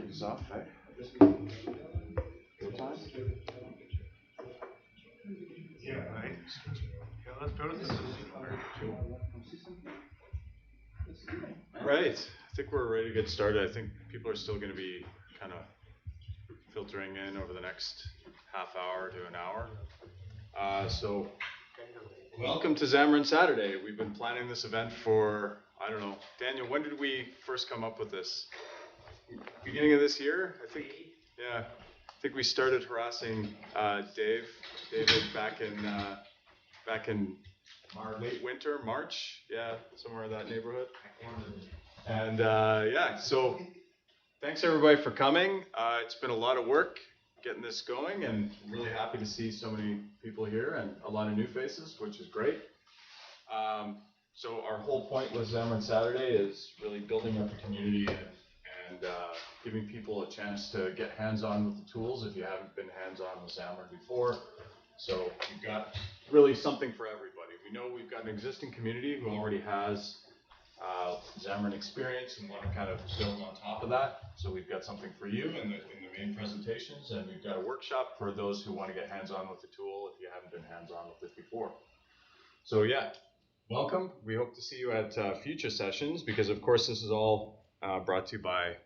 these off, eh? Go time? Yeah, right. Yeah, let's go to this. Right. I think we're ready to get started. I think people are still going to be kind of filtering in over the next half hour to an hour. So welcome to Xamarin Saturday. We've been planning this event for, I don't know, Daniel, when did we first come up with this? Beginning of this year, I think. Yeah, I think we started harassing David back in late winter, March. Yeah, somewhere in that neighborhood. And yeah, so thanks everybody for coming. It's been a lot of work getting this going, and I'm really happy to see so many people here and a lot of new faces, which is great. So our whole point with Xamarin Saturday is really building up a community and giving people a chance to get hands-on with the tools if you haven't been hands-on with Xamarin before. So we've got really something for everybody. We know we've got an existing community who already has Xamarin experience and want to kind of build on top of that. So we've got something for you in the main presentations, and we've got a workshop for those who want to get hands-on with the tool if you haven't been hands-on with it before. So yeah, welcome. We hope to see you at future sessions, because of course this is all brought to you by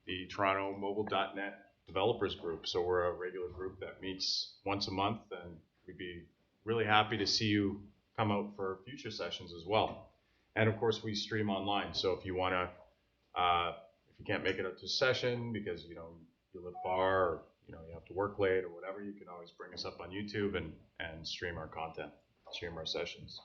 the Toronto Mobile.net Developers Group. So we're a regular group that meets once a month, and we'd be really happy to see you come out for future sessions as well. And of course, we stream online. So if you want to, if you can't make it up to a session because you live far, or you have to work late or whatever, you can always bring us up on YouTube and stream our content, stream our sessions.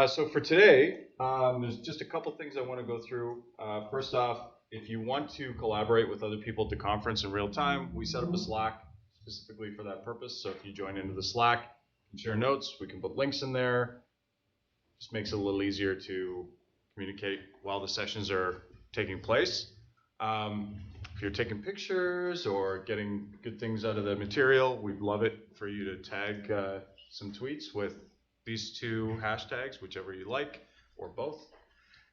So for today, there's just a couple things I want to go through. First off, if you want to collaborate with other people at the conference in real time, we set up a Slack specifically for that purpose. So if you join into the Slack, you can share notes, we can put links in there. Just makes it a little easier to communicate while the sessions are taking place. If you're taking pictures or getting good things out of the material, we'd love it for you to tag some tweets with these two hashtags, whichever you like, or both.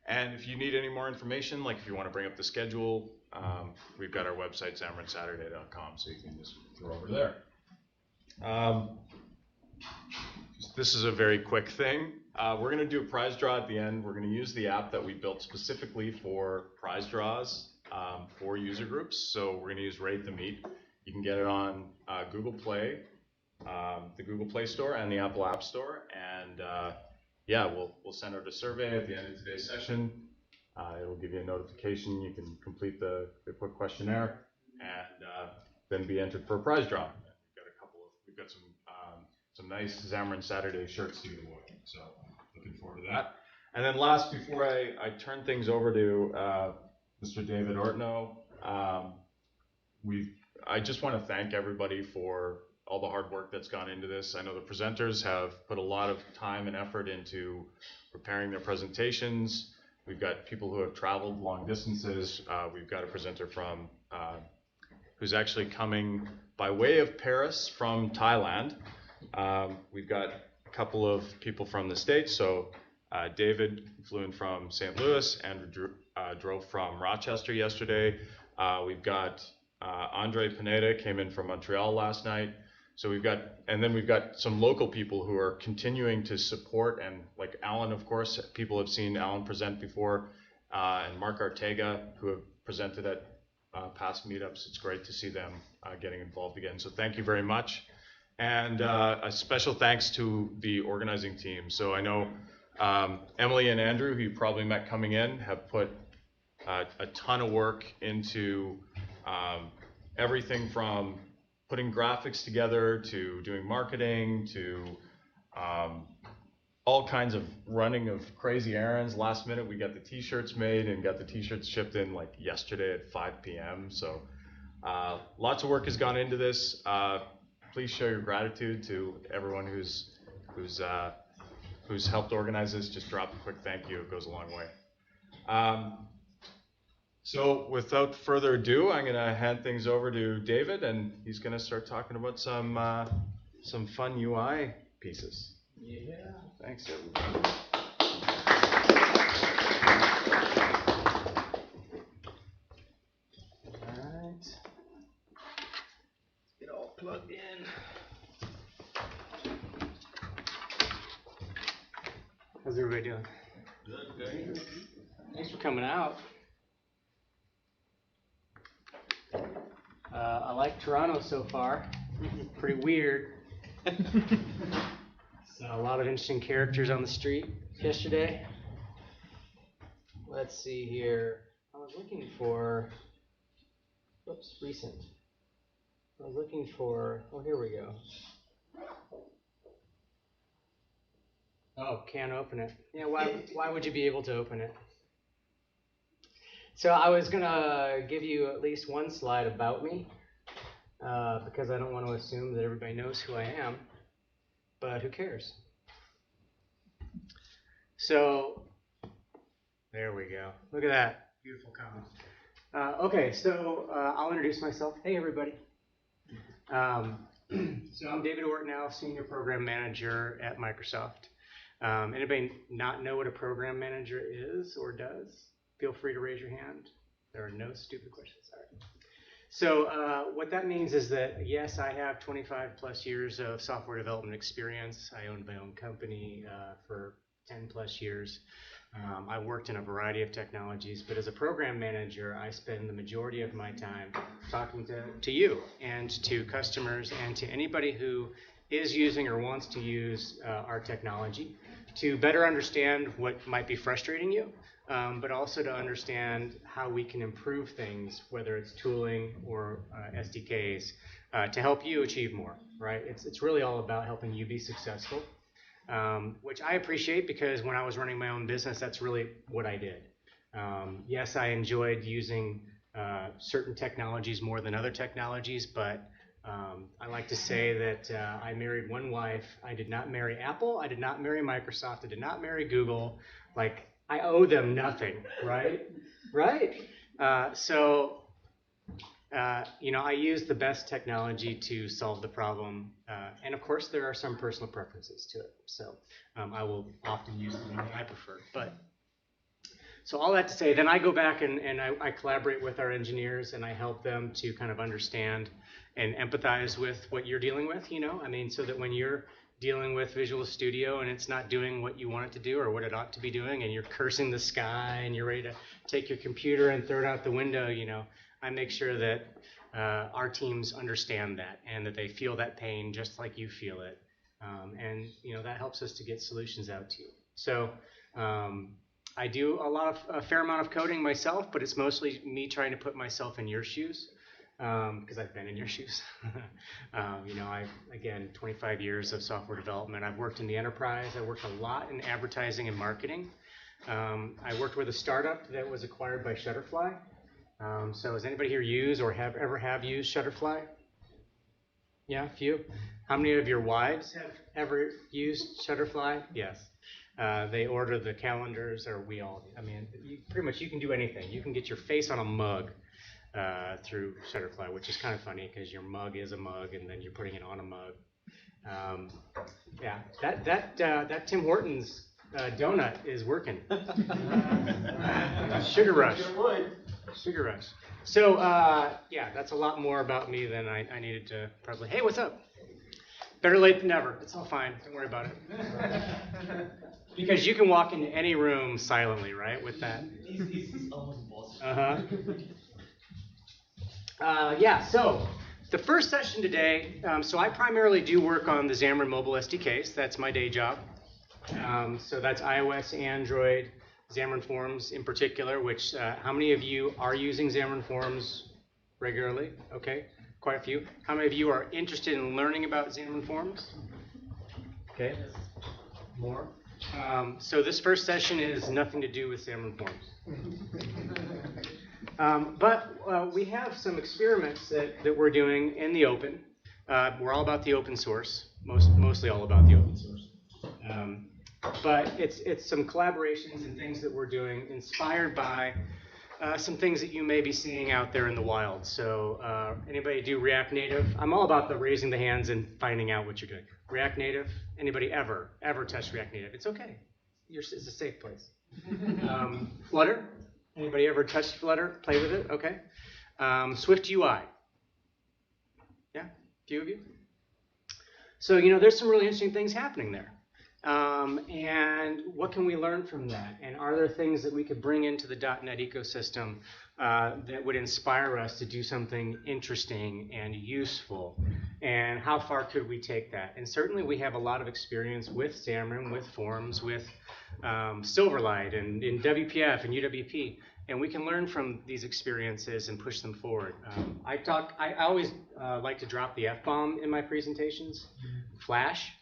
And if you need any more information, like if you want to bring up the schedule, we've got our website, xamarinsaturday.com, so you can just throw over there. This is a very quick thing. We're going to do a prize draw at the end. We're going to use the app that we built specifically for prize draws for user groups. So we're going to use Rate the Meet. You can get it on Google Play, the Google Play Store, and the Apple App Store. And yeah, we'll send out a survey at the end of today's session. It'll give you a notification. You can complete the quick questionnaire and then be entered for a prize draw. We've got some nice Xamarin Saturday shirts to give away. So looking forward to that. And then last, before I turn things over to Mr. David Ortno, I just want to thank everybody for all the hard work that's gone into this. I know the presenters have put a lot of time and effort into preparing their presentations. We've got people who have traveled long distances. We've got a presenter from who's actually coming by way of Paris from Thailand. We've got a couple of people from the States. So David flew in from St. Louis, Andrew drove from Rochester yesterday. We've got Andre Pineda came in from Montreal last night. So we've got some local people who are continuing to support, and like Alan, of course, people have seen Alan present before, and Mark Artega, who have presented at past meetups. It's great to see them getting involved again. So thank you very much. And a special thanks to the organizing team. So I know Emily and Andrew, who you probably met coming in, have put a ton of work into everything from putting graphics together to doing marketing to all kinds of running of crazy errands. Last minute, we got the t-shirts made and got the t-shirts shipped in like yesterday at 5 p.m. So lots of work has gone into this. Please show your gratitude to everyone who's helped organize this. Just drop a quick thank you. It goes a long way. So without further ado, I'm going to hand things over to David, and he's going to start talking about some fun UI pieces. Yeah. Thanks, everybody. plugged in. How's everybody doing? Good. Thanks for coming out. I like Toronto so far. Pretty weird. Saw a lot of interesting characters on the street yesterday. Let's see here. I was looking for, recent. I was looking for, oh, here we go. Oh, can't open it. Yeah, why would you be able to open it? So I was going to give you at least one slide about me, because I don't want to assume that everybody knows who I am, but who cares? So, there we go. Look at that. Beautiful comment. Okay, so I'll introduce myself. Hey, everybody. So I'm David Ortnow, Senior Program Manager at Microsoft. Anybody not know what a program manager is or does? Feel free to raise your hand. There are no stupid questions. All right. So what that means is that, yes, I have 25 plus years of software development experience. I owned my own company for 10 plus years. I worked in a variety of technologies, but as a program manager, I spend the majority of my time talking to you and to customers and to anybody who is using or wants to use our technology to better understand what might be frustrating you, but also to understand how we can improve things, whether it's tooling or SDKs, to help you achieve more, right? It's really all about helping you be successful. Which I appreciate because when I was running my own business, that's really what I did. Yes, I enjoyed using certain technologies more than other technologies, but I like to say that I married one wife. I did not marry Apple. I did not marry Microsoft. I did not marry Google. Like, I owe them nothing, right? Right? I use the best technology to solve the problem, and of course there are some personal preferences to it, so I will often use the one I prefer. But so all that to say, then I go back and I collaborate with our engineers and I help them to kind of understand and empathize with what you're dealing with, so that when you're dealing with Visual Studio and it's not doing what you want it to do or what it ought to be doing, and you're cursing the sky and you're ready to take your computer and throw it out the window, I make sure that our teams understand that and that they feel that pain just like you feel it. And that helps us to get solutions out to you. So I do a fair amount of coding myself, but it's mostly me trying to put myself in your shoes, because I've been in your shoes. I've 25 years of software development. I've worked in the enterprise. I worked a lot in advertising and marketing. I worked with a startup that was acquired by Shutterfly. So has anybody here used or ever have used Shutterfly? Yeah, a few. How many of your wives have ever used Shutterfly? Yes. They order the calendars, or we all. Pretty much you can do anything. You can get your face on a mug through Shutterfly, which is kind of funny because your mug is a mug, and then you're putting it on a mug. That Tim Hortons donut is working. Sugar Rush. Sugar Rush. So, that's a lot more about me than I needed to probably. Hey, what's up? Better late than never. It's all fine. Don't worry about it. Because you can walk into any room silently, right, with that. He's almost impossible. So the first session today, so I primarily do work on the Xamarin Mobile SDKs. That's my day job. So that's iOS, Android, Xamarin Forms in particular, which how many of you are using Xamarin Forms regularly? Okay, quite a few. How many of you are interested in learning about Xamarin Forms? Okay, more. So this first session is nothing to do with Xamarin Forms. But we have some experiments that we're doing in the open. We're all about the open source, mostly all about the open source. But it's some collaborations and things that we're doing inspired by some things that you may be seeing out there in the wild. So anybody do React Native? I'm all about the raising the hands and finding out what you're doing. React Native? Anybody ever touched React Native? It's okay. It's a safe place. Flutter? Anybody ever touched Flutter? Play with it? Okay. Swift UI? Yeah? few of you. So, there's some really interesting things happening there. And what can we learn from that? And are there things that we could bring into the .NET ecosystem that would inspire us to do something interesting and useful? And how far could we take that? And certainly we have a lot of experience with Xamarin, with Forms, with Silverlight, and in WPF and UWP. And we can learn from these experiences and push them forward. I always like to drop the F-bomb in my presentations. Flash.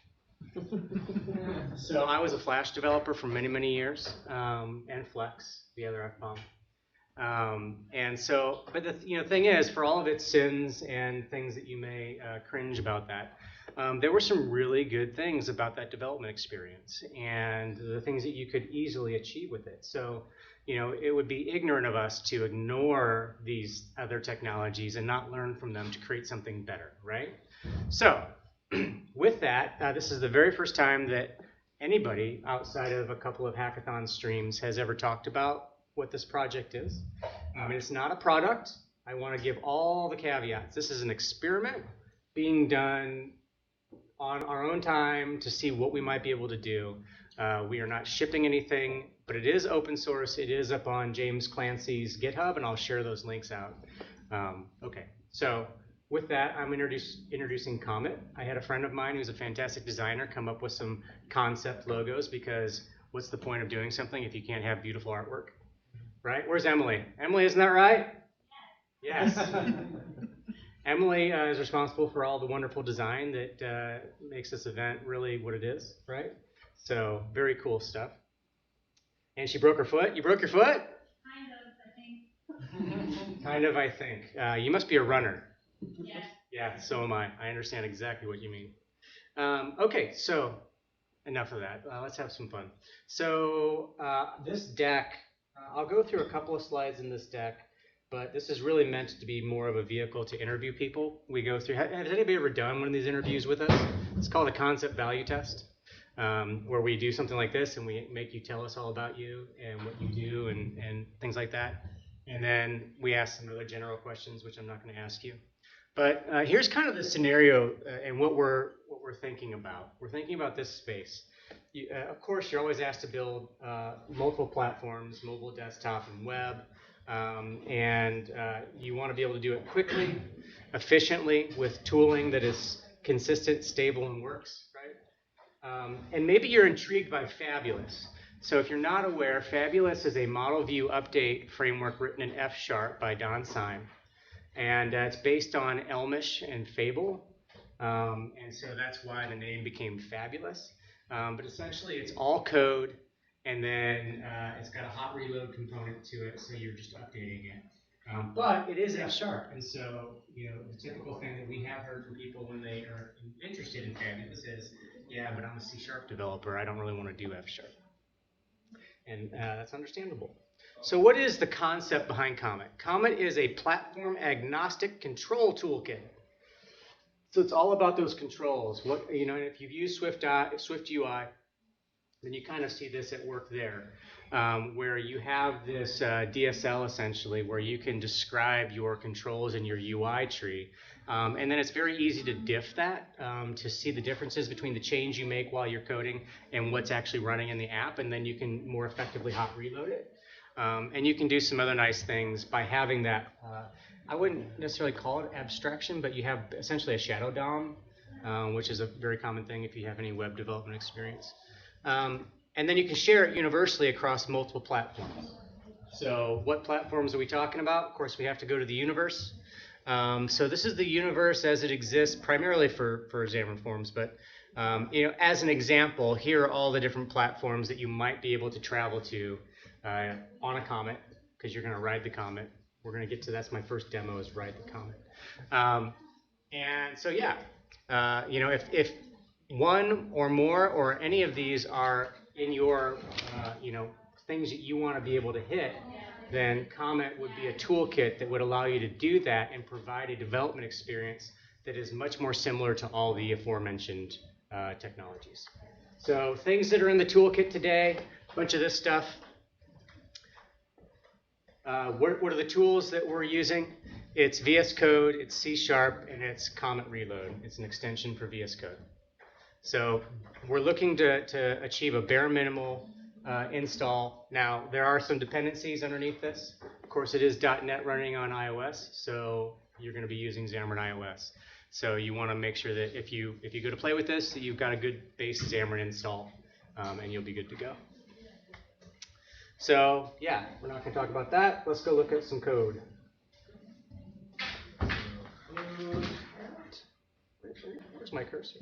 So I was a Flash developer for many, many years, and Flex, the other F-bomb. But the thing is, for all of its sins and things that you may cringe about that, there were some really good things about that development experience and the things that you could easily achieve with it. So, it would be ignorant of us to ignore these other technologies and not learn from them to create something better, right? So, with that, this is the very first time that anybody outside of a couple of hackathon streams has ever talked about what this project is. It's not a product. I want to give all the caveats. This is an experiment being done on our own time to see what we might be able to do. We are not shipping anything, but it is open source. It is up on James Clancy's GitHub, and I'll share those links out. Okay, so with that, I'm introducing Comet. I had a friend of mine who's a fantastic designer come up with some concept logos, because what's the point of doing something if you can't have beautiful artwork, right? Where's Emily? Emily, isn't that right? Yes. Emily is responsible for all the wonderful design that makes this event really what it is, right? So very cool stuff. And she broke her foot. You broke your foot? Kind of, I think. Kind of, I think. You must be a runner. Yes. Yeah, so am I. I understand exactly what you mean. Okay, so enough of that. Let's have some fun. So this deck, I'll go through a couple of slides in this deck, but this is really meant to be more of a vehicle to interview people. We go through, has anybody ever done one of these interviews with us? It's called a concept value test, where we do something like this and we make you tell us all about you and what you do and things like that. And then we ask some other general questions, which I'm not going to ask you. But here's kind of the scenario and what we're thinking about. We're thinking about this space. Of course, you're always asked to build multiple platforms, mobile, desktop, and web. And you want to be able to do it quickly, efficiently, with tooling that is consistent, stable, and works, right? And maybe you're intrigued by Fabulous. So if you're not aware, Fabulous is a model view update framework written in F# by Don Syme. And it's based on Elmish and Fable. And so that's why the name became Fabulous. But essentially, it's all code. And then it's got a hot reload component to it, so you're just updating it. But it is F#, and so the typical thing that we have heard from people when they are interested in Fabulous is, yeah, but I'm a C# developer. I don't really want to do F#. And that's understandable. So what is the concept behind Comet? Comet is a platform-agnostic control toolkit. So it's all about those controls. If you've used Swift UI, then you kind of see this at work there, where you have this DSL essentially, where you can describe your controls in your UI tree. And then it's very easy to diff that, to see the differences between the change you make while you're coding and what's actually running in the app, and then you can more effectively hot reload it. And you can do some other nice things by having that, I wouldn't necessarily call it abstraction, but you have essentially a shadow DOM, which is a very common thing if you have any web development experience. And then you can share it universally across multiple platforms. So what platforms are we talking about? Of course, we have to go to the universe. So this is the universe as it exists primarily for Xamarin Forms, but as an example, here are all the different platforms that you might be able to travel to on a Comet, because you're going to ride the Comet. We're going to get to, that's my first demo, is ride the Comet. And so yeah, if one or more or any of these are in your things that you want to be able to hit, then Comet would be a toolkit that would allow you to do that and provide a development experience that is much more similar to all the aforementioned technologies. So things that are in the toolkit today, a bunch of this stuff. What are the tools that we're using? It's VS Code, it's C#, and it's Comet Reload. It's an extension for VS Code. So we're looking to achieve a bare minimal install. Now, there are some dependencies underneath this. Of course, it is .NET running on iOS, so you're going to be using Xamarin iOS. So you want to make sure that if you go to play with this, that you've got a good base Xamarin install, and you'll be good to go. So yeah, we're not going to talk about that. Let's go look at some code. Where's my cursor?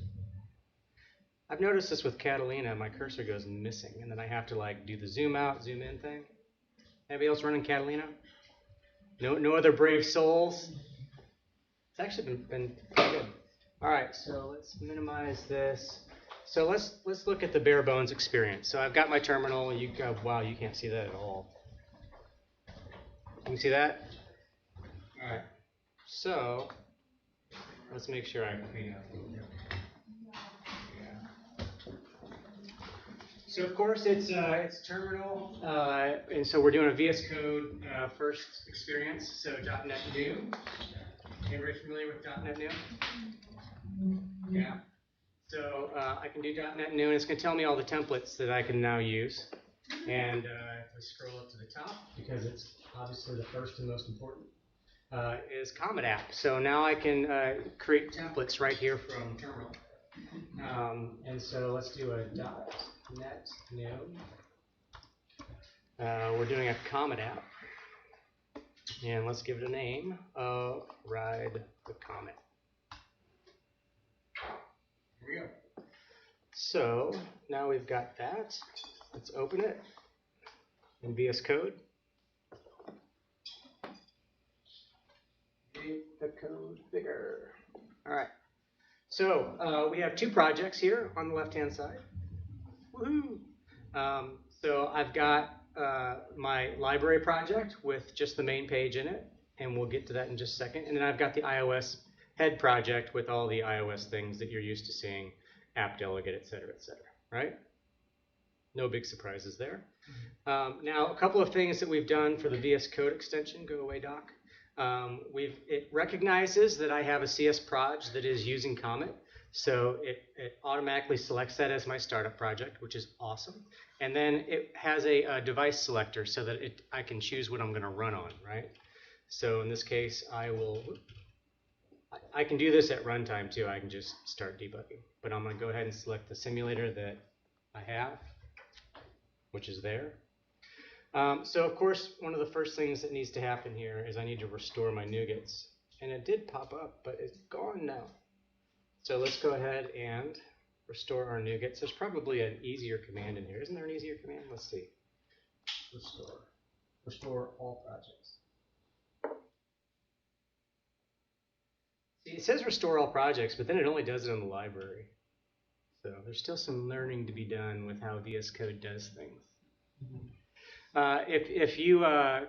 I've noticed this with Catalina. My cursor goes missing, and then I have to like do the zoom out, zoom in thing. Anybody else running Catalina? No other brave souls. It's actually been pretty good. All right, so let's minimize this. So let's look at the bare bones experience. So I've got my terminal. Wow, you can't see that at all. Can you see that? All right. So let's make sure I clean up. So of course it's terminal, and so we're doing a VS Code first experience. So .NET New. Anybody familiar with .NET New? Yeah. So I can do .NET New, and it's going to tell me all the templates that I can now use. And if I scroll up to the top, because it's obviously the first and most important, is Comet app. So now I can create templates right here from terminal. And so let's do a .NET New. We're doing a Comet app. And let's give it a name of Ride the Comet. Here we go. So now we've got that. Let's open it in VS Code. Make the code bigger. All right. So we have two projects here on the left-hand side. Woohoo! So I've got my library project with just the main page in it, and we'll get to that in just a second. And then I've got the iOS head project with all the iOS things that you're used to seeing, app delegate, et cetera, right? No big surprises there. Now, a couple of things that we've done for the VS Code extension. Go away, Doc. It recognizes that I have a CS proj that is using Comet. So it automatically selects that as my startup project, which is awesome. And then it has a device selector so that I can choose what I'm going to run on, right? So in this case, I can do this at runtime too. I can just start debugging. But I'm going to go ahead and select the simulator that I have, which is there. So of course, one of the first things that needs to happen here is I need to restore my NuGets. And it did pop up, but it's gone now. So let's go ahead and restore our NuGets. There's probably an easier command in here. Isn't there an easier command? Let's see. Restore all projects. See, it says restore all projects, but then it only does it on the library. So there's still some learning to be done with how VS Code does things. If you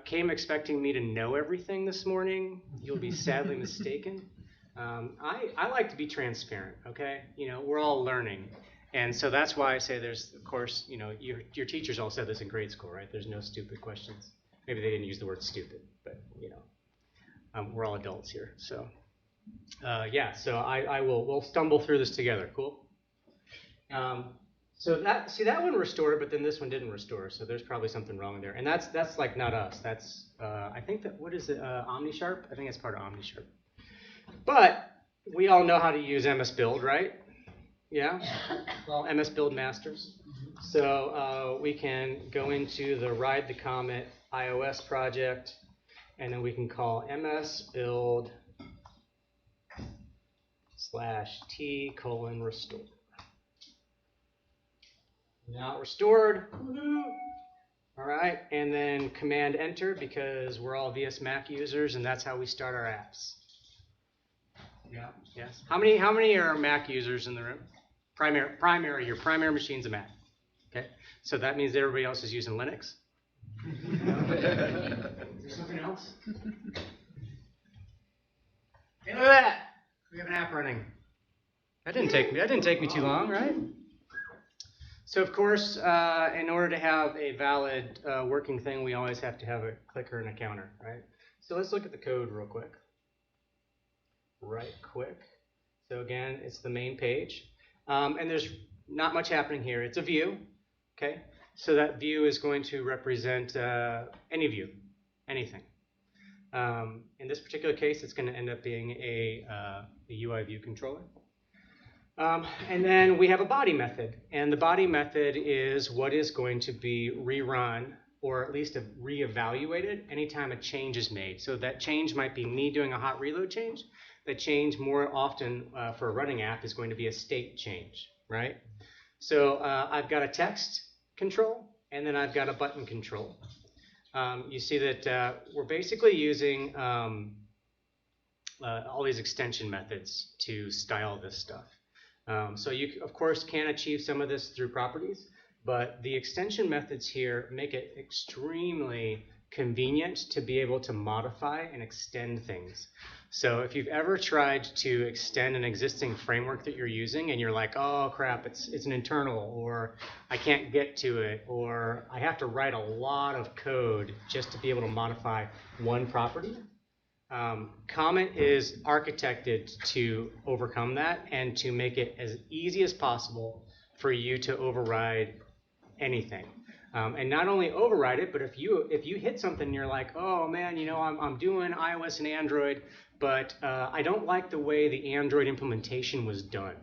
came expecting me to know everything this morning, you'll be sadly mistaken. I like to be transparent, okay? We're all learning. And so that's why I say there's, of course, your teachers all said this in grade school, right? There's no stupid questions. Maybe they didn't use the word stupid, but, we're all adults here. So, yeah, so we'll stumble through this together, cool? So that one restored, but then this one didn't restore, so there's probably something wrong there. And that's like not us. That's, I think that, what is it, OmniSharp? I think it's part of OmniSharp. But we all know how to use MS Build, right? Yeah? Well, MS Build masters. So we can go into the Ride the Comet iOS project, and then we can call MS Build /t:/restore. Now restored. Woohoo! All right, and then Command Enter because we're all VS Mac users, and that's how we start our apps. Yeah. Yes. How many are Mac users in the room? Your primary machine's a Mac. Okay. So that means everybody else is using Linux. Is there something else? Hey, look at that. We have an app running. That didn't take me too long, right? So of course, in order to have a valid working thing, we always have to have a clicker and a counter, right? So let's look at the code real quick. right quick. So again, it's the main page. And there's not much happening here. It's a view, okay? So that view is going to represent any view, anything. In this particular case, it's going to end up being a UI view controller. And then we have a body method. And the body method is what is going to be rerun, or at least reevaluated anytime a change is made. So that change might be me doing a hot reload change. The change more often for a running app is going to be a state change, right? So I've got a text control, and then I've got a button control. You see that we're basically using all these extension methods to style this stuff. So you, of course, can achieve some of this through properties, but the extension methods here make it extremely convenient to be able to modify and extend things. So if you've ever tried to extend an existing framework that you're using and you're like, oh crap, it's an internal, or I can't get to it, or I have to write a lot of code just to be able to modify one property, Comet is architected to overcome that and to make it as easy as possible for you to override anything. And not only override it, but if you hit something and you're like, oh man, you know, I'm doing iOS and Android, but I don't like the way the Android implementation was done.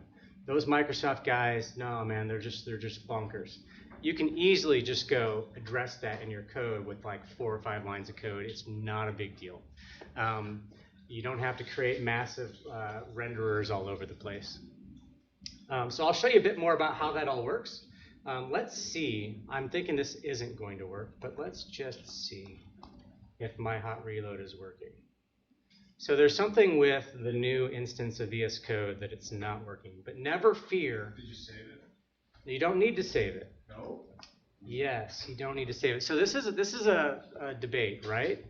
Those Microsoft guys, no man, they're just bonkers. You can easily just go address that in your code with like 4 or 5 lines of code. It's not a big deal. You don't have to create massive renderers all over the place. So I'll show you a bit more about how that all works. Let's see. I'm thinking this isn't going to work, but let's just see if my hot reload is working. So there's something with the new instance of VS Code that it's not working, but never fear. Did you save it? You don't need to save it. No. Yes, you don't need to save it. So this is a debate, right?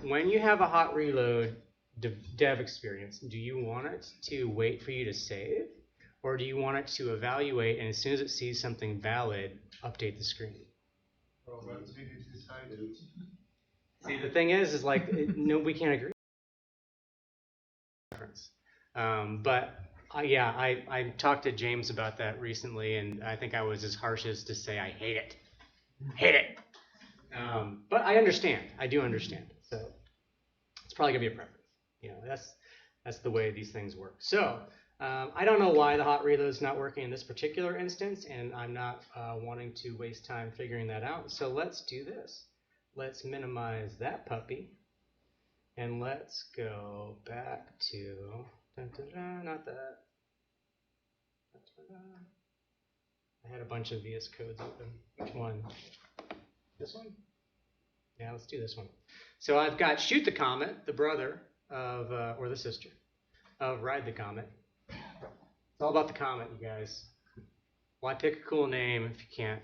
When you have a hot reload dev experience, do you want it to wait for you to save? Or do you want it to evaluate and as soon as it sees something valid, update the screen? Well, that's me to decide. See, the thing is like, no, we can't agree. Yeah, I talked to James about that recently, and I think I was as harsh as to say I hate it. Hate it. But I understand. I do understand. So it's probably gonna be a preference. You know, that's the way these things work. So I don't know why the hot reload is not working in this particular instance, and I'm not wanting to waste time figuring that out. So let's do this. Let's minimize that puppy, and let's go back to not that. I had a bunch of VS codes open. Which one? This one? Yeah, let's do this one. So I've got Shoot the Comet, the brother of, or the sister of Ride the Comet. It's all about the comet, you guys. Why pick a cool name if you can't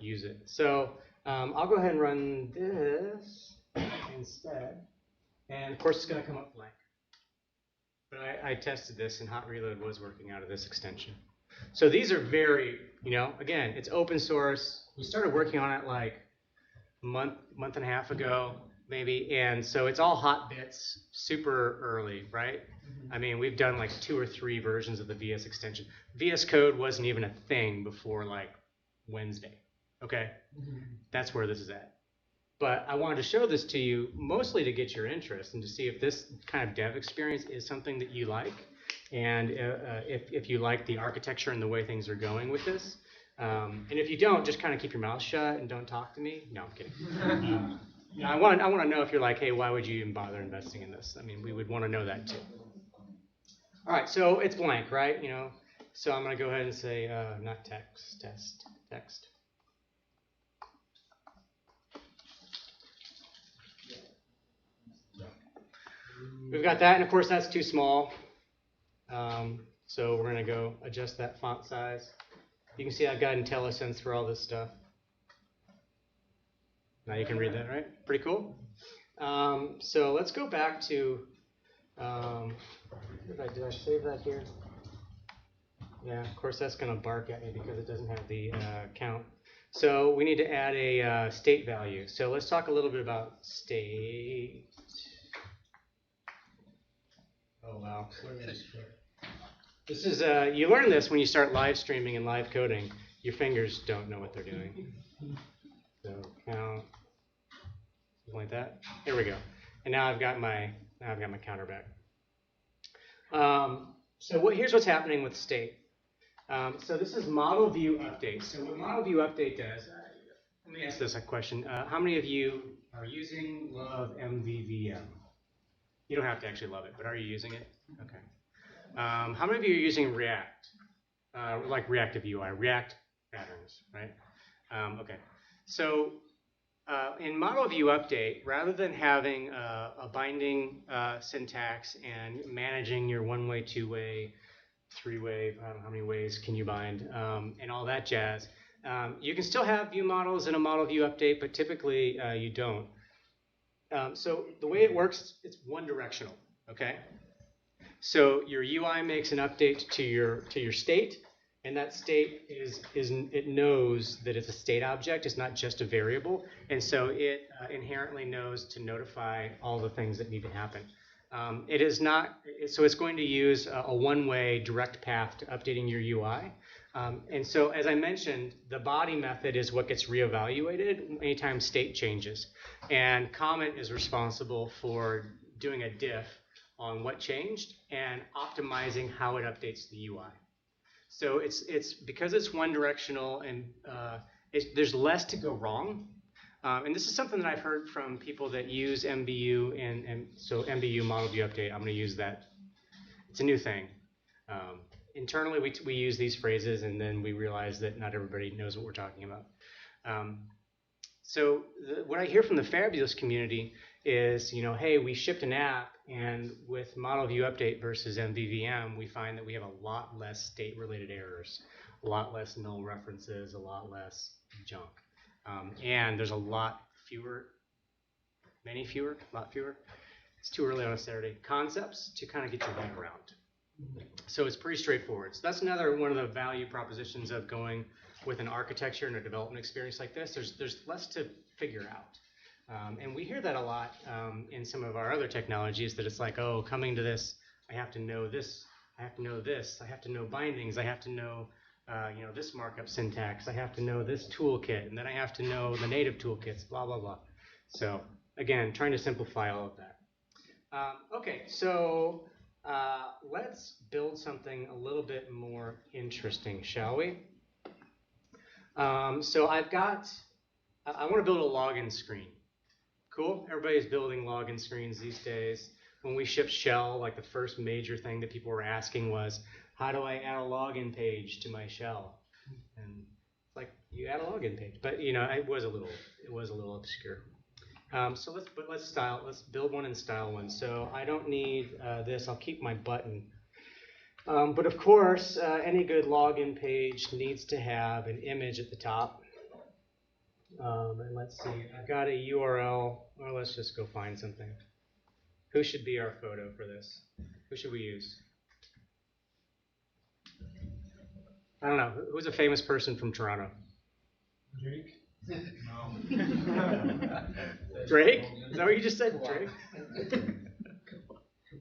use it? So I'll go ahead and run this instead. And of course, it's going to come up blank. But I tested this, and hot reload was working out of this extension. So these are very, you know, again, it's open source. We started working on it like a month and a half ago, maybe. And so it's all hot bits, super early, right? I mean, we've done like 2 or 3 versions of the VS extension. VS Code wasn't even a thing before like Wednesday, okay? That's where this is at. But I wanted to show this to you mostly to get your interest and to see if this kind of dev experience is something that you like, and if you like the architecture and the way things are going with this. And if you don't, just kind of keep your mouth shut and don't talk to me. No, I'm kidding. I want to know if you're like, hey, why would you even bother investing in this? I mean, we would want to know that too. All right, so it's blank, right? You know, so I'm going to go ahead and say not text, text. We've got that, and of course that's too small. So we're going to go adjust that font size. You can see I've got IntelliSense for all this stuff. Now you can read that, right? Pretty cool. So let's go back to, did I save that here? Yeah, of course that's going to bark at me because it doesn't have the count. So we need to add a state value. So let's talk a little bit about state. Oh wow. This is you learn this when you start live streaming and live coding. Your fingers don't know what they're doing. So count something like that. There we go. And now I've got my counter back. So here's what's happening with state. So this is model view update. So what model view update does, let me ask this a question. How many of you are using Love MVVM? You don't have to actually love it, but are you using it? Okay. How many of you are using React? Like reactive UI, React patterns, right? Okay. So in model view update, rather than having a binding syntax and managing your one-way, two-way, three-way, I don't know how many ways can you bind, and all that jazz, you can still have view models in a model view update, but typically you don't. So the way it works, it's one directional, okay? So your UI makes an update to your state, and that state it knows that it's a state object. It's not just a variable, and so it inherently knows to notify all the things that need to happen. It is not so it's going to use a one-way direct path to updating your UI. And so, as I mentioned, the body method is what gets reevaluated anytime state changes, and Comet is responsible for doing a diff on what changed and optimizing how it updates the UI. So it's because it's one directional and there's less to go wrong. And this is something that I've heard from people that use MVU and so MVU model view update. I'm going to use that. It's a new thing. Internally, we use these phrases, and then we realize that not everybody knows what we're talking about. What I hear from the Fabulous community is, hey, we shipped an app, and with model view update versus MVVM, we find that we have a lot less state-related errors, a lot less null references, a lot less junk. And there's a lot fewer. It's too early on a Saturday. Concepts to kind of get your head around. So it's pretty straightforward. So that's another one of the value propositions of going with an architecture and a development experience like this. There's less to figure out. And we hear that a lot in some of our other technologies, that it's like, oh, coming to this, I have to know this, I have to know this, I have to know bindings, I have to know this markup syntax, I have to know this toolkit, and then I have to know the native toolkits, blah, blah, blah. So again, trying to simplify all of that. Okay, so let's build something a little bit more interesting, shall we? So I want to build a login screen. Cool? Everybody's building login screens these days. When we shipped Shell, like the first major thing that people were asking was, how do I add a login page to my Shell? And it's like, you add a login page. But it was a little obscure. So let's build one and style one. So I don't need this. I'll keep my button. But of course, any good login page needs to have an image at the top. And let's see, I've got a URL. Or let's just go find something. Who should be our photo for this? Who should we use? I don't know. Who's a famous person from Toronto? Drake? No. Drake? Is that what you just said? Drake? The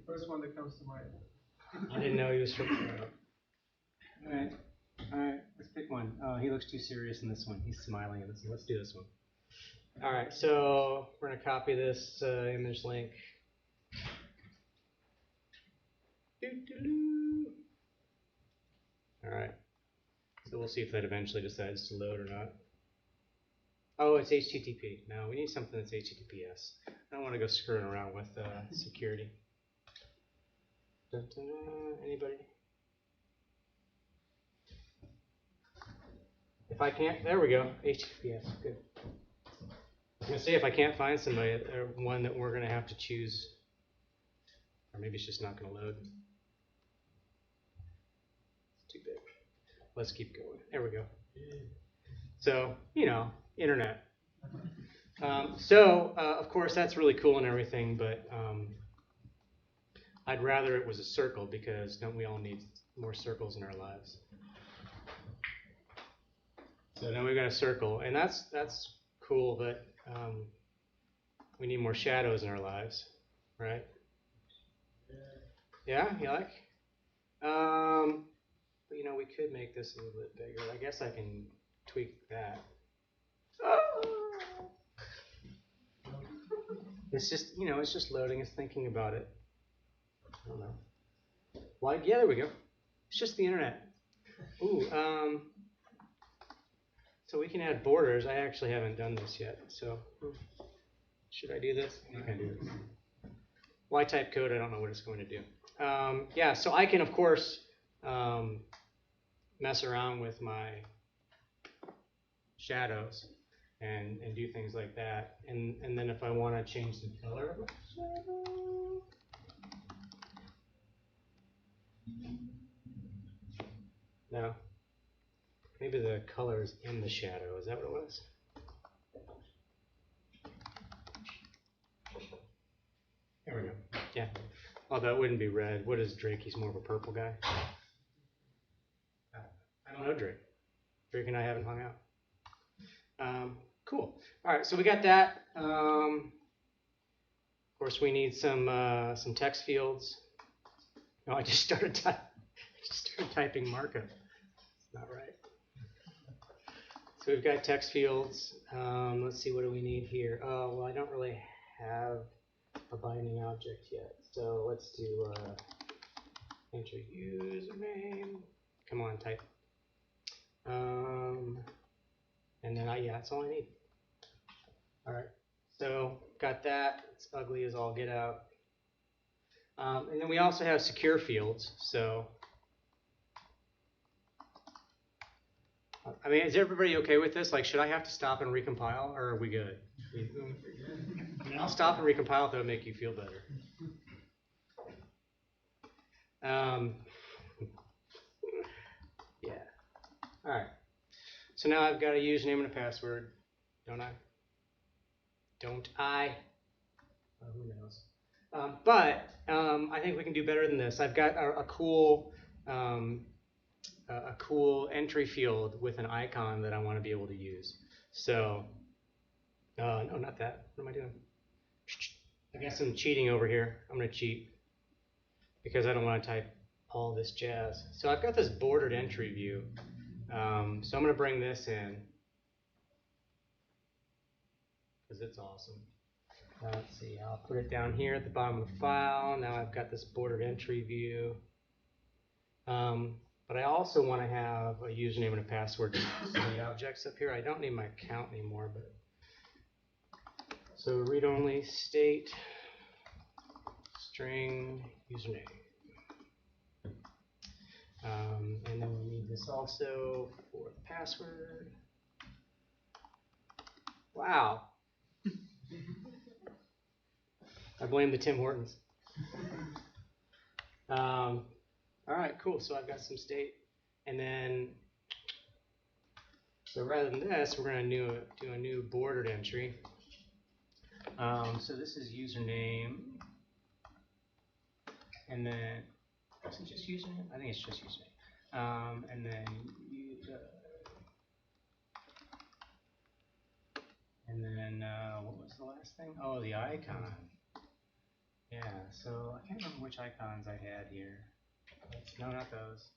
first one that comes to mind. I didn't know he was from Toronto. All right, let's pick one. Oh, he looks too serious in this one. He's smiling in this one. Let's do this one. All right, so we're going to copy this image link. All right, so we'll see if that eventually decides to load or not. Oh, it's HTTP. No, we need something that's HTTPS. I don't want to go screwing around with security. Anybody? If I can't, there we go, HTTPS, good. I was going to say, if I can't find somebody, or one that we're going to have to choose, or maybe it's just not going to load. It's too big. Let's keep going. There we go. So, internet. Of course, that's really cool and everything, but I'd rather it was a circle, because don't we all need more circles in our lives? So now we've got a circle, and that's cool, but we need more shadows in our lives, right? Yeah, you like? But you know, we could make this a little bit bigger. I guess I can tweak that. It's just, you know, it's just loading. It's thinking about it. I don't know. Why? Yeah, there we go. It's just the internet. Ooh, so we can add borders. I actually haven't done this yet. So should I do this? I can do this. Why type code? I don't know what it's going to do. Yeah, so I can, of course, mess around with my shadows and do things like that. And then if I want to change the color of my shadow. No. Maybe the color is in the shadow. Is that what it was? There we go. Yeah. Although it wouldn't be red. What is Drake? He's more of a purple guy. I don't know Drake. Drake and I haven't hung out. Cool. All right, so we got that. Of course, we need some text fields. No, I just started typing markup. It's not right. So we've got text fields. Let's see, what do we need here? Oh, well, I don't really have a binding object yet. So let's do enter username. Come on, type. And then yeah, that's all I need. All right, so got that. It's ugly as all get out. And then we also have secure fields. So, I mean, is everybody okay with this? Like, should I have to stop and recompile, or are we good? I mean, I'll stop and recompile if it'll make you feel better. Yeah. All right. So now I've got a username and a password, don't I? Don't I? Who knows? But I think we can do better than this. I've got a cool entry field with an icon that I want to be able to use. So, no, not that. What am I doing? I got some cheating over here. I'm going to cheat because I don't want to type all this jazz. So I've got this bordered entry view. So I'm going to bring this in because it's awesome. Let's see, I'll put it down here at the bottom of the file. Now I've got this bordered entry view. But I also want to have a username and a password to the objects up here. I don't need my account anymore, but so read-only state string username. And then we need this also for the password. Wow. I blame the Tim Hortons. All right, cool. So I've got some state. And then, so rather than this, we're going to do a new bordered entry. So this is username. And then, is it just username? I think it's just username. And then, what was the last thing? Oh, the icon. Yeah, so I can't remember which icons I had here. No, not those.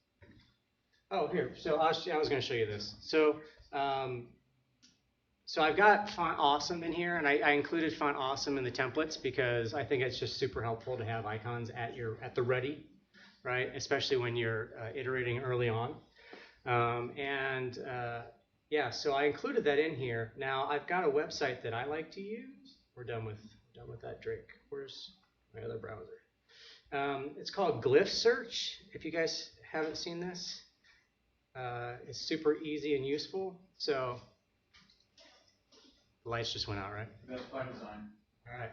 Oh, here. So I was going to show you this. So, so I've got Font Awesome in here, and I included Font Awesome in the templates because I think it's just super helpful to have icons at the ready, right? Especially when you're iterating early on. Yeah, so I included that in here. Now I've got a website that I like to use. We're done with that, Drake. Where's my other browser? It's called Glyph Search. If you guys haven't seen this, it's super easy and useful. So the lights just went out, right? That's by design. All right.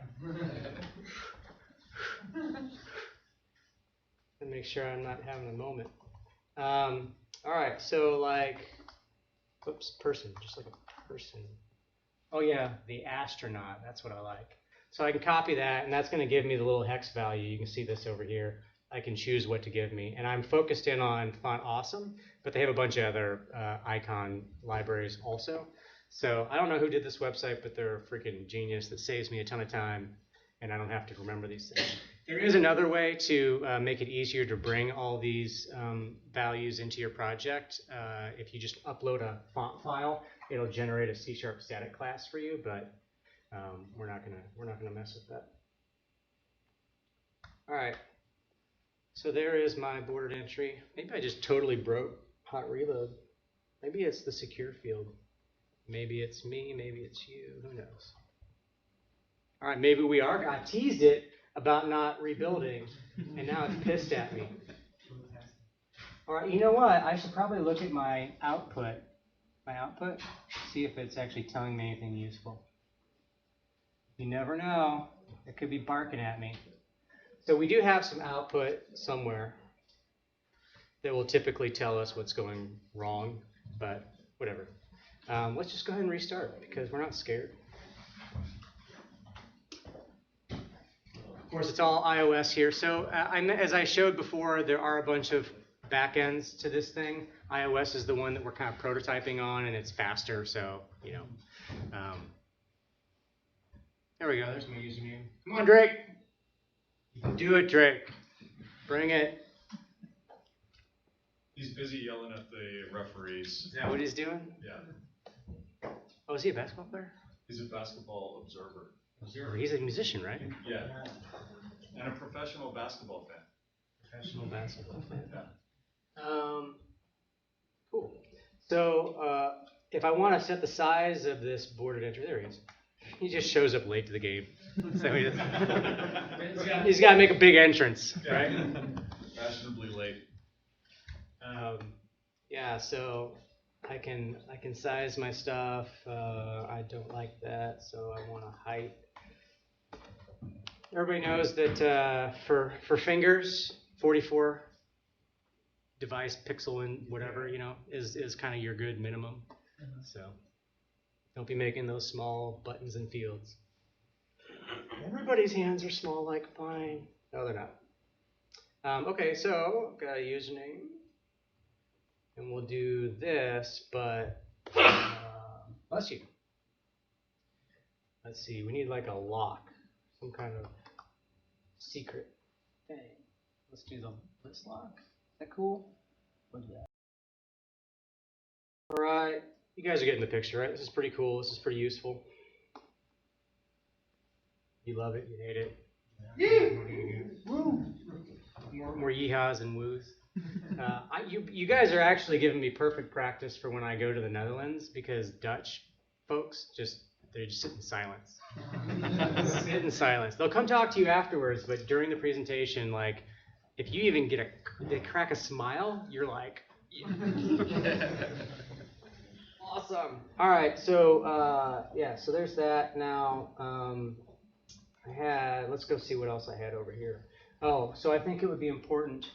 And make sure I'm not having a moment. All right, so like, whoops, person, just like a person. Oh yeah, the astronaut, that's what I like. So I can copy that, and that's going to give me the little hex value. You can see this over here. I can choose what to give me. And I'm focused in on Font Awesome, but they have a bunch of other icon libraries also. So I don't know who did this website, but they're a freaking genius that saves me a ton of time, and I don't have to remember these things. There is another way to make it easier to bring all these values into your project. If you just upload a font file, it'll generate a C# static class for you, but we're not gonna mess with that. All right. So there is my bordered entry. Maybe I just totally broke hot reload. Maybe it's the secure field. Maybe it's me. Maybe it's you. Who knows? All right. Maybe we are. I teased it about not rebuilding, and now it's pissed at me. All right, you know what? I should probably look at my output. See if it's actually telling me anything useful. You never know. It could be barking at me. So we do have some output somewhere that will typically tell us what's going wrong, but whatever. Let's just go ahead and restart because we're not scared. Of course, it's all iOS here. So as I showed before, there are a bunch of backends to this thing. iOS is the one that we're kind of prototyping on, and it's faster. So, you know. There we go. There's my username. Come on, Drake. You can do it, Drake. Bring it. He's busy yelling at the referees. Is that what he's doing? Yeah. Oh, is he a basketball player? He's a basketball observer. Observer. He's a musician, right? Yeah. And a professional basketball fan. Professional basketball fan. Cool. So if I want to set the size of this bordered entry, there he is. He just shows up late to the game. So he's got to make a big entrance, right? Fashionably late. Yeah, so I can size my stuff. I don't like that, so I want a height. Everybody knows that for fingers, 44 device pixel and whatever, you know, is kind of your good minimum. So don't be making those small buttons and fields. Everybody's hands are small like mine. No, they're not. Okay, so got a username. And we'll do this, but bless you. Let's see, we need like a lock, some kind of secret thing. Let's do this lock. Is that cool? What's that? All right, you guys are getting the picture, right? This is pretty cool. This is pretty useful. You love it. You hate it. Yeah. More yeehaws and woos. You guys are actually giving me perfect practice for when I go to the Netherlands because Dutch folks they just sit in silence. Sit in silence. They'll come talk to you afterwards, but during the presentation, like if you even they crack a smile, you're like, yeah. Awesome. All right, so so there's that. Now let's go see what else I had over here. Oh, so I think it would be important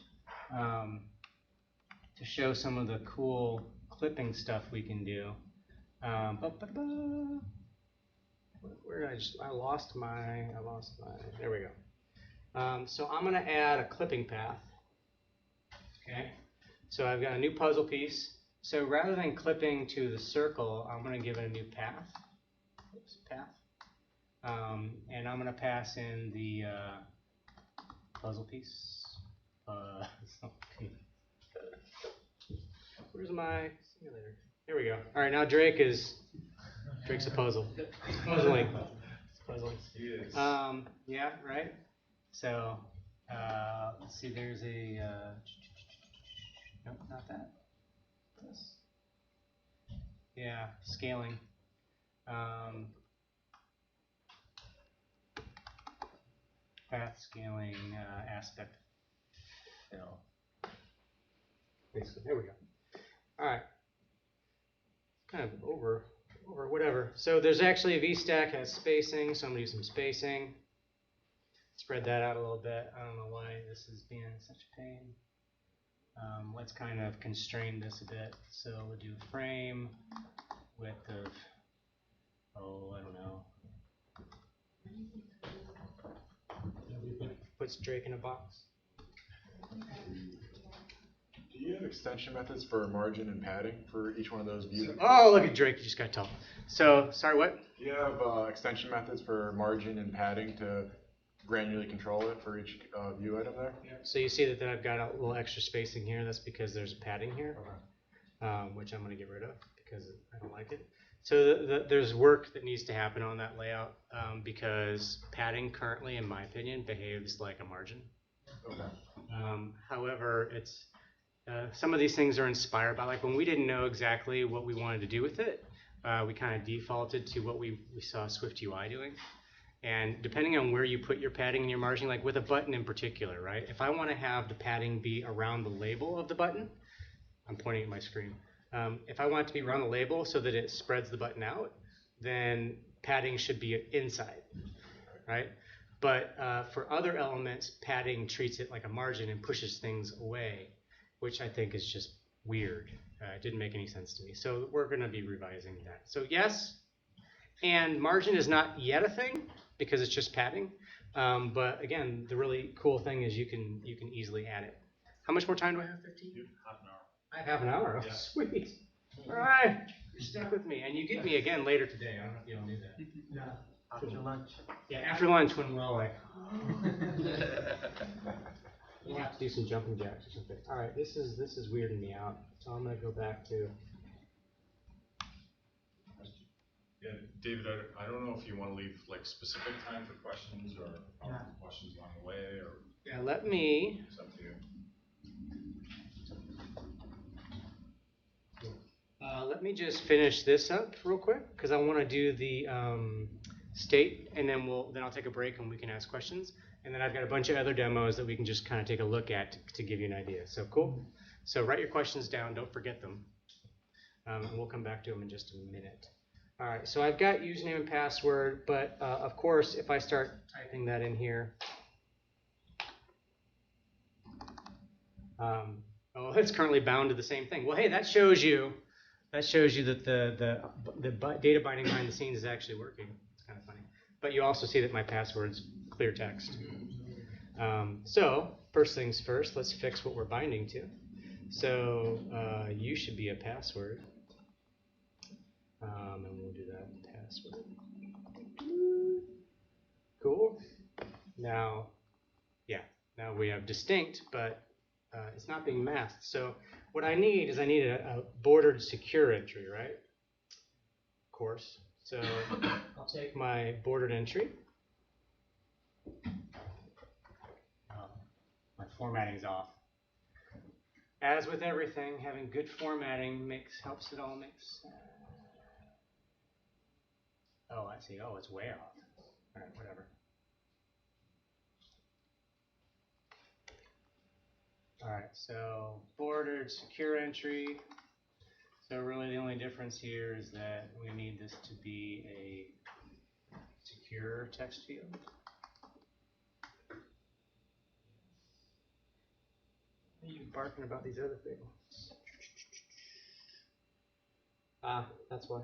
to show some of the cool clipping stuff we can do. Where did I lost my, there we go. So I'm gonna add a clipping path, okay? So I've got a new puzzle piece. So rather than clipping to the circle, I'm gonna give it a new path. And I'm gonna pass in the puzzle piece. Where's my simulator? There we go. All right, now Drake's a puzzle. It's puzzling. It's puzzling. He is. Yeah, right. So let's see. There's a nope, not that. This. Yeah, scaling. Path scaling aspect fill. Basically, there we go. All right. Kind of over whatever. So there's actually a VStack has spacing, so I'm gonna do some spacing. Spread that out a little bit. I don't know why this is being such a pain. Let's kind of constrain this a bit. So we'll do frame width of, I don't know. Puts Drake in a box. Do you have extension methods for margin and padding for each one of those views? Oh, look at Drake, you just got tall. So, sorry, what? Do you have extension methods for margin and padding to granularly control it for each view item there? So you see that I've got a little extra spacing here. That's because there's padding here, which I'm going to get rid of because I don't like it. So there's work that needs to happen on that layout because padding currently, in my opinion, behaves like a margin. Okay. However, it's some of these things are inspired by, like when we didn't know exactly what we wanted to do with it, we kind of defaulted to what we saw SwiftUI doing. And depending on where you put your padding and your margin, like with a button in particular, right? If I want to have the padding be around the label of the button, I'm pointing at my screen. If I want it to be around the label so that it spreads the button out, then padding should be inside, right? But for other elements, padding treats it like a margin and pushes things away, which I think is just weird. It didn't make any sense to me. So we're going to be revising that. So yes, and margin is not yet a thing because it's just padding. But again, the really cool thing is you can easily add it. How much more time do I have? 15? Half an hour. I have half an hour. Oh, Yeah. sweet. All right, you're stuck with me, and you get me again later today. I don't know if y'all knew that. Yeah, after lunch. Yeah, after lunch when we're all like, we'll have to do some jumping jacks or something. All right, this is weirding me out, so I'm gonna go back to. Yeah, David, I don't know if you want to leave like specific time for questions or questions along the way, or Yeah, let me. it's up to you. Let me just finish this up real quick because I want to do the state, and then I'll take a break and we can ask questions. And then I've got a bunch of other demos that we can just kind of take a look at to give you an idea. So cool. So write your questions down. Don't forget them. And we'll come back to them in just a minute. All right. So I've got username and password, but of course, if I start typing that in here, oh, it's currently bound to the same thing. Well, hey, that shows you that the data binding behind the scenes is actually working. It's kind of funny. But you also see that my password's clear text. So first things first, let's fix what we're binding to. So you should be a password. And we'll do that password. Cool. Now we have distinct, but it's not being masked. So what I need is a bordered secure entry, right? Of course. So I'll take my bordered entry. My formatting is off. As with everything, having good formatting helps it all make sense. Oh, I see. Oh, it's way off. All right, whatever. All right, so bordered secure entry. So really the only difference here is that we need this to be a secure text field. What are you barking about these other things? That's why.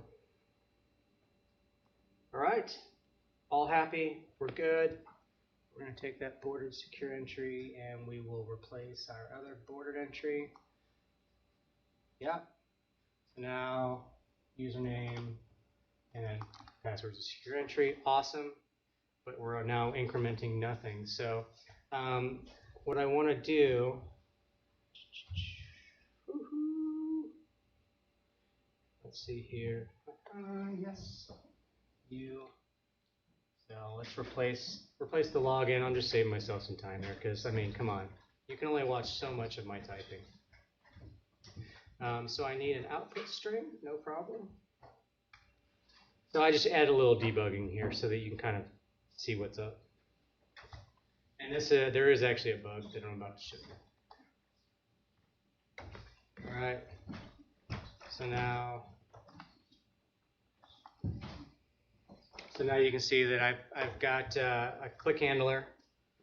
All right, all happy, we're good. We're going to take that bordered secure entry and we will replace our other bordered entry. Yeah. So now username and then password is secure entry. Awesome. But we're now incrementing nothing. So what I want to do. Let's see here. Yes. So let's replace the login. I'm just saving myself some time there because, I mean, come on. You can only watch so much of my typing. So I need an output string, no problem. So I just add a little debugging here so that you can kind of see what's up. And this, there is actually a bug that I'm about to show you. All right. So now you can see that I've got a click handler,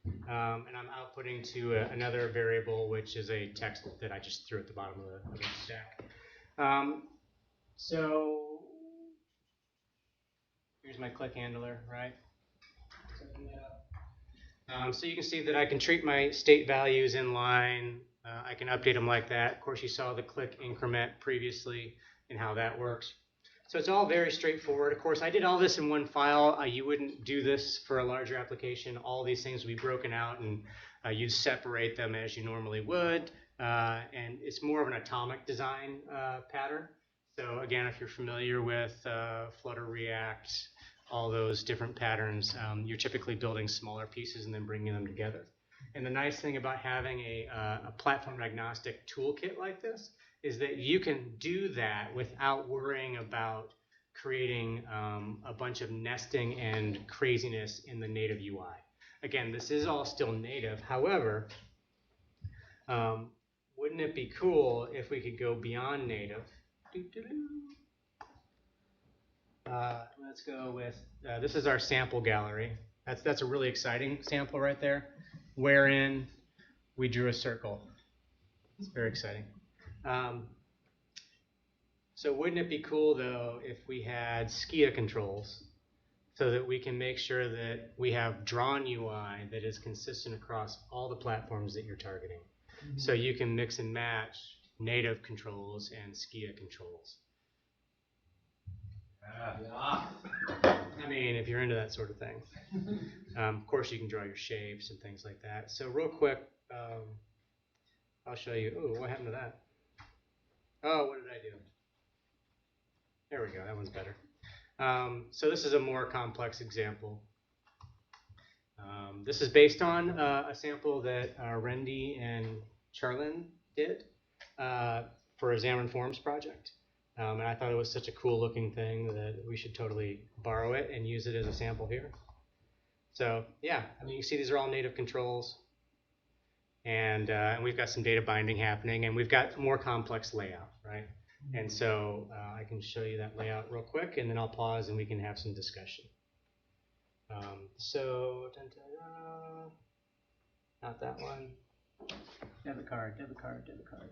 and I'm outputting to another variable, which is a text that I just threw at the bottom of the stack. So here's my click handler, right? So you can see that I can treat my state values in line. I can update them like that. Of course, you saw the click increment previously and how that works. So it's all very straightforward. Of course, I did all this in one file. You wouldn't do this for a larger application. All these things would be broken out, and you'd separate them as you normally would. And it's more of an atomic design pattern. So again, if you're familiar with Flutter, React, all those different patterns, you're typically building smaller pieces and then bringing them together. And the nice thing about having a platform agnostic toolkit like this is that you can do that without worrying about creating a bunch of nesting and craziness in the native UI. Again, this is all still native. However, wouldn't it be cool if we could go beyond native? Let's go with, this is our sample gallery. That's a really exciting sample right there, wherein we drew a circle. It's very exciting. So wouldn't it be cool, though, if we had SKIA controls so that we can make sure that we have drawn UI that is consistent across all the platforms that you're targeting? Mm-hmm. So you can mix and match native controls and SKIA controls. Yeah. I mean, if you're into that sort of thing. Of course, you can draw your shapes and things like that. So real quick, I'll show you. Oh, what happened to that? Oh, what did I do? There we go. That one's better. So this is a more complex example. This is based on a sample that Rendy and Charlin did for a Xamarin Forms project. And I thought it was such a cool looking thing that we should totally borrow it and use it as a sample here. So yeah, I mean, you can see these are all native controls. And we've got some data binding happening, and we've got more complex layout, right? And so I can show you that layout real quick, and then I'll pause and we can have some discussion. So, not that one. Debit card, debit card, debit card.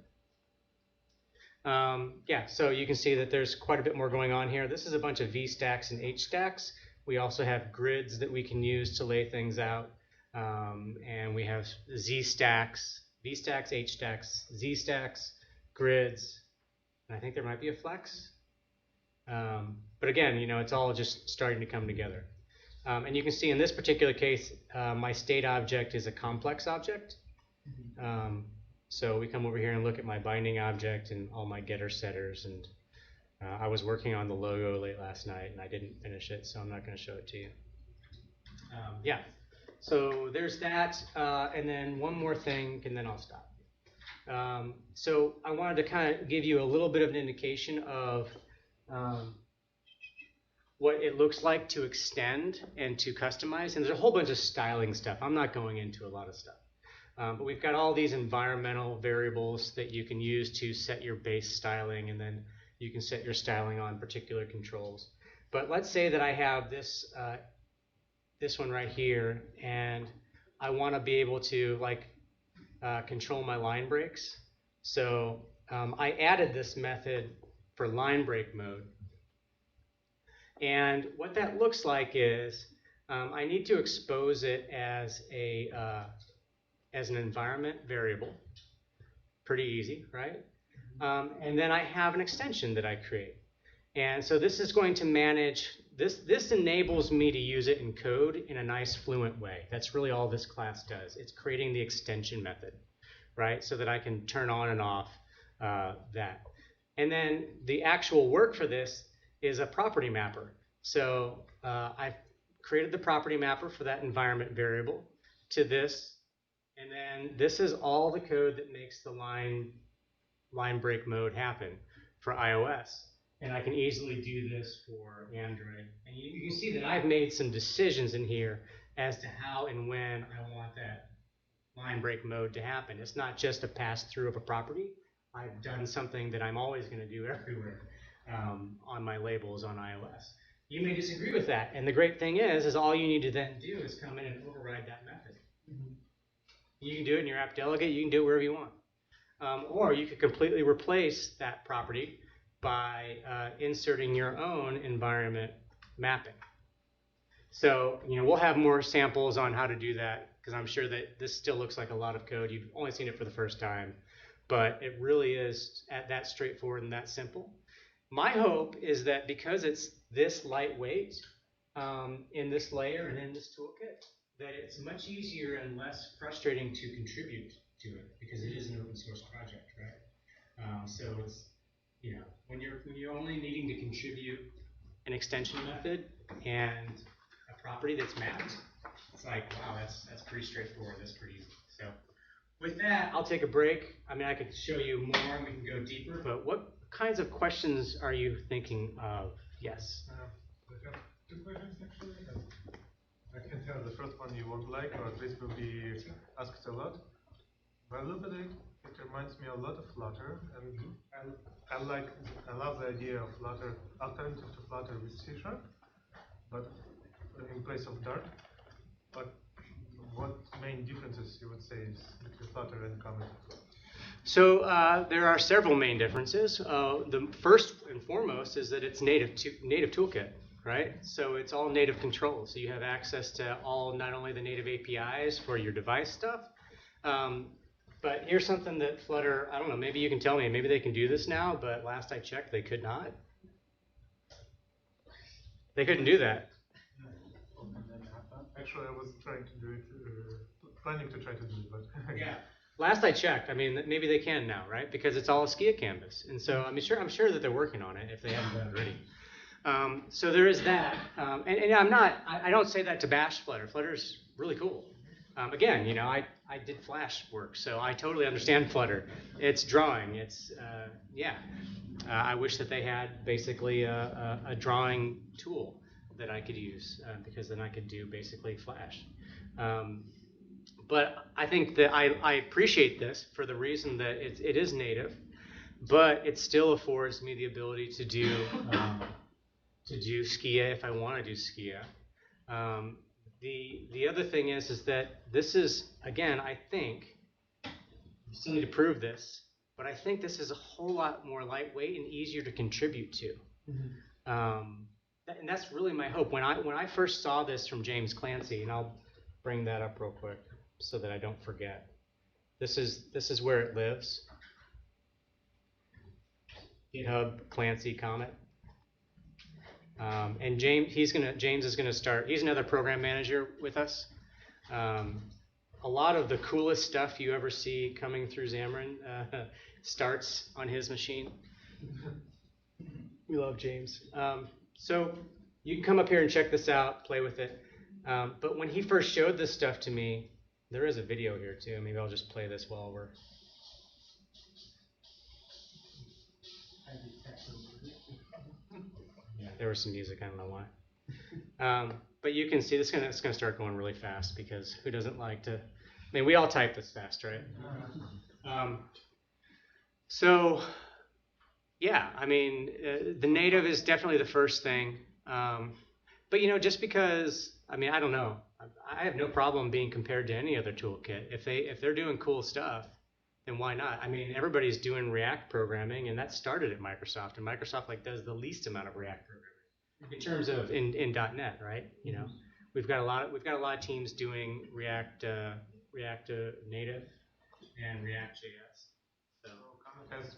Yeah, so you can see that there's quite a bit more going on here. This is a bunch of V stacks and H stacks. We also have grids that we can use to lay things out. And we have Z stacks, V stacks, H stacks, Z stacks, grids, and I think there might be a flex. But again, you know, it's all just starting to come together. And you can see in this particular case, my state object is a complex object. So we come over here and look at my binding object and all my getter setters. And I was working on the logo late last night and I didn't finish it, so I'm not going to show it to you. Yeah. So there's that, and then one more thing, and then I'll stop. So I wanted to kind of give you a little bit of an indication of what it looks like to extend and to customize. And there's a whole bunch of styling stuff. I'm not going into a lot of stuff. But we've got all these environmental variables that you can use to set your base styling, and then you can set your styling on particular controls. But let's say that I have this this one right here, and I want to be able to control my line breaks. So I added this method for line break mode. And what that looks like is I need to expose it as an environment variable. Pretty easy, right? And then I have an extension that I create. And so this is going to manage, this enables me to use it in code in a nice fluent way. That's really all this class does. It's creating the extension method, right? So that I can turn on and off that. And then the actual work for this is a property mapper. So I've created the property mapper for that environment variable to this. And then this is all the code that makes the line break mode happen for iOS. And I can easily do this for Android. And you can see that I've made some decisions in here as to how and when I want that line break mode to happen. It's not just a pass through of a property. I've done something that I'm always going to do everywhere on my labels on iOS. You may disagree with that. And the great thing is all you need to then do is come in and override that method. Mm-hmm. You can do it in your app delegate. You can do it wherever you want. Or you could completely replace that property by inserting your own environment mapping. So, you know, we'll have more samples on how to do that because I'm sure that this still looks like a lot of code. You've only seen it for the first time, but it really is that straightforward and that simple. my hope is that because it's this lightweight in this layer and in this toolkit, that it's much easier and less frustrating to contribute to it because it is an open source project, right? So it's, when you're only needing to contribute an extension method and a property that's mapped, it's like, wow, that's pretty straightforward. That's pretty easy. So with that, I'll take a break. I mean, I could show you more and we can go deeper, but what kinds of questions are you thinking of? Yes. I have two questions actually. I can tell the first one you won't like, or at least will be asked a lot. When I look at it, it reminds me a lot of Flutter, and I love the idea of Flutter, alternative to Flutter with C#, but in place of Dart. But what main differences you would say is between Flutter and Comet? So there are several main differences. The first and foremost is that it's native toolkit, right? So it's all native control. So you have access to all, not only the native APIs for your device stuff, but here's something that Flutter, I don't know, maybe you can tell me, maybe they can do this now, but last I checked, they could not. They couldn't do that. Actually, I was trying to do it, planning to try to do it, but yeah. Last I checked, I mean, maybe they can now, right? Because it's all a Skia canvas, and so I'm sure that they're working on it if they haven't done it already. So there is that, and I don't say that to bash Flutter. Flutter's really cool. Again, I did Flash work, so I totally understand Flutter. It's drawing. It's I wish that they had basically a drawing tool that I could use because then I could do basically Flash. But I think that I appreciate this for the reason that it is native, but it still affords me the ability to do Skia if I want to do Skia. The other thing is that this is, again, I think, you still need to prove this, but I think this is a whole lot more lightweight and easier to contribute to. And that's really my hope. When I first saw this from James Clancy, and I'll bring that up real quick so that I don't forget. This is where it lives. GitHub Clancy Comet. And James is gonna start. He's another program manager with us. A lot of the coolest stuff you ever see coming through Xamarin starts on his machine. We love James. So you can come up here and check this out, play with it. But when he first showed this stuff to me, there is a video here too. Maybe I'll just play this while we're. Yeah, there was some music. I don't know why. But you can see it's gonna start going really fast because who doesn't like to? I mean, we all type this fast, right? So yeah, I mean, the native is definitely the first thing. But just because, I mean, I don't know. I have no problem being compared to any other toolkit. If they're doing cool stuff, then why not? I mean, everybody's doing React programming, and that started at Microsoft, and Microsoft does the least amount of React programming in terms of in .NET, right? We've got a lot of teams doing React Native and React.js. So Comet has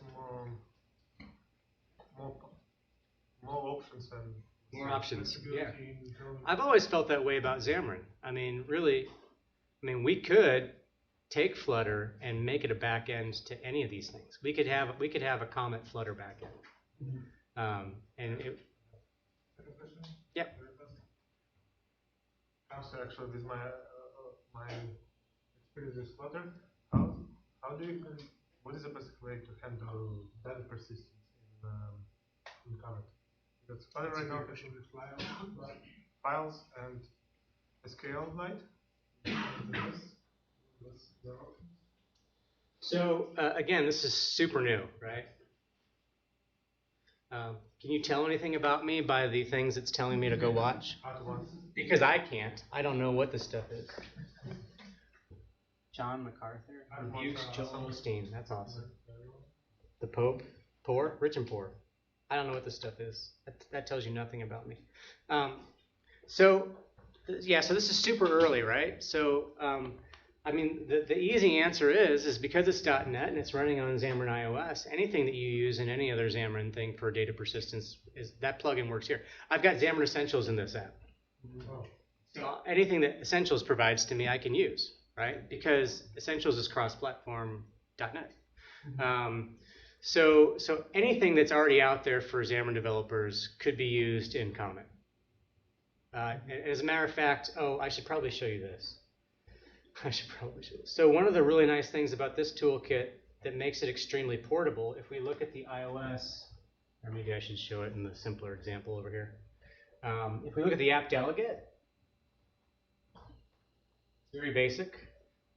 more options and more options. Yeah, I've always felt that way about Xamarin. I mean, really, we could take Flutter and make it a backend to any of these things. We could have a Comet Flutter backend. And it. Yeah. Also, actually, with my experience with Flutter, how do you what is the best way to handle data persistence in Comet? Because Flutter right now has files and SQLite. So again, this is super new, right? Can you tell anything about me by the things it's telling me to go watch? Because I can't. I don't know what this stuff is. John MacArthur, rebukes Joel Osteen. That's awesome. The Pope, poor, rich and poor. I don't know what this stuff is. That tells you nothing about me. So this is super early, right? So I mean, the easy answer is because it's .NET and it's running on Xamarin iOS, anything that you use in any other Xamarin thing for data persistence, that plugin works here. I've got Xamarin Essentials in this app. So anything that Essentials provides to me, I can use, right? Because Essentials is cross-platform .NET. So anything that's already out there for Xamarin developers could be used in Comet. As a matter of fact, I should probably show you this. So one of the really nice things about this toolkit that makes it extremely portable, if we look at the iOS, or maybe I should show it in the simpler example over here. If we look at the app delegate, it's very basic.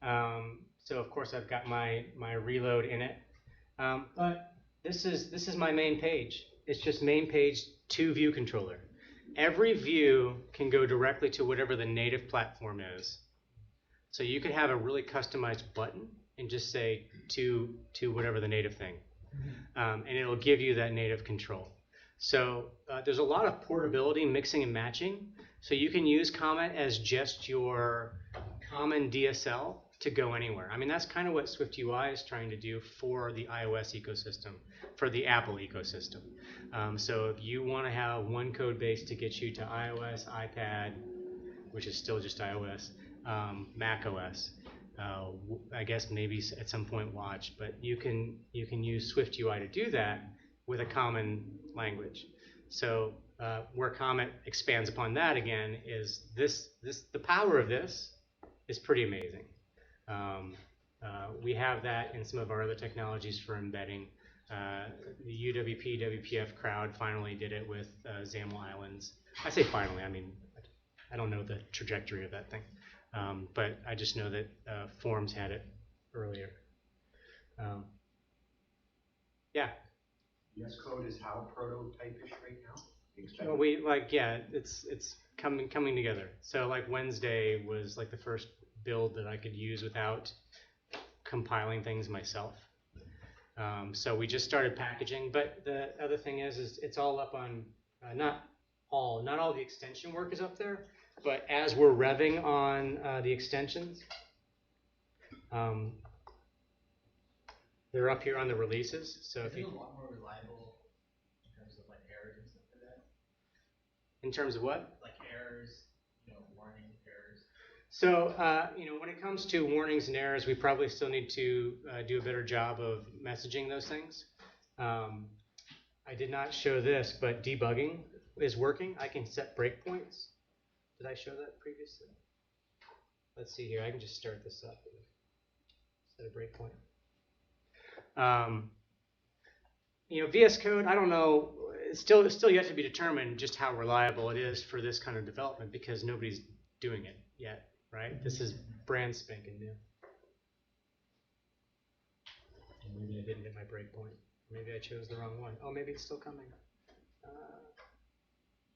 So of course I've got my reload in it. But this is my main page. It's just main page to view controller. Every view can go directly to whatever the native platform is. So you could have a really customized button and just say to whatever the native thing. And it'll give you that native control. So there's a lot of portability, mixing and matching. So you can use Comet as just your common DSL to go anywhere. I mean, that's kind of what SwiftUI is trying to do for the iOS ecosystem, for the Apple ecosystem. So if you want to have one code base to get you to iOS, iPad, which is still just iOS, Mac OS, I guess maybe at some point Watch, but you can use SwiftUI to do that with a common language. So where Comet expands upon that again is the power of this is pretty amazing. We have that in some of our other technologies for embedding. The UWP, WPF crowd finally did it with XAML Islands. I say finally, I mean, I don't know the trajectory of that thing. But I just know that Forms had it earlier. Yeah. VS Code is how prototype-ish right now? Well, it's coming together. So like Wednesday was like the first build that I could use without compiling things myself. So we just started packaging, but the other thing is it's all up on not all the extension work is up there, but as we're revving on the extensions, they're up here on the releases. So if you a lot more reliable in terms of like errors and stuff like that. In terms of what? Like errors, warning errors. So, when it comes to warnings and errors, we probably still need to do a better job of messaging those things. I did not show this, but debugging is working. I can set breakpoints. Did I show that previously? Let's see here. I can just start this up and set a breakpoint. VS Code, I don't know. It's still yet to be determined just how reliable it is for this kind of development because nobody's doing it yet. Right? This is brand spanking new. Maybe I didn't get my breakpoint. Maybe I chose the wrong one. Oh, maybe it's still coming.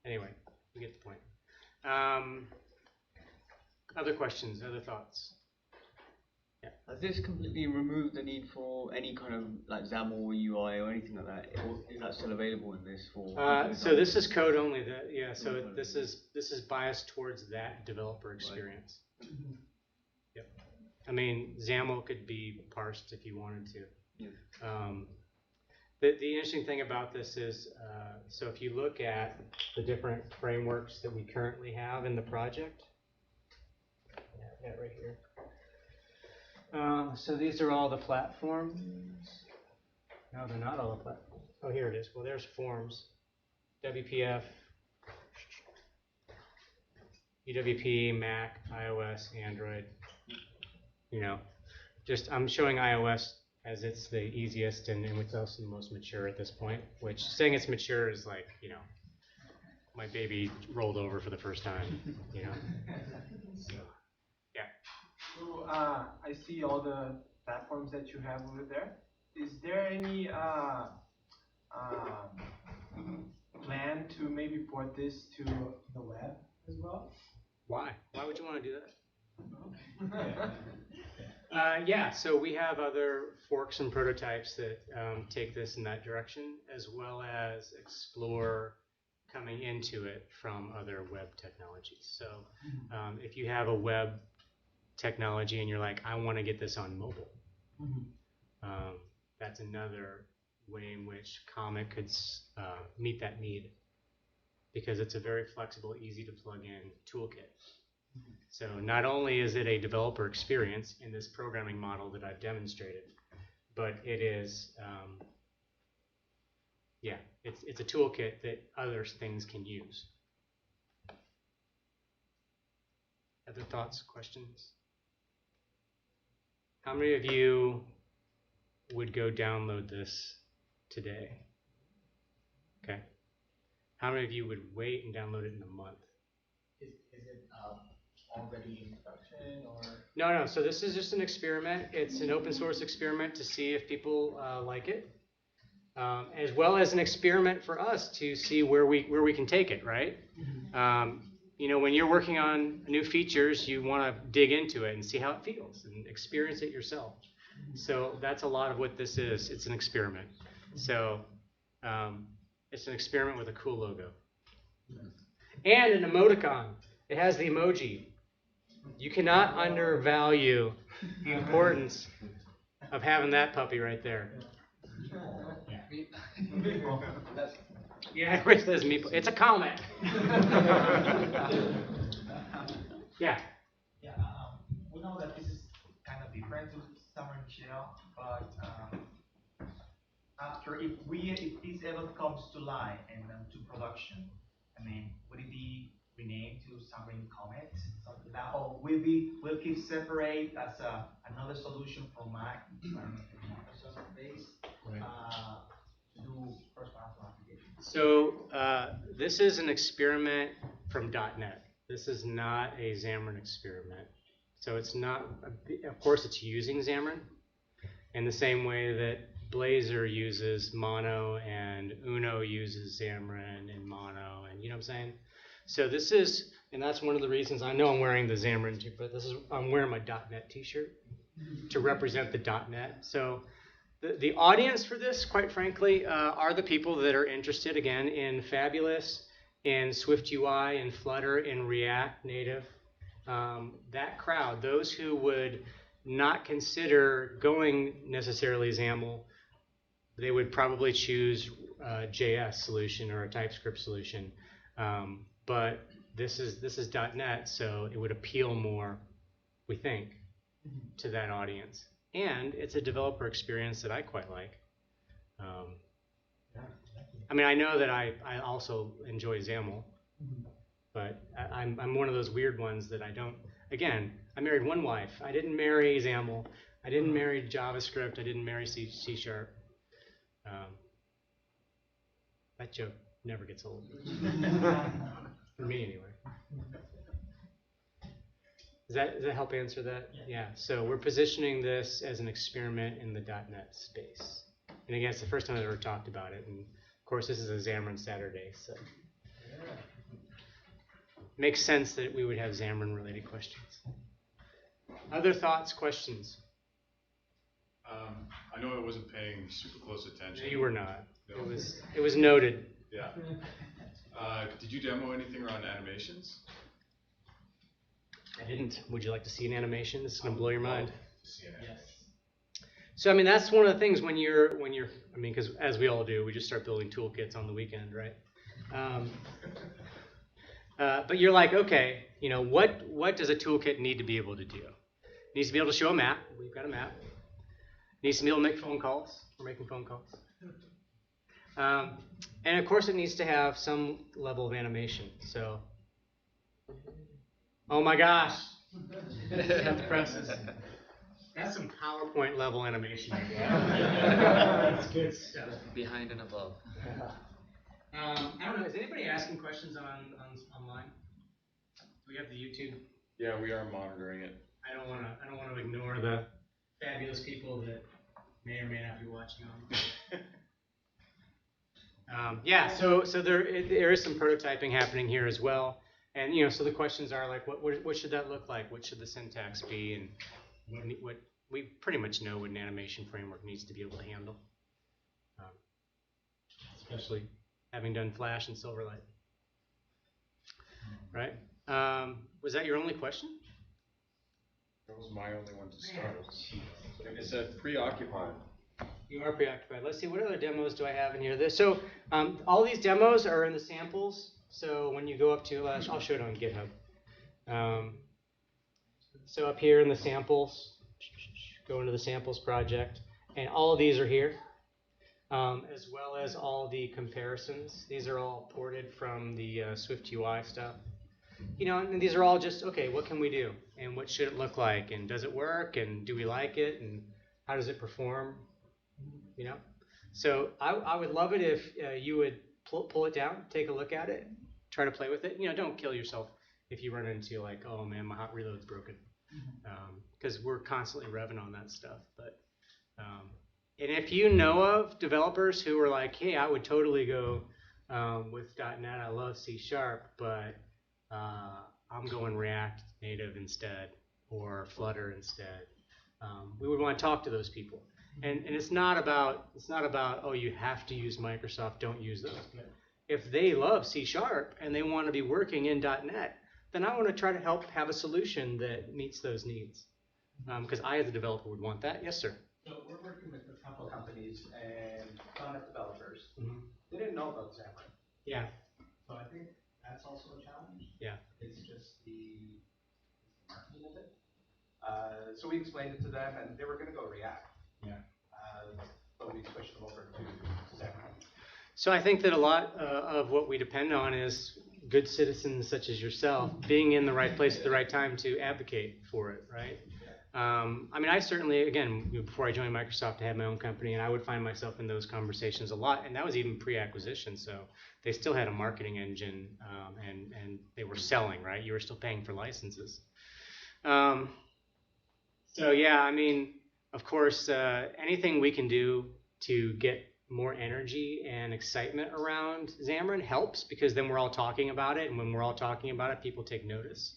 Anyway, you get the point. Other questions, other thoughts? Yeah. Has this completely removed the need for any kind of like XAML UI or anything like that? Or is that still available in this for? So this is code only. So this is biased towards that developer experience. Right. Yep. I mean, XAML could be parsed if you wanted to. Yeah. The interesting thing about this is, so if you look at the different frameworks that we currently have in the project, yeah, right here. So these are all the platforms. No, they're not all the platforms. Oh, here it is. Well, there's Forms, WPF, UWP, Mac, iOS, Android. I'm showing iOS as it's the easiest and it's also the most mature at this point, which saying it's mature is like, my baby rolled over for the first time, So, yeah. So I see all the platforms that you have over there. Is there any plan to maybe port this to the web as well? Why? Why would you want to do that? Yeah, so we have other forks and prototypes that take this in that direction, as well as explore coming into it from other web technologies. So if you have a web technology and you're like, I want to get this on mobile. That's another way in which Comet could meet that need, because it's a very flexible, easy to plug in toolkit. So not only is it a developer experience in this programming model that I've demonstrated, but it is, it's a toolkit that other things can use. Other thoughts, questions? How many of you would go download this today? Okay. How many of you would wait and download it in a month? Is it already in production or? No. So this is just an experiment. It's an open source experiment to see if people like it, as well as an experiment for us to see where we can take it. Right. When you're working on new features, you want to dig into it and see how it feels and experience it yourself. So that's a lot of what this is. It's an experiment. So it's an experiment with a cool logo. And an emoticon. It has the emoji. You cannot undervalue the importance of having that puppy right there. Yeah, Rich says meeple. It's a comet. Yeah. Yeah, we know that this is kind of different to Xamarin Shell, but if this ever comes to life and to production, I mean, would it be renamed to Xamarin Comet, something like that, or will keep separate as another solution for Mac, Microsoft base, to do cross-platform applications? So this is an experiment from .NET. This is not a Xamarin experiment. So it's not, of course it's using Xamarin in the same way that Blazor uses Mono and Uno uses Xamarin and Mono, and you know what I'm saying? So this is, and that's one of the reasons I know I'm wearing the Xamarin, but I'm wearing my .NET t-shirt to represent the .NET. So the audience for this, quite frankly, are the people that are interested, again, in Fabulous, in Swift UI, in Flutter, in React Native. That crowd, those who would not consider going necessarily XAML, they would probably choose a JS solution or a TypeScript solution. But this is .NET, so it would appeal more, we think, to that audience. And it's a developer experience that I quite like. I mean, I know that I also enjoy XAML, but I'm one of those weird ones that I don't. Again, I married one wife. I didn't marry XAML. I didn't marry JavaScript. I didn't marry C#. That joke never gets old. For me, anyway. Does that help answer that? Yeah. So we're positioning this as an experiment in the .NET space. And again, it's the first time I've ever talked about it. And of course, this is a Xamarin Saturday, so makes sense that we would have Xamarin-related questions. Other thoughts, questions? I know I wasn't paying super close attention. No, you were not. No. It was noted. Yeah. Did you demo anything around animations? I didn't. Would you like to see an animation? This is going to blow your mind. Yes. So I mean, that's one of the things when you're I mean, because as we all do, we just start building toolkits on the weekend, right? But you're like, okay, you know, what does a toolkit need to be able to do? It needs to be able to show a map. We've got a map. It needs to be able to make phone calls. We're making phone calls. And of course, it needs to have some level of animation. So, oh my gosh, have to press this. That's some PowerPoint level animation. That's good stuff. Behind and above. I don't know. Is anybody asking questions online? Do we have the YouTube? Yeah, we are monitoring it. I don't want to ignore the fabulous people that may or may not be watching on. Yeah. So there is some prototyping happening here as well, and you know, so the questions are like, what should that look like? What should the syntax be? And what we pretty much know what an animation framework needs to be able to handle, especially having done Flash and Silverlight. Right? Was that your only question? That was my only one to start. It said preoccupied. You are preoccupied. Let's see, what other demos do I have in here? So all these demos are in the samples. So when you go up to, I'll show it on GitHub. So up here in the samples, go into the samples project, and all of these are here, as well as all the comparisons. These are all ported from the Swift UI stuff. You know, and these are all just, okay, what can we do? And what should it look like? And does it work? And do we like it? And how does it perform? You know? So I would love it if you would pull it down, take a look at it, try to play with it. You know, don't kill yourself if you run into like, oh man, my hot reload's broken. Because we're constantly revving on that stuff. But and if you know of developers who are like, hey, I would totally go with .NET, I love C#, but I'm going React Native instead, or Flutter instead. We would want to talk to those people. And it's not about oh, you have to use Microsoft, don't use those. But if they love C# and they want to be working in .NET, then I want to try to help have a solution that meets those needs. Because I, as a developer, would want that. Yes, sir. So we're working with a couple of companies and .NET developers. They didn't know about Xamarin. Yeah. So I think that's also a challenge. Yeah. It's just the marketing of it. So we explained it to them, and they were going to go React. Yeah. But we switched them over to Xamarin. So I think that a lot of what we depend on is good citizens such as yourself being in the right place at the right time to advocate for it, right? I mean, I certainly, again, before I joined Microsoft, I had my own company, and I would find myself in those conversations a lot, and that was even pre-acquisition, so they still had a marketing engine, and they were selling, right? You were still paying for licenses. So yeah, I mean, of course, anything we can do to get more energy and excitement around Xamarin helps, because then we're all talking about it, and when we're all talking about it, people take notice.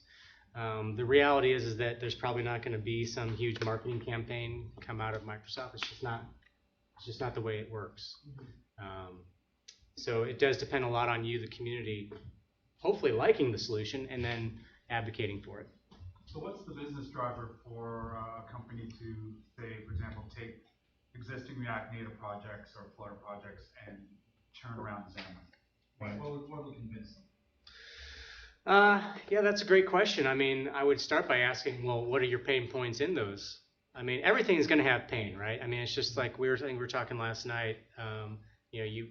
The reality is that there's probably not going to be some huge marketing campaign come out of Microsoft. It's just not the way it works. So it does depend a lot on you, the community, hopefully liking the solution and then advocating for it. So what's the business driver for a company to, say, for example, take existing React Native projects or Flutter projects and turn around Xamarin? What would convince them? Yeah, that's a great question. I mean, I would start by asking, well, what are your pain points in those? I mean, everything is going to have pain, right? I mean, it's just like we were talking last night. You know, you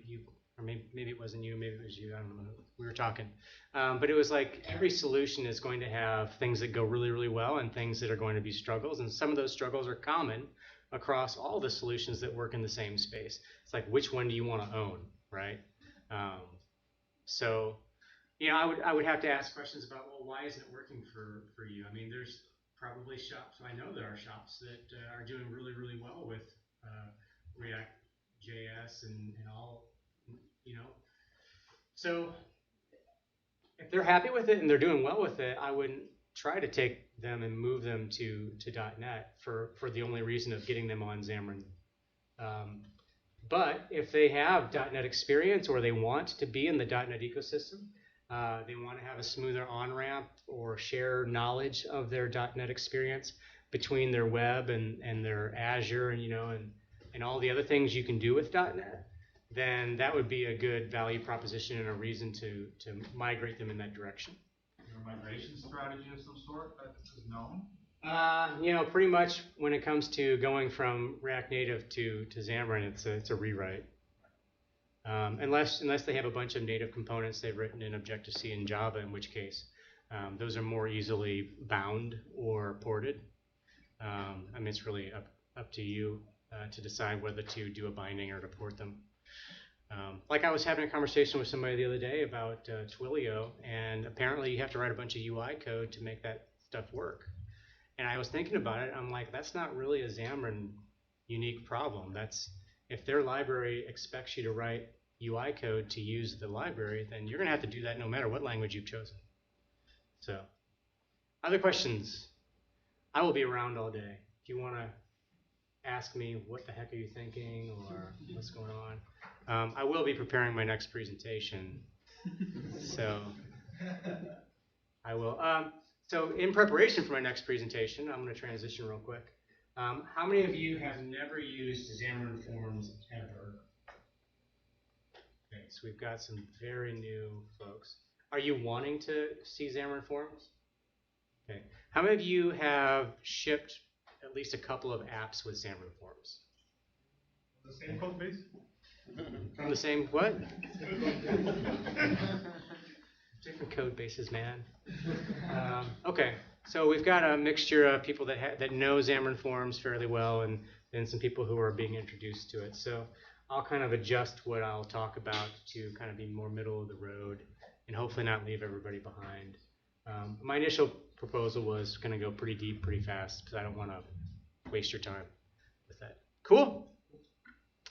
or maybe it wasn't you, maybe it was you. I don't know. We were talking, but it was like every solution is going to have things that go really, really well and things that are going to be struggles, and some of those struggles are common across all the solutions that work in the same space. It's like, which one do you want to own, right? So. You know, I would have to ask questions about, well, why isn't it working for you? I mean, there's probably shops, I know there are shops that are doing really, really well with React.js and all, you know. So if they're happy with it and they're doing well with it, I wouldn't try to take them and move them to .NET for the only reason of getting them on Xamarin. But if they have .NET experience or they want to be in the .NET ecosystem, they want to have a smoother on-ramp or share knowledge of their .NET experience between their web and their Azure and, you know, and all the other things you can do with .NET, then that would be a good value proposition and a reason to migrate them in that direction. Is there a migration strategy of some sort that is known? You know, pretty much when it comes to going from React Native to Xamarin, it's a rewrite. Unless they have a bunch of native components they've written in Objective-C and Java, in which case those are more easily bound or ported. I mean, it's really up to you to decide whether to do a binding or to port them. Like I was having a conversation with somebody the other day about Twilio, and apparently you have to write a bunch of UI code to make that stuff work. And I was thinking about it, I'm like, that's not really a Xamarin unique problem. That's if their library expects you to write UI code to use the library, then you're going to have to do that no matter what language you've chosen. So, other questions? I will be around all day. If you want to ask me what the heck are you thinking or what's going on. I will be preparing my next presentation. So, I will. So in preparation for my next presentation, I'm going to transition real quick. How many of you have never used Xamarin Forms ever? Okay, so we've got some very new folks. Are you wanting to see Xamarin Forms? Okay. How many of you have shipped at least a couple of apps with Xamarin Forms? The same code base? From the same what? Different code bases, man. Okay, so we've got a mixture of people that know Xamarin Forms fairly well, and then some people who are being introduced to it. So I'll kind of adjust what I'll talk about to kind of be more middle of the road, and hopefully not leave everybody behind. My initial proposal was going to go pretty deep, pretty fast, because I don't want to waste your time with that. Cool.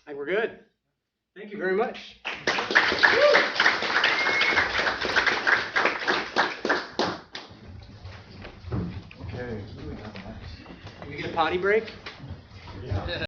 I think we're good. Thank you very much. Okay. Can we get a potty break? Yeah.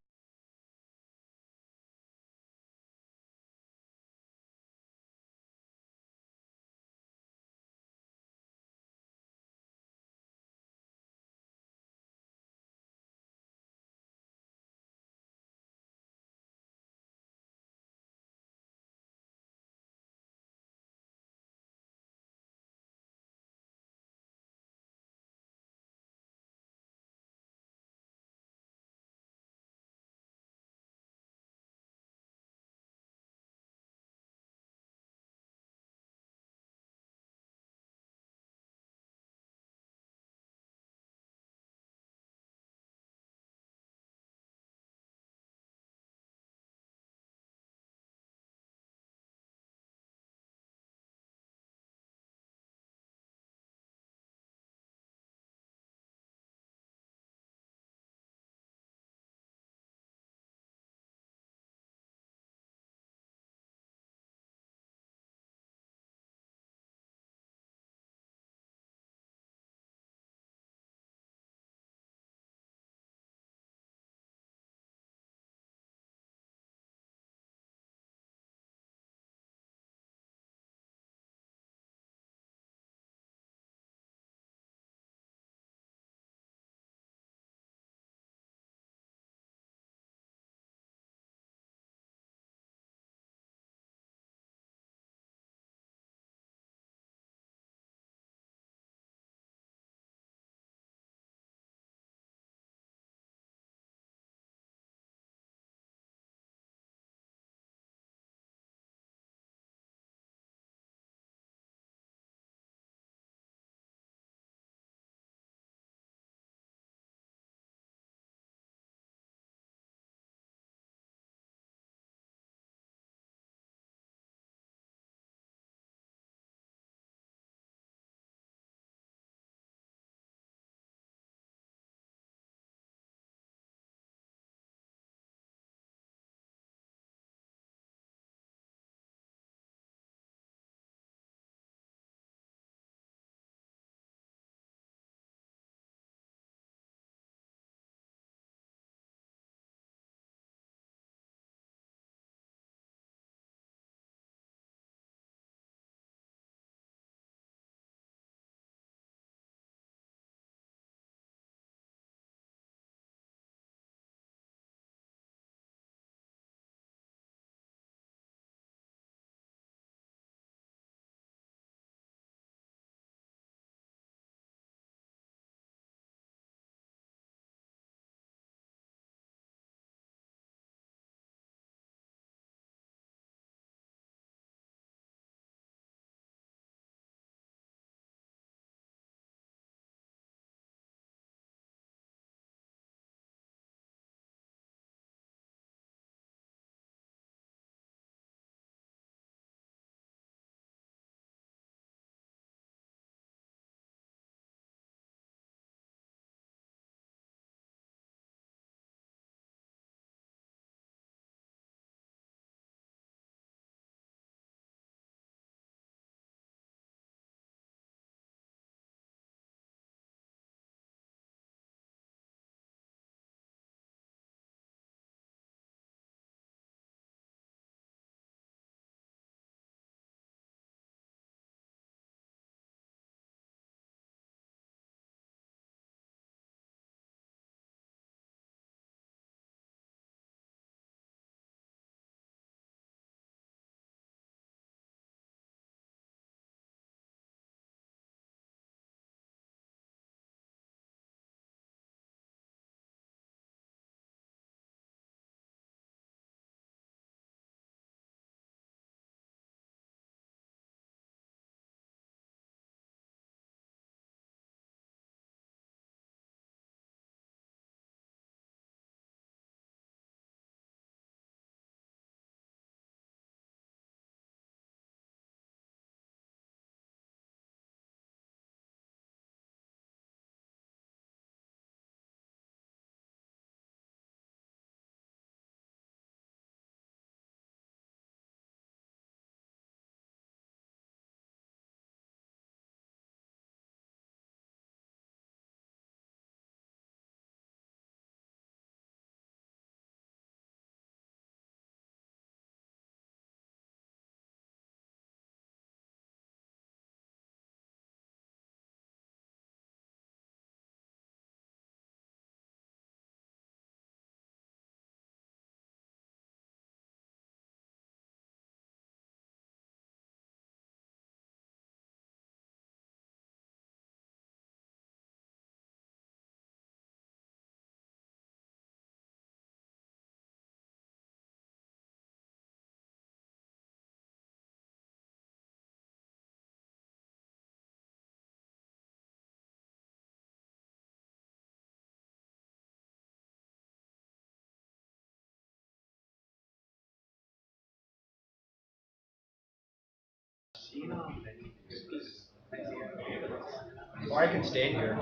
Or I can stand here.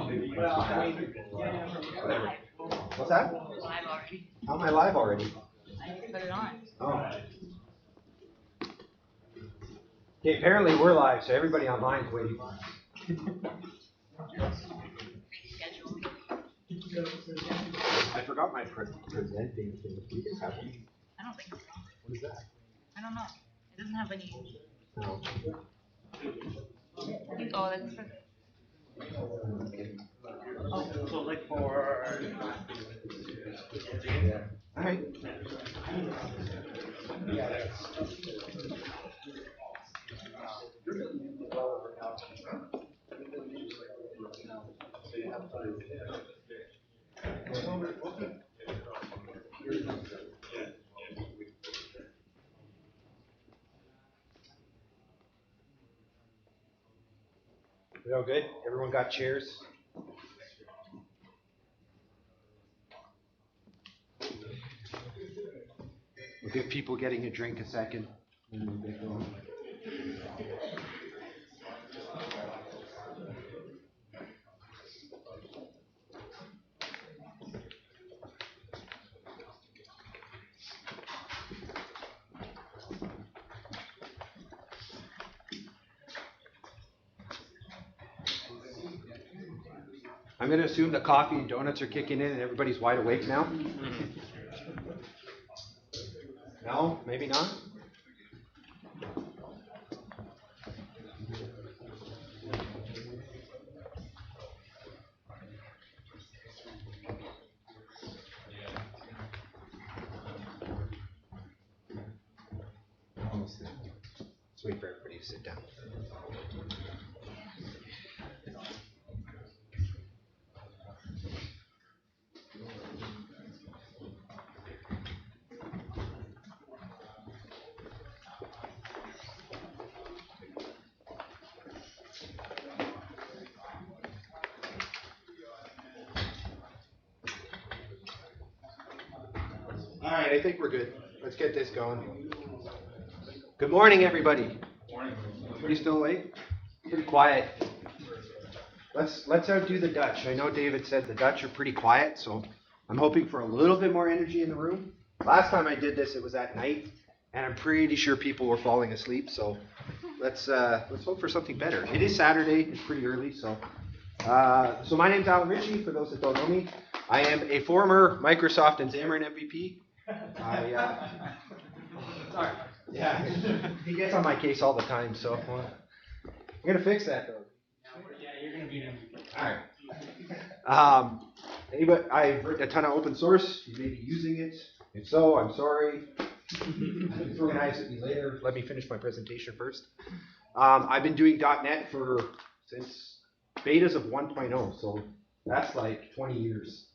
Whatever. What's that? Live already. How am I live already? I put it on. Oh. Okay, apparently we're live, so everybody online's waiting. I forgot my presenting thing. You guys have one? I don't think so. What is that? I don't know. It doesn't have any. No. I think, oh, that's for. Oh, so like for. All right. We all good? Everyone got chairs? We'll give people getting a drink a second. And we'll get going. I'm going to assume the coffee and donuts are kicking in and everybody's wide awake now. No, maybe not. Almost there. Let's wait for everybody to sit down. All right, I think we're good. Let's get this going. Good morning, everybody. Morning. Everybody still awake? Pretty quiet. Let's outdo the Dutch. I know David said the Dutch are pretty quiet, so I'm hoping for a little bit more energy in the room. Last time I did this, it was at night, and I'm pretty sure people were falling asleep. So let's hope for something better. It is Saturday. It's pretty early, so. So my name's Alan Ritchie. For those that don't know me, I am a former Microsoft and Xamarin MVP. Yeah, he gets on my case all the time, so I'm gonna fix that though. Yeah, you're gonna be an MVP. All right. Anybody? I've written a ton of open source. You may be using it. If so, I'm sorry. Throw knives at me later. Let me finish my presentation first. I've been doing .NET since betas of 1.0, so that's like 20 years.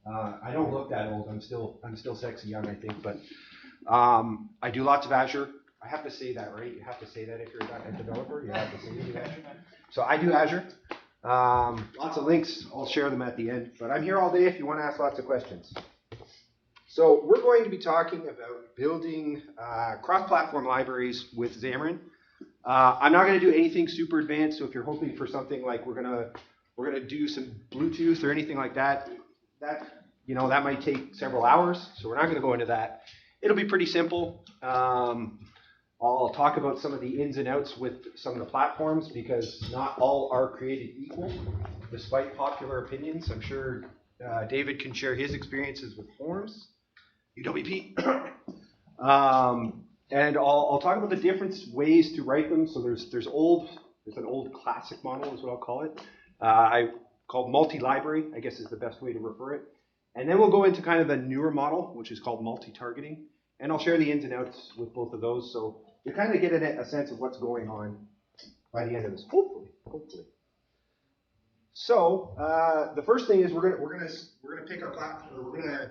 I don't look that old. I'm still sexy young, I think. But I do lots of Azure. I have to say that, right? You have to say that if you're a .NET developer. You have to say you do Azure. So I do Azure. Lots of links. I'll share them at the end. But I'm here all day if you want to ask lots of questions. So we're going to be talking about building cross-platform libraries with Xamarin. I'm not going to do anything super advanced. So if you're hoping for something like we're gonna do some Bluetooth or anything like that, that might take several hours. So we're not going to go into that. It'll be pretty simple. I'll talk about some of the ins and outs with some of the platforms because not all are created equal, despite popular opinions. I'm sure David can share his experiences with forms. UWP. And I'll talk about the different ways to write them. So there's an old classic model is what I'll call it. I called multi-library, I guess is the best way to refer it. And then we'll go into kind of the newer model, which is called multi-targeting. And I'll share the ins and outs with both of those. So you kind of get a sense of what's going on by the end of this, hopefully. So the first thing is we're gonna pick our platform.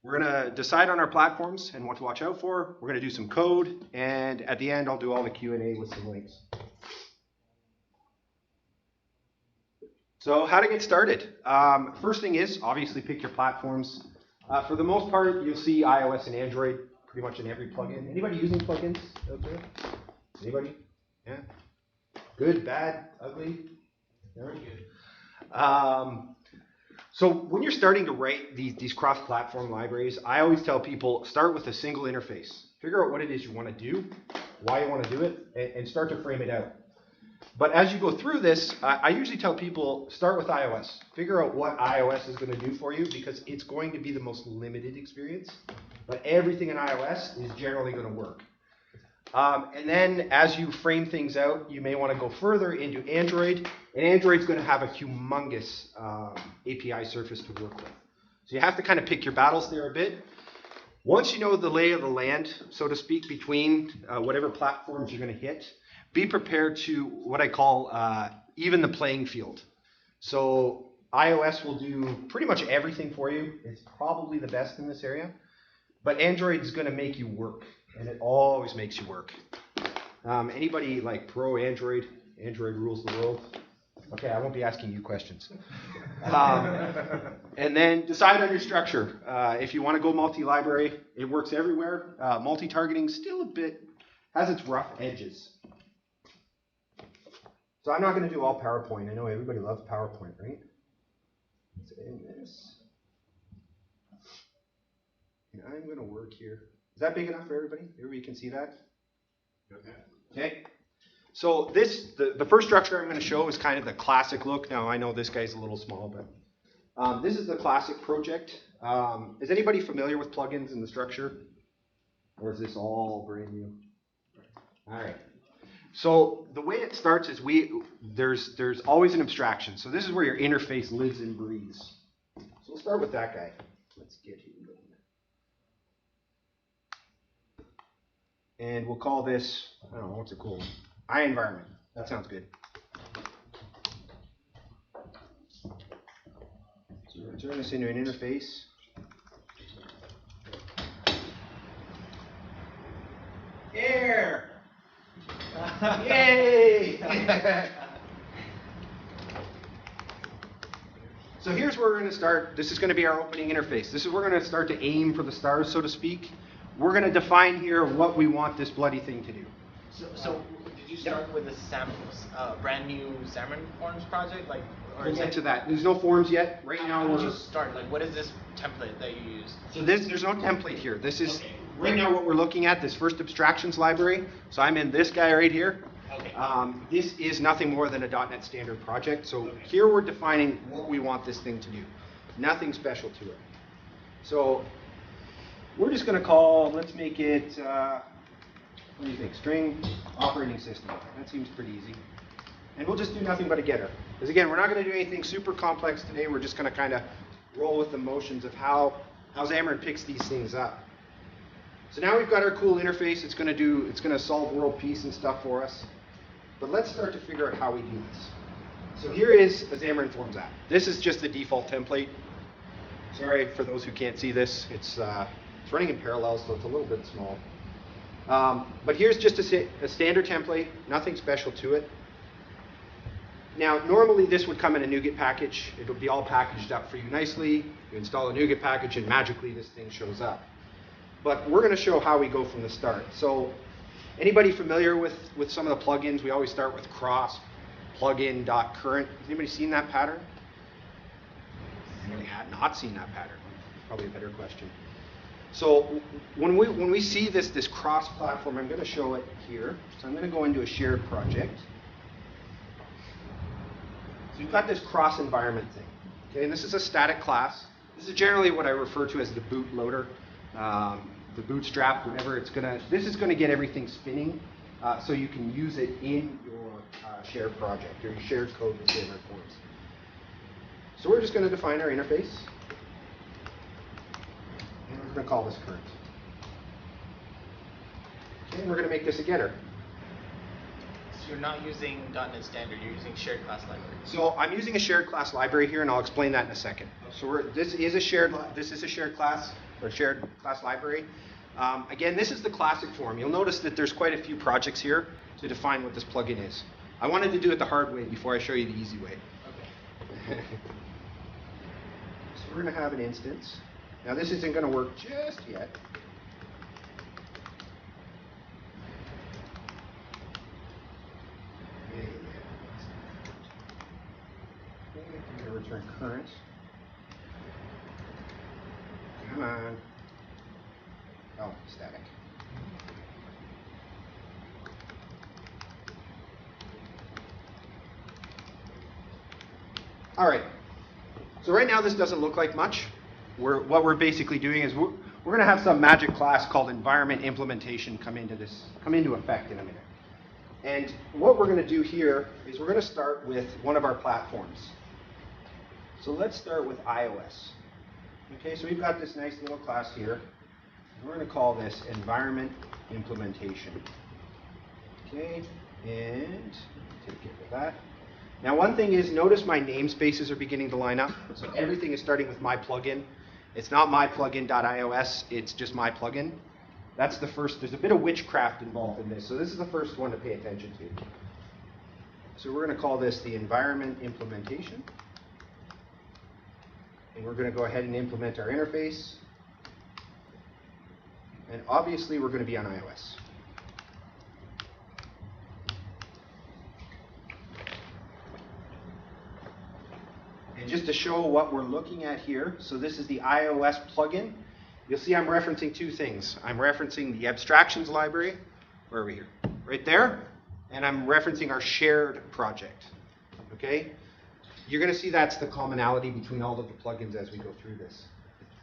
We're gonna decide on our platforms and what to watch out for. We're gonna do some code, and at the end I'll do all the Q&A with some links. So how to get started? First thing is obviously pick your platforms. For the most part, you'll see iOS and Android pretty much in every plugin. Anybody using plugins out there? Anybody? Yeah. Good, bad, ugly? Very good. So when you're starting to write these cross-platform libraries, I always tell people, start with a single interface. Figure out what it is you want to do, why you want to do it, and start to frame it out. But as you go through this, I usually tell people, start with iOS. Figure out what iOS is going to do for you, because it's going to be the most limited experience. But everything in iOS is generally going to work. And then as you frame things out, you may want to go further into Android. And Android's going to have a humongous API surface to work with. So you have to kind of pick your battles there a bit. Once you know the lay of the land, so to speak, between whatever platforms you're going to hit, be prepared to what I call even the playing field. So iOS will do pretty much everything for you. It's probably the best in this area. But Android is going to make you work. And it always makes you work. Anybody like pro Android? Android rules the world. Okay, I won't be asking you questions. And then decide on your structure. If you want to go multi-library, it works everywhere. Multi-targeting still a bit, has its rough edges. So I'm not going to do all PowerPoint. I know everybody loves PowerPoint, right? Let's end this. And I'm going to work here. Is that big enough for everybody? Everybody can see that? Okay. So the first structure I'm going to show is kind of the classic look. Now I know this guy's a little small, but this is the classic project. Is anybody familiar with plugins in the structure? Or is this all brand new? All right. So the way it starts is there's always an abstraction. So this is where your interface lives and breathes. So we'll start with that guy. Let's get him going. And we'll call this, I don't know, what's it called? iEnvironment. That sounds good. So we're going to turn this into an interface. Here! Yay! So here's where we're going to start. This is going to be our opening interface. This is where we're going to start to aim for the stars, so to speak. We're going to define here what we want this bloody thing to do. So did you start with a brand new Xamarin Forms project? Like, or we'll get to that. There's no forms yet. Right now we're we're just start. Like, what is this template that you use? So there's no template here. This is right now what we're looking at. This first abstractions library. So I'm in this guy right here. Okay. This is nothing more than a .NET Standard project. So here we're defining what we want this thing to do. Nothing special to it. So we're just going to call, let's make it, what do you think, string operating system. That seems pretty easy. And we'll just do nothing but a getter. Because again, we're not going to do anything super complex today. We're just going to kind of roll with the motions of how Xamarin picks these things up. So now we've got our cool interface. It's going to solve world peace and stuff for us. But let's start to figure out how we do this. So here is a Xamarin Forms app. This is just the default template. Sorry for those who can't see this. It's running in parallel, so it's a little bit small. But here's just a standard template, nothing special to it. Now, normally this would come in a NuGet package. It would be all packaged up for you nicely. You install a NuGet package, and magically this thing shows up. But we're going to show how we go from the start. So anybody familiar with some of the plugins? We always start with cross plugin.current. Has anybody seen that pattern? Anybody had not seen that pattern? Probably a better question. So when we see this cross-platform, I'm going to show it here. So I'm going to go into a shared project. So you've got this cross-environment thing. Okay, and this is a static class. This is generally what I refer to as the bootloader, the bootstrap, whatever it's going to. This is going to get everything spinning, so you can use it in your shared project or your shared code with Xamarin Forms. So we're just going to define our interface. And we're going to call this current. Okay, and we're going to make this a getter. So you're not using .NET Standard, you're using shared class library. So I'm using a shared class library here, and I'll explain that in a second. So this is a shared class or shared class library. Again, this is the classic form. You'll notice that there's quite a few projects here to define what this plugin is. I wanted to do it the hard way before I show you the easy way. Okay. So we're going to have an instance. Now this isn't going to work just yet. different current. Come on. Oh, static. All right. So right now this doesn't look like much. What we're basically doing is we're going to have some magic class called environment implementation come into effect in a minute. And what we're going to do here is we're going to start with one of our platforms. So let's start with iOS. Okay, so we've got this nice little class here. We're going to call this environment implementation. Okay, and take care of that. Now one thing is, notice my namespaces are beginning to line up. So everything is starting with my plugin. It's not myplugin.ios, it's just my plugin. That's the first, there's a bit of witchcraft involved in this. So this is the first one to pay attention to. So we're going to call this the environment implementation. And we're going to go ahead and implement our interface. And obviously we're going to be on iOS. And just to show what we're looking at here, so this is the iOS plugin. You'll see I'm referencing two things. I'm referencing the abstractions library, where are we here? Right there. And I'm referencing our shared project. Okay? You're going to see that's the commonality between all of the plugins as we go through this.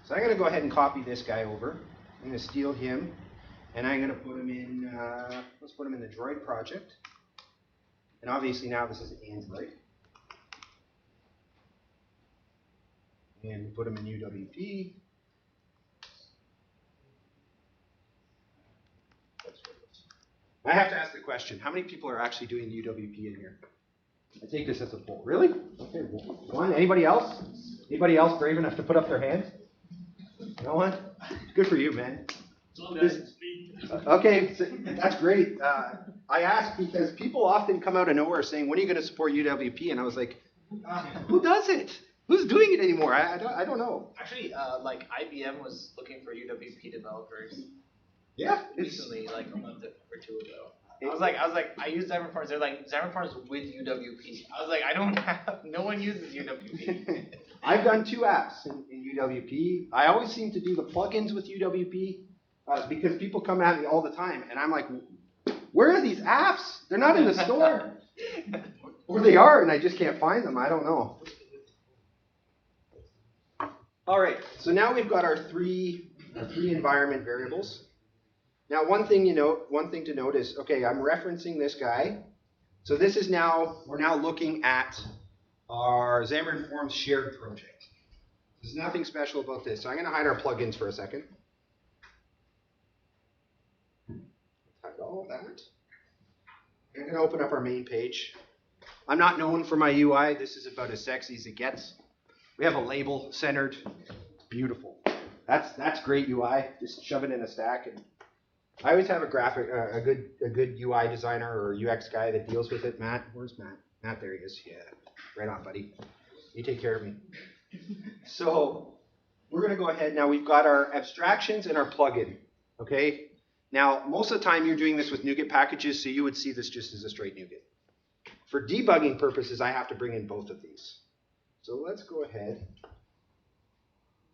So I'm going to go ahead and copy this guy over. I'm going to steal him, and I'm going to put him in, let's put him in the Droid project. And obviously now this is Android. And put them in UWP. I have to ask the question, how many people are actually doing UWP in here? I take this as a poll. Really? Okay, one. Anybody else? Anybody else brave enough to put up their hand? No one? Good for you, man. Okay, so that's great. I asked because people often come out of nowhere saying, when are you going to support UWP? And I was like, who does it? Who's doing it anymore? I don't know. Actually, like IBM was looking for UWP developers. Yeah. Recently, like a month or two ago. I use Xamarin Forms. They're like, Xamarin Forms with UWP. I was like, I don't have, no one uses UWP. I've done 2 apps in UWP. I always seem to do the plugins with UWP because people come at me all the time, and I'm like, where are these apps? They're not in the store. Or they are, and I just can't find them. I don't know. All right, so now we've got our three environment variables. Now, one thing to note is, okay, I'm referencing this guy. So this is we're now looking at our Xamarin Forms shared project. There's nothing special about this. So I'm going to hide our plugins for a second. Hide all of that. I'm going to open up our main page. I'm not known for my UI. This is about as sexy as it gets. We have a label centered. It's beautiful. That's great UI. Just shove it in a stack. And I always have a good UI designer or UX guy that deals with it. Matt, where's Matt? Matt, there he is. Yeah, right on, buddy. You take care of me. So we're going to go ahead. Now we've got our abstractions and our plugin. Okay. Now most of the time you're doing this with NuGet packages, so you would see this just as a straight NuGet. For debugging purposes, I have to bring in both of these. So let's go ahead.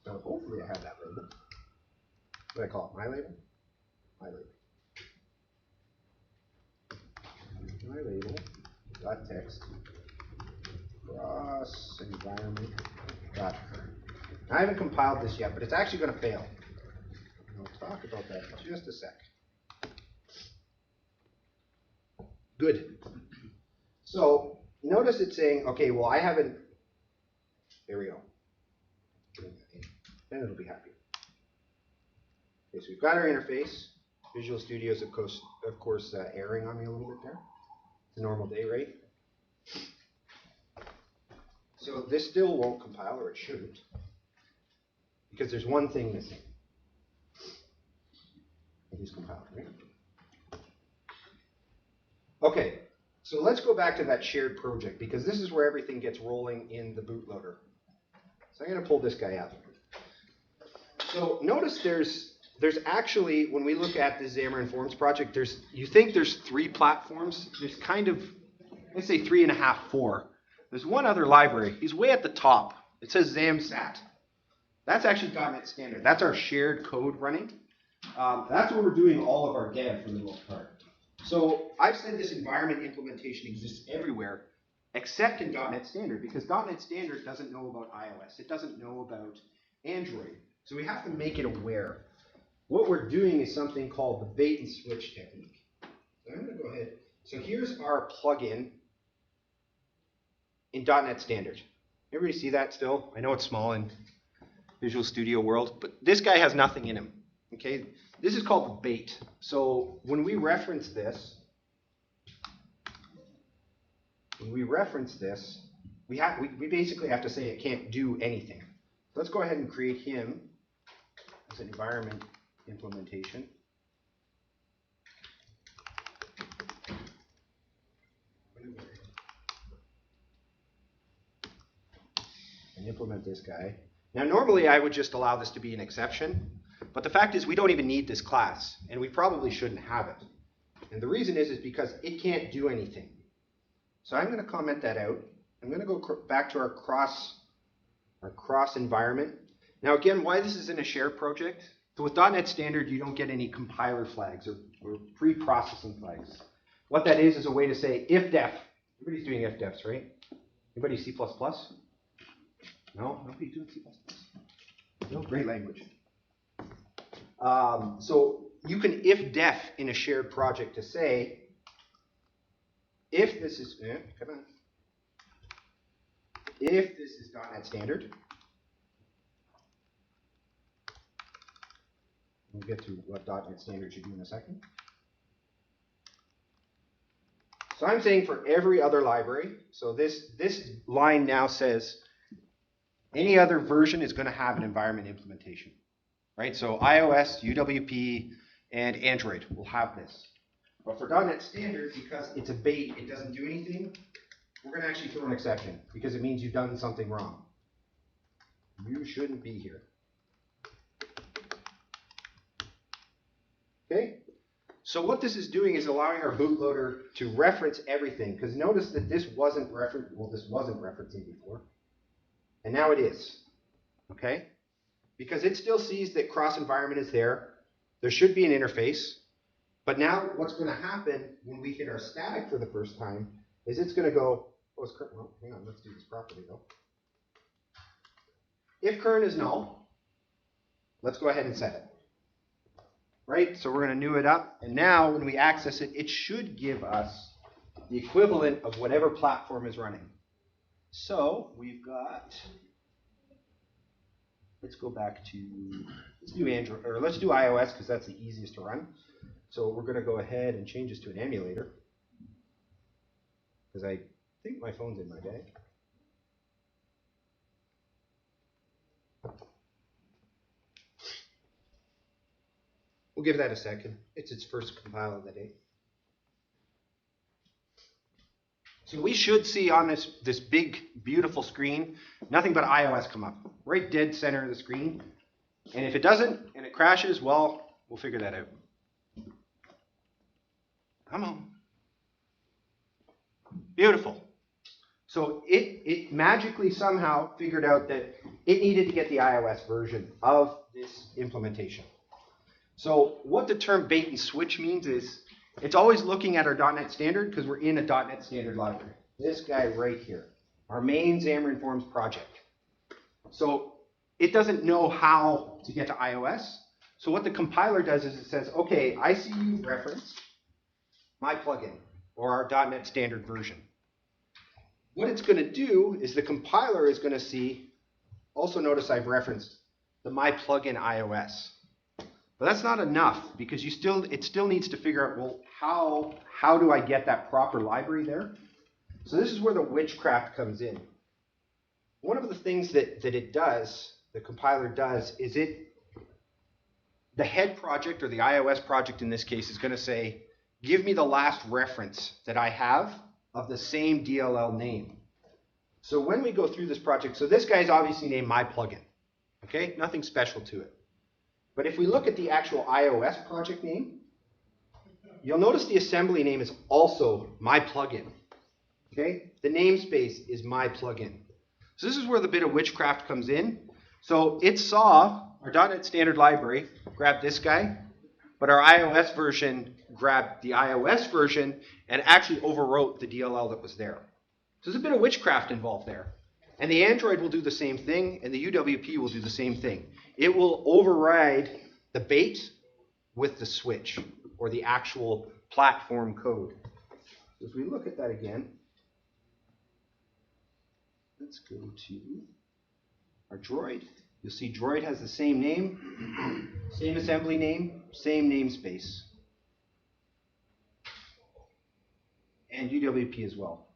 So hopefully I have that label. What do I call it? My label? My label. My label. Dot text. Cross environment. Dot current. I haven't compiled this yet, but it's actually going to fail. We'll talk about that in just a sec. Good. So notice it's saying, okay, well, I haven't. There we go. Then it'll be happy. Okay, so we've got our interface. Visual Studio's of course erring on me a little bit there. It's a normal day, right? So this still won't compile, or it shouldn't, because there's one thing missing. It is compiled, right? Okay, so let's go back to that shared project, because this is where everything gets rolling in the bootloader. So I'm going to pull this guy out. So notice there's actually, when we look at the Xamarin Forms project, you think there's 3 platforms. There's kind of, let's say 3.5, 4. there's one other library. He's way at the top. It says XamSat. That's actually .NET Standard. That's our shared code running. That's where we're doing all of our dev for the most part. So I've said this environment implementation exists everywhere except in .NET Standard, because .NET Standard doesn't know about iOS. It doesn't know about Android. So we have to make it aware. What we're doing is something called the bait and switch technique. So I'm going to go ahead. So here's our plugin in .NET Standard. Everybody see that still? I know it's small in Visual Studio World, but this guy has nothing in him. Okay, this is called the bait. So when we reference this, we basically have to say it can't do anything. Let's go ahead and create him as an environment implementation. And implement this guy. Now normally I would just allow this to be an exception, but the fact is we don't even need this class, and we probably shouldn't have it. And the reason is because it can't do anything. So I'm going to comment that out. I'm going to go back to our cross environment. Now again, why this is in a shared project? So with .NET Standard, you don't get any compiler flags or pre-processing flags. What that is a way to say if def. Everybody's doing if defs, right? Anybody C++? No? Nobody's doing C++? No? Great language. So you can if def in a shared project to say, if this is, come on. If this is .NET Standard, we'll get to what .NET Standard should do in a second. So I'm saying for every other library, so this line now says any other version is going to have an environment implementation, right? So iOS, UWP, and Android will have this. But for .NET Standard, because it's a bait, it doesn't do anything, we're going to actually throw an exception because it means you've done something wrong. You shouldn't be here. Okay? So what this is doing is allowing our bootloader to reference everything, because notice that this wasn't referencing before, and now it is. Okay? Because it still sees that cross environment is there. There should be an interface. But now what's going to happen when we hit our static for the first time is it's going to go, well, hang on, let's do this properly though. If current is null, let's go ahead and set it. Right? So we're going to new it up. And now when we access it, it should give us the equivalent of whatever platform is running. So we've got, let's go back to, let's do Android, or let's do iOS because that's the easiest to run. So we're going to go ahead and change this to an emulator because I think my phone's in my bag. We'll give that a second. It's its first compile of the day. So we should see on this big, beautiful screen, nothing but iOS come up. Right dead center of the screen. And if it doesn't, and it crashes, well, we'll figure that out. Come on. Beautiful. So it magically somehow figured out that it needed to get the iOS version of this implementation. So what the term bait and switch means is it's always looking at our .NET Standard because we're in a .NET Standard library. This guy right here, our main Xamarin Forms project. So it doesn't know how to get to iOS. So what the compiler does is it says, okay, I see you referenced my plugin or our .NET Standard version. What it's going to do is the compiler is going to see, also notice I've referenced the my plugin iOS. But that's not enough because it still needs to figure out, well, how do I get that proper library there? So this is where the witchcraft comes in. One of the things that it does, the compiler does, is the head project or the iOS project in this case is going to say, give me the last reference that I have of the same DLL name. So when we go through this project, so this guy's obviously named my plugin. Okay, nothing special to it. But if we look at the actual iOS project name, you'll notice the assembly name is also my plugin. Okay, the namespace is my plugin. So this is where the bit of witchcraft comes in. So it saw our .NET Standard Library grab this guy, but our iOS version grabbed the iOS version and actually overwrote the DLL that was there. So there's a bit of witchcraft involved there. And the Android will do the same thing, and the UWP will do the same thing. It will override the bait with the switch, or the actual platform code. So if we look at that again, let's go to our Droid. You'll see Droid has the same name, same assembly name, same namespace. And UWP as well.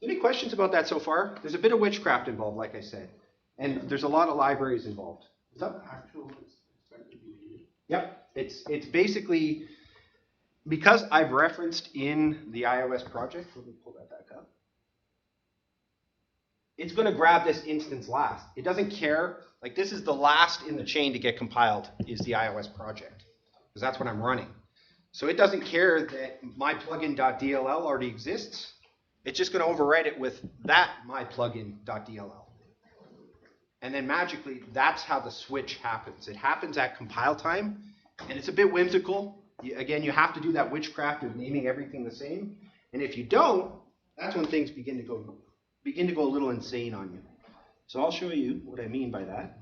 Any questions about that so far? There's a bit of witchcraft involved, like I said. And there's a lot of libraries involved. Is that actual expected behavior? Yep. It's basically, because I've referenced in the iOS project, let me pull that back up. It's going to grab this instance last. It doesn't care. Like, this is the last in the chain to get compiled, is the iOS project, because that's what I'm running. So it doesn't care that my plugin.dll already exists. It's just going to overwrite it with that myplugin.dll. And then magically, that's how the switch happens. It happens at compile time, and it's a bit whimsical. Again, you have to do that witchcraft of naming everything the same. And if you don't, that's when things begin to go a little insane on you. So I'll show you what I mean by that.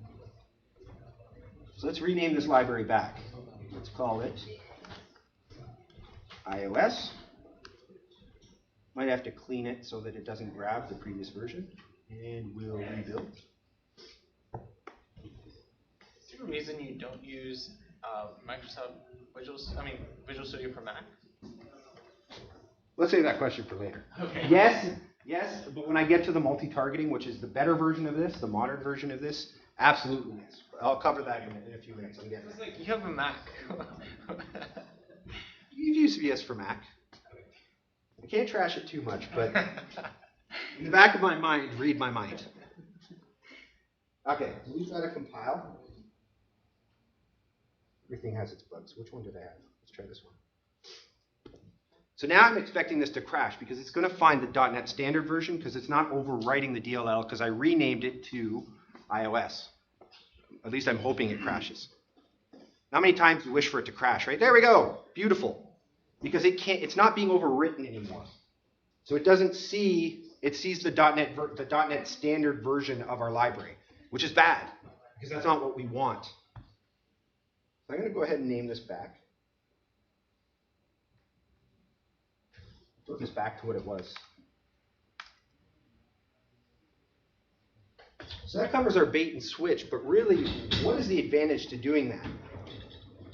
So let's rename this library back. Let's call it iOS. Might have to clean it so that it doesn't grab the previous version. And we'll rebuild. Is there a reason you don't use Microsoft Visual Studio for Mac? Let's save that question for later. Okay. Yes, but when I get to the multi-targeting, which is the better version of this, the modern version of this, absolutely yes. I'll cover that in a few minutes. It's like, you have a Mac. You've used VS for Mac. I can't trash it too much, but in the back of my mind, read my mind. Okay, we've got to compile. Everything has its bugs. Which one did I have? Let's try this one. So now I'm expecting this to crash because it's going to find the .NET Standard version because it's not overwriting the DLL because I renamed it to iOS. At least I'm hoping it crashes. How many times do you wish for it to crash, right? There we go. Beautiful. Because it's not being overwritten anymore. So it doesn't see, it sees the .NET Standard version of our library, which is bad because that's not what we want. So I'm going to go ahead and name this back. Put this back to what it was. So that covers our bait and switch, but really, what is the advantage to doing that?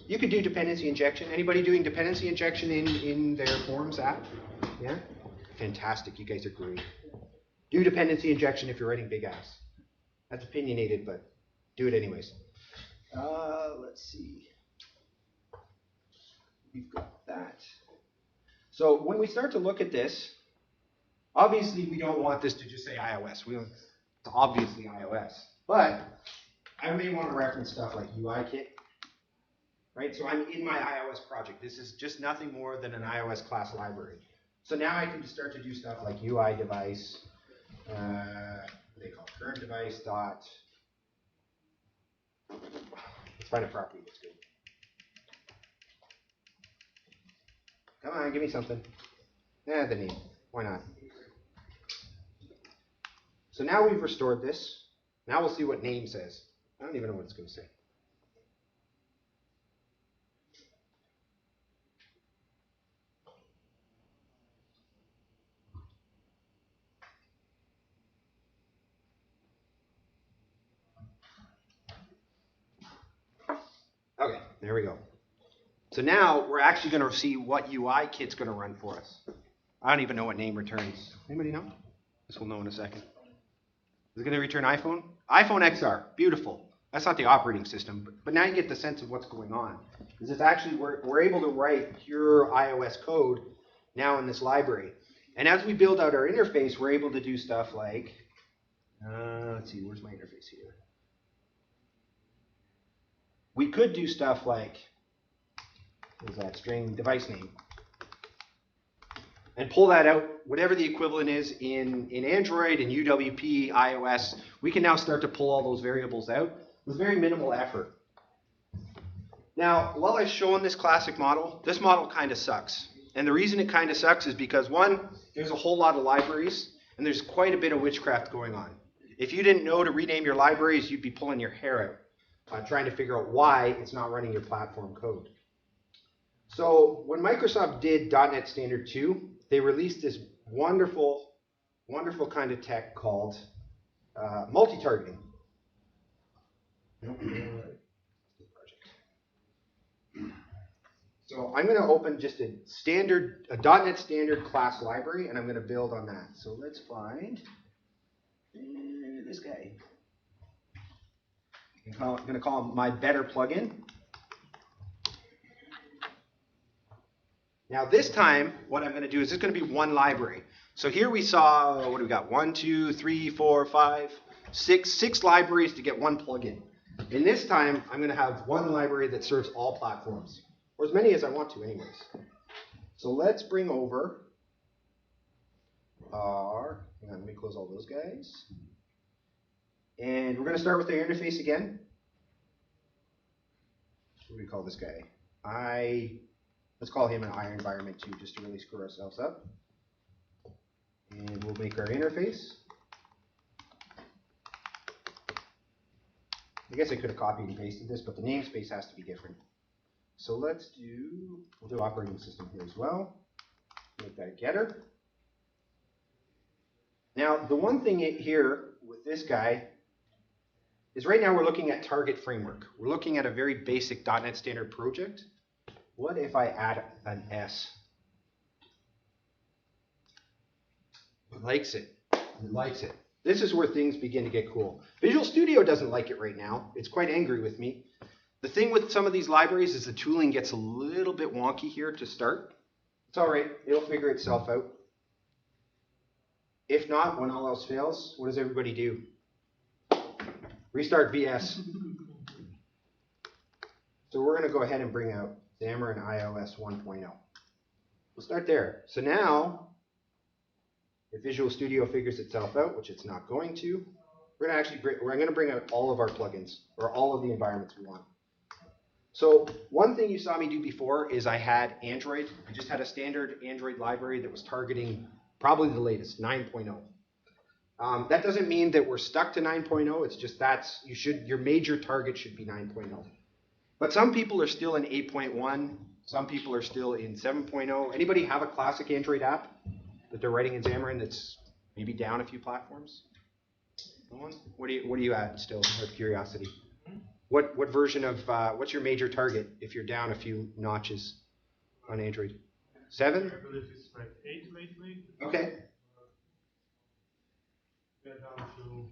You could do dependency injection. Anybody doing dependency injection in their Forms app? Yeah? Fantastic, you guys are great. Do dependency injection if you're writing big apps. That's opinionated, but do it anyways. Let's see. We've got that. So when we start to look at this, obviously we don't want this to just say iOS. It's obviously iOS. But I may want to reference stuff like UIKit. Right? So I'm in my iOS project. This is just nothing more than an iOS class library. So now I can start to do stuff like UI device, what do they call it? Current device dot. Let's find a property that's good. Come on, give me something. The name. Why not? So now we've restored this. Now we'll see what name says. I don't even know what it's going to say. Okay, there we go. So now we're actually going to see what UI kit's going to run for us. I don't even know what name returns. Anybody know? This we'll know in a second. Is it going to return iPhone? iPhone XR. Beautiful. That's not the operating system, but now you get the sense of what's going on. Because it's actually, we're able to write pure iOS code now in this library. And as we build out our interface, we're able to do stuff like, let's see, where's my interface here? We could do stuff like, what is that, string device name. and pull that out, whatever the equivalent is in Android and UWP, iOS, we can now start to pull all those variables out with very minimal effort. Now, while I've shown this classic model, this model kind of sucks. And the reason it kind of sucks is because, one, there's a whole lot of libraries, and there's quite a bit of witchcraft going on. If you didn't know to rename your libraries, you'd be pulling your hair out, trying to figure out why it's not running your platform code. So when Microsoft did .NET Standard 2, they released this wonderful, wonderful kind of tech called multi-targeting. So I'm going to open just a .NET Standard class library, and I'm going to build on that. So let's find this guy. I'm going to call him my better plugin. Now this time, what I'm going to do is it's going to be one library. So here we saw, what do we got? 1, 2, 3, 4, 5, 6 libraries to get one plugin. And this time, I'm going to have one library that serves all platforms, or as many as I want to anyways. So let's bring over our, hang on, let me close all those guys. And we're going to start with the interface again. What do we call this guy? Let's call him an I environment 2, just to really screw ourselves up. And we'll make our interface. I guess I could have copied and pasted this, but the namespace has to be different. So we'll do operating system here as well. Make that a getter. Now, the one thing here with this guy is right now we're looking at target framework. We're looking at a very basic .NET Standard project. What if I add an S? It likes it. It likes it. This is where things begin to get cool. Visual Studio doesn't like it right now. It's quite angry with me. The thing with some of these libraries is the tooling gets a little bit wonky here to start. It's all right. It'll figure itself out. If not, when all else fails, what does everybody do? Restart VS. So we're going to go ahead and bring out Xamarin iOS 1.0. We'll start there. So now, if Visual Studio figures itself out, which it's not going to, we're going to bring out all of our plugins, or all of the environments we want. So one thing you saw me do before is I had Android. I just had a standard Android library that was targeting probably the latest, 9.0. That doesn't mean that we're stuck to 9.0. It's just your major target should be 9.0. But some people are still in 8.1. Some people are still in 7.0. Anybody have a classic Android app that they're writing in Xamarin that's maybe down a few platforms? No one? What are you at still, out of curiosity? What version of, what's your major target if you're down a few notches on Android? 7? I believe it's like 8 lately. Okay. Get down to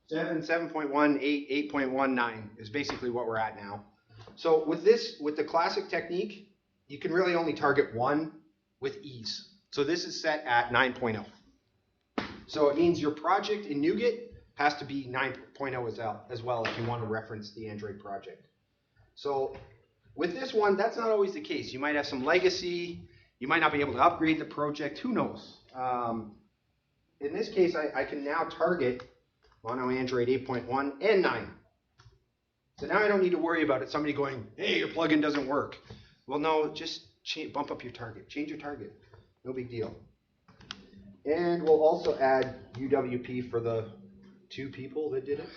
7, 7.1, 8, 8.19 is basically what we're at now. So with the classic technique, you can really only target one with ease. So this is set at 9.0. So it means your project in NuGet has to be 9.0 as well if you want to reference the Android project. So with this one, that's not always the case. You might have some legacy. You might not be able to upgrade the project. Who knows? In this case, I can now target Mono Android 8.1 and 9. So now I don't need to worry about it. Somebody going, hey, your plugin doesn't work. Well, no, just bump up your target. Change your target. No big deal. And we'll also add UWP for the 2 people that did it.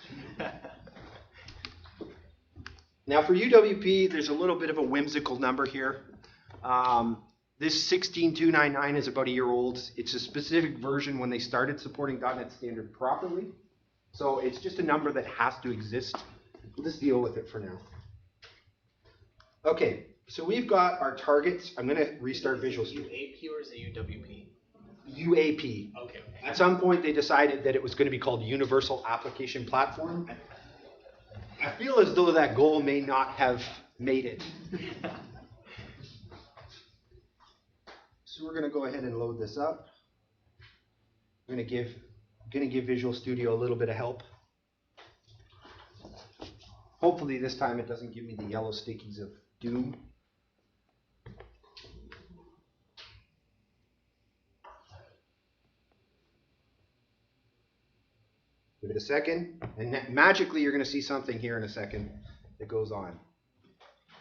Now for UWP, there's a little bit of a whimsical number here. This 16299 is about a year old. It's a specific version when they started supporting .NET Standard properly. So it's just a number that has to exist. We'll just deal with it for now. Okay, so we've got our targets. I'm going to restart Visual Studio. UAP or is it UWP? UAP. Okay. At some point, they decided that it was going to be called Universal Application Platform. I feel as though that goal may not have made it. So we're going to go ahead and load this up. I'm going to give Visual Studio a little bit of help. Hopefully this time it doesn't give me the yellow stickies of Doom. Give it a second, and magically you're going to see something here in a second that goes on,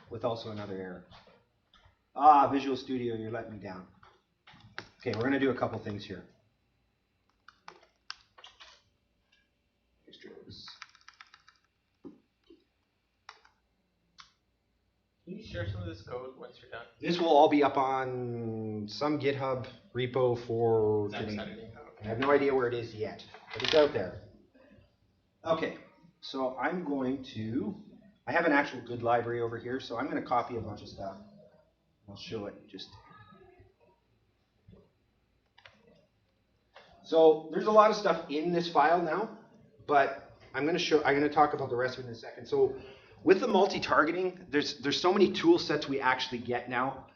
with also another error. Ah, Visual Studio, you're letting me down. Okay, we're going to do a couple things here. Extras. Can you share some of this code once you're done? This will all be up on some GitHub repo for Saturday. I have no idea where it is yet, but it's out there. Okay, so I'm going to, I have an actual good library over here, so I'm going to copy a bunch of stuff. I'll show it just. So there's a lot of stuff in this file now, but I'm going to talk about the rest of it in a second. So with the multi-targeting, there's so many tool sets we actually get now.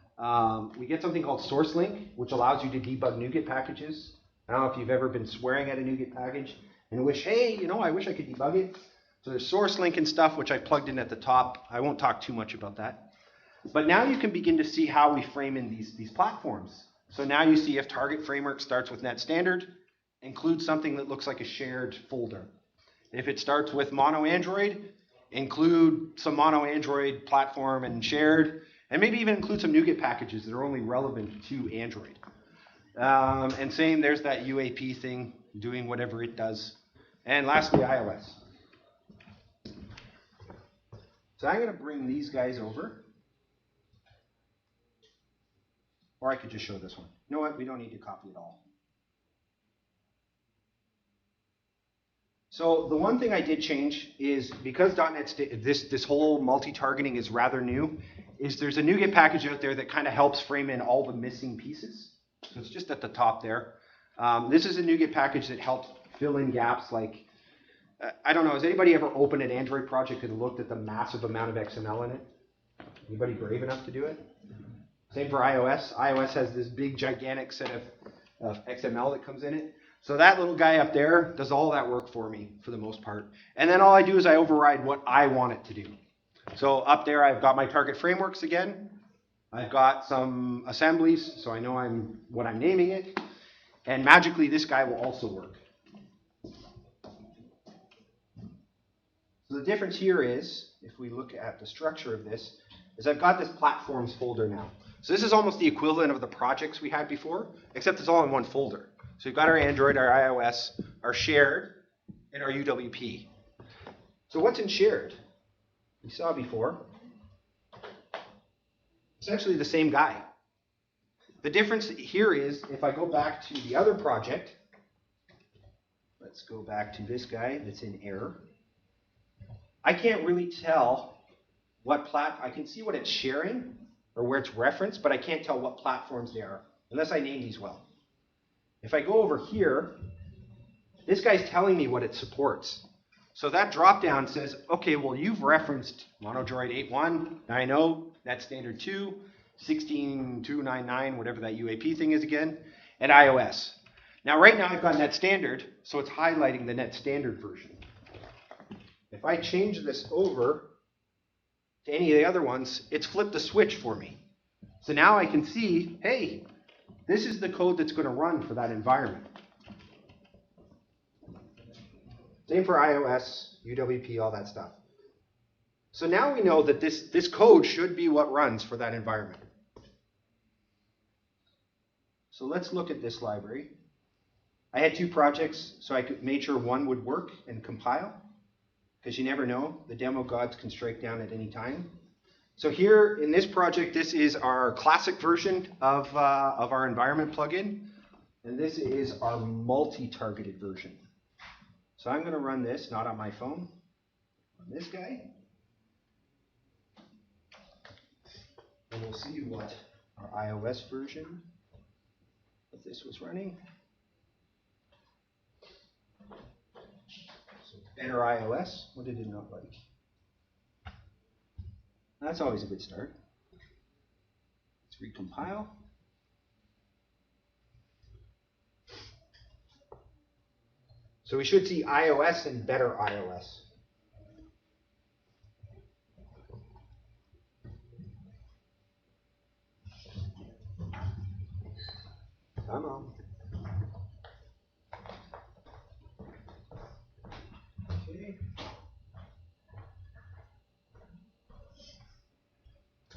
We get something called SourceLink, which allows you to debug NuGet packages. I don't know if you've ever been swearing at a NuGet package and wish, hey, you know, I wish I could debug it. So there's SourceLink and stuff, which I plugged in at the top. I won't talk too much about that. But now you can begin to see how we frame in these platforms. So now you see if target framework starts with net standard, include something that looks like a shared folder. If it starts with mono Android, include some mono Android platform and shared, and maybe even include some NuGet packages that are only relevant to Android. And same, there's that UAP thing doing whatever it does. And lastly, iOS. So I'm going to bring these guys over. Or I could just show this one. You know what? We don't need to copy it all. So the one thing I did change is because .NET, this whole multi-targeting is rather new, is there's a NuGet package out there that kind of helps frame in all the missing pieces. So it's just at the top there. This is a NuGet package that helps fill in gaps like, I don't know, has anybody ever opened an Android project and looked at the massive amount of XML in it? Anybody brave enough to do it? Same for iOS. iOS has this big gigantic set of XML that comes in it. So that little guy up there does all that work for me for the most part. And then all I do is I override what I want it to do. So up there I've got my target frameworks again. I've got some assemblies, so I know what I'm naming it. And magically this guy will also work. So the difference here is, if we look at the structure of this, is I've got this platforms folder now. So this is almost the equivalent of the projects we had before, except it's all in one folder. So we've got our Android, our iOS, our shared, and our UWP. So what's in shared? We saw before. It's actually the same guy. The difference here is, if I go back to the other project, let's go back to this guy that's in error. I can't really tell what I can see what it's sharing or where it's referenced, but I can't tell what platforms they are unless I name these well. If I go over here, this guy's telling me what it supports. So that dropdown says, okay, well, you've referenced Monodroid 8.1, 9.0, Net Standard 2, 16.299, whatever that UAP thing is again, and iOS. Now, right now I've got Net Standard, so it's highlighting the Net Standard version. If I change this over to any of the other ones, it's flipped the switch for me. So now I can see, hey, this is the code that's going to run for that environment. Same for iOS, UWP, all that stuff. So now we know that this code should be what runs for that environment. So let's look at this library. I had two projects, so I made sure one would work and compile, because you never know, the demo gods can strike down at any time. So here in this project, this is our classic version of our environment plugin, and this is our multi-targeted version. So I'm going to run this, not on my phone, on this guy, and we'll see what our iOS version of this was running. So better iOS, what did it look like? That's always a good start. Let's recompile. So we should see iOS and better iOS.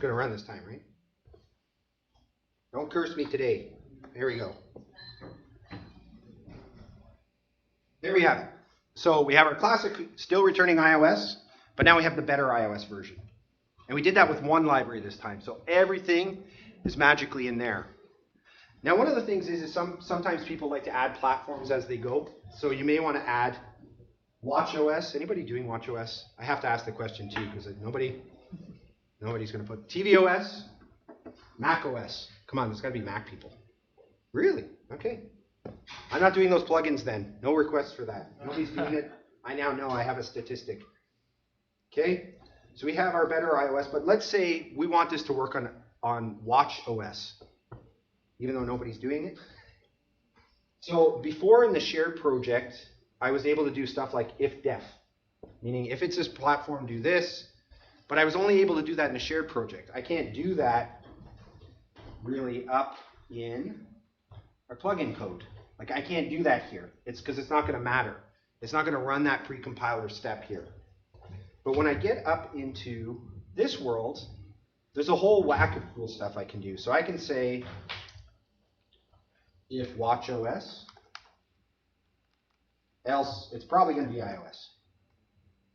going to run this time, right? Don't curse me today. There we go. There we have it. So we have our classic still returning iOS, but now we have the better iOS version. And we did that with one library this time. So everything is magically in there. Now one of the things is sometimes people like to add platforms as they go. So you may want to add watchOS. Anybody doing watchOS? I have to ask the question too, because nobody's going to put tvOS, macOS. Come on, there's got to be Mac people. Really? Okay. I'm not doing those plugins then. No requests for that. Nobody's doing it. I now know I have a statistic. Okay? So we have our better iOS, but let's say we want this to work on watchOS, even though nobody's doing it. So before in the shared project, I was able to do stuff like if-def, meaning if it's this platform, do this, but I was only able to do that in a shared project. I can't do that really up in our plugin code. Like I can't do that here. It's because it's not going to matter. It's not going to run that pre-compiler step here. But when I get up into this world, there's a whole whack of cool stuff I can do. So I can say if watchOS, else it's probably going to be iOS.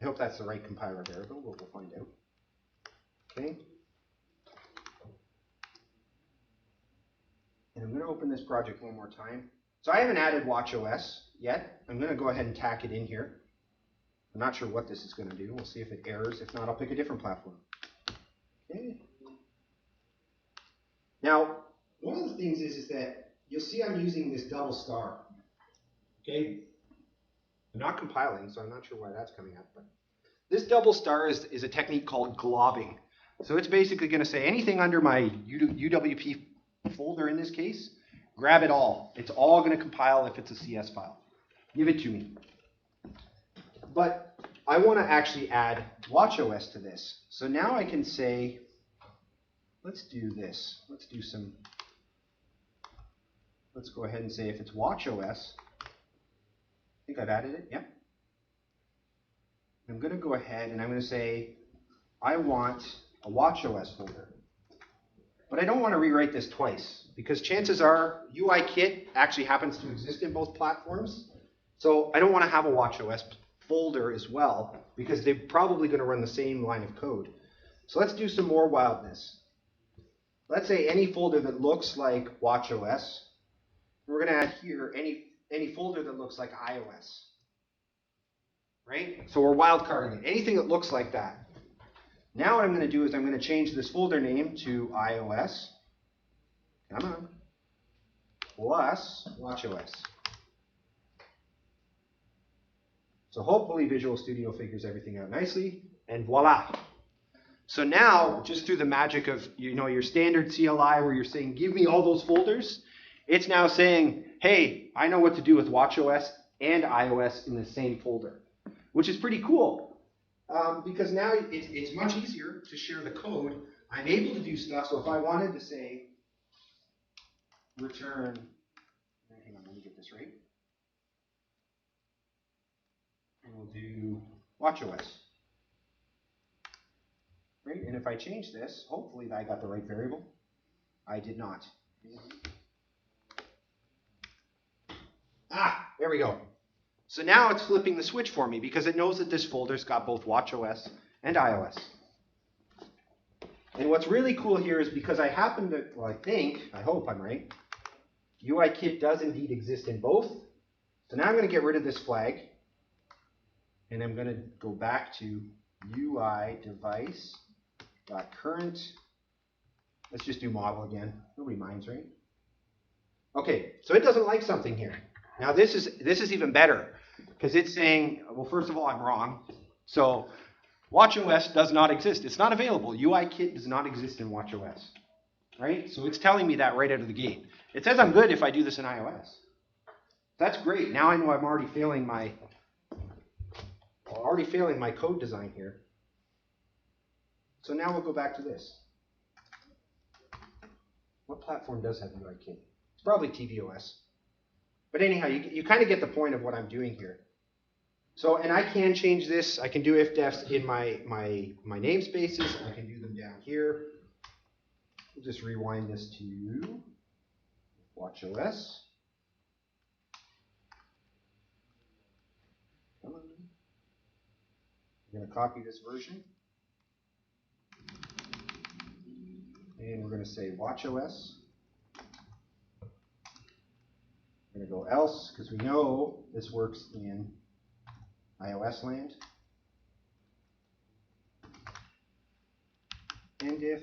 I hope that's the right compiler variable, but we'll find out. Okay. And I'm going to open this project one more time. So I haven't added watchOS yet. I'm going to go ahead and tack it in here. I'm not sure what this is going to do. We'll see if it errors. If not, I'll pick a different platform. Okay. Now, one of the things is that you'll see I'm using this double star. Okay. I'm not compiling, so I'm not sure why that's coming up. But this double star is a technique called globbing. So it's basically going to say anything under my UWP folder in this case, grab it all. It's all going to compile if it's a CS file. Give it to me. But I want to actually add watchOS to this. So now I can say, let's do this. Let's go ahead and say if it's watchOS. I think I've added it. Yep. I'm going to go ahead and I'm going to say I want a watchOS folder. But I don't want to rewrite this twice because chances are UIKit actually happens to exist in both platforms. So I don't want to have a watchOS folder as well because they're probably going to run the same line of code. So let's do some more wildness. Let's say any folder that looks like watchOS. We're going to add here any folder that looks like iOS. Right? So we're wildcarding it. Anything that looks like that. Now what I'm going to do is I'm going to change this folder name to iOS. Come on. Plus watchOS. So hopefully Visual Studio figures everything out nicely. And voila. So now, just through the magic of your standard CLI where you're saying, give me all those folders, it's now saying, hey, I know what to do with watchOS and iOS in the same folder, which is pretty cool. Because now it's much easier to share the code. I'm able to do stuff. So if I wanted to say return, hang on, let me get this right. And we'll do watchOS. Right? And if I change this, hopefully I got the right variable. I did not. Ah, there we go. So now it's flipping the switch for me because it knows that this folder's got both watchOS and iOS. And what's really cool here is because I happen to, well, I hope I'm right, UIKit does indeed exist in both. So now I'm going to get rid of this flag. And I'm going to go back to UI device.current. Let's just do model again. Nobody minds, right? Okay, so it doesn't like something here. Now this is even better because it's saying, well, first of all, I'm wrong. So watchOS does not exist. It's not available. UIKit does not exist in watchOS, right? So it's telling me that right out of the gate. It says I'm good if I do this in iOS. That's great. Now I know I'm already failing my code design here. So now we'll go back to this. What platform does have UIKit? It's probably tvOS. But anyhow, you kind of get the point of what I'm doing here. So, and I can change this. I can do if-defs in my namespaces. I can do them down here. we'll just rewind this to watchOS. We're going to copy this version. And we're going to say watchOS. We're going to go else, because we know this works in iOS land. And if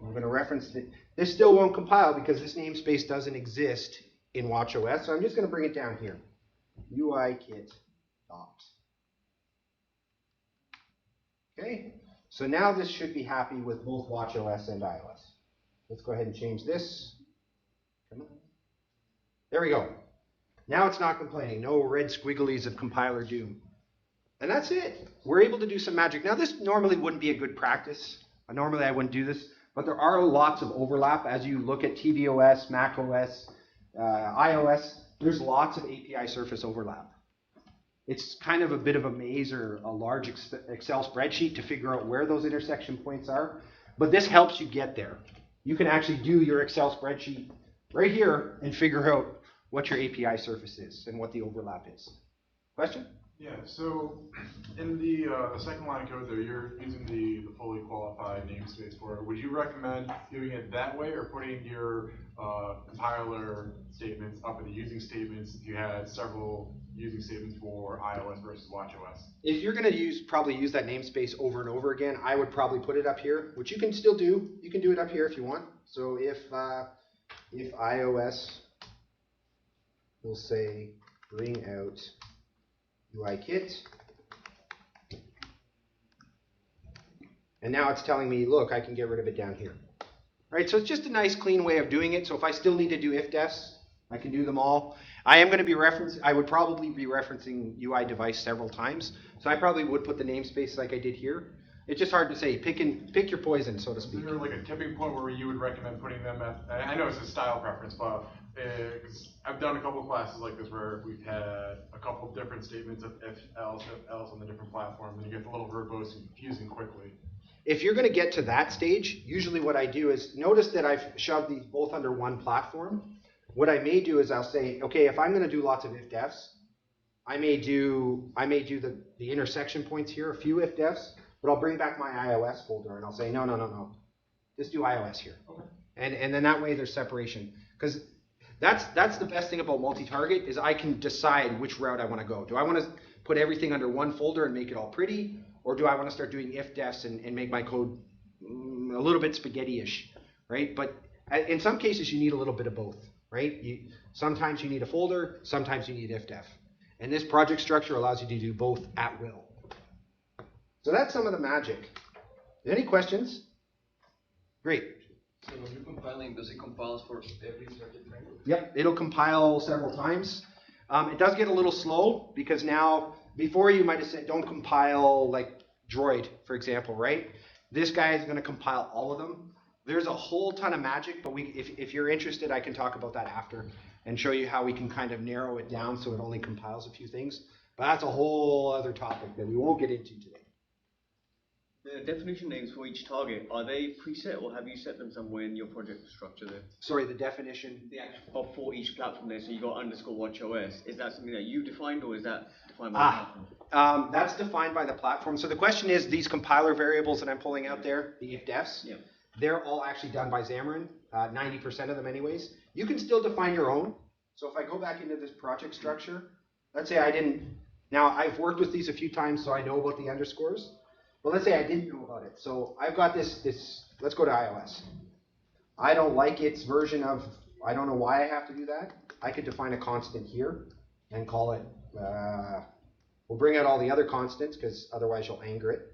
we're going to reference it, this still won't compile because this namespace doesn't exist in watchOS. So I'm just going to bring it down here. UIKit dot. Okay, so now this should be happy with both watchOS and iOS. Let's go ahead and change this. Come on. There we go. Now it's not complaining. No red squigglies of compiler doom. And that's it. We're able to do some magic. Now this normally wouldn't be a good practice. Normally I wouldn't do this, but there are lots of overlap as you look at tvOS, macOS, iOS. There's lots of API surface overlap. It's kind of a bit of a maze or a large Excel spreadsheet to figure out where those intersection points are, but this helps you get there. You can actually do your Excel spreadsheet right here and figure out what your API surface is and what the overlap is. Question? Yeah, so in the second line of code there, you're using the fully qualified namespace for it. Would you recommend doing it that way or putting your compiler statements up in the using statements if you had several using statements for iOS versus watchOS? If you're going to probably use that namespace over and over again, I would probably put it up here, which you can still do. You can do it up here if you want. So if iOS will say bring out UIKit, and now it's telling me, look, I can get rid of it down here. Right, so it's just a nice clean way of doing it. So if I still need to do ifdefs, I can do them all. I am going to be I would probably be referencing UI device several times. So I probably would put the namespace like I did here. It's just hard to say. Pick your poison, so to speak. Is there like a tipping point where you would recommend putting them at? I know it's a style preference, but because I've done a couple of classes like this where we've had a couple of different statements of if else on the different platforms, and you get a little verbose and confusing quickly. If you're going to get to that stage, usually what I do is, notice that I've shoved these both under one platform. What I may do is I'll say, okay, if I'm going to do lots of ifdefs, I may do the intersection points here, a few ifdefs, but I'll bring back my iOS folder and I'll say, no, just do iOS here. Okay. And then that way there's separation. Because that's the best thing about multi-target is I can decide which route I want to go. Do I want to put everything under one folder and make it all pretty? Or do I want to start doing ifdefs and make my code a little bit spaghetti-ish, right? But in some cases, you need a little bit of both, right? Sometimes you need a folder, sometimes you need ifdef. And this project structure allows you to do both at will. So that's some of the magic. Any questions? Great. So when you're compiling, does it compile for every circuit framework? Yep, it'll compile several times. It does get a little slow because now, before you might have said don't compile like Droid, for example, right? This guy is going to compile all of them. There's a whole ton of magic, but if you're interested, I can talk about that after and show you how we can kind of narrow it down so it only compiles a few things. But that's a whole other topic that we won't get into today. The definition names for each target, are they preset or have you set them somewhere in your project structure there? Sorry, the definition? The actual for each platform there, so you got underscore watchOS. Is that something that you defined or is that defined by the platform? That's defined by the platform. So the question is, these compiler variables that I'm pulling out there, the ifdefs, yeah, they're all actually done by Xamarin, 90% of them anyways. You can still define your own. So if I go back into this project structure, let's say I didn't, now I've worked with these a few times so I know about the underscores. But let's say I didn't know about it. So I've got this, let's go to iOS. I don't like its version of, I don't know why I have to do that. I could define a constant here and call it, we'll bring out all the other constants because otherwise you'll anger it.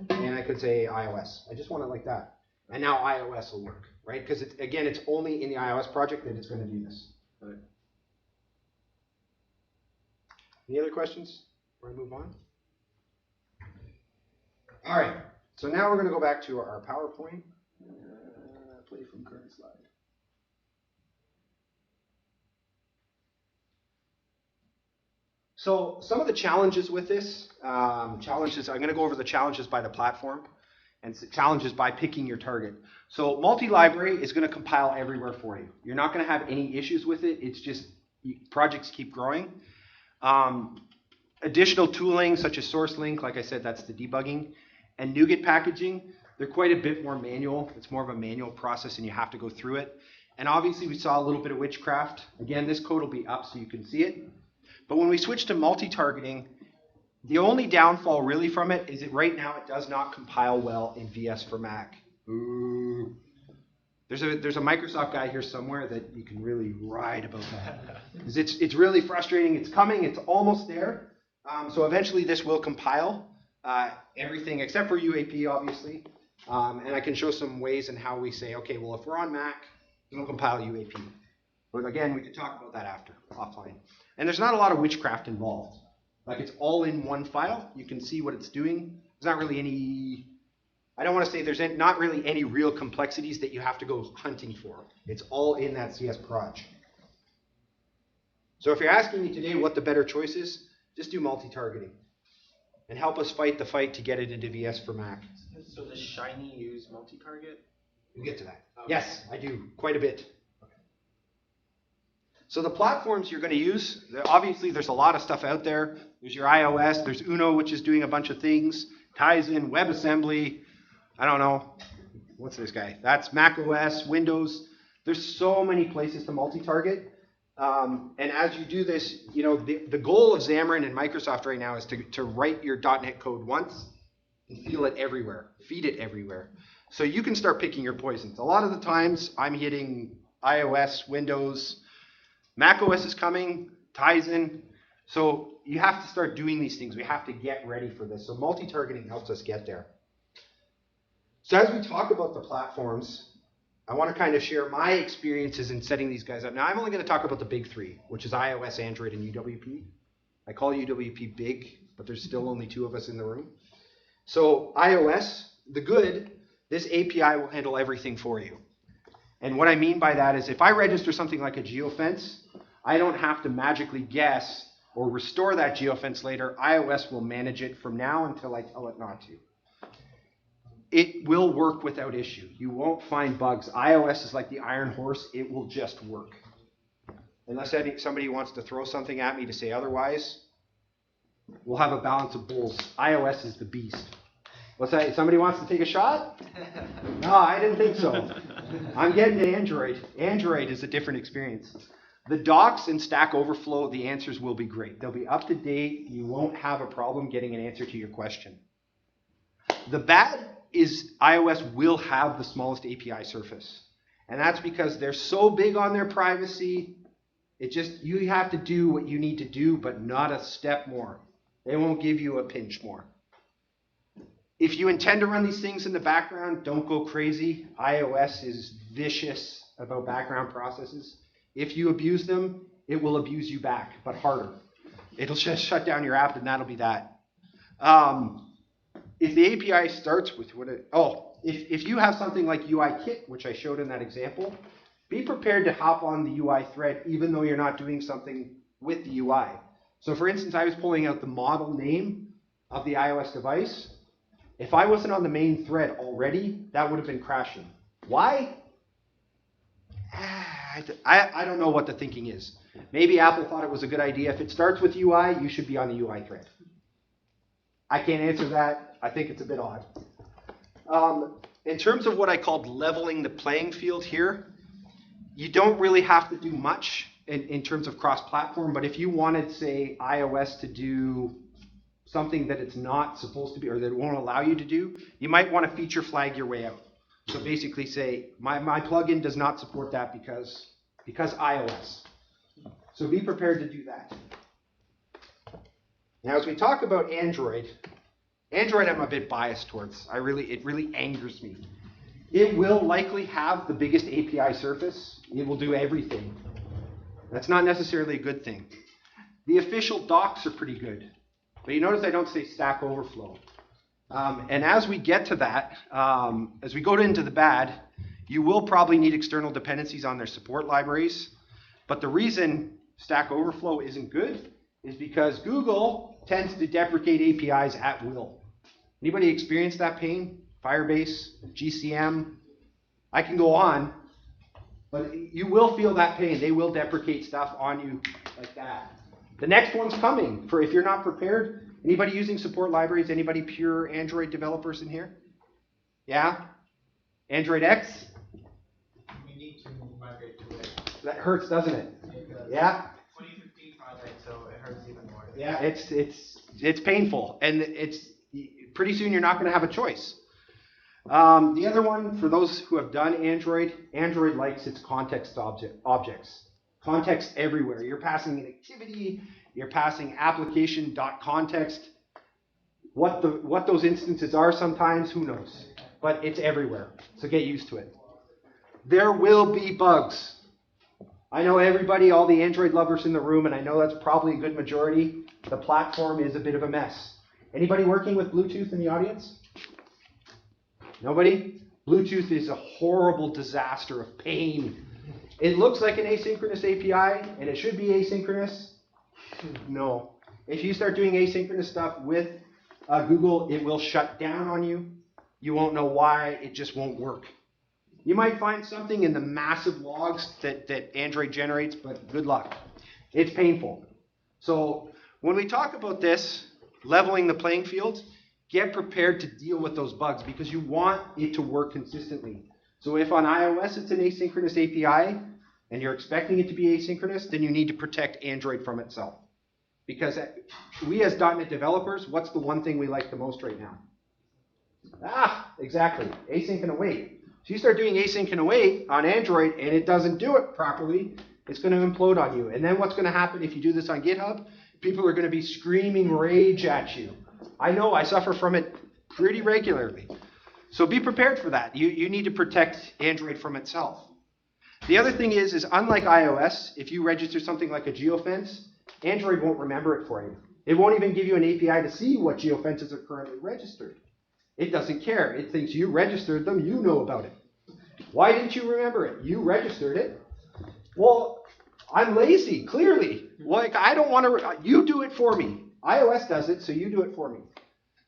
And I could say iOS. I just want it like that. And now iOS will work, right? Because again, it's only in the iOS project that it's going to do this. Right. Any other questions before I move on? All right, so now we're going to go back to our PowerPoint. Play from current slide. So some of the challenges with this, I'm going to go over the challenges by the platform. and challenges by picking your target. So multi-library is going to compile everywhere for you. You're not going to have any issues with it. It's just projects keep growing. Additional tooling such as SourceLink, like I said, that's the debugging, and NuGet packaging, they're quite a bit more manual. It's more of a manual process and you have to go through it. And obviously we saw a little bit of witchcraft. Again, this code will be up so you can see it. But when we switch to multi-targeting, the only downfall really from it is that right now it does not compile well in VS for Mac. Ooh. There's a Microsoft guy here somewhere that you can really ride about that. It's really frustrating. It's coming. It's almost there. So eventually this will compile everything except for UAP, obviously. And I can show some ways in how we say, okay, well, if we're on Mac, it'll compile UAP. But again, we could talk about that after, offline. And there's not a lot of witchcraft involved. Like it's all in one file. You can see what it's doing. There's not really any, I don't want to say there's not really any real complexities that you have to go hunting for. It's all in that CS proj. So if you're asking me today what the better choice is, just do multi-targeting. And help us fight the fight to get it into VS for Mac. So does Shiny use multi-target? We'll get to that. Okay. Yes, I do, quite a bit. So the platforms you're going to use, obviously there's a lot of stuff out there. There's your iOS, there's Uno, which is doing a bunch of things, Tizen, WebAssembly, I don't know, what's this guy? That's Mac OS, Windows. There's so many places to multi-target. And as you do this, you know, the goal of Xamarin and Microsoft right now is to write your .NET code once and feel it everywhere, feed it everywhere. So you can start picking your poisons. A lot of the times I'm hitting iOS, Windows, Mac OS is coming, Tizen. So you have to start doing these things. We have to get ready for this. So multi-targeting helps us get there. So as we talk about the platforms, I want to kind of share my experiences in setting these guys up. Now I'm only going to talk about the big three, which is iOS, Android, and UWP. I call UWP big, but there's still only 2 of us in the room. So iOS, the good, this API will handle everything for you. And what I mean by that is if I register something like a geofence, I don't have to magically guess or restore that geofence later. iOS will manage it from now until I tell it not to. It will work without issue. You won't find bugs. iOS is like the iron horse. It will just work. Unless somebody wants to throw something at me to say otherwise, we'll have a balance of bulls. iOS is the beast. What's that? Somebody wants to take a shot? No, I didn't think so. I'm getting to Android. Android is a different experience. The docs and Stack Overflow, the answers will be great. They'll be up to date. You won't have a problem getting an answer to your question. The bad is iOS will have the smallest API surface. And that's because they're so big on their privacy. You have to do what you need to do, but not a step more. They won't give you a pinch more. If you intend to run these things in the background, don't go crazy. iOS is vicious about background processes. If you abuse them, it will abuse you back, but harder. It'll just shut down your app, and that'll be that. If the API starts with if you have something like UIKit, which I showed in that example, be prepared to hop on the UI thread even though you're not doing something with the UI. So for instance, I was pulling out the model name of the iOS device. If I wasn't on the main thread already, that would have been crashing. Why? I don't know what the thinking is. Maybe Apple thought it was a good idea. If it starts with UI, you should be on the UI thread. I can't answer that. I think it's a bit odd. In terms of what I called leveling the playing field here, you don't really have to do much in terms of cross-platform, but if you wanted, say, iOS to do something that it's not supposed to be or that it won't allow you to do, you might want to feature flag your way out. So basically say, my plugin does not support that because iOS. So be prepared to do that. Now as we talk about Android I'm a bit biased towards. It really angers me. It will likely have the biggest API surface. It will do everything. That's not necessarily a good thing. The official docs are pretty good. But you notice I don't say Stack Overflow. And as we get to that, as we go into the bad, you will probably need external dependencies on their support libraries. But the reason Stack Overflow isn't good is because Google tends to deprecate APIs at will. Anybody experience that pain? Firebase, GCM. I can go on, but you will feel that pain. They will deprecate stuff on you like that. The next one's coming. For if you're not prepared, anybody using support libraries? Anybody pure Android developers in here? Yeah? Android X? We need to migrate to it. That hurts, doesn't it? Yeah? 2015 project, so it hurts even more. Yeah, it's painful, and it's pretty soon you're not going to have a choice. The other one, for those who have done Android likes its context objects. Context everywhere. You're passing an activity, you're passing application.context. What those instances are sometimes, who knows? But it's everywhere, so get used to it. There will be bugs. I know everybody, all the Android lovers in the room, and I know that's probably a good majority. The platform is a bit of a mess. Anybody working with Bluetooth in the audience? Nobody? Bluetooth is a horrible disaster of pain. It looks like an asynchronous API, and it should be asynchronous. No. If you start doing asynchronous stuff with Google, it will shut down on you. You won't know why. It just won't work. You might find something in the massive logs that Android generates, but good luck. It's painful. So when we talk about this, leveling the playing field, get prepared to deal with those bugs because you want it to work consistently. So if on iOS it's an asynchronous API and you're expecting it to be asynchronous, then you need to protect Android from itself. Because we as .NET developers, what's the one thing we like the most right now? Exactly, async and await. So you start doing async and await on Android and it doesn't do it properly, it's going to implode on you. And then what's going to happen if you do this on GitHub? People are going to be screaming rage at you. I know, I suffer from it pretty regularly. So be prepared for that. You need to protect Android from itself. The other thing is unlike iOS, if you register something like a geofence, Android won't remember it for you. It won't even give you an API to see what geofences are currently registered. It doesn't care. It thinks you registered them, you know about it. Why didn't you remember it? You registered it. Well, I'm lazy, clearly. Like, I don't want to, you do it for me. iOS does it, so you do it for me.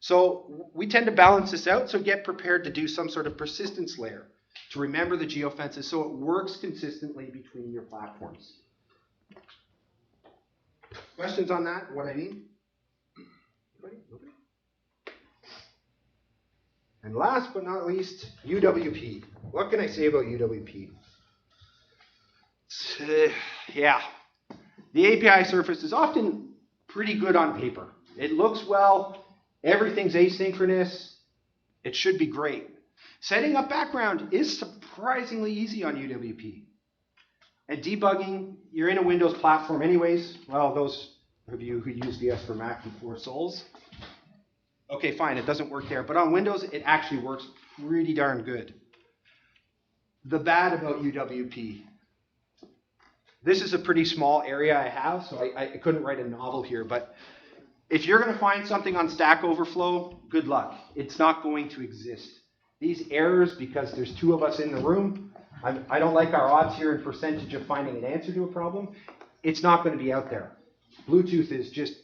So we tend to balance this out, so get prepared to do some sort of persistence layer to remember the geofences so it works consistently between your platforms. Questions on that, what I mean? Nobody? And last but not least, UWP. What can I say about UWP? Yeah, the API surface is often pretty good on paper. It looks well, everything's asynchronous, it should be great. Setting up background is surprisingly easy on UWP. And debugging, you're in a Windows platform anyways. Well, those of you who use VS for Mac and poor souls. Okay, fine, it doesn't work there. But on Windows, it actually works pretty darn good. The bad about UWP. This is a pretty small area I have, so I couldn't write a novel here. But if you're going to find something on Stack Overflow, good luck. It's not going to exist. These errors, because there's two of us in the room, I don't like our odds here in percentage of finding an answer to a problem. It's not going to be out there. Bluetooth is just,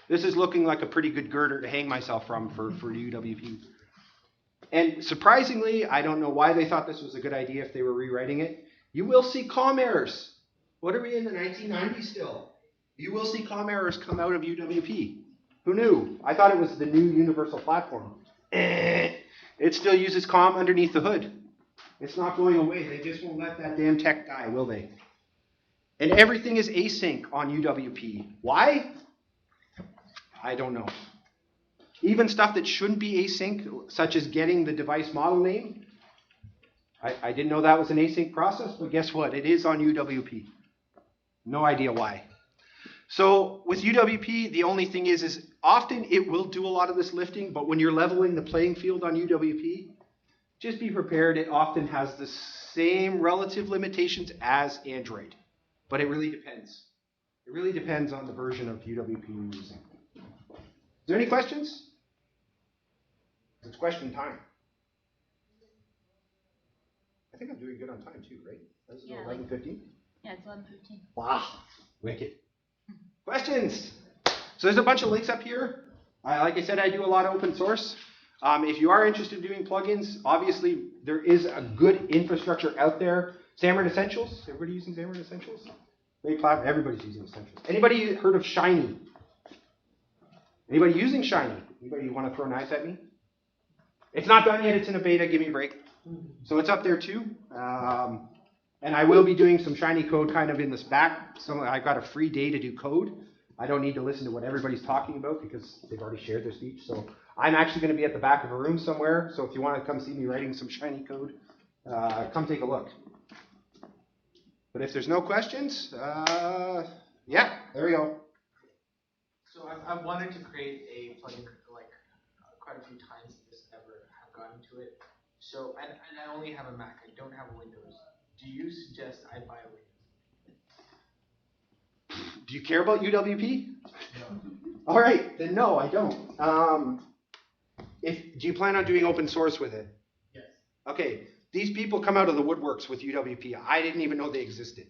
this is looking like a pretty good girder to hang myself from for UWP. And surprisingly, I don't know why they thought this was a good idea if they were rewriting it. You will see COM errors. What are we in the 1990s still? You will see COM errors come out of UWP. Who knew? I thought it was the new universal platform. It still uses COM underneath the hood. It's not going away. They just won't let that damn tech die, will they? And everything is async on UWP. Why? I don't know. Even stuff that shouldn't be async, such as getting the device model name, I didn't know that was an async process, but guess what? It is on UWP. No idea why. So with UWP, the only thing is often it will do a lot of this lifting, but when you're leveling the playing field on UWP, just be prepared. It often has the same relative limitations as Android, but it really depends. It really depends on the version of UWP you're using. Is there any questions? It's question time. I think I'm doing good on time too, right? This is 11:15? Yeah, it's 11:15. Wow, wicked. Questions? So there's a bunch of links up here. Like I said, I do a lot of open source. If you are interested in doing plugins, obviously there is a good infrastructure out there. Xamarin Essentials. Everybody using Xamarin Essentials? Everybody's using Essentials. Anybody heard of Shiny? Anybody using Shiny? Anybody want to throw knives at me? It's not done yet. It's in a beta. Give me a break. So it's up there too. And I will be doing some Shiny code kind of in this back. So I've got a free day to do code. I don't need to listen to what everybody's talking about because they've already shared their speech. So I'm actually going to be at the back of a room somewhere. So if you want to come see me writing some Shiny code, come take a look. But if there's no questions, yeah, there we go. So I've wanted to create a plugin like quite a few times, just never have gotten to it. So and I only have a Mac. I don't have a Windows. Do you suggest I buy a Windows? Do you care about UWP? No. All right, then no, I don't. Do you plan on doing open source with it? Yes. Okay, these people come out of the woodworks with UWP. I didn't even know they existed.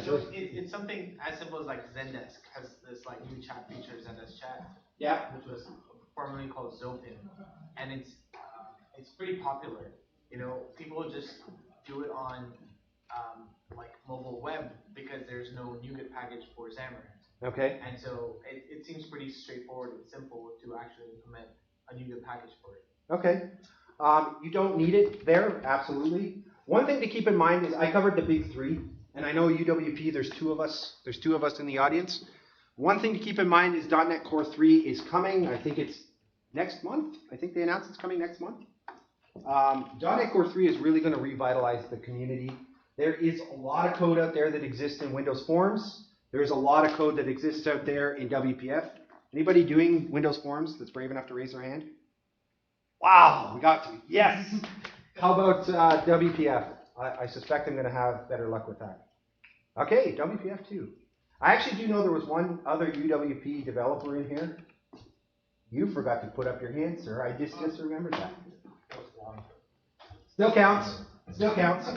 So it's something as simple as like Zendesk has this like new chat feature, Zendesk Chat. Yeah. Which was formerly called Zopin, and it's pretty popular. You know, people just do it on like mobile web because there's no NuGet package for Xamarin. Okay. And so it seems pretty straightforward and simple to actually implement a NuGet package for it. Okay. You don't need it there, absolutely. One thing to keep in mind is I covered the big three, and I know UWP, there's two of us in the audience. One thing to keep in mind is .NET Core 3 is coming. I think it's next month. I think they announced it's coming next month. .NET Core 3 is really going to revitalize the community. There is a lot of code out there that exists in Windows Forms. There's a lot of code that exists out there in WPF. Anybody doing Windows Forms that's brave enough to raise their hand? Wow, we got to. Yes. How about WPF? I suspect I'm going to have better luck with that. Okay, WPF 2. I actually do know there was one other UWP developer in here. You forgot to put up your hand, sir. I just remembered that. Still counts. Still counts.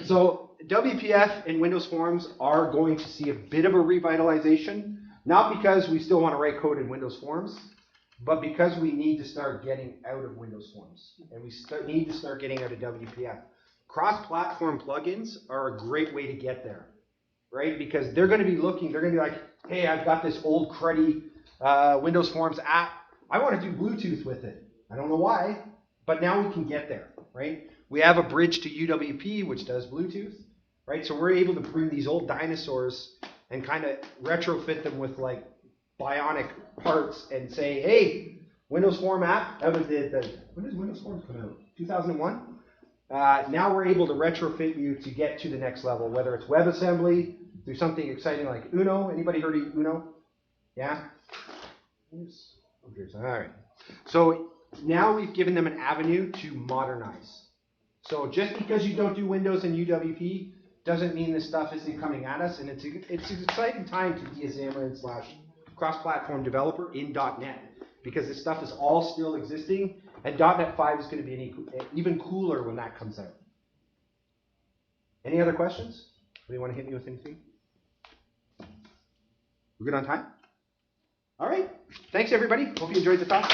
So WPF and Windows Forms are going to see a bit of a revitalization, not because we still want to write code in Windows Forms, but because we need to start getting out of Windows Forms, and we need to start getting out of WPF. Cross-platform plugins are a great way to get there, right? Because they're going to be looking, they're going to be like, hey, I've got this old cruddy Windows Forms app. I want to do Bluetooth with it. I don't know why, but now we can get there, right? We have a bridge to UWP, which does Bluetooth, right? So we're able to bring these old dinosaurs and kind of retrofit them with like bionic parts and say, hey, Windows Form app, that was when did Windows Forms come out? 2001? Now we're able to retrofit you to get to the next level, whether it's WebAssembly, do something exciting like Uno. Anybody heard of Uno? Yeah? All right. So now we've given them an avenue to modernize. So just because you don't do Windows and UWP doesn't mean this stuff isn't coming at us, and it's an exciting time to be a Xamarin / cross-platform developer in .NET, because this stuff is all still existing, and .NET 5 is going to be even cooler when that comes out. Any other questions? Anybody want to hit me with anything? We're good on time? All right. Thanks, everybody. Hope you enjoyed the talk.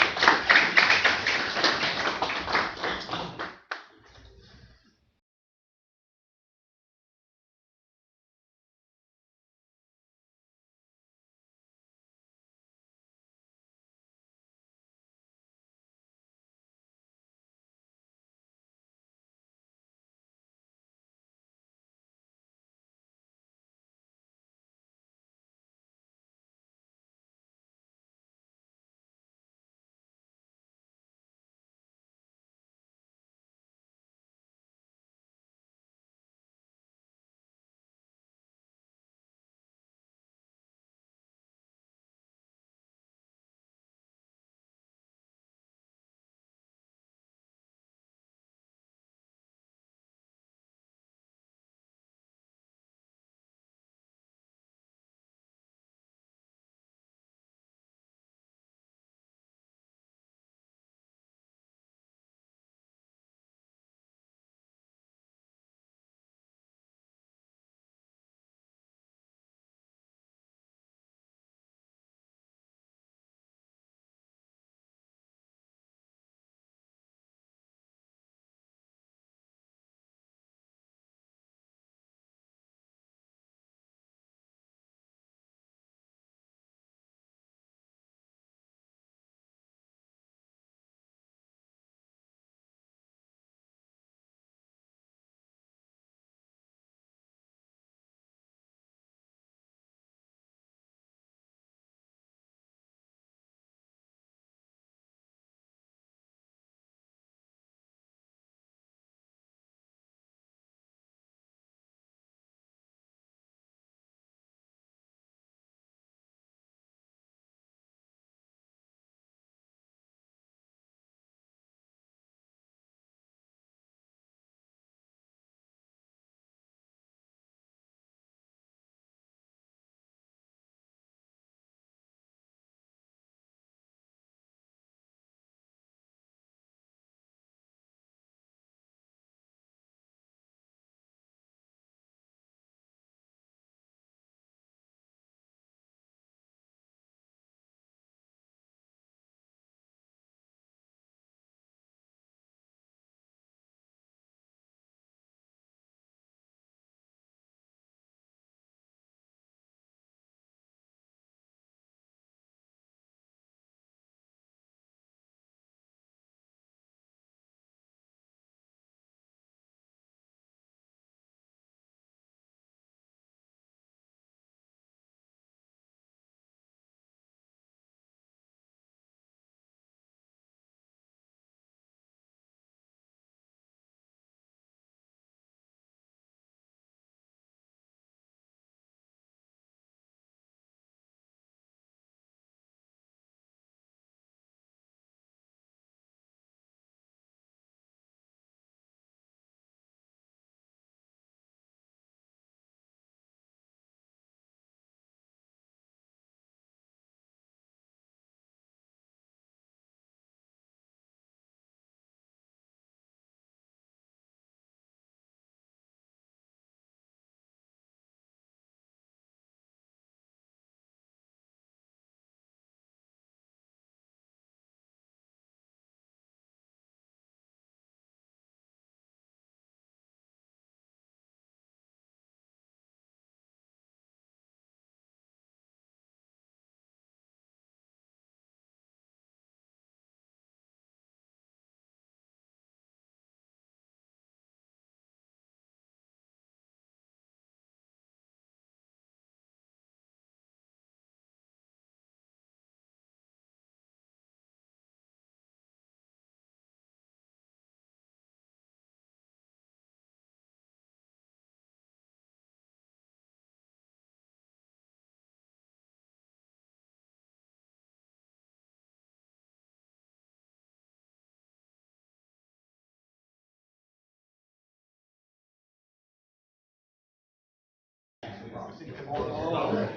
Alright,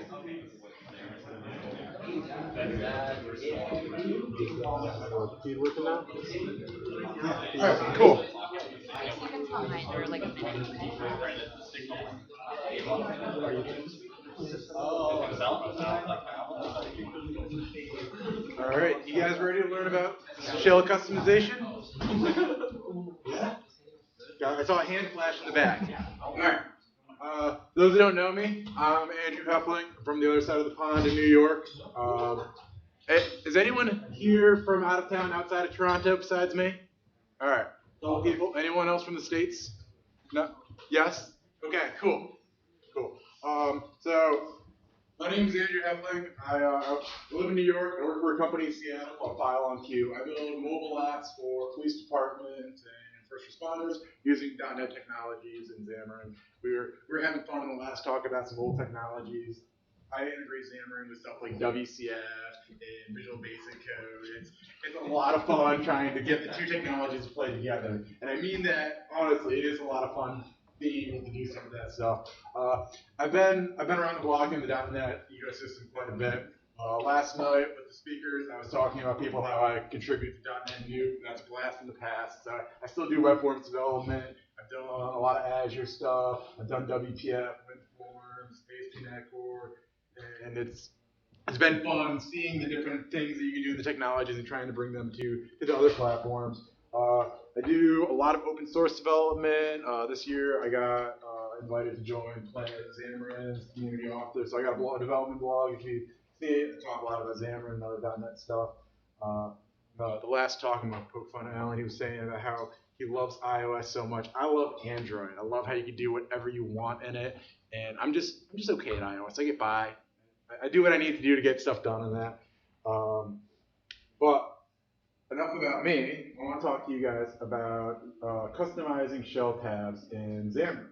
cool. 5 seconds behind or like a minute. Alright, you guys ready to learn about shell customization? Yeah? I saw a hand flash in the back. Alright. Those who don't know me, I'm Andrew Heffling from the other side of the pond in New York. Is anyone here from out of town, outside of Toronto, besides me? Alright. Couple people. Anyone else from the States? No? Yes? Okay, cool. Cool. So, my name is Andrew Heffling. I live in New York. I work for a company in Seattle called File on Q. I build mobile apps for police departments and first responders using .NET technologies and Xamarin. We were having fun in the last talk about some old technologies. I integrate Xamarin with stuff like WCF and Visual Basic Code. It's a lot of fun trying to get the two technologies to play together. And I mean that, honestly, it is a lot of fun being able to do some of that stuff. I've been around the block in the .NET ecosystem quite a bit. Last night with the speakers, I was talking about people how I contribute to .NET New. That's a blast from the past. I still do web forms development. I've done a lot of Azure stuff. I've done WPF, WinForms, ASP.NET Core, and it's been fun seeing the different things that you can do in the technologies and trying to bring them to the other platforms. I do a lot of open source development. This year I got invited to join Planet Xamarin's community author. So I got a development blog. If you see it, I talk a lot about Xamarin and other .NET stuff. The last talk I'm going to poke fun at Alan, he was saying about how he loves iOS so much. I love Android. I love how you can do whatever you want in it. And I'm just okay at iOS. I get by. I do what I need to do to get stuff done in that. But enough about me. I want to talk to you guys about customizing shell tabs in Xamarin.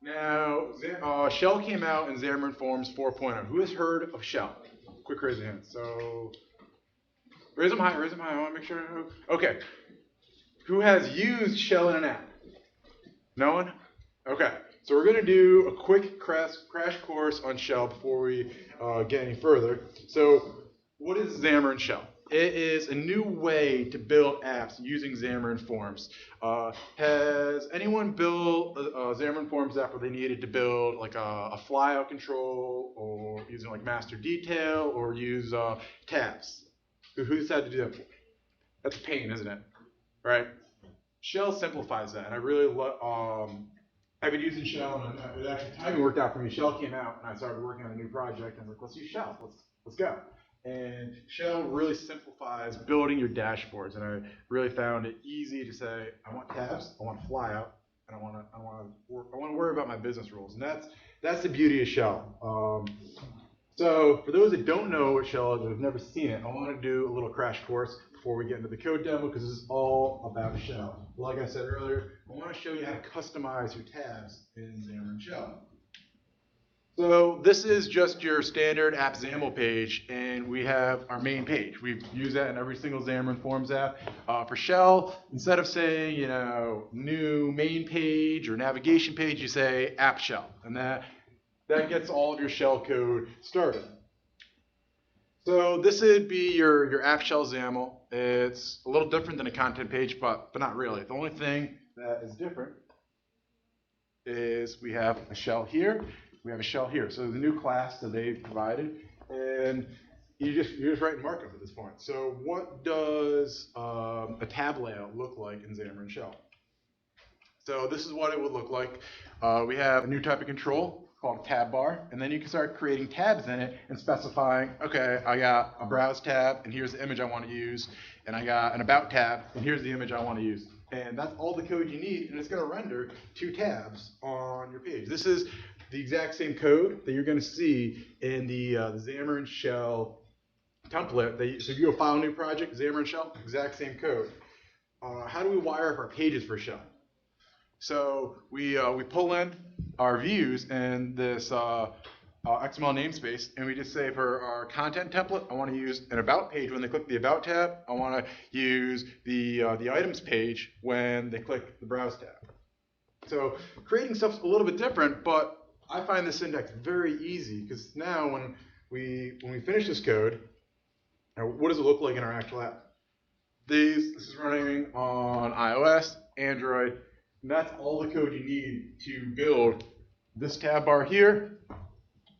Now, Shell came out in Xamarin Forms 4.0. Who has heard of Shell? Quick raise of hands. So, raise them high, raise them high. I want to make sure. Okay. Who has used Shell in an app? No one? Okay. So we're going to do a quick crash course on Shell before we get any further. So what is Xamarin Shell? It is a new way to build apps using Xamarin Forms. Has anyone built a Xamarin Forms app where they needed to build like a flyout control or using like master detail or use tabs? Who's had to do that before? That's a pain, isn't it? Right? Shell simplifies that, and I really love. I've been using Shell, and actually timing worked out for me. Shell came out, and I started working on a new project, and I was like, let's use Shell. Let's go. And Shell really simplifies building your dashboards, and I really found it easy to say, I want tabs, I want flyout, and I want to worry about my business rules, and that's the beauty of Shell. So for those that don't know what Shell is or have never seen it, I want to do a little crash course before we get into the code demo because this is all about Shell. Like I said earlier, I want to show you how to customize your tabs in Xamarin Shell. So this is just your standard app XAML page, and we have our main page. We've used that in every single Xamarin Forms app. For Shell, instead of saying, new main page or navigation page, you say app shell, and that gets all of your shell code started. So this would be your app shell XAML. It's a little different than a content page, but not really. The only thing that is different is we have a shell here. We have a shell here. So the new class that they provided, and you're just writing markup at this point. So what does a tab layout look like in Xamarin Shell? So this is what it would look like. We have a new type of control called tab bar, and then you can start creating tabs in it and specifying, okay, I got a browse tab, and here's the image I want to use, and I got an about tab, and here's the image I want to use. And that's all the code you need, and it's going to render 2 tabs on your page. This is the exact same code that you're going to see in the Xamarin Shell template. So if you go file a new project, Xamarin Shell, exact same code. How do we wire up our pages for Shell? So we pull in our views in this XML namespace, and we just say for our content template, I want to use an about page when they click the about tab. I want to use the items page when they click the browse tab. So creating stuff's a little bit different, but I find this syntax very easy because now when we finish this code, what does it look like in our actual app? This is running on iOS, Android, and that's all the code you need to build this tab bar here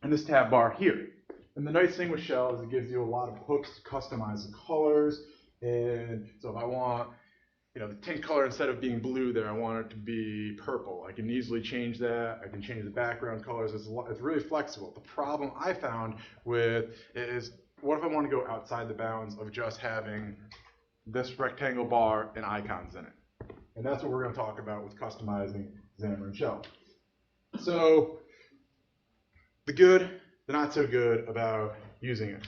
and this tab bar here. And the nice thing with Shell is it gives you a lot of hooks to customize the colors. And so if I want, the tint color, instead of being blue there, I want it to be purple. I can easily change that. I can change the background colors. It's really flexible. The problem I found with is, what if I want to go outside the bounds of just having this rectangle bar and icons in it? And that's what we're going to talk about with customizing Xamarin Shell. So the good, the not so good about using it.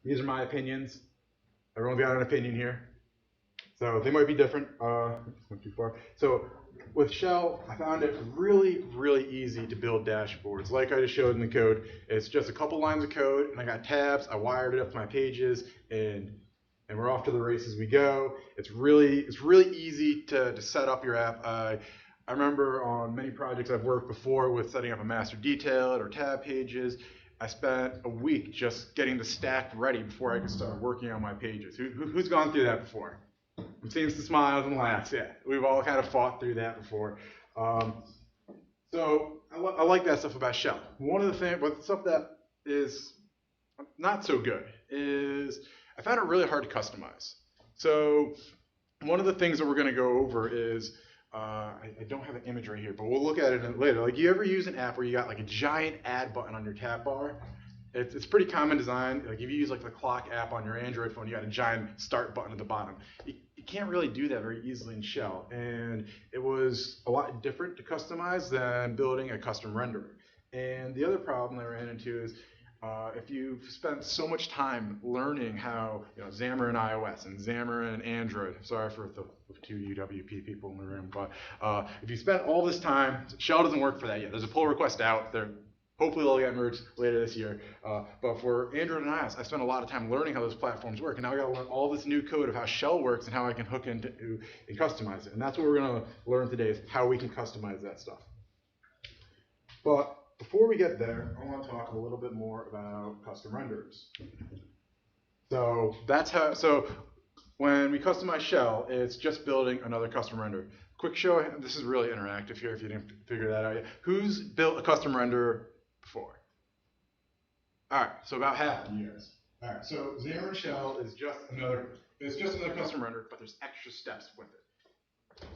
These are my opinions. Everyone's got an opinion here. So they might be different. Went too far. So with Shell, I found it really, really easy to build dashboards. Like I just showed in the code, it's just a couple lines of code, and I got tabs. I wired it up to my pages, and we're off to the races we go. It's really easy to set up your app. I remember on many projects I've worked before with setting up a master detail or tab pages. I spent a week just getting the stack ready before I could start working on my pages. Who's gone through that before? I'm seeing some smiles and laughs. Yeah, we've all kind of fought through that before. So I like that stuff about Shell. One of the things, but the stuff that is not so good is I found it really hard to customize. So one of the things that we're going to go over is, I don't have an image right here, but we'll look at it later. Like, you ever use an app where you got like a giant add button on your tab bar? It's pretty common design. Like, if you use like the clock app on your Android phone, you got a giant start button at the bottom. You can't really do that very easily in Shell, and it was a lot different to customize than building a custom renderer. And the other problem I ran into is, if you've spent so much time learning how Xamarin iOS and Xamarin Android, sorry for the two UWP people in the room, but if you spent all this time, Shell doesn't work for that yet. There's a pull request out there. Hopefully they'll get merged later this year. But for Android and iOS, I spent a lot of time learning how those platforms work, and now I got to learn all this new code of how Shell works and how I can hook into and customize it. And that's what we're going to learn today, is how we can customize that stuff. But before we get there, I want to talk a little bit more about custom renderers. So that's how. So when we customize Shell, it's just building another custom renderer. Quick show. This is really interactive here. If you didn't figure that out yet, who's built a custom renderer before? All right. So about half of you guys. All right. So Xamarin Shell is just another. It's just another custom renderer, but there's extra steps with it.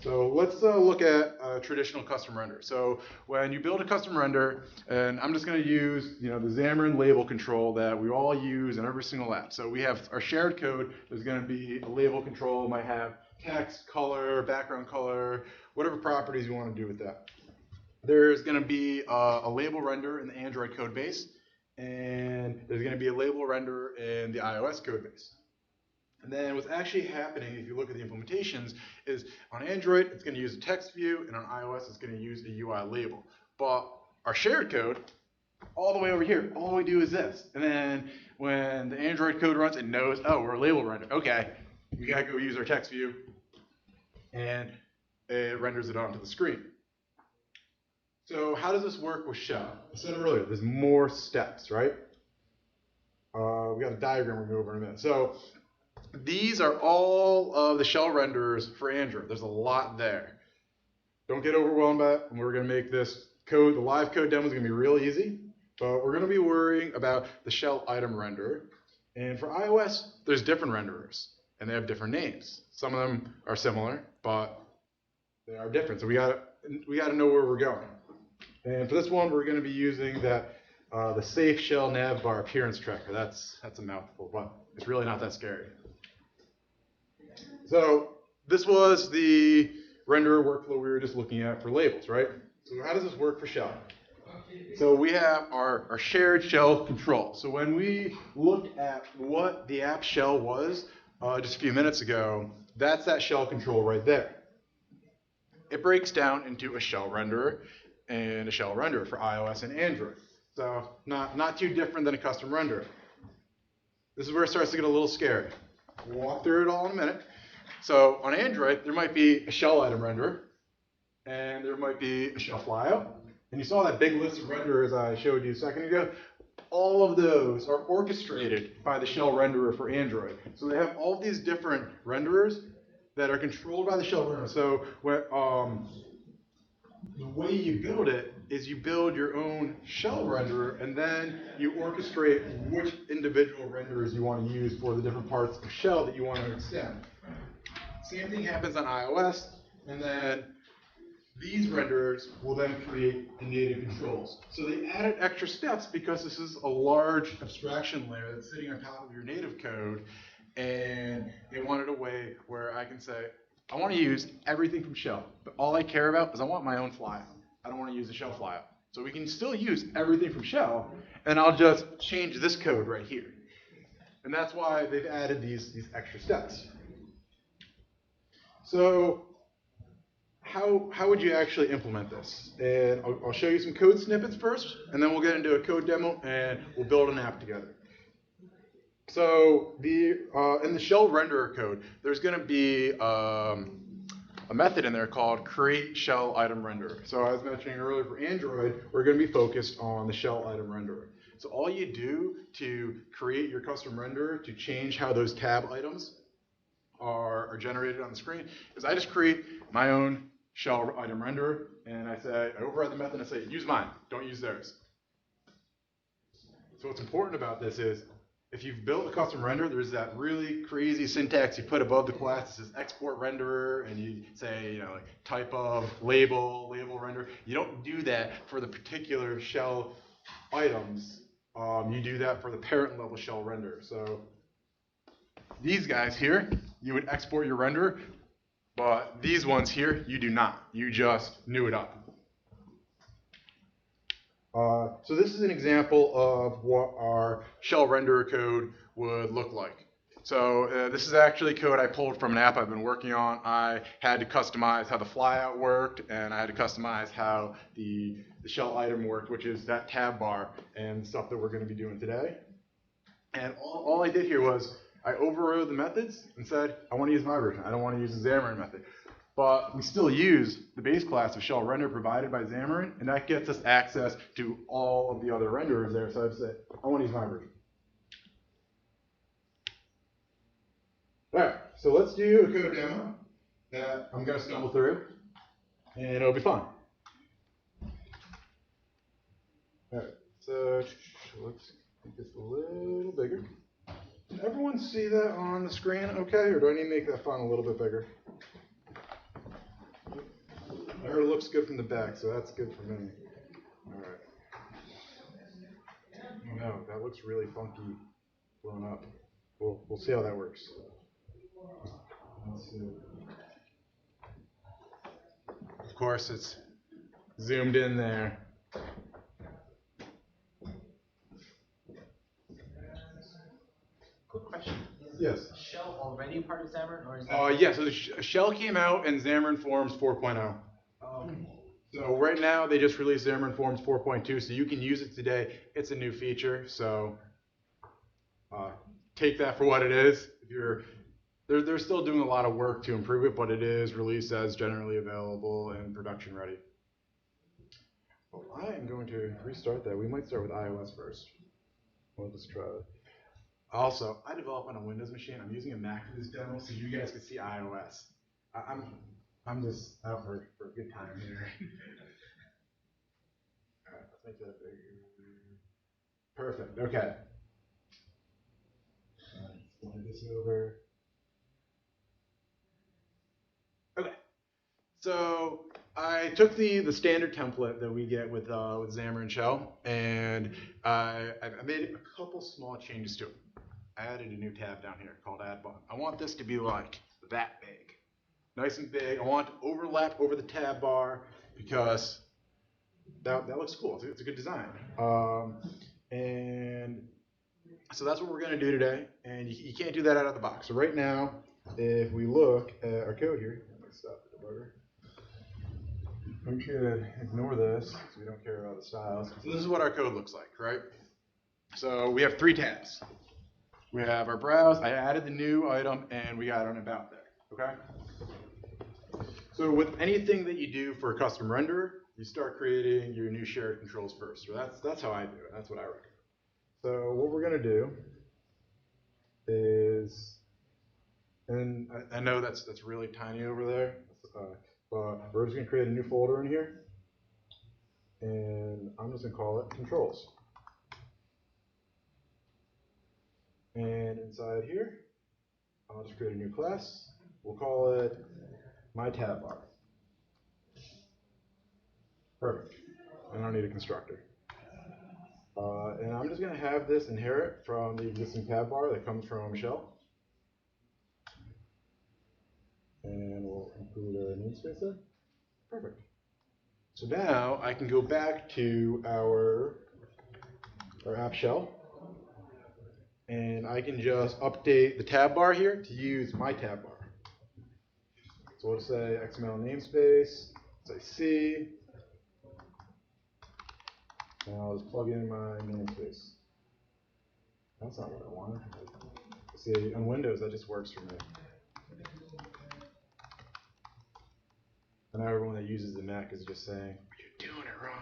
So let's look at a traditional custom render. So when you build a custom render, and I'm just going to use the Xamarin label control that we all use in every single app. So we have our shared code. There's going to be a label control. It might have text, color, background color, whatever properties you want to do with that. There's going to be a label render in the Android code base, and there's going to be a label render in the iOS code base. And then what's actually happening, if you look at the implementations, is on Android, it's going to use a text view, and on iOS, it's going to use a UI label. But our shared code, all the way over here, all we do is this. And then when the Android code runs, it knows, oh, we're a label render. Okay, we got to go use our text view, and it renders it onto the screen. So how does this work with Shell? I said earlier, there's more steps, right? We got a diagram we're going to go over in a minute. So these are all of the Shell renderers for Android. There's a lot there. Don't get overwhelmed by it. We're going to make this code, the live code demo is going to be real easy, but we're going to be worrying about the Shell item renderer. And for iOS, there's different renderers, and they have different names. Some of them are similar, but they are different. So we got to know where we're going. And for this one, we're going to be using that the safe Shell nav bar appearance tracker. That's a mouthful, but it's really not that scary. So this was the renderer workflow we were just looking at for labels, right? So how does this work for Shell? So we have our shared Shell control. So when we looked at what the app Shell was just a few minutes ago, that's that Shell control right there. It breaks down into a Shell renderer and a Shell renderer for iOS and Android. So not too different than a custom renderer. This is where it starts to get a little scary. We'll walk through it all in a minute. So on Android, there might be a Shell item renderer, and there might be a Shell flyout, And you saw that big list of renderers I showed you a second ago. All of those are orchestrated by the shell renderer for Android. So they have all these different renderers that are controlled by the shell renderer. So the way you build it is you build your own shell renderer, and then you orchestrate which individual renderers you want to use for the different parts of shell that you want to extend. Same thing happens on iOS, and then these renderers will then create the native controls. So they added extra steps because this is a large abstraction layer that's sitting on top of your native code, and they wanted a way where I can say, I want to use everything from shell, but all I care about is I want my own flyout. I don't want to use a shell flyout. So we can still use everything from shell, and I'll just change this code right here. And that's why they've added these extra steps. So how would you actually implement this? And I'll show you some code snippets first, and then we'll get into a code demo, and we'll build an app together. So in the shell renderer code, there's going to be a method in there called create shell item renderer. So I was mentioning earlier for Android, we're going to be focused on the shell item renderer. So all you do to create your custom renderer to change how those tab items are generated on the screen is I just create my own shell item renderer, and I override the method and I say, use mine, don't use theirs. So what's important about this is, if you've built a custom render, there's that really crazy syntax you put above the class that says export renderer, and you say, like type of label render. You don't do that for the particular shell items. You do that for the parent level shell render. So these guys here, you would export your render, but these ones here, you do not. You just new it up. So this is an example of what our shell renderer code would look like. So this is actually code I pulled from an app I've been working on. I had to customize how the flyout worked, and I had to customize how the shell item worked, which is that tab bar and stuff that we're going to be doing today. And all I did here was I overrode the methods and said, I want to use my version. I don't want to use the Xamarin method. But we still use the base class of shell render provided by Xamarin, and that gets us access to all of the other renderers there. So I've said, I want to use my version. All right, so let's do a code demo that I'm going to stumble through, and it'll be fun. All right, so let's make this a little bigger. Can everyone see that on the screen okay, or do I need to make that font a little bit bigger? I heard it looks good from the back, so that's good for me. All right. No, that looks really funky blown up. We'll see how that works. Let's see. Of course, it's zoomed in there. Quick question. Yes. Is Shell already part of Xamarin, or is that? Yeah, so the Shell came out in Xamarin Forms 4.0. So right now they just released Xamarin Forms 4.2, so you can use it today. It's a new feature, so take that for what it is. If they're still doing a lot of work to improve it, but it is released as generally available and production ready. Well, I am going to restart that. We might start with iOS first. We'll just try it. Also, I develop on a Windows machine. I'm using a Mac for this demo, so you guys can see iOS. I'm just out for a good time here. All right, let's make that bigger. Perfect. Okay. Slide this over. Okay. So I took the standard template that we get with Xamarin Shell, and I made a couple small changes to it. I added a new tab down here called Add Button. I want this to be like that big. Nice and big. I want it to overlap over the tab bar because that looks cool. It's a good design. And so that's what we're going to do today. And you can't do that out of the box. So right now, if we look at our code here, I'm going to stop the debugger. We could ignore this because we don't care about the styles. So this is what our code looks like, right? So we have 3 tabs. We have our browse. I added the new item, and we got an about there. Okay. So with anything that you do for a custom renderer, you start creating your new shared controls first. So that's how I do it. That's what I recommend. So what we're gonna do is, and I know that's really tiny over there, but we're just gonna create a new folder in here, and I'm just gonna call it controls. And inside here, I'll just create a new class. We'll call it my tab bar. Perfect. I don't need a constructor. And I'm just going to have this inherit from the existing tab bar that comes from shell. And we'll include a namespace there. Perfect. So now I can go back to our app shell. And I can just update the tab bar here to use my tab bar. So we'll say XML namespace, say C, and I'll just plug in my namespace. That's not what I wanted. See, on Windows, that just works for me. And now everyone that uses the Mac is just saying, you're doing it wrong.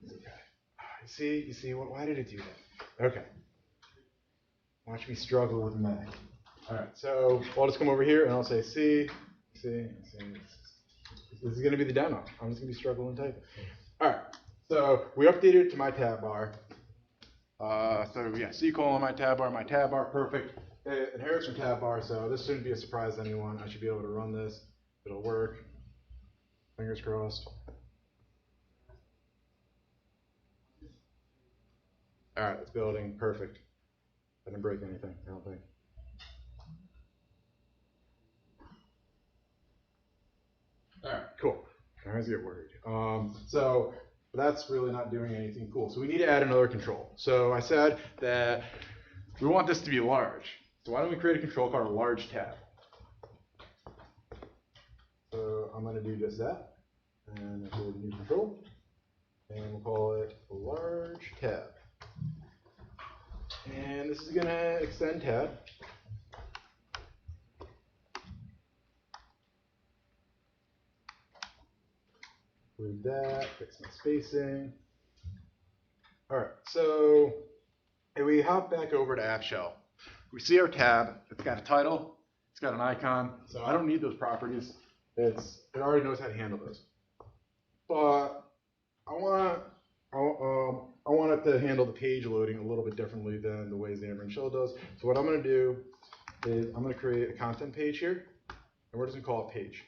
Okay. You see, why did it do that? Okay. Watch me struggle with Mac. All right, so I'll just come over here and I'll say C. This is going to be the demo. I'm just going to be struggling typing. All right, so we updated it to my tab bar. So yeah, C colon my tab bar, perfect. It inherits from tab bar, so this shouldn't be a surprise to anyone. I should be able to run this. It'll work. Fingers crossed. All right, it's building. Perfect. I didn't break anything, I don't think. All right, cool. I always get worried. So that's really not doing anything cool. So we need to add another control. So I said that we want this to be large. So why don't we create a control called a large tab? So I'm going to do just that. And I'll create a new control. And we'll call it a large tab. And this is going to extend tab. Include that, fix my spacing. All right, so if we hop back over to App Shell, we see our tab. It's got a title, it's got an icon. So I don't need those properties. It already knows how to handle those. But I want it to handle the page loading a little bit differently than the way Xamarin Shell does. So what I'm going to do is I'm going to create a content page here, and we're just going to call it page.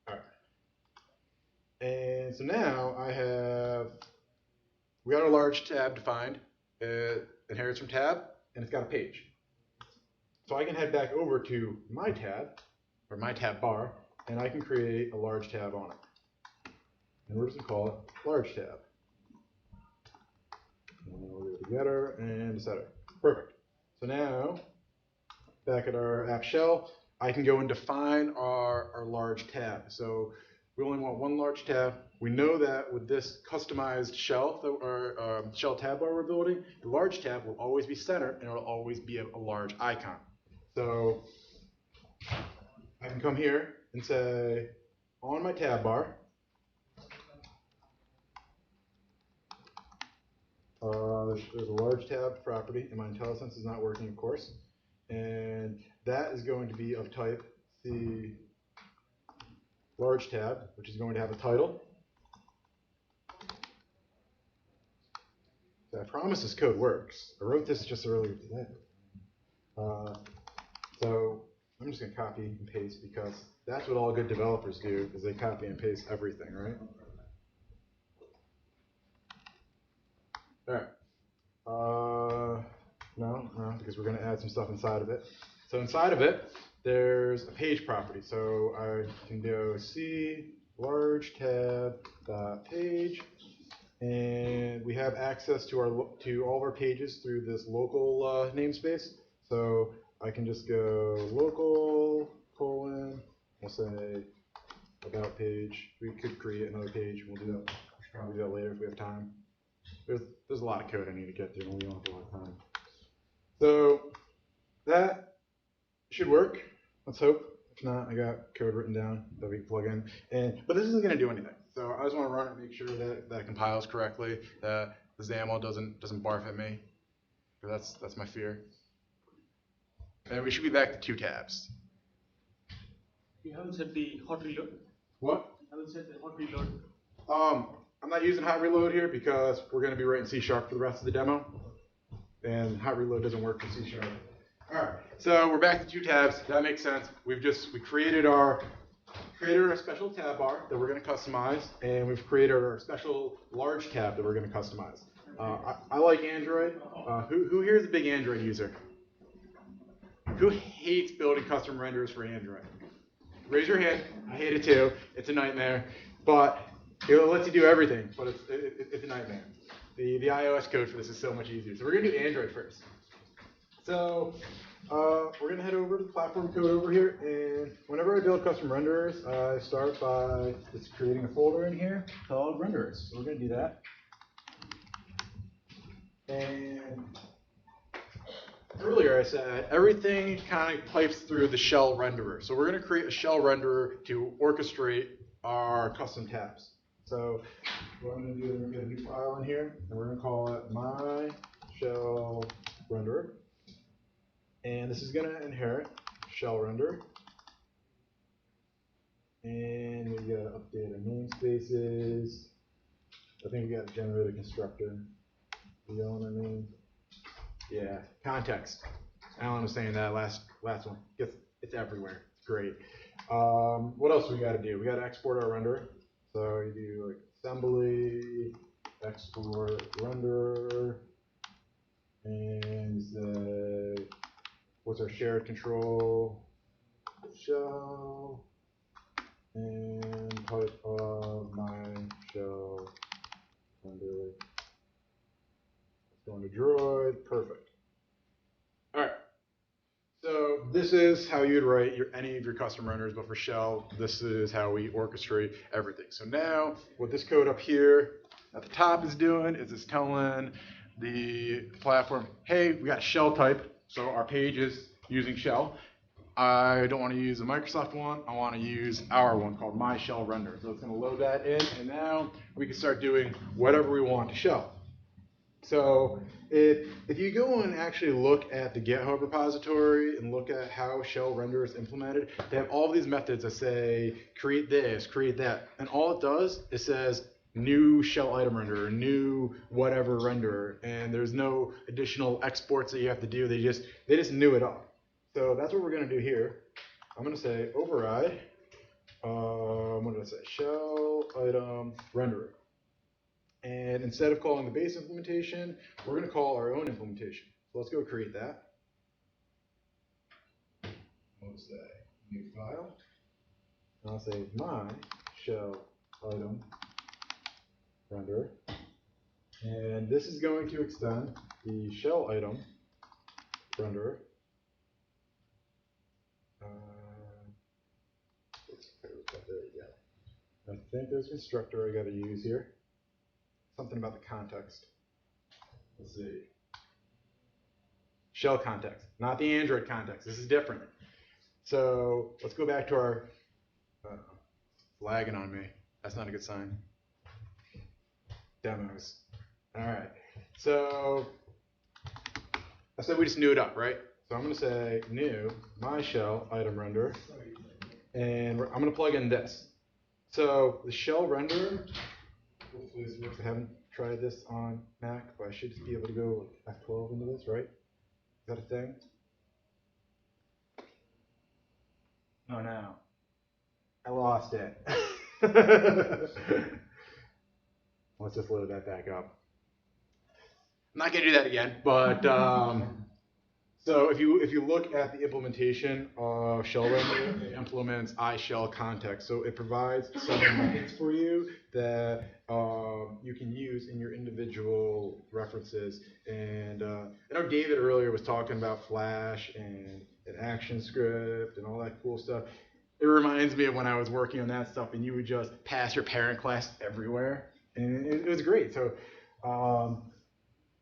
All right. And so now we got a large tab defined. It inherits from tab, and it's got a page. So I can head back over to my tab, or my tab bar, and I can create a large tab on it. And we're just going to call it large tab. And we'll go to getter and setter. Perfect. So now, back at our app shell, I can go and define our large tab. So we only want one large tab. We know that with this customized shell, or shell tab bar we're building, the large tab will always be centered and it will always be a large icon. So I can come here and say, on my tab bar, there's a large tab property, and my IntelliSense is not working, of course. And that is going to be of type the large tab, which is going to have a title. So I promise this code works. I wrote this just earlier today. So I'm just going to copy and paste because that's what all good developers do, is they copy and paste everything, right? All right. No, because we're going to add some stuff inside of it. So inside of it, there's a page property. So I can go C large tab page, and we have access to all of our pages through this local namespace. So I can just go local : we'll say about page. We could create another page. We'll do that. We'll do that later if we have time. There's a lot of code I need to get through, and we don't have a lot of time. So that should work. Let's hope. If not, I got code written down that we can plug in. But this isn't going to do anything. So I just want to run it and make sure that it compiles correctly, that the XAML doesn't barf at me. That's my fear. And we should be back to 2 tabs. You haven't set the hot reload? What? You haven't set the hot reload? I'm not using hot reload here because we're going to be writing C# for the rest of the demo. And hot reload doesn't work for C#. Alright, so we're back to 2 tabs. That makes sense. We created our special tab bar that we're going to customize, and we've created our special large tab that we're going to customize. I like Android. Who here is a big Android user? Who hates building custom renderers for Android? Raise your hand. I hate it too. It's a nightmare. But it lets you do everything, but it's a nightmare. The iOS code for this is so much easier. So we're going to do Android first. So we're going to head over to the platform code over here, and whenever I build custom renderers, I start by just creating a folder in here called renderers. So we're going to do that. And earlier I said everything kind of pipes through the shell renderer. So we're going to create a shell renderer to orchestrate our custom tabs. So what I'm going to do is I'm going to get a new file in here, and we're going to call it my shell renderer. And this is going to inherit shell render. And we got to update our namespaces. I think we got to generate a constructor. The owner name. Yeah, context. Alan was saying that last one. It's everywhere. It's great. What else we got to do? We got to export our renderer. So you do like assembly, export renderer, and say, what's our shared control? Shell, and type of my shell renderer. Going to Droid, perfect. All right. So this is how you'd write any of your custom renderers, but for shell, this is how we orchestrate everything. So now, what this code up here at the top is doing is it's telling the platform, hey, we got a shell type, so our page is using shell. I don't want to use the Microsoft one. I want to use our one called My Shell Render. So it's going to load that in, and now we can start doing whatever we want to shell. So if you go and actually look at the GitHub repository and look at how shell render is implemented, they have all these methods that say create this, create that, and all it does is says new shell item renderer, new whatever renderer, and there's no additional exports that you have to do. They just new it up. So that's what we're going to do here. I'm going to say override. What did I say? Shell item renderer. And instead of calling the base implementation, we're going to call our own implementation. So let's go create that. We'll say new file. And I'll say my shell item renderer. And this is going to extend the shell item renderer. There we go. I think there's a constructor I got to use here. Something about the context. Let's see. Shell context, not the Android context. This is different. So let's go back to our lagging on me. That's not a good sign. Demos. All right. So I said we just new it up, right? So I'm going to say new my shell item renderer, and I'm going to plug in this. So the shell renderer. Hopefully this works. I haven't tried this on Mac, but I should just be able to go like F12 into this, right? Is that a thing? Oh no. I lost it. Let's just load that back up. I'm not going to do that again, but so if you look at the implementation of shell render, it implements iShell context. So it provides some methods for you that you can use in your individual references. And I know David earlier was talking about Flash and an action script and all that cool stuff. It reminds me of when I was working on that stuff, and you would just pass your parent class everywhere, and it was great. So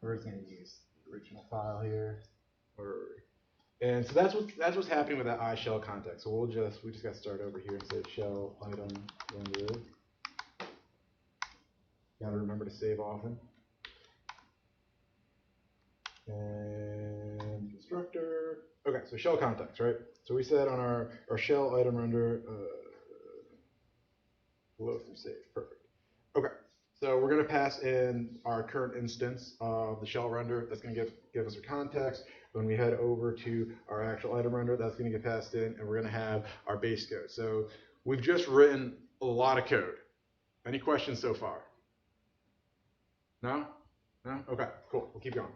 we're going to use the original file here. And so that's what's happening with that iShell context. So we just got to start over here and say shell item render. Got to remember to save often. And constructor. Okay, so shell context, right? So we said on our shell item render, load through save, perfect. Okay, so we're gonna pass in our current instance of the shell render. That's gonna give us a context. When we head over to our actual item render, that's gonna get passed in, and we're gonna have our base code. So we've just written a lot of code. Any questions so far? No? No? Okay, cool, we'll keep going.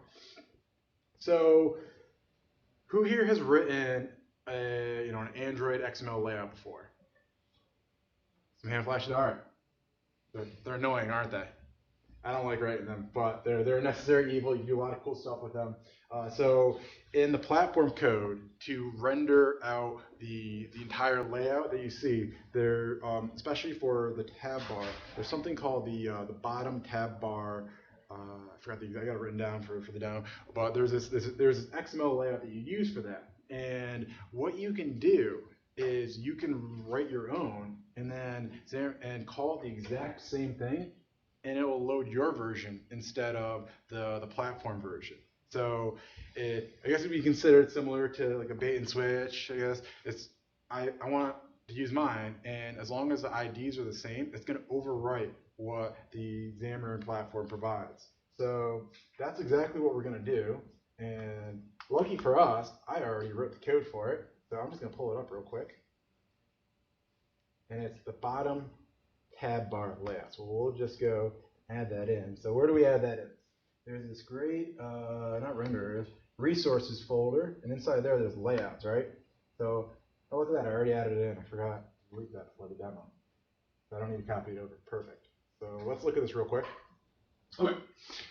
So who here has written an Android XML layout before? Some hand flashes. All right. They're annoying, aren't they? I don't like writing them, but they're a necessary evil. You do a lot of cool stuff with them. So in the platform code, to render out the entire layout that you see, there, especially for the tab bar, there's something called the bottom tab bar. I forgot I got it written down for the demo, but there's this XML layout that you use for that. And what you can do is you can write your own and call it the exact same thing, and it will load your version instead of the platform version. So I guess it'd be considered similar to like a bait and switch. I guess I want to use mine, and as long as the IDs are the same, it's going to overwrite what the Xamarin platform provides. So that's exactly what we're going to do. And lucky for us, I already wrote the code for it. So I'm just going to pull it up real quick. And it's the bottom tab bar layout. So we'll just go add that in. So where do we add that in? There's this great, not renderers, resources folder. And inside there's layouts, right? So oh, look at that. I already added it in. I forgot to delete that for the demo. So I don't need to copy it over. Perfect. So let's look at this real quick. Okay,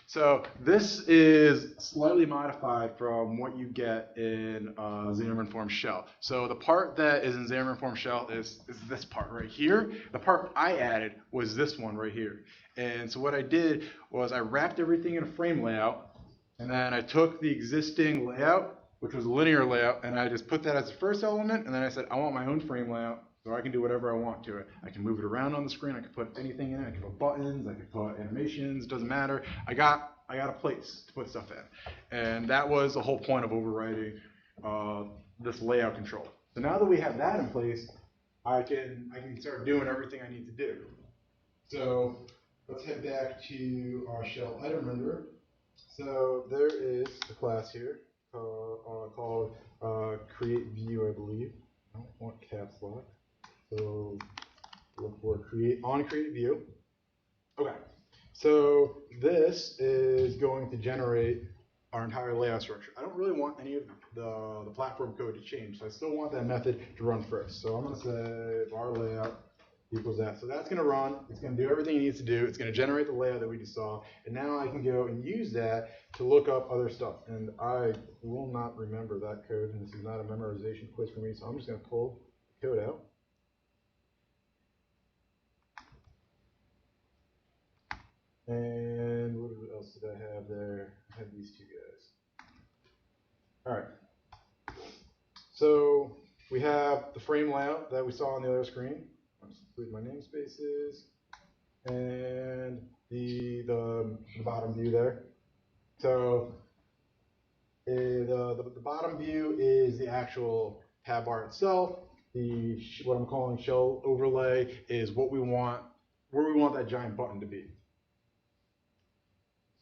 so this is slightly modified from what you get in Xamarin Form Shell. So the part that is in Xamarin Form Shell is this part right here. The part I added was this one right here. And so what I did was I wrapped everything in a frame layout, and then I took the existing layout, which was a linear layout, and I just put that as the first element, and then I said I want my own frame layout. So I can do whatever I want to it. I can move it around on the screen. I can put anything in it. I can put buttons. I can put animations. Doesn't matter. I got a place to put stuff in, and that was the whole point of overriding this layout control. So now that we have that in place, I can start doing everything I need to do. So let's head back to our shell item renderer. So there is a class here called create view, I believe. I don't want caps lock. So look for create view. Okay, so this is going to generate our entire layout structure. I don't really want any of the platform code to change, so I still want that method to run first. So I'm going to say var layout equals that. So that's going to run. It's going to do everything it needs to do. It's going to generate the layout that we just saw, and now I can go and use that to look up other stuff. And I will not remember that code, and this is not a memorization quiz for me, so I'm just going to pull the code out. And what else did I have there? I had these two guys. All right. So we have the frame layout that we saw on the other screen. I'll just include my namespaces and the bottom view there. So the bottom view is the actual tab bar itself. What I'm calling shell overlay is what we want, where we want that giant button to be.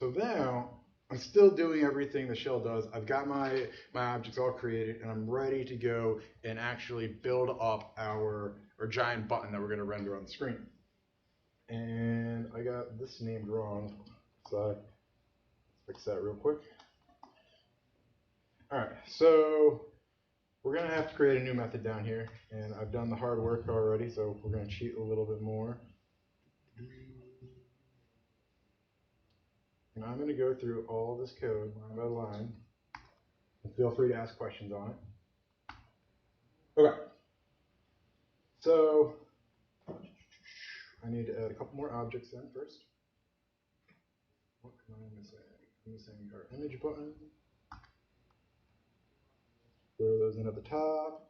So now I'm still doing everything the shell does. I've got my objects all created, and I'm ready to go and actually build up our giant button that we're going to render on the screen. And I got this named wrong, so let's fix that real quick. All right, so we're going to have to create a new method down here, and I've done the hard work already, so we're going to cheat a little bit more. And I'm going to go through all this code line by line, and feel free to ask questions on it. Okay. So I need to add a couple more objects in first. What am I missing? I'm missing our image button. Where goes in at the top.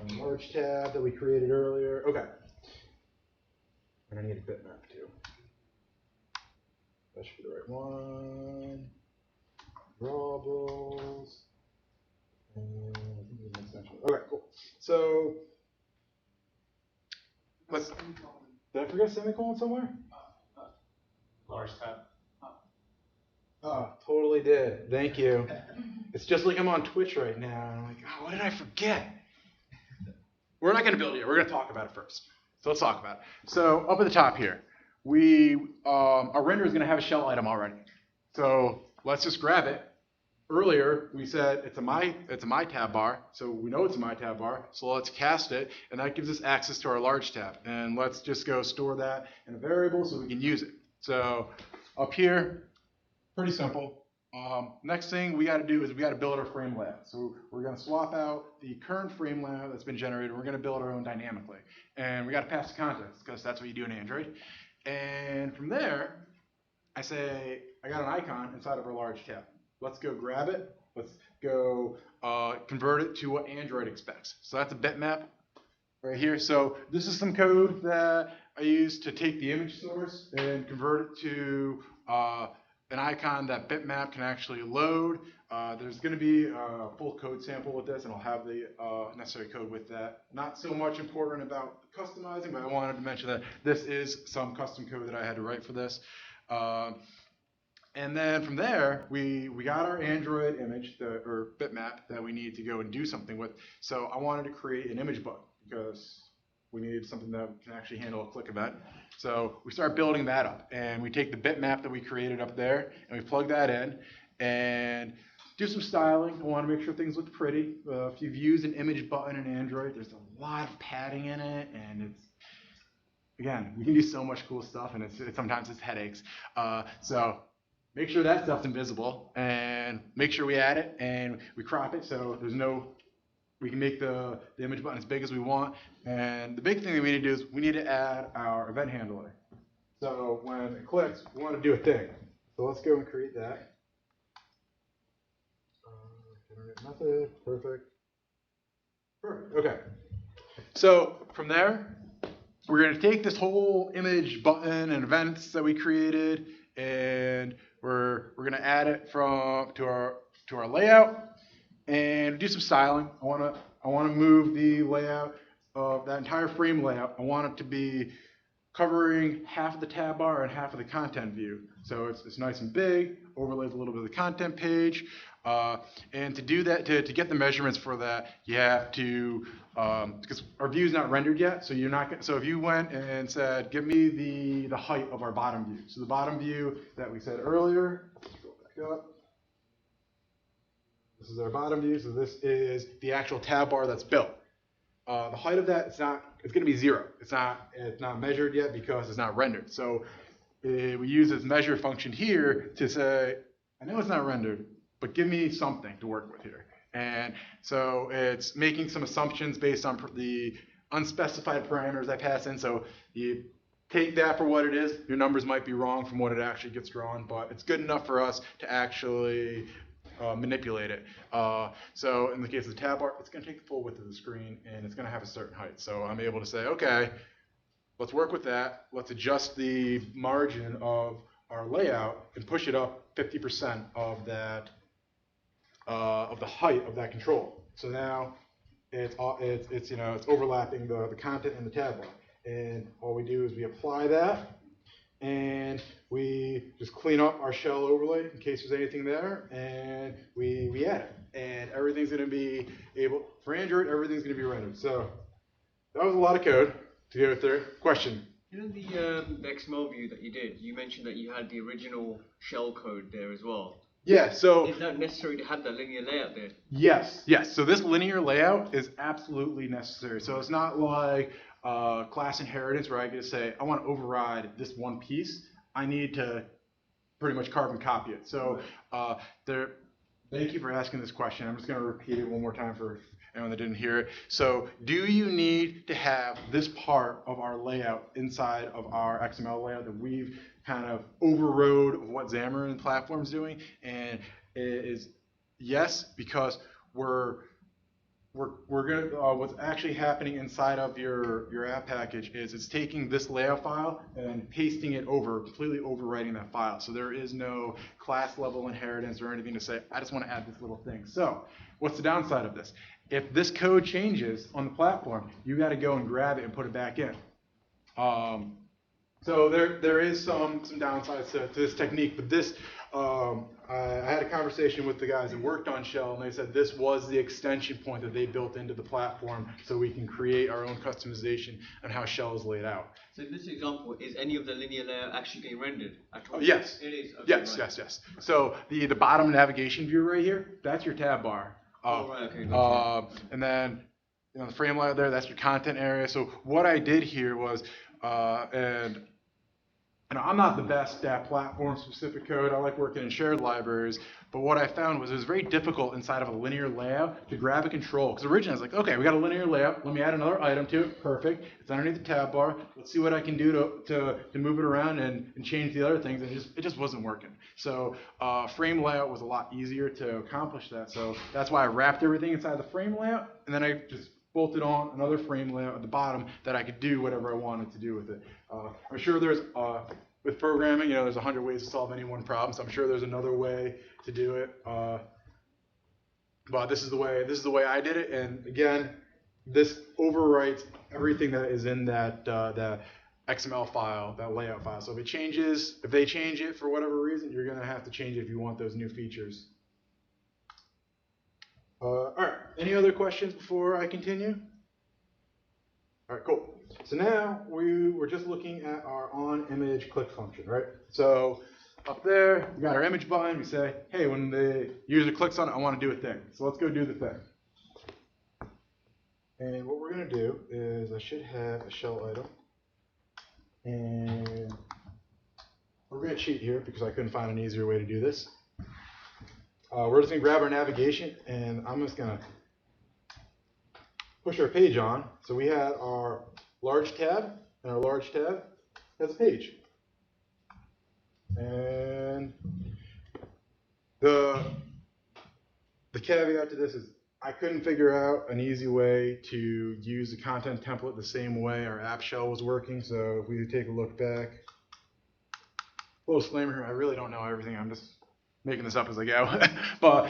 And the large tab that we created earlier. Okay. And I need a bitmap too. That should be the right one. Drawables. And I think there's an extension. Okay, cool. So let's. Did I forget a semicolon somewhere? Large tab. Oh, totally did. Thank you. It's just like I'm on Twitch right now, and I'm like, oh, what did I forget? We're not going to build it yet. We're going to talk about it first. So let's talk about it. So up at the top here, our render is going to have a shell item already. So let's just grab it. Earlier, we said it's a my tab bar, so we know it's a my tab bar. So let's cast it, and that gives us access to our large tab. And let's just go store that in a variable so we can use it. So up here, pretty simple. Next thing we got to do is we got to build our frame layout. So we're going to swap out the current frame layout that's been generated. We're going to build our own dynamically. And we got to pass the context because that's what you do in Android. And from there, I say, I got an icon inside of our large tab. Let's go grab it. Let's go convert it to what Android expects. So that's a bitmap right here. So this is some code that I use to take the image source and convert it to an icon that bitmap can actually load. There's going to be a full code sample with this, and I'll have the necessary code with that. Not so much important about customizing, but I wanted to mention that this is some custom code that I had to write for this. And then from there, we got our Android image, or bitmap, that we need to go and do something with. So I wanted to create an image button because we needed something that can actually handle a click event. So we start building that up, and we take the bitmap that we created up there, and we plug that in, and do some styling. I want to make sure things look pretty. If you've used an image button in Android, there's a lot of padding in it, and it's, again, we can do so much cool stuff, and sometimes it's headaches. So make sure that stuff's invisible, and make sure we add it, and we crop it so we can make the image button as big as we want. And the big thing that we need to do is we need to add our event handler. So when it clicks, we want to do a thing. So let's go and create that. Generate method, perfect. Perfect, okay. So from there, we're going to take this whole image button and events that we created, and we're going to add it to our layout and do some styling. I want to move the layout of that entire frame layout. I want it to be covering half of the tab bar and half of the content view. So it's nice and big, overlays a little bit of the content page. And to do that, to get the measurements for that, you have to, because our view is not rendered yet, so you're not. So if you went and said, give me the height of our bottom view. So the bottom view that we said earlier, let's go back up. This is our bottom view. So this is the actual tab bar that's built. The height of that, it's going to be 0. It's not measured yet because it's not rendered. So we use this measure function here to say, I know it's not rendered, but give me something to work with here. And so it's making some assumptions based on the unspecified parameters I pass in. So you take that for what it is. Your numbers might be wrong from what it actually gets drawn, but it's good enough for us to actually manipulate it. So in the case of the tab bar, it's going to take the full width of the screen, and it's going to have a certain height. So I'm able to say, okay, let's work with that. Let's adjust the margin of our layout and push it up 50% of that, of the height of that control. So now it's overlapping the content in the tab bar. And all we do is we apply that, and we just clean up our shell overlay in case there's anything there, and we add it. And everything's going to be for Android, everything's going to be rendered. So that was a lot of code to go through. Question? You know the XML view that you did, you mentioned that you had the original shell code there as well. Yeah, so is that necessary to have that linear layout there? Yes. So this linear layout is absolutely necessary. So it's not like class inheritance where I get to say, I want to override this one piece. I need to pretty much carbon copy it. So thank you for asking this question. I'm just going to repeat it one more time for anyone that didn't hear it. So do you need to have this part of our layout inside of our XML layout that we've kind of overrode what Xamarin platform's doing? And yes, because we're gonna, what's actually happening inside of your app package is it's taking this layout file and pasting it over, completely overwriting that file. So there is no class level inheritance or anything to say, I just want to add this little thing. So what's the downside of this? If this code changes on the platform, you got to go and grab it and put it back in. So there is some downsides to this technique, but this, I had a conversation with the guys that worked on Shell, and they said this was the extension point that they built into the platform so we can create our own customization on how Shell is laid out. So in this example, is any of the linear layer actually getting rendered at all? Yes. It is? Okay, Yes, right. yes. So the bottom navigation view right here, that's your tab bar. Right, okay, gotcha. And then the frame layout there, that's your content area. So what I did here was, and I'm not the best at platform-specific code. I like working in shared libraries. But what I found was it was very difficult inside of a linear layout to grab a control. Because originally I was like, okay, we got a linear layout. Let me add another item to it. Perfect. It's underneath the tab bar. Let's see what I can do to move it around and change the other things. And it just wasn't working. So frame layout was a lot easier to accomplish that. So that's why I wrapped everything inside the frame layout. And then I just bolted on another frame layout at the bottom that I could do whatever I wanted to do with it. I'm sure there's, with programming, there's 100 ways to solve any one problem, so I'm sure there's another way to do it. But this is the way I did it, and again, this overwrites everything that is in that XML file, that layout file. So if they change it for whatever reason, you're gonna have to change it if you want those new features. All right, any other questions before I continue? All right, cool. So now we're just looking at our on-image click function, right? So up there, we got our image button. We say, hey, when the user clicks on it, I want to do a thing. So let's go do the thing. And what we're going to do is I should have a shell item. And we're going to cheat here because I couldn't find an easier way to do this. We're just going to grab our navigation, and I'm just going to push our page on. So we had our large tab, and our large tab has a page. And the caveat to this is I couldn't figure out an easy way to use the content template the same way our app shell was working. So if we take a look back, little disclaimer here, I really don't know everything. I'm just making this up as I go. But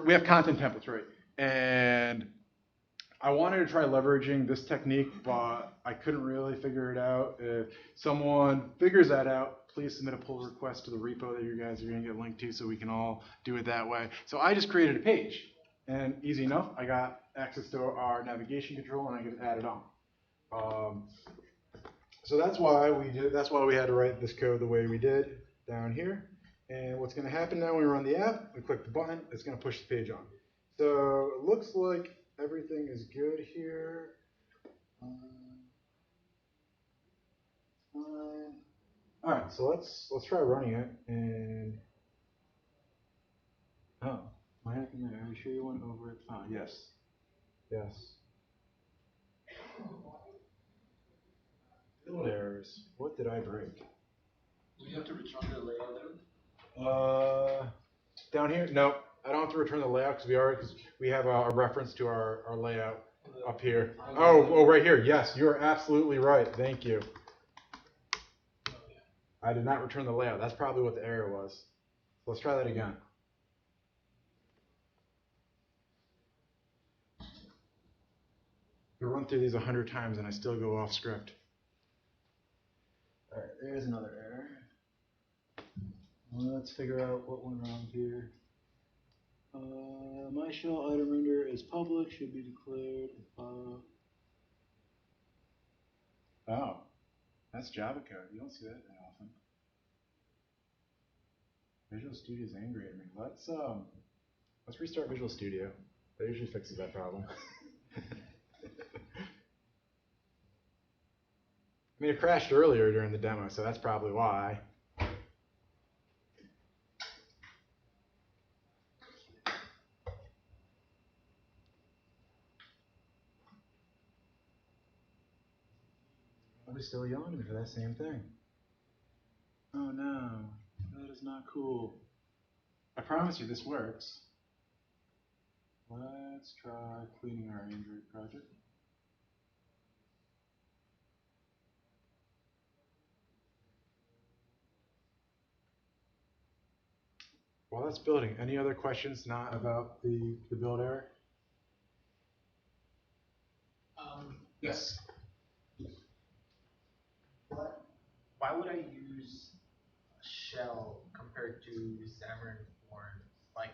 we have content templates, right? And I wanted to try leveraging this technique, but I couldn't really figure it out. If someone figures that out, please submit a pull request to the repo that you guys are going to get linked to so we can all do it that way. So I just created a page, and easy enough. I got access to our navigation control, and I could add it on. So that's why we had to write this code the way we did down here. And what's going to happen now when we run the app, we click the button, it's going to push the page on. So it looks like everything is good here. All right, so let's try running it. And what happened there? Are you sure you went over it? Oh, yes. Field errors. What did I break? Do you have to return the layout there? Down here? No, I don't have to return the layout because we have a reference to our layout up here. Oh, right here. Yes, you're absolutely right. Thank you. I did not return the layout. That's probably what the error was. Let's try that again. We run through these 100 times and I still go off script. All right, there's another error. Let's figure out what went wrong here. My shell item render is public, should be declared. Oh, that's Java code. You don't see that very often. Visual Studio is angry at me. Let's restart Visual Studio. That usually fixes that problem. I mean, it crashed earlier during the demo, so that's probably why. Are we still yelling at me for that same thing? Oh no, that is not cool. I promise you this works. Let's try cleaning our Android project. While that's building, any other questions not about the build error? Yes. Why would I use a shell compared to Xamarin Forms? Like,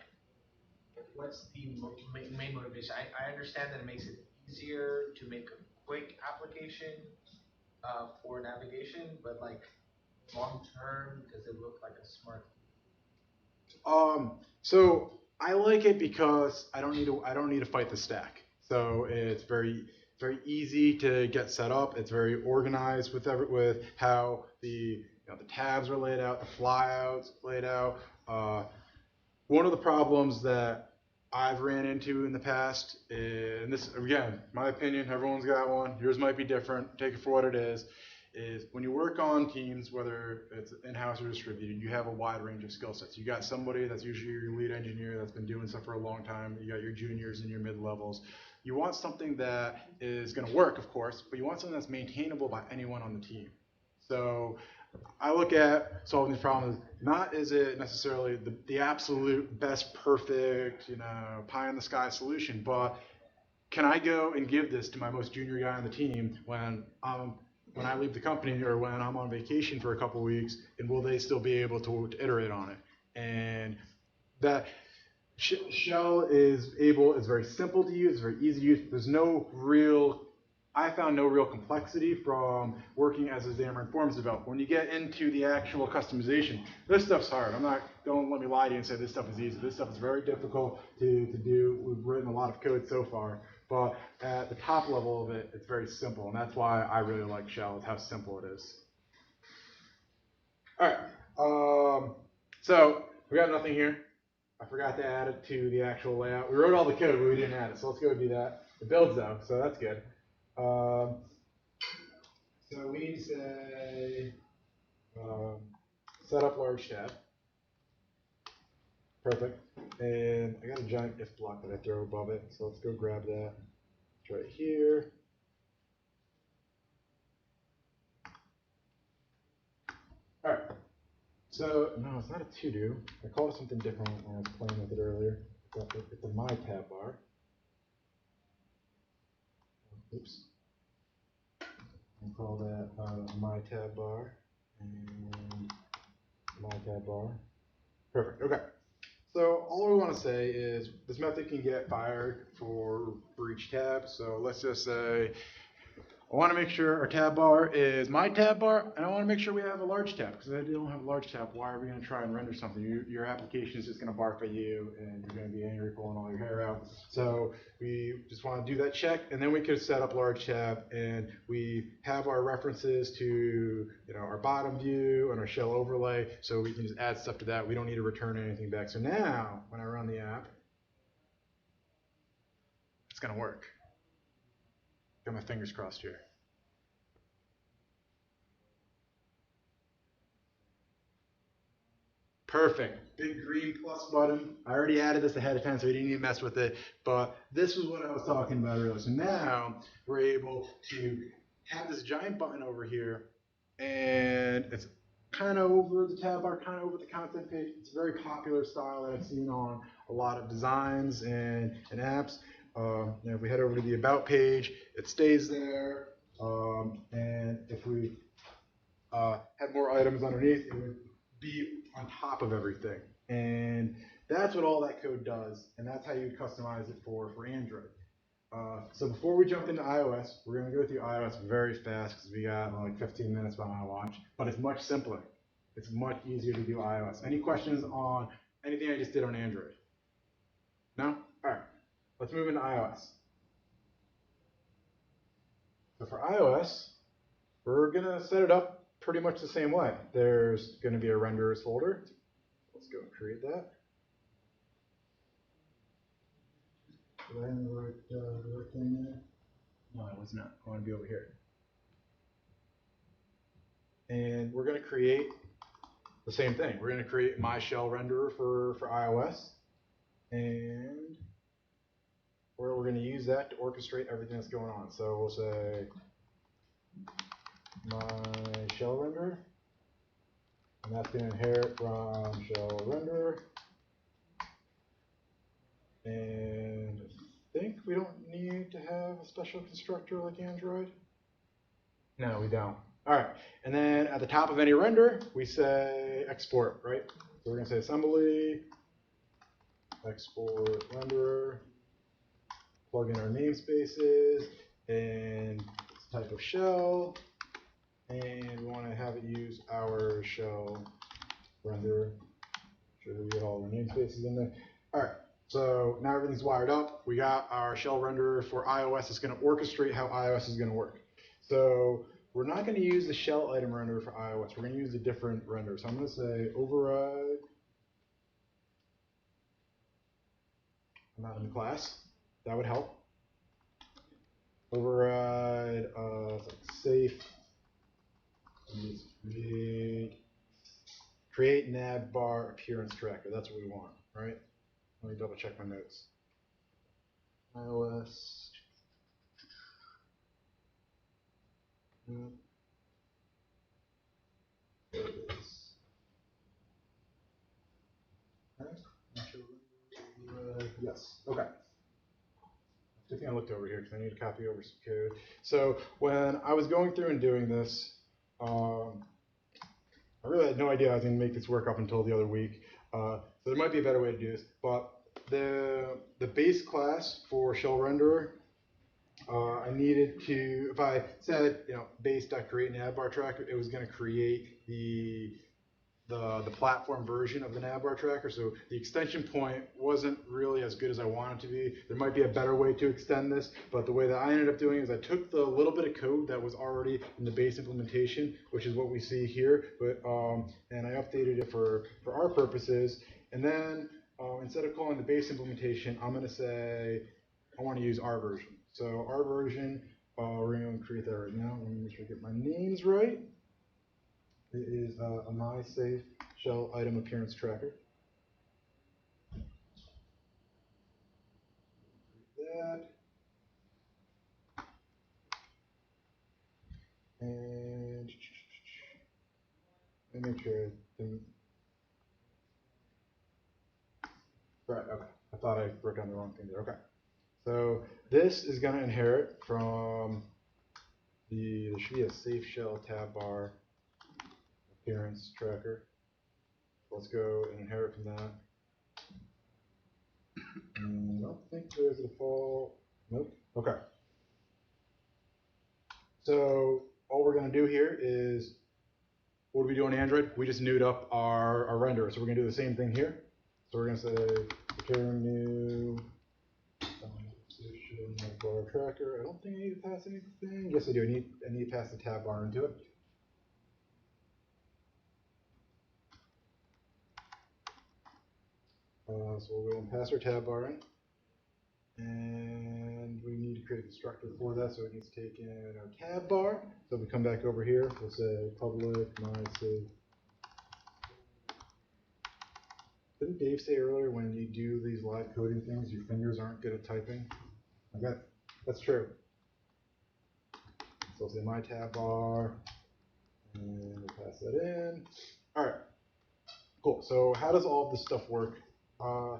what's the main motivation? I understand that it makes it easier to make a quick application for navigation, but like long term, does it look like a smart? So I like it because I don't need to fight the stack. So it's very easy to get set up. It's very organized with how the tabs are laid out, the flyouts laid out. One of the problems that I've ran into in the past, and this again, my opinion, everyone's got one. Yours might be different. Take it for what it is when you work on teams, whether it's in-house or distributed, you have a wide range of skill sets. You got somebody that's usually your lead engineer that's been doing stuff for a long time. You got your juniors and your mid-levels. You want something that is going to work, of course, but you want something that's maintainable by anyone on the team. So I look at solving these problems, not is it necessarily the absolute best, perfect, pie in the sky solution, but can I go and give this to my most junior guy on the team when I leave the company or when I'm on vacation for a couple weeks, and will they still be able to iterate on it? And that shell is very simple to use, very easy to use. I found no real complexity from working as a Xamarin Forms developer. When you get into the actual customization, this stuff's hard. Don't let me lie to you and say this stuff is easy. This stuff is very difficult to do. We've written a lot of code so far. But at the top level of it, it's very simple, and that's why I really like Shell, is how simple it is. All right, so we got nothing here. I forgot to add it to the actual layout. We wrote all the code, but we didn't add it, so let's go do that. It builds though, so that's good. So we need to say set up large tab. Perfect. And I got a giant if block that I throw above it, so let's go grab that. It's right here. All right. So no, it's not a to-do. I called it something different when I was playing with it earlier. It's a my tab bar. Oops. I'll call that my tab bar and my tab bar. Perfect. Okay. So all we want to say is this method can get fired for each tab. So let's just say I want to make sure our tab bar is my tab bar, and I want to make sure we have a large tab, because if I don't have a large tab, why are we going to try and render something? Your application is just going to bark at you, and you're going to be angry pulling all your hair out. So we just want to do that check, and then we could set up large tab, and we have our references to our bottom view and our shell overlay, so we can just add stuff to that. We don't need to return anything back. So now, when I run the app, it's going to work. Got my fingers crossed here. Perfect. Big green plus button. I already added this ahead of time, so we didn't even mess with it. But this was what I was talking about earlier. So now we're able to have this giant button over here, and it's kind of over the tab bar, kind of over the content page. It's a very popular style that I've seen on a lot of designs and apps. If we head over to the About page, it stays there. And if we had more items underneath, it would be on top of everything. And that's what all that code does, and that's how you customize it for Android. So before we jump into iOS, we're going to go through iOS very fast because we got like 15 minutes by my watch, but it's much simpler. It's much easier to do iOS. Any questions on anything I just did on Android? No? All right. Let's move into iOS. So for iOS, we're going to set it up pretty much the same way. There's going to be a renderers folder. Let's go and create that. Did I have the right thing there? No, I was not. I want to be over here. And we're going to create the same thing. We're going to create my shell renderer for iOS. And that to orchestrate everything that's going on. So we'll say my shell renderer, and that's going to inherit from shell renderer. And I think we don't need to have a special constructor like Android. No, we don't. All right, and then at the top of any render, we say export, right? So we're going to say assembly, export renderer, plug in our namespaces, and type of shell, and we want to have it use our shell renderer. Make sure we get all the namespaces in there. All right, so now everything's wired up. We got our shell renderer for iOS. It's going to orchestrate how iOS is going to work. So we're not going to use the shell item renderer for iOS. We're going to use a different render. So I'm going to say override. I'm not in the class. That would help. Override safe. Create nav bar appearance tracker. That's what we want, right? Let me double check my notes. iOS. There it is. Yes. Okay. Good thing I looked over here because I need to copy over some code. So when I was going through and doing this, I really had no idea I was going to make this work up until the other week. So there might be a better way to do this. But the base class for shell renderer, I needed to, if I said, base.create navbar tracker, it was going to create the platform version of the navbar tracker. So the extension point wasn't really as good as I wanted to be. There might be a better way to extend this, but the way that I ended up doing is I took the little bit of code that was already in the base implementation, which is what we see here, but and I updated it for our purposes. And then instead of calling the base implementation, I'm going to say I want to use our version. So our version, we're going to create that right now. Let me make sure I get my names right. It is a MySafe shell item appearance tracker. That. And let me make sure I didn't. Right, okay. I thought I wrote down the wrong thing there. Okay. So this is going to inherit from there should be a safe shell tab bar appearance tracker. Let's go and inherit from that. And I don't think there's a default. Nope. Okay. So all we're going to do here is, what do we do on Android? We just newed up our renderer. So we're going to do the same thing here. So we're going to say return new bar tracker. I don't think I need to pass anything. Yes, I do. I need to pass the tab bar into it. So we'll go and pass our tab bar in. And we need to create a constructor for that, so it needs to take in our tab bar. So if we come back over here, we'll say public MySafe. Didn't Dave say earlier when you do these live coding things, your fingers aren't good at typing? Okay, that's true. So I'll say my tab bar, and we'll pass that in. All right, cool. So how does all of this stuff work? I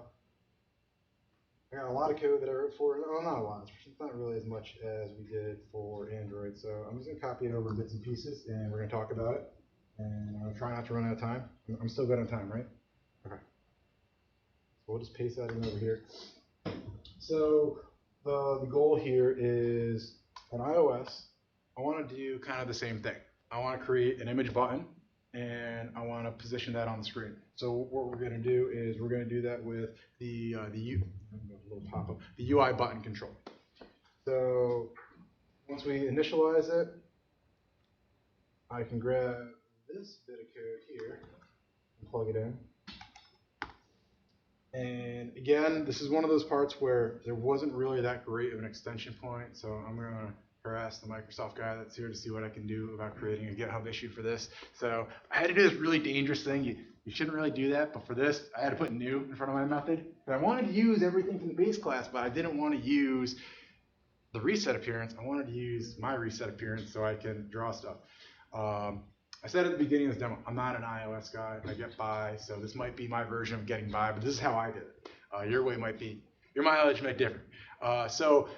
got a lot of code that I wrote for, well, not a lot, it's not really as much as we did for Android, so I'm just going to copy it over in bits and pieces, and we're going to talk about it, and I'm going to try not to run out of time. I'm still good on time, right? Okay. So we'll just paste that in over here. So the goal here is, on iOS, I want to do kind of the same thing. I want to create an image button, and I want to position that on the screen. So what we're going to do is we're going to do that with the UI button control. So once we initialize it, I can grab this bit of code here and plug it in. And again, this is one of those parts where there wasn't really that great of an extension point, so I'm going to harass the Microsoft guy that's here to see what I can do about creating a GitHub issue for this. So I had to do this really dangerous thing. You shouldn't really do that, but for this, I had to put new in front of my method. And I wanted to use everything from the base class, but I didn't want to use the reset appearance, I wanted to use my reset appearance so I can draw stuff. I said at the beginning of this demo, I'm not an iOS guy. I get by, so this might be my version of getting by, but this is how I did it. Your way might be, your mileage might differ. So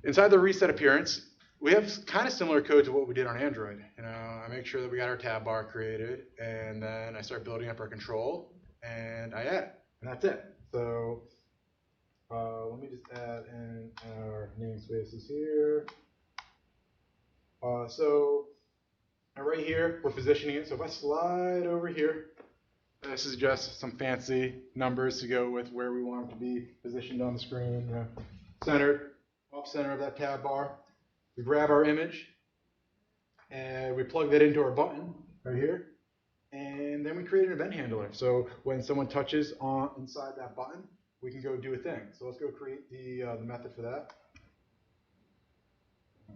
inside the reset appearance, we have kind of similar code to what we did on Android. I make sure that we got our tab bar created, and then I start building up our control, and I add it, and that's it. So let me just add in our namespaces here. And right here, we're positioning it. So if I slide over here, this is just some fancy numbers to go with where we want it to be positioned on the screen. Centered, off center of that tab bar. We grab our image, and we plug that into our button right here. And then we create an event handler. So when someone touches on inside that button, we can go do a thing. So let's go create the method for that. I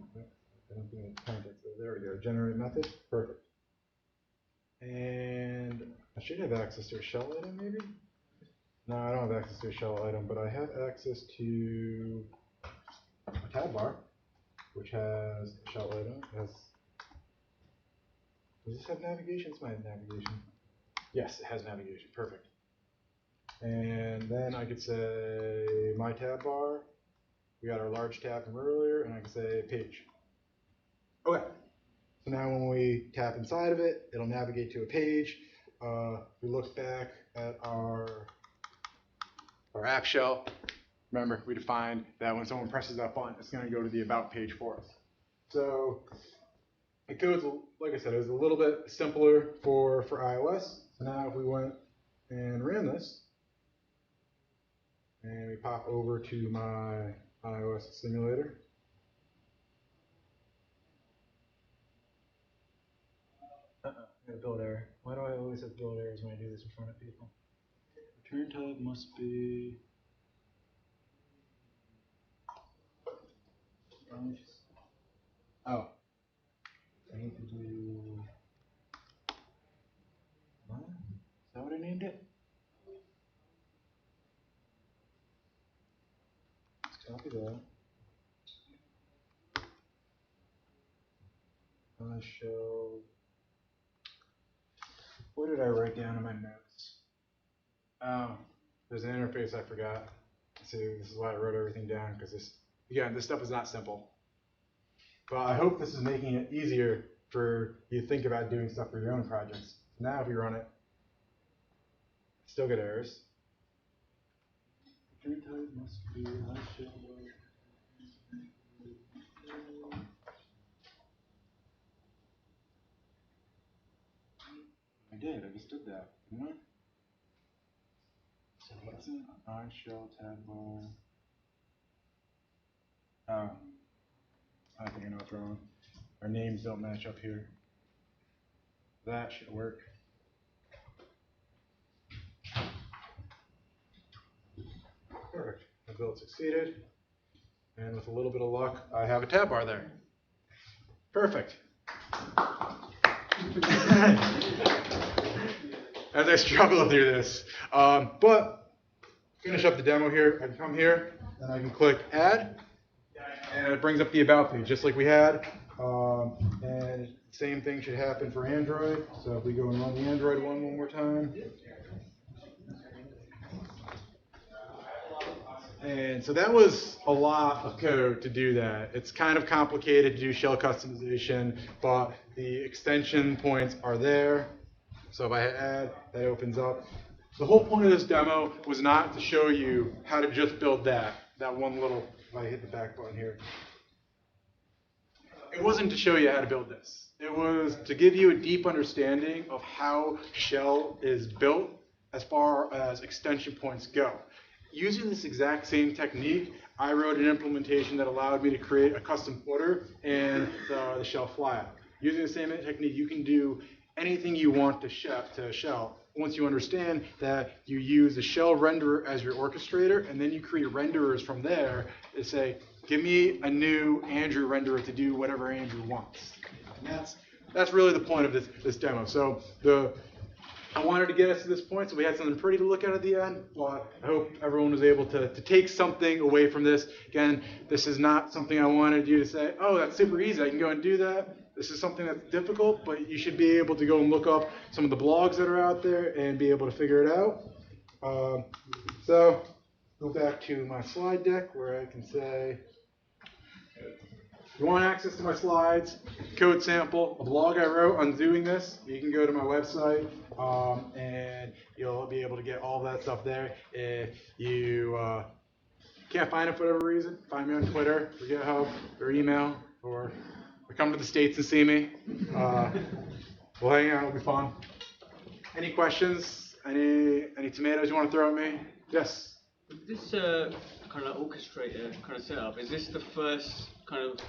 don't think it's context. So there we go. Generate method. Perfect. And I should have access to a shell item, maybe? No, I don't have access to a shell item, but I have access to a tab bar, which has a shell item. Does this have navigation? It's my navigation. Yes, it has navigation. Perfect. And then I could say my tab bar. We got our large tab from earlier, and I can say page. Okay. So now when we tap inside of it, it'll navigate to a page. We look back at our app shell. Remember, we defined that when someone presses that button, it's going to go to the About page for us. So the code's, like I said, is a little bit simpler for iOS. So now if we went and ran this, and we pop over to my iOS simulator. I got a build error. Why do I always have build errors when I do this in front of people? Return type must be. Oh. I need to do. What? Is that what I named it? Let's copy that. Show. What did I write down in my notes? Oh, there's an interface I forgot. See, this is why I wrote everything down, because this stuff is not simple. But I hope this is making it easier for you to think about doing stuff for your own projects. Now if you run it, still get errors. Return type must be I did, I just did that, didn't I? So what's in on shell tab bar? Oh, I think I know what's wrong. Our names don't match up here. That should work. Perfect. The build succeeded. And with a little bit of luck, I have a tab bar there. Perfect. As I struggle through this. But finish up the demo here. I can come here and I can click add. And it brings up the about page just like we had. And same thing should happen for Android. So if we go and run the Android one more time. And so that was a lot of code to do that. It's kind of complicated to do shell customization, but the extension points are there. So if I add, that opens up. The whole point of this demo was not to show you how to just build that one little, if I hit the back button here. It wasn't to show you how to build this. It was to give you a deep understanding of how shell is built as far as extension points go. Using this exact same technique, I wrote an implementation that allowed me to create a custom footer and the shell flyout. Using the same technique, you can do anything you want to shell once you understand that you use the shell renderer as your orchestrator, and then you create renderers from there to say, give me a new Andrew renderer to do whatever Andrew wants. And that's really the point of this demo. So I wanted to get us to this point, so we had something pretty to look at the end. But I hope everyone was able to take something away from this. Again, this is not something I wanted you to say, oh, that's super easy, I can go and do that. This is something that's difficult, but you should be able to go and look up some of the blogs that are out there and be able to figure it out. So go back to my slide deck where I can say, if you want access to my slides, code sample, a blog I wrote on doing this, you can go to my website and you'll be able to get all that stuff there. If you can't find it for whatever reason, find me on Twitter or GitHub or email, or come to the States and see me. We'll hang out, it'll be fun. Any questions? Any tomatoes you want to throw at me? Yes? This kind of orchestrator kind of setup, is this the first kind of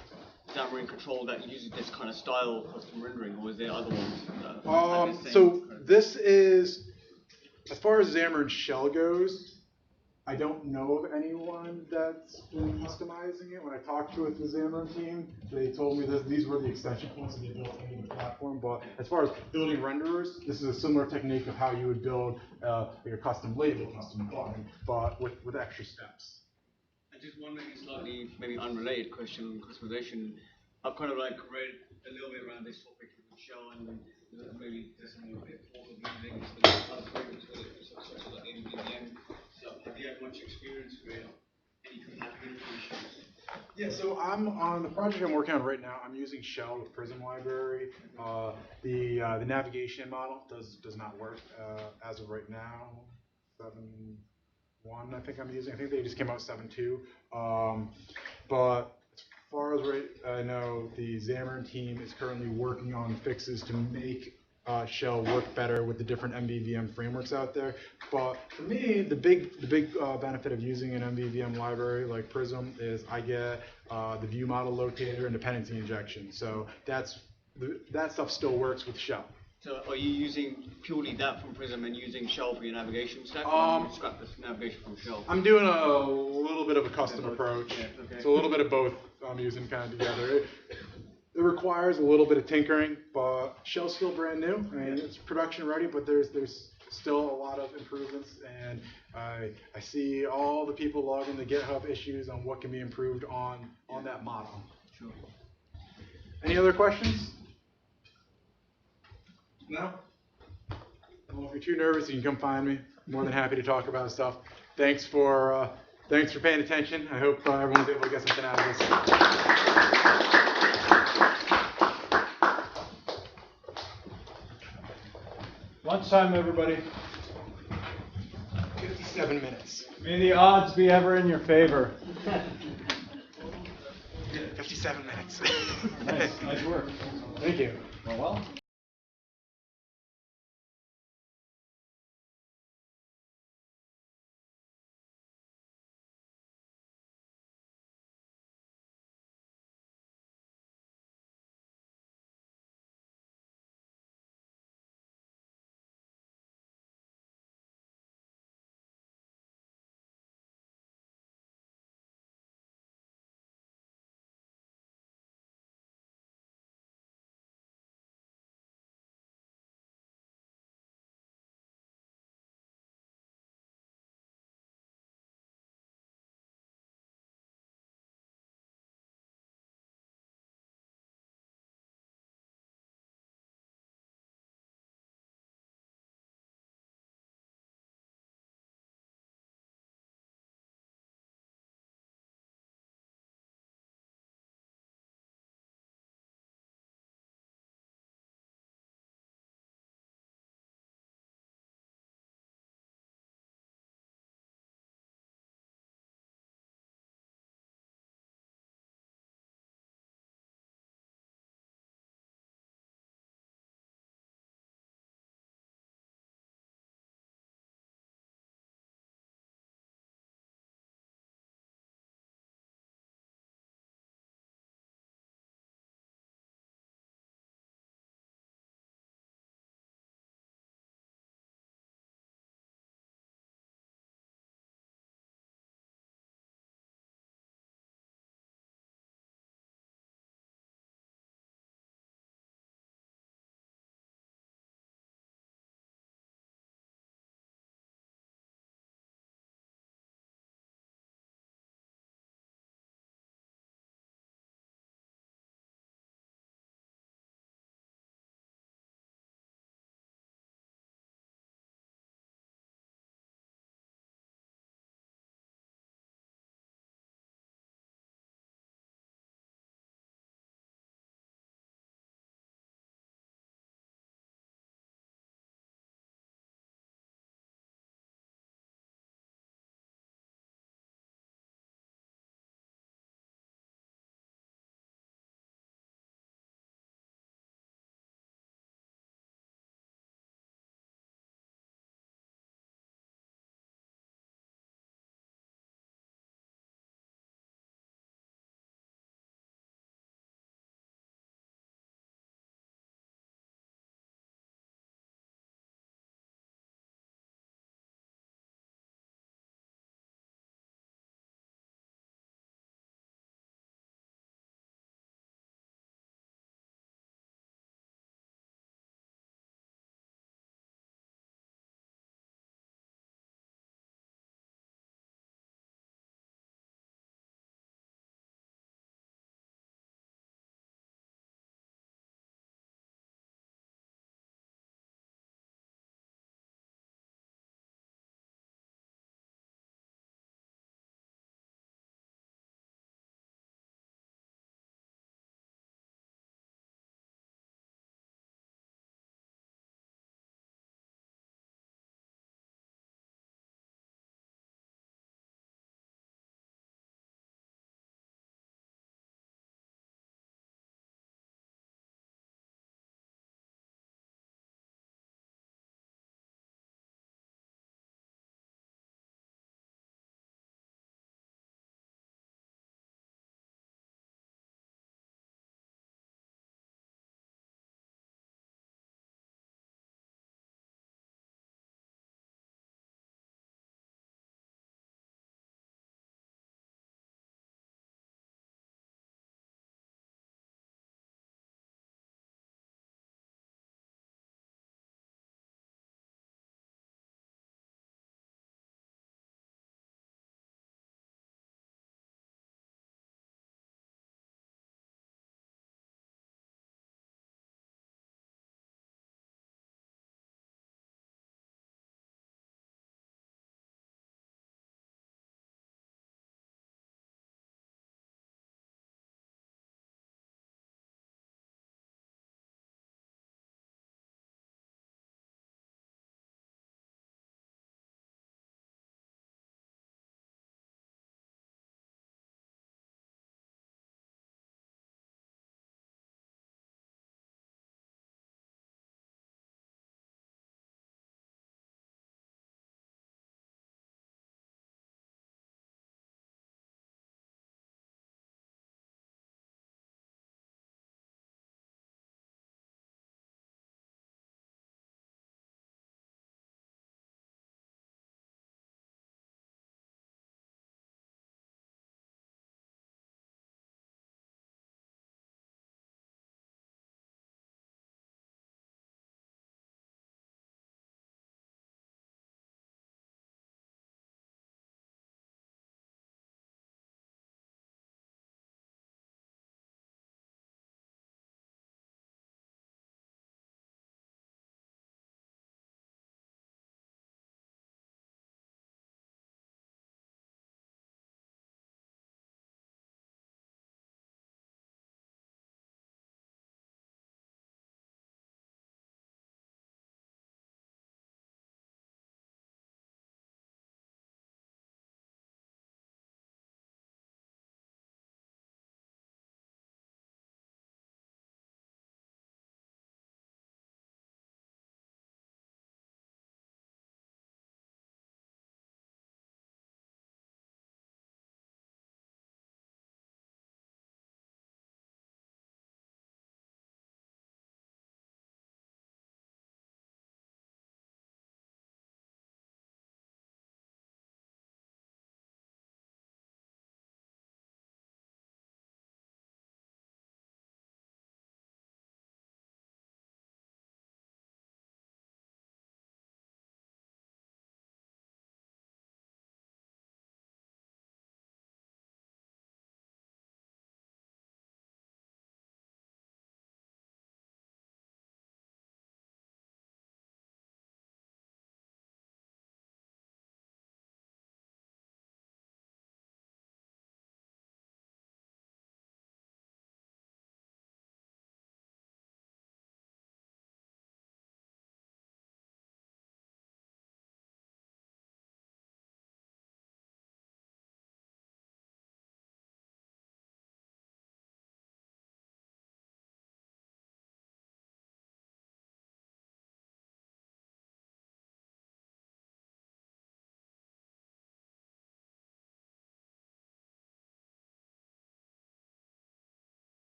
Xamarin control that uses this kind of style of custom rendering, or is there other ones? So this is, as far as Xamarin Shell goes, I don't know of anyone that's been customizing it. When I talked with the Xamarin team, they told me that these were the extension points that they built into the platform. But as far as building renderers, this is a similar technique of how you would build your custom label, custom button, but with extra steps. And just one maybe unrelated question on customization. I've kind of like read a little bit around this topic with Shell, and maybe there's some more bit of using other frameworks such as like NVM. So have you had much experience with any compatibility issues? Yeah, so I'm on the project I'm working on right now. I'm using Shell with Prism library. The navigation model does not work as of right now. 7.1 I think I'm using. I think they just came out 7.2. But as far as I know, the Xamarin team is currently working on fixes to make Shell work better with the different MVVM frameworks out there. But for me, the big benefit of using an MVVM library like Prism is I get the view model locator and dependency injection. So that stuff still works with Shell. So are you using purely that from Prism and using Shell for your navigation stack, or you scrap this navigation from Shell? I'm doing a little bit of a custom approach. Yeah, okay. So a little bit of both I'm using kind of together. It requires a little bit of tinkering, but Shell's still brand new. I mean, it's production ready, but there's still a lot of improvements, and I see all the people logging the GitHub issues on what can be improved on that model. Sure. Any other questions? No? Well, if you're too nervous, you can come find me. I'm more than happy to talk about stuff. Thanks for paying attention. I hope everyone's able to get something out of this. Lunchtime, everybody. 57 minutes. May the odds be ever in your favor. 57 minutes. Nice work. Thank you. Well.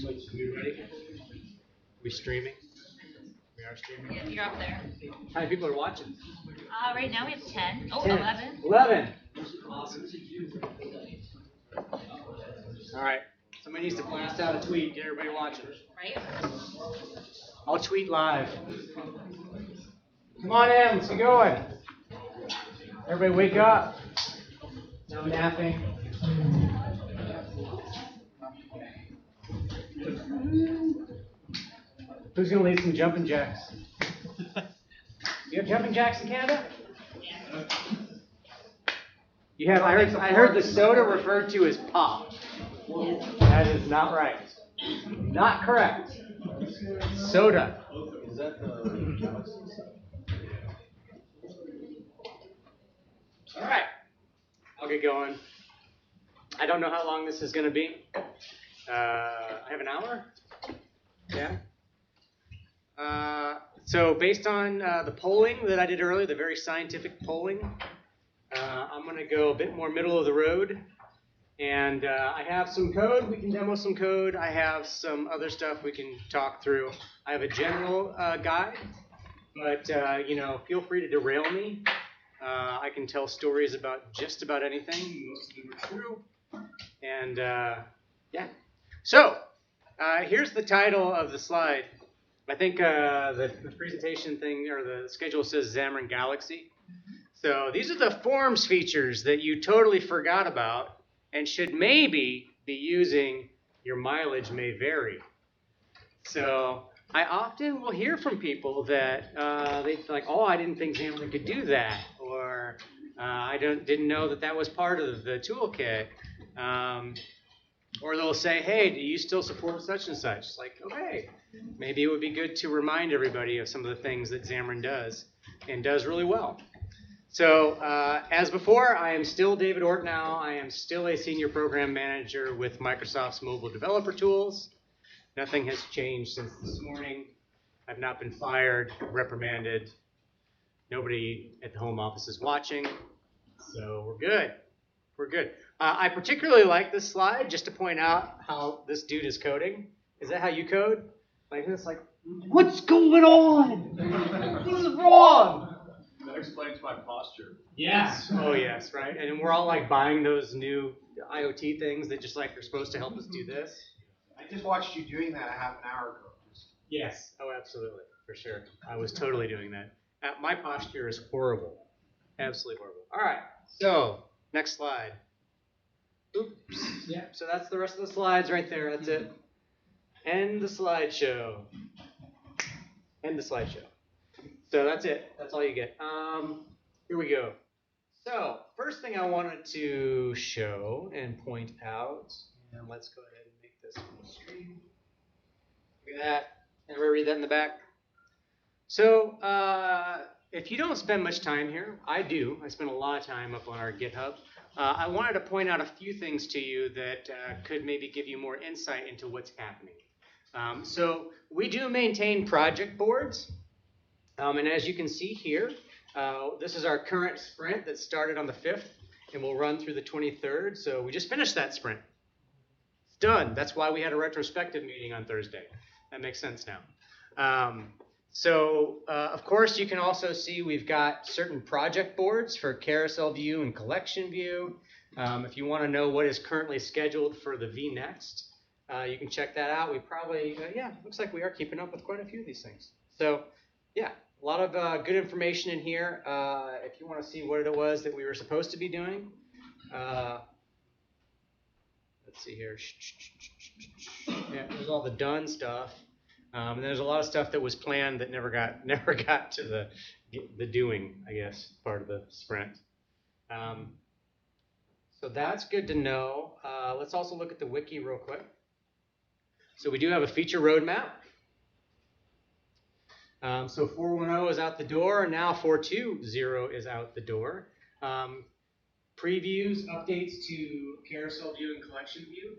We ready? We streaming? We are streaming? Yeah, you're up there. How many people are watching? Right now we have 10. Oh, 10. 11. 11. Awesome. All right. Somebody needs to blast out a tweet. Get everybody watching. Right? I'll tweet live. Come on in. Let's get going. Everybody wake up. No napping. Who's going to lead some jumping jacks? You have jumping jacks in Canada? You have. I heard the soda referred to as pop. That is not right. Not correct. Soda. Is that the All right. I'll get going. I don't know how long this is going to be. I have an hour. Yeah. So based on the polling that I did earlier, the very scientific polling, I'm going to go a bit more middle of the road. And I have some code. We can demo some code. I have some other stuff we can talk through. I have a general guide, but feel free to derail me. I can tell stories about just about anything. Most of them are true. And yeah. So here's the title of the slide. I think the presentation thing or the schedule says Xamarin Galaxy. So these are the forms features that you totally forgot about and should maybe be using. Your mileage may vary. So I often will hear from people that they like, oh, I didn't think Xamarin could do that, or I didn't know that was part of the toolkit. Or they'll say, hey, do you still support such and such? It's like, okay, maybe it would be good to remind everybody of some of the things that Xamarin does and does really well. So as before, I am still David Ortnow. I am still a senior program manager with Microsoft's mobile developer tools. Nothing has changed since this morning. I've not been fired, reprimanded. Nobody at the home office is watching. So we're good. We're good. I particularly like this slide just to point out how this dude is coding. Is that how you code? Like this, like, what's going on? This is wrong. That explains my posture. Yes. Oh, yes, right. And we're all like buying those new IoT things that just like are supposed to help us do this. I just watched you doing that a half an hour ago. Yes. Oh, absolutely. For sure. I was totally doing that. My posture is horrible. Absolutely horrible. All right. So, next slide. Oops. Yeah. So that's the rest of the slides right there. That's it. End the slideshow. End the slideshow. So that's it. That's all you get. Here we go. So first thing I wanted to show and point out, and let's go ahead and make this full screen. Look at that. Everybody read that in the back? So if you don't spend much time here, I do. I spend a lot of time up on our GitHub. I wanted to point out a few things to you that could maybe give you more insight into what's happening. So we do maintain project boards. And as you can see here, this is our current sprint that started on the 5th and will run through the 23rd. So we just finished that sprint. It's done. That's why we had a retrospective meeting on Thursday. That makes sense now. Of course, you can also see we've got certain project boards for carousel view and collection view. If you want to know what is currently scheduled for the vNext, you can check that out. We probably, looks like we are keeping up with quite a few of these things. So, yeah, a lot of good information in here. If you want to see what it was that we were supposed to be doing, let's see here. Yeah, there's all the done stuff. And there's a lot of stuff that was planned that never got to the doing, I guess, part of the sprint. So that's good to know. Let's also look at the wiki real quick. So we do have a feature roadmap. So 4.1.0 is out the door, and now 4.2.0 is out the door. Previews, updates to carousel view and collection view.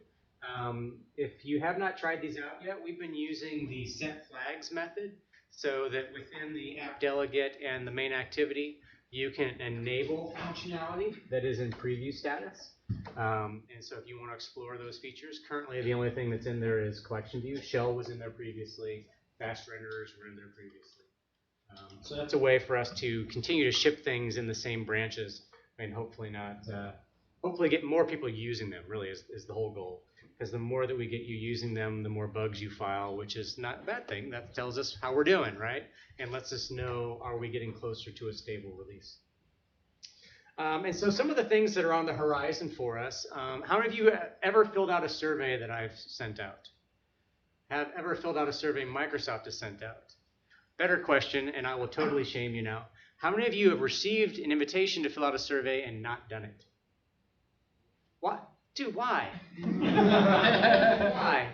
If you have not tried these out yet, we've been using the set flags method so that within the app delegate and the main activity, you can enable functionality that is in preview status. And so if you want to explore those features, currently the only thing that's in there is collection view. Shell was in there previously. Fast renderers were in there previously. So that's a way for us to continue to ship things in the same branches and hopefully hopefully get more people using them, really, is the whole goal. Because the more that we get you using them, the more bugs you file, which is not a bad thing. That tells us how we're doing, right? And lets us know, are we getting closer to a stable release? And so some of the things that are on the horizon for us, how many of you ever filled out a survey that I've sent out? Have ever filled out a survey Microsoft has sent out? Better question, and I will totally shame you now. How many of you have received an invitation to fill out a survey and not done it? What? Dude, why? Why?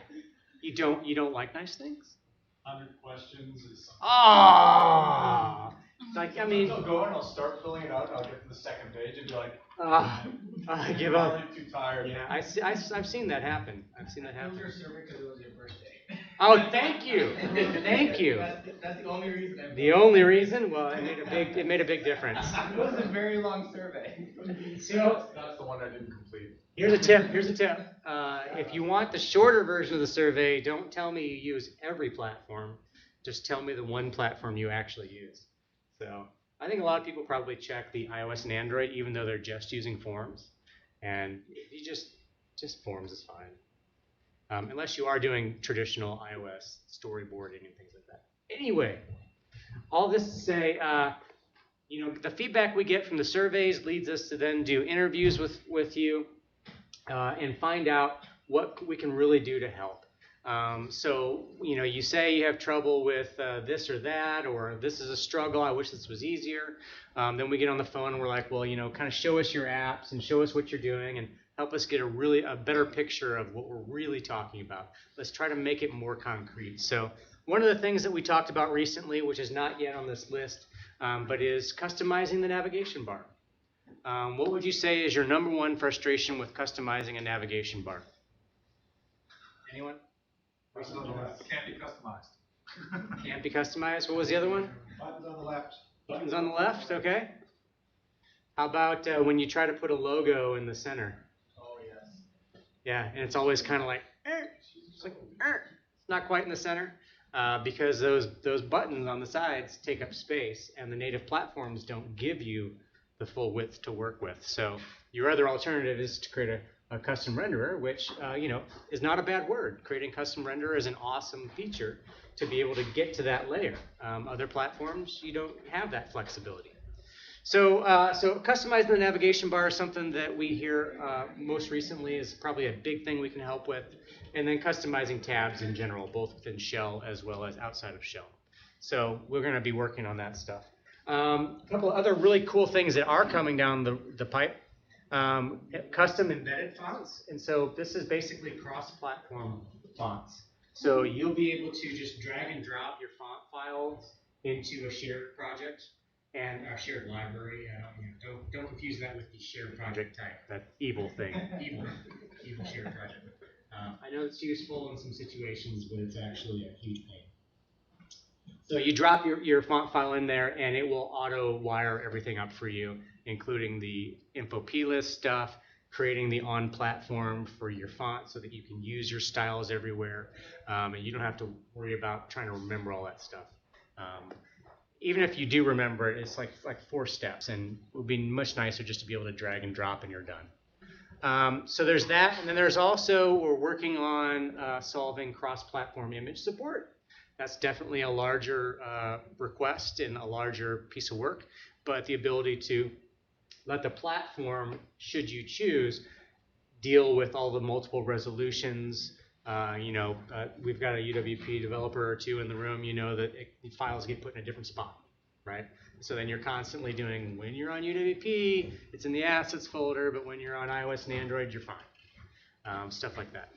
You don't like nice things? 100 questions is. Ah, like I mean. I'll go and I'll start filling it out. And I'll get to the second page and be like, I give up. I'm already too tired. Yeah, I've seen that happen. I've seen that happen. It was your survey because it was your birthday. Oh, thank you, thank you. That's the only reason. The only reason? Well, it made a big difference. It was a very long survey. So that's the one I didn't complete. Here's a tip. If you want the shorter version of the survey, don't tell me you use every platform. Just tell me the one platform you actually use. So I think a lot of people probably check the iOS and Android, even though they're just using Forms. And if you just Forms is fine. Unless you are doing traditional iOS storyboarding and things like that. Anyway, all this to say, the feedback we get from the surveys leads us to then do interviews with you and find out what we can really do to help. So, you say you have trouble with this or that, or this is a struggle, I wish this was easier. Then we get on the phone and we're like, well, kind of show us your apps and show us what you're doing and help us get a better picture of what we're really talking about. Let's try to make it more concrete. So one of the things that we talked about recently, which is not yet on this list, but is customizing the navigation bar. What would you say is your number one frustration with customizing a navigation bar? Anyone? Can't be customized. Can't be customized. What was the other one? Buttons on the left. Buttons on the left, okay. How about when you try to put a logo in the center? Oh, yes. Yeah, and it's always kind of like, it's like, it's not quite in the center because those buttons on the sides take up space, and the native platforms don't give you the full width to work with. So your other alternative is to create a custom renderer, which is not a bad word. Creating custom renderer is an awesome feature to be able to get to that layer. Other platforms, you don't have that flexibility. So customizing the navigation bar is something that we hear most recently is probably a big thing we can help with. And then customizing tabs in general, both within Shell as well as outside of Shell. So we're going to be working on that stuff. A couple of other really cool things that are coming down the pipe. Custom embedded fonts. And so this is basically cross-platform fonts. So you'll be able to just drag and drop your font files into a shared project and a shared library. Don't confuse that with the shared project type, that evil thing, evil shared project. I know it's useful in some situations, but it's actually a huge pain. So you drop your font file in there, and it will auto-wire everything up for you, including the info plist stuff, creating the on-platform for your font so that you can use your styles everywhere, and you don't have to worry about trying to remember all that stuff. Even if you do remember it, it's like 4 steps, and it would be much nicer just to be able to drag and drop and you're done. So there's that, and then there's also, we're working on solving cross-platform image support. That's definitely a larger request and a larger piece of work, but the ability to let the platform, should you choose, deal with all the multiple resolutions. We've got a UWP developer or two in the room, that files get put in a different spot, right? So then you're constantly doing, when you're on UWP, it's in the assets folder, but when you're on iOS and Android, you're fine. Stuff like that.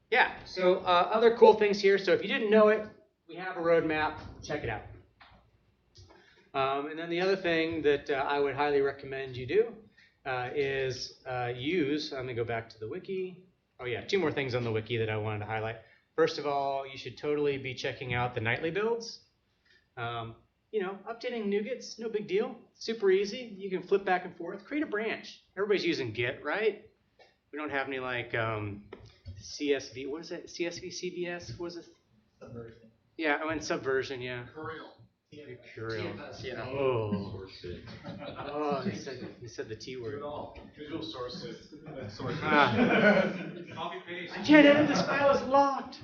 Yeah, so other cool things here. So if you didn't know it, we have a roadmap. Check it out. And then the other thing that I would highly recommend you do is use, I'm going to go back to the wiki. Oh yeah, 2 more things on the wiki that I wanted to highlight. First of all, you should totally be checking out the nightly builds. Updating NuGets, no big deal. Super easy. You can flip back and forth. Create a branch. Everybody's using Git, right? We don't have any like CSV. What is it? CSV, CVS. What is it? Subversion. Yeah, I went subversion. Yeah. Curial. Oh. Oh, he said the T word. Visual sources. Copy paste. I can't edit this file. It's locked.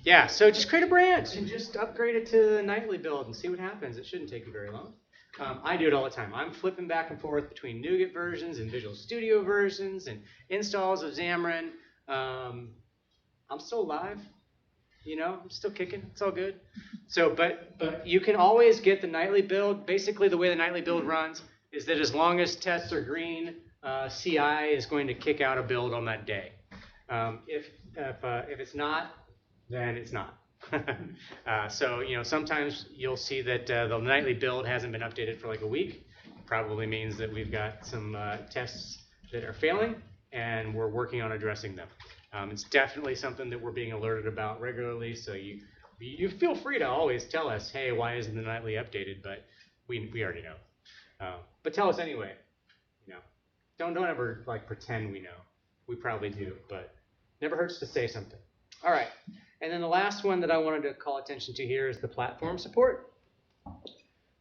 Yeah, so just create a branch and just upgrade it to the nightly build and see what happens. It shouldn't take you very long. I do it all the time. I'm flipping back and forth between NuGet versions and Visual Studio versions and installs of Xamarin. I'm still alive. You know, I'm still kicking. It's all good. So, but you can always get the nightly build. Basically, the way the nightly build runs is that as long as tests are green, CI is going to kick out a build on that day. If it's not, then it's not. So, you know, sometimes you'll see that the nightly build hasn't been updated for like a week. Probably means that we've got some tests that are failing, and we're working on addressing them. It's definitely something that we're being alerted about regularly, so you feel free to always tell us, hey, why isn't the nightly updated? But we already know. But tell us anyway. You know, don't ever like pretend we know. We probably do, but never hurts to say something. All right, and then the last one that I wanted to call attention to here is the platform support.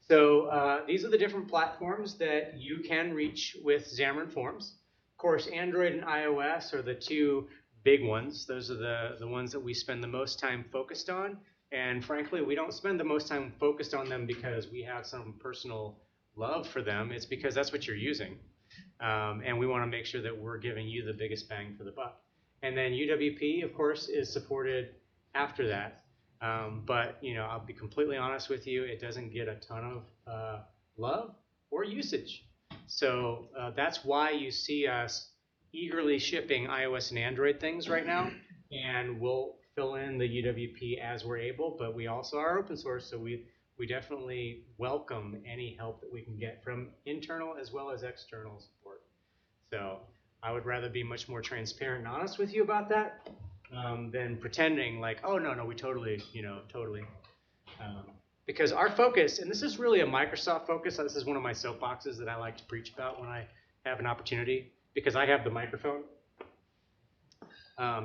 So these are the different platforms that you can reach with Xamarin Forms. Of course, Android and iOS are the two big ones. Those are the ones that we spend the most time focused on. And frankly, we don't spend the most time focused on them because we have some personal love for them. It's because that's what you're using. And we want to make sure that we're giving you the biggest bang for the buck. And then UWP, of course, is supported after that. But, you know, I'll be completely honest with you, it doesn't get a ton of love or usage. So that's why you see us eagerly shipping iOS and Android things right now, and we'll fill in the UWP as we're able, but we also are open source, so we definitely welcome any help that we can get from internal as well as external support. So I would rather be much more transparent and honest with you about that than pretending like, oh, no, we totally. Because our focus, and this is really a Microsoft focus, this is one of my soapboxes that I like to preach about when I have an opportunity, because I have the microphone,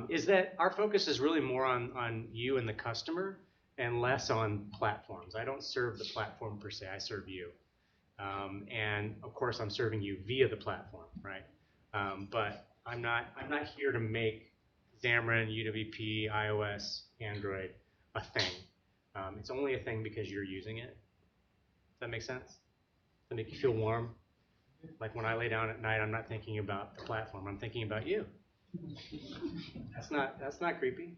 is that our focus is really more on you and the customer and less on platforms. I don't serve the platform per se, I serve you. And of course I'm serving you via the platform, right? But I'm not here to make Xamarin, UWP, iOS, Android a thing. It's only a thing because you're using it. Does that make sense? Does that make you feel warm? Like when I lay down at night, I'm not thinking about the platform. I'm thinking about you. That's not creepy.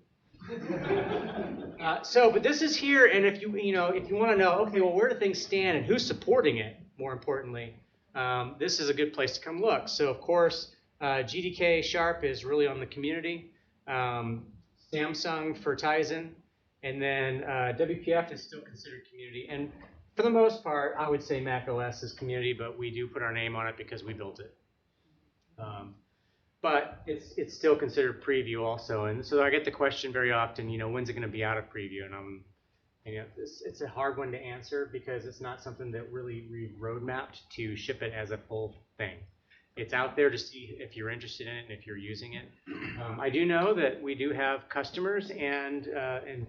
But this is here, and if you want to know, okay, well, where do things stand and who's supporting it? More importantly, this is a good place to come look. So of course, GDK Sharp is really on the community. Samsung for Tizen, and then WPF is still considered community. And for the most part, I would say Mac OS is community, but we do put our name on it because we built it. But it's still considered preview also. And so I get the question very often, when's it going to be out of preview? And it's a hard one to answer because it's not something that really we've roadmapped to ship it as a full thing. It's out there to see if you're interested in it and if you're using it. I do know that we do have customers and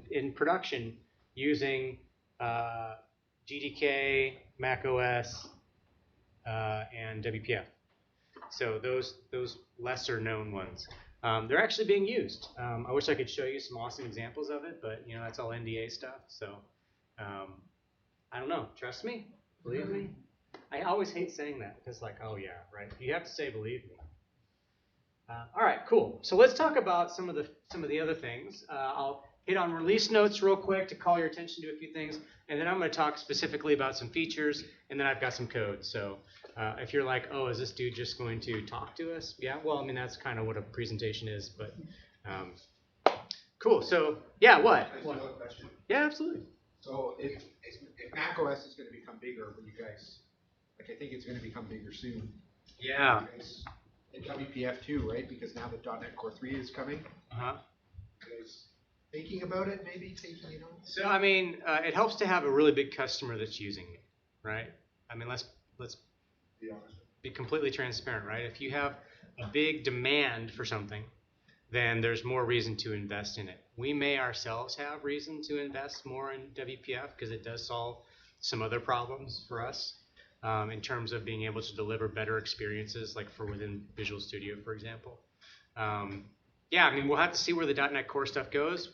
in production using GDK, Mac OS, and WPF. So those lesser known ones. They're actually being used. I wish I could show you some awesome examples of it, but that's all NDA stuff. So I don't know. Trust me? Believe me? I always hate saying that because like, oh yeah, right. You have to say believe me. All right, cool. So let's talk about some of the other things. I'll hit on release notes real quick to call your attention to a few things, and then I'm going to talk specifically about some features, and then I've got some code. So if you're like, oh, is this dude just going to talk to us? Yeah, well, I mean, that's kind of what a presentation is, but cool. So yeah, what? Can I ask you a question? Yeah, absolutely. So if Mac OS is going to become bigger for you guys, I think it's going to become bigger soon. Yeah. And WPF too, right? Because now the .NET Core 3 is coming. Uh-huh. You guys thinking about it, maybe taking it on? So I mean, it helps to have a really big customer that's using it, right? I mean, let's be completely transparent, right? If you have a big demand for something, then there's more reason to invest in it. We may ourselves have reason to invest more in WPF because it does solve some other problems for us in terms of being able to deliver better experiences, like for within Visual Studio, for example. Yeah, I mean, we'll have to see where the .NET Core stuff goes.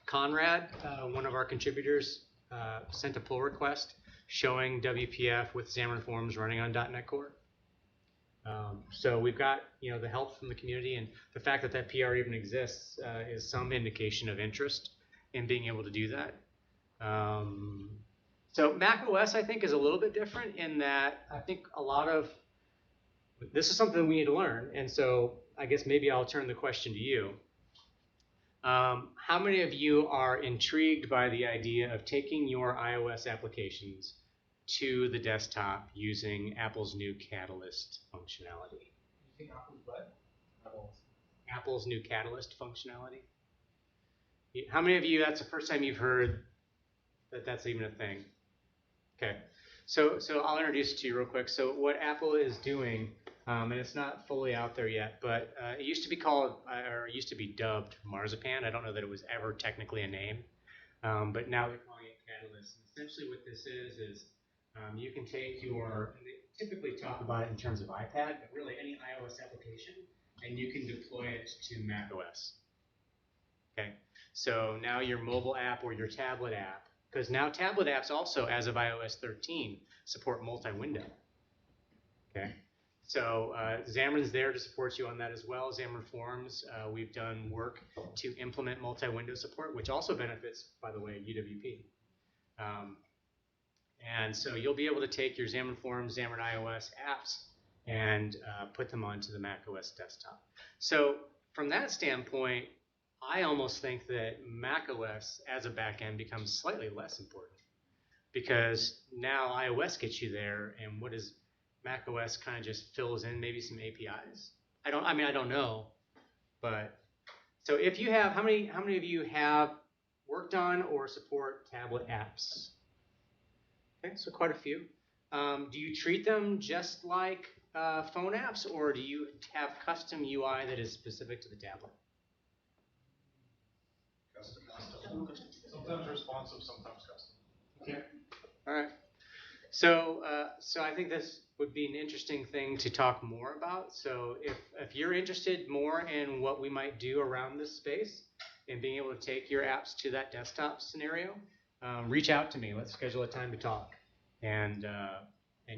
Conrad, one of our contributors, sent a pull request showing WPF with Xamarin Forms running on .NET Core. So we've got the help from the community, and the fact that that PR even exists is some indication of interest in being able to do that. So Mac OS, I think, is a little bit different in that I think a lot of this is something we need to learn, and so I guess maybe I'll turn the question to you. How many of you are intrigued by the idea of taking your iOS applications to the desktop using Apple's new Catalyst functionality? Using Apple's what? Apple's new Catalyst functionality. How many of you, that's the first time you've heard that that's even a thing? Okay, so I'll introduce it to you real quick. So what Apple is doing, and it's not fully out there yet, but it used to be called, or it used to be dubbed Marzipan. I don't know that it was ever technically a name, but now they're calling it Catalyst. And essentially what this is you can take your, and they typically talk about it in terms of iPad, but really any iOS application, and you can deploy it to Mac OS. Okay, so now your mobile app or your tablet app, because now tablet apps also, as of iOS 13, support multi-window. Okay, so Xamarin's there to support you on that as well. Xamarin Forms, we've done work to implement multi-window support, which also benefits, by the way, UWP. And so you'll be able to take your Xamarin Forms, Xamarin iOS apps and put them onto the Mac OS desktop. So from that standpoint, I almost think that Mac OS as a backend becomes slightly less important because now iOS gets you there, and what is Mac OS kind of just fills in maybe some APIs. I don't know, but so if you have, how many of you have worked on or support tablet apps? Okay, so quite a few. Do you treat them just like phone apps, or do you have custom UI that is specific to the tablet? Custom. Sometimes responsive, sometimes custom. Okay. All right. So I think this would be an interesting thing to talk more about. So if you're interested more in what we might do around this space and being able to take your apps to that desktop scenario, reach out to me. Let's schedule a time to talk. And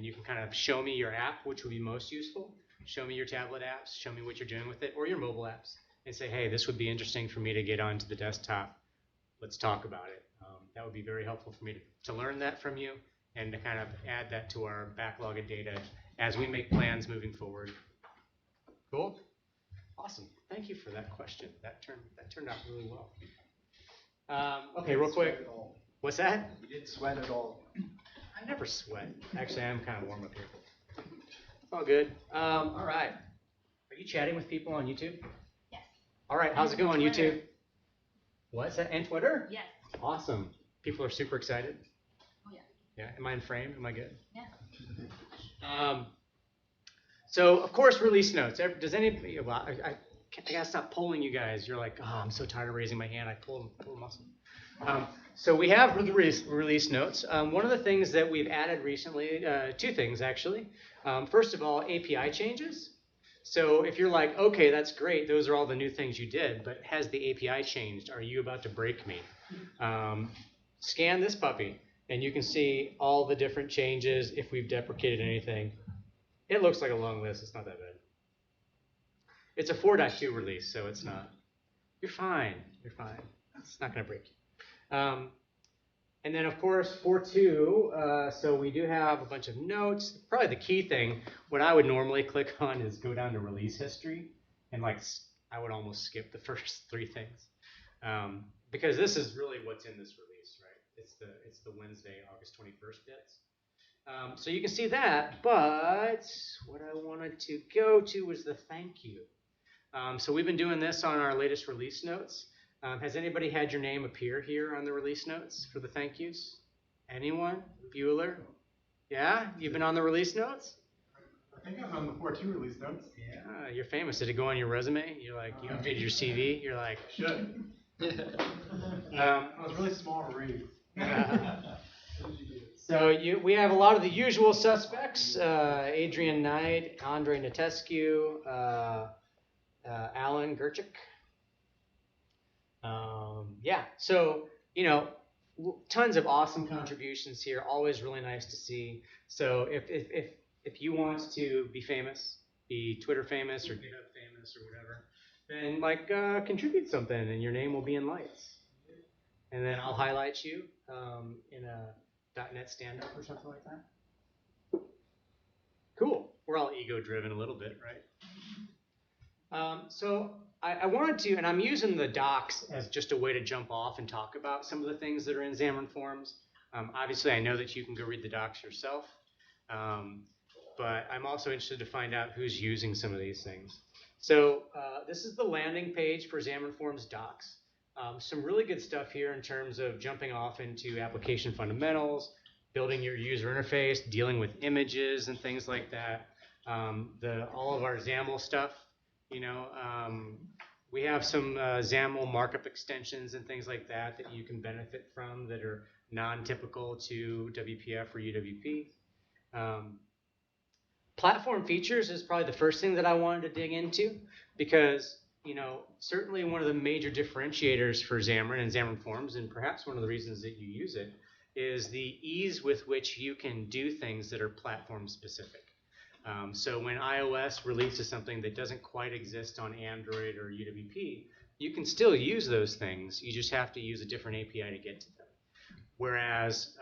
you can kind of show me your app, which would be most useful. Show me your tablet apps. Show me what you're doing with it, or your mobile apps. And say, hey, this would be interesting for me to get onto the desktop. Let's talk about it. That would be very helpful for me to learn that from you and to kind of add that to our backlog of data as we make plans moving forward. Cool? Awesome. Thank you for that question. That turned out really well. Okay, real quick. What's that? You didn't sweat at all. I never sweat. Actually, I'm kind of warm up here. It's all good. All right. Are you chatting with people on YouTube? Yes. All right. How's it going, Twitter. YouTube? What's that? And Twitter? Yes. Awesome. People are super excited. Oh yeah. Yeah. Am I in frame? Am I good? Yeah. So of course, release notes. Does anybody? Well, I gotta stop polling you guys. You're like, oh, I'm so tired of raising my hand. I pull a muscle. So we have the release notes. One of the things that we've added recently, two things actually. First of all, API changes. So if you're like, okay, that's great, those are all the new things you did, but has the API changed? Are you about to break me? Scan this puppy, and you can see all the different changes if we've deprecated anything. It looks like a long list. It's not that bad. It's a 4.2 release, so it's not. You're fine. You're fine. It's not going to break you. And then, of course, 4.2, so we do have a bunch of notes. Probably the key thing, what I would normally click on is go down to release history, and I would almost skip the first three things. Because this is really what's in this release, right? It's the Wednesday, August 21st bits. So you can see that, but what I wanted to go to was the thank you. So we've been doing this on our latest release notes. Has anybody had your name appear here on the release notes for the thank yous? Anyone? Bueller? Yeah? You've been on the release notes? I think I've done before 2 release notes. Yeah, you're famous. Did it go on your resume? You're like, you updated your CV. You're like, Should. It was really small to read. So we have a lot of the usual suspects: Adrian Knight, Andre Natescu, Alan Gerchik. Yeah, so tons of awesome contributions here. Always really nice to see. So if you want to be famous, be Twitter famous or GitHub famous or whatever, then contribute something, and your name will be in lights. And then I'll highlight you in a .NET stand-up or something like that. Cool. We're all ego-driven a little bit, right? So I wanted to, and I'm using the docs as just a way to jump off and talk about some of the things that are in Xamarin Forms. Obviously, I know that you can go read the docs yourself, but I'm also interested to find out who's using some of these things. So this is the landing page for Xamarin Forms docs. Some really good stuff here in terms of jumping off into application fundamentals, building your user interface, dealing with images and things like that. All of our XAML stuff, we have some XAML markup extensions and things like that that you can benefit from that are non-typical to WPF or UWP. Platform features is probably the first thing that I wanted to dig into because certainly one of the major differentiators for Xamarin and Xamarin Forms, and perhaps one of the reasons that you use it, is the ease with which you can do things that are platform specific. So when iOS releases something that doesn't quite exist on Android or UWP, you can still use those things. You just have to use a different API to get to them. Whereas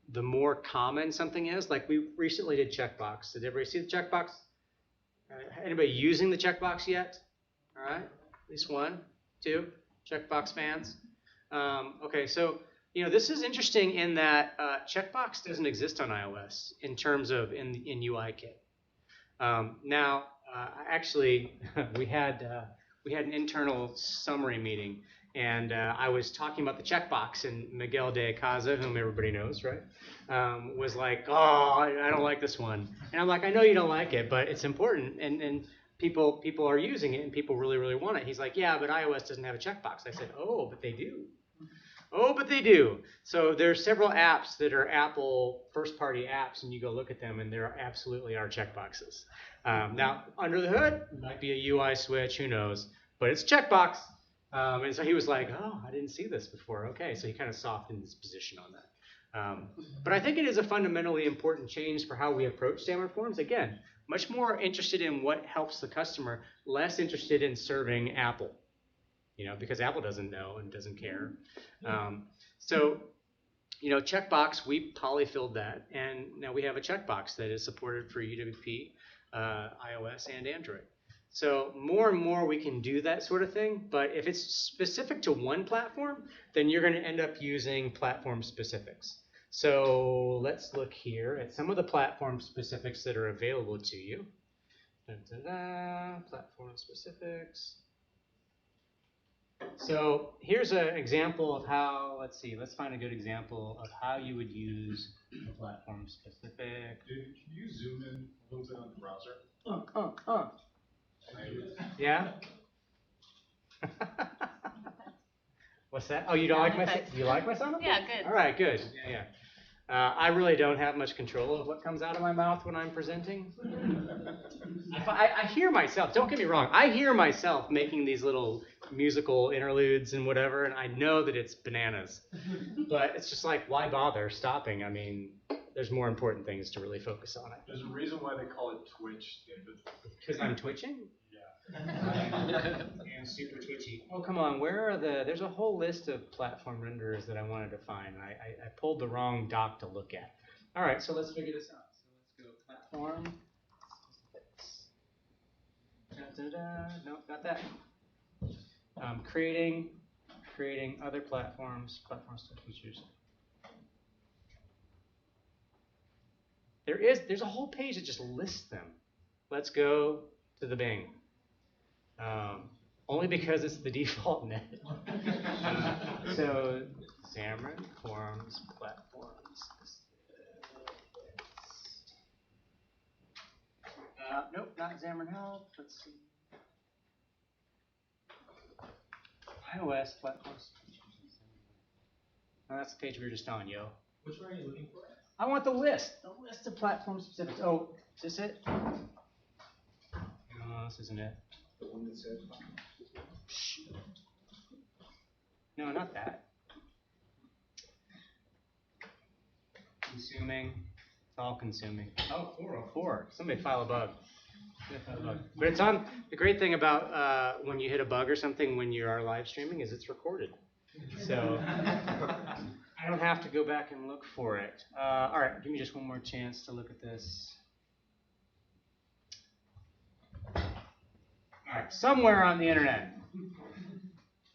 the more common something is, like we recently did checkbox. Did everybody see the checkbox? Anybody using the checkbox yet? All right, at least 1, 2 checkbox fans. Okay, so this is interesting in that checkbox doesn't exist on iOS in terms of in UIKit. Now, actually, we had an internal summary meeting, and I was talking about the checkbox, and Miguel de Acaza, whom everybody knows, right, was like, "Oh, I don't like this one," and I'm like, "I know you don't like it, but it's important, and people are using it, and people really, really want it." He's like, "Yeah, but iOS doesn't have a checkbox." I said, "Oh, but they do." Oh, but they do. So there's several apps that are Apple first-party apps, and you go look at them, and there absolutely are checkboxes. Now, under the hood, it might be a UI switch, who knows, but it's checkbox. And so he was like, "Oh, I didn't see this before." Okay, so he kind of softened his position on that. But I think it is a fundamentally important change for how we approach Xamarin Forms. Again, much more interested in what helps the customer, less interested in serving Apple. Because Apple doesn't know and doesn't care. So, checkbox, we polyfilled that, and now we have a checkbox that is supported for UWP, iOS, and Android. So more and more we can do that sort of thing, but if it's specific to one platform, then you're going to end up using platform specifics. So let's look here at some of the platform specifics that are available to you. Platform specifics. So here's an example of how, let's find a good example of how you would use a platform specific. Dude, can you zoom in a little bit on the browser? Yeah? What's that? Oh, you don't like my, you like my sound? Yeah, good. All right, good. Yeah. I really don't have much control of what comes out of my mouth when I'm presenting. I hear myself, don't get me wrong, I hear myself making these little musical interludes and whatever, and I know that it's bananas. But it's just like, why bother stopping? I mean, there's more important things to really focus on it. There's a reason why they call it Twitch, David. Because I'm twitching? Yeah. And super twitchy. Oh, come on, where are there's a whole list of platform renderers that I wanted to find. I pulled the wrong doc to look at. All right, so let's figure this out. So let's go platform. Nope, not that. Creating other platform stuff features. There's a whole page that just lists them. Let's go to the Bing. Only because it's the default net. So Xamarin Forms platforms. Nope, not Xamarin Help. Let's see. iOS platforms. Oh, that's the page we were just on, yo. Which one are you looking for? I want the list of platform specifics. Oh, is this it? No, this isn't it. The one that says. No, not that. Consuming. It's all consuming. Oh, 404. Somebody file a bug. But it's on. The great thing about when you hit a bug or something when you are live streaming is it's recorded. So I don't have to go back and look for it. All right, give me just one more chance to look at this. All right, somewhere on the internet.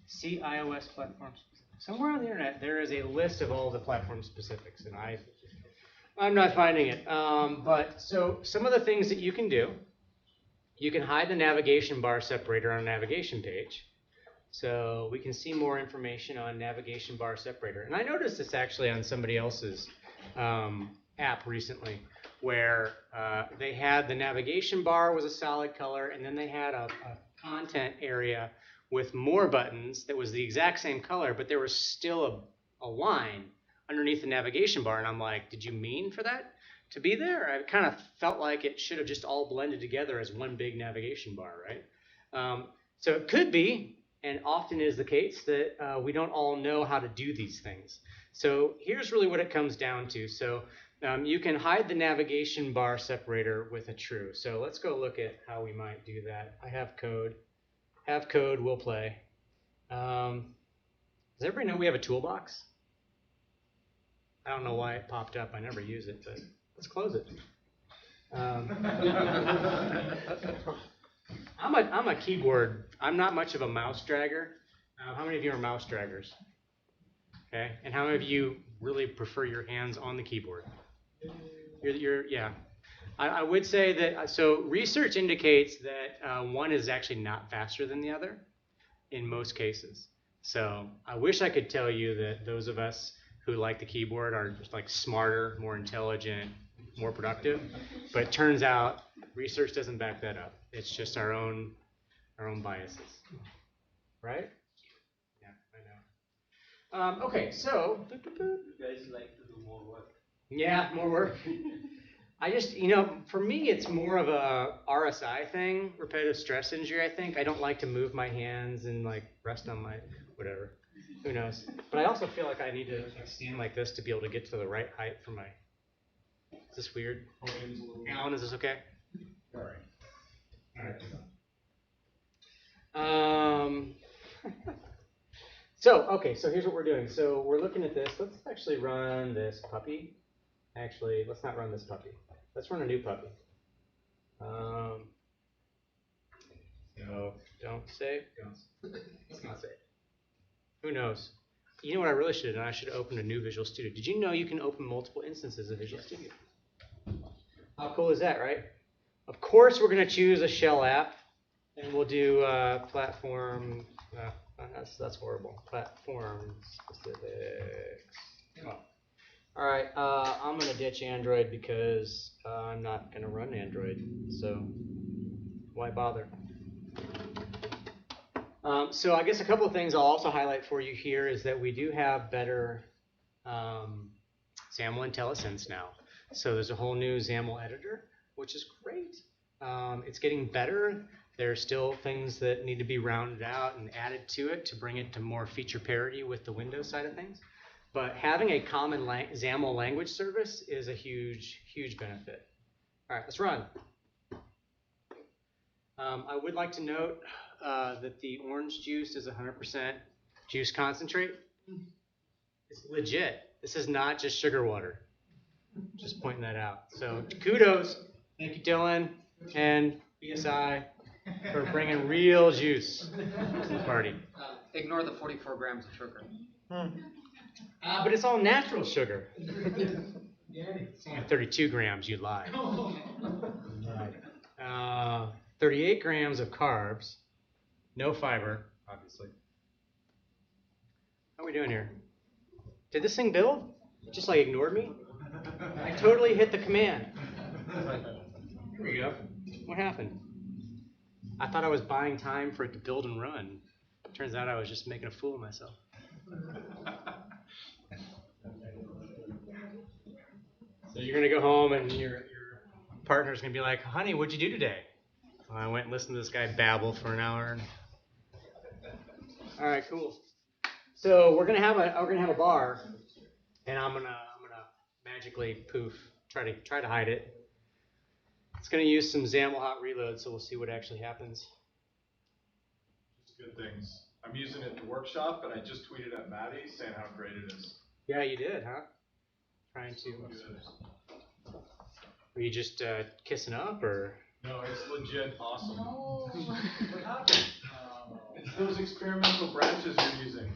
See iOS platforms. Somewhere on the internet there is a list of all the platform specifics, and I'm not finding it. But so some of the things that you can do. You can hide the navigation bar separator on a navigation page. So we can see more information on navigation bar separator. And I noticed this actually on somebody else's app recently, where they had the navigation bar was a solid color, and then they had a content area with more buttons that was the exact same color, but there was still a line underneath the navigation bar. And I'm like, did you mean for that to be there? I kind of felt like it should have just all blended together as one big navigation bar, right? So it could be, and often is the case, that we don't all know how to do these things. So here's really what it comes down to. So you can hide the navigation bar separator with a true. So let's go look at how we might do that. I have code. Have code, we'll play. Does everybody know we have a toolbox? I don't know why it popped up. I never use it, but let's close it. I'm a keyboard. I'm not much of a mouse dragger. How many of you are mouse draggers? Okay, and how many of you really prefer your hands on the keyboard? Yeah. I would say that, so research indicates that one is actually not faster than the other in most cases. So I wish I could tell you that those of us who like the keyboard are just like smarter, more intelligent, more productive. But it turns out research doesn't back that up. It's just our own biases, right? Yeah, I know. Okay, so You guys like to do more work. Yeah, more work. I just, for me, it's more of a RSI thing, repetitive stress injury, I think. I don't like to move my hands and like rest on my whatever. Who knows? But I also feel like I need to stand like this to be able to get to the right height for my. Is this weird? Alan, is this okay? All right. So here's what we're doing. So we're looking at this. Let's actually run this puppy. Actually, let's not run this puppy. Let's run a new puppy. So don't save. Let's not save. Who knows? You know what I really should have done? I should have opened a new Visual Studio. Did you know you can open multiple instances of Visual Studio? How cool is that, right? Of course, we're going to choose a shell app, and we'll do platform. That's horrible. Platform specifics. Oh. All right, I'm going to ditch Android because I'm not going to run Android, so why bother? So I guess a couple of things I'll also highlight for you here is that we do have better XAML IntelliSense now. So there's a whole new XAML editor, which is great. It's getting better. There are still things that need to be rounded out and added to it to bring it to more feature parity with the Windows side of things. But having a common XAML language service is a huge, huge benefit. All right, let's run. I would like to note that the orange juice is 100% juice concentrate. It's legit. This is not just sugar water. Just pointing that out. So kudos. Thank you, Dylan and BSI for bringing real juice to the party. Ignore the 44 grams of sugar. But it's all natural sugar. It's only 32 grams, you lie. 38 grams of carbs, no fiber, obviously. How are we doing here? Did this thing build? It just like ignored me? I totally hit the command. Here we go. What happened? I thought I was buying time for it to build and run. Turns out I was just making a fool of myself. So you're going to go home and your partner's going to be like, honey, what'd you do today? Well, I went and listened to this guy babble for an hour. All right, cool. So we're gonna have a bar, and I'm gonna magically poof try to hide it. It's gonna use some XAML hot reload, so we'll see what actually happens. Good things. I'm using it in the workshop, and I just tweeted at Maddie saying how great it is. Yeah, you did, huh? Trying to. Were you just kissing up, or? No, it's legit awesome. No. What happened? It's those experimental branches you're using.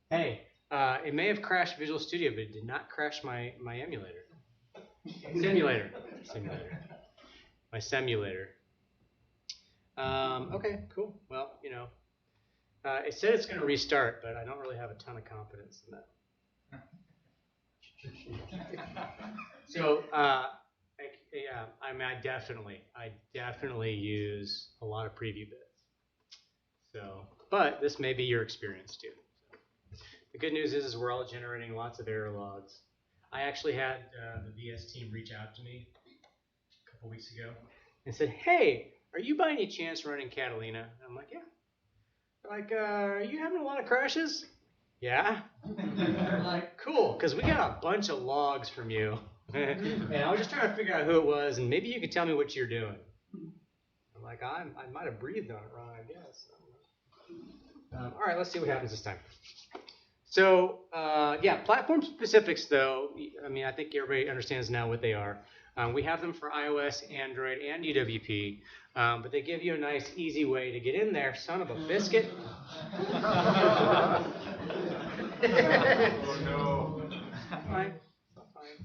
Hey, it may have crashed Visual Studio, but it did not crash my emulator. Simulator. My simulator. Okay, cool. Well, it said it's going to restart, but I don't really have a ton of confidence in that. So, I definitely use a lot of preview bits. So, but this may be your experience too. The good news is we're all generating lots of error logs. I actually had the VS team reach out to me a couple weeks ago and said, hey, are you by any chance running Catalina? And I'm like, yeah. They're like, are you having a lot of crashes? Yeah. I'm like, cool, because we got a bunch of logs from you. And I was just trying to figure out who it was, and maybe you could tell me what you're doing. I'm like, I might have breathed on it wrong, I guess. All right, let's see what happens this time. So, yeah, platform specifics, though, I think everybody understands now what they are. We have them for iOS, Android, and UWP, but they give you a nice, easy way to get in there, son of a biscuit. Oh, no. Fine.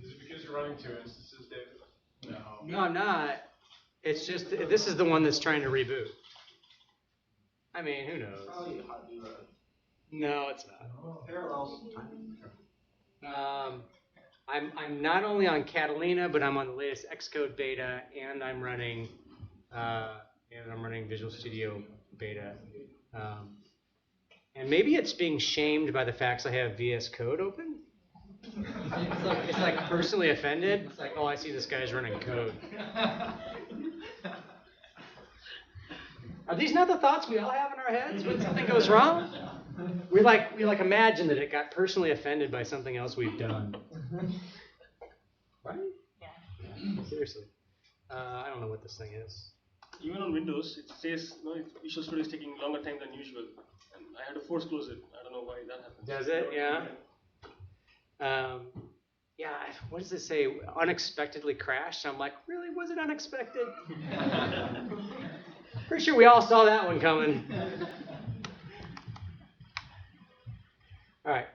Is it because you're running 2 instances, David? No, I'm not. It's just, this is the one that's trying to reboot. I mean, who knows? No, it's not. Parallels. I'm not only on Catalina, but I'm on the latest Xcode beta, and I'm running Visual Studio beta. And maybe it's being shamed by the fact I have VS Code open. It's like personally offended. It's like, oh, I see this guy's running code. Are these not the thoughts we all have in our heads when something goes wrong? We imagine that it got personally offended by something else we've done. Right? Yeah. Seriously. I don't know what this thing is. Even on Windows, it says Visual Studio is taking longer time than usual. And I had to force close it. I don't know why that happens. Does it? Yeah. Yeah, what does it say? Unexpectedly crashed. I'm like, really? Was it unexpected? Pretty sure we all saw that one coming. All right.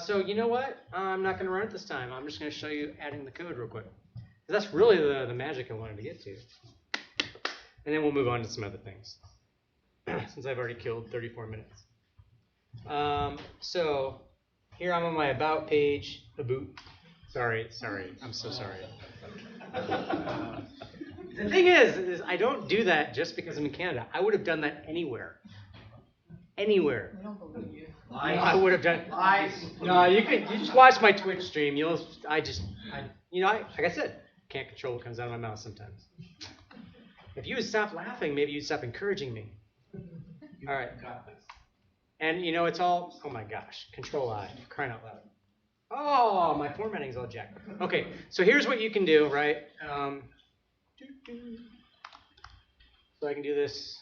So you know what? I'm not going to run it this time. I'm just going to show you adding the code real quick. That's really the magic I wanted to get to. And then we'll move on to some other things, since I've already killed 34 minutes. So here I'm on my About page. Sorry. I'm so sorry. The thing is I don't do that just because I'm in Canada. I would have done that anywhere. Anywhere. I don't believe you. No, I would have done. No, you just watch my Twitch stream. Like I said, can't control what comes out of my mouth sometimes. If you would stop laughing, maybe you'd stop encouraging me. All right. And it's all, oh my gosh, Control-I, crying out loud. Oh, my formatting's all jacked. Okay, so here's what you can do, right? So I can do this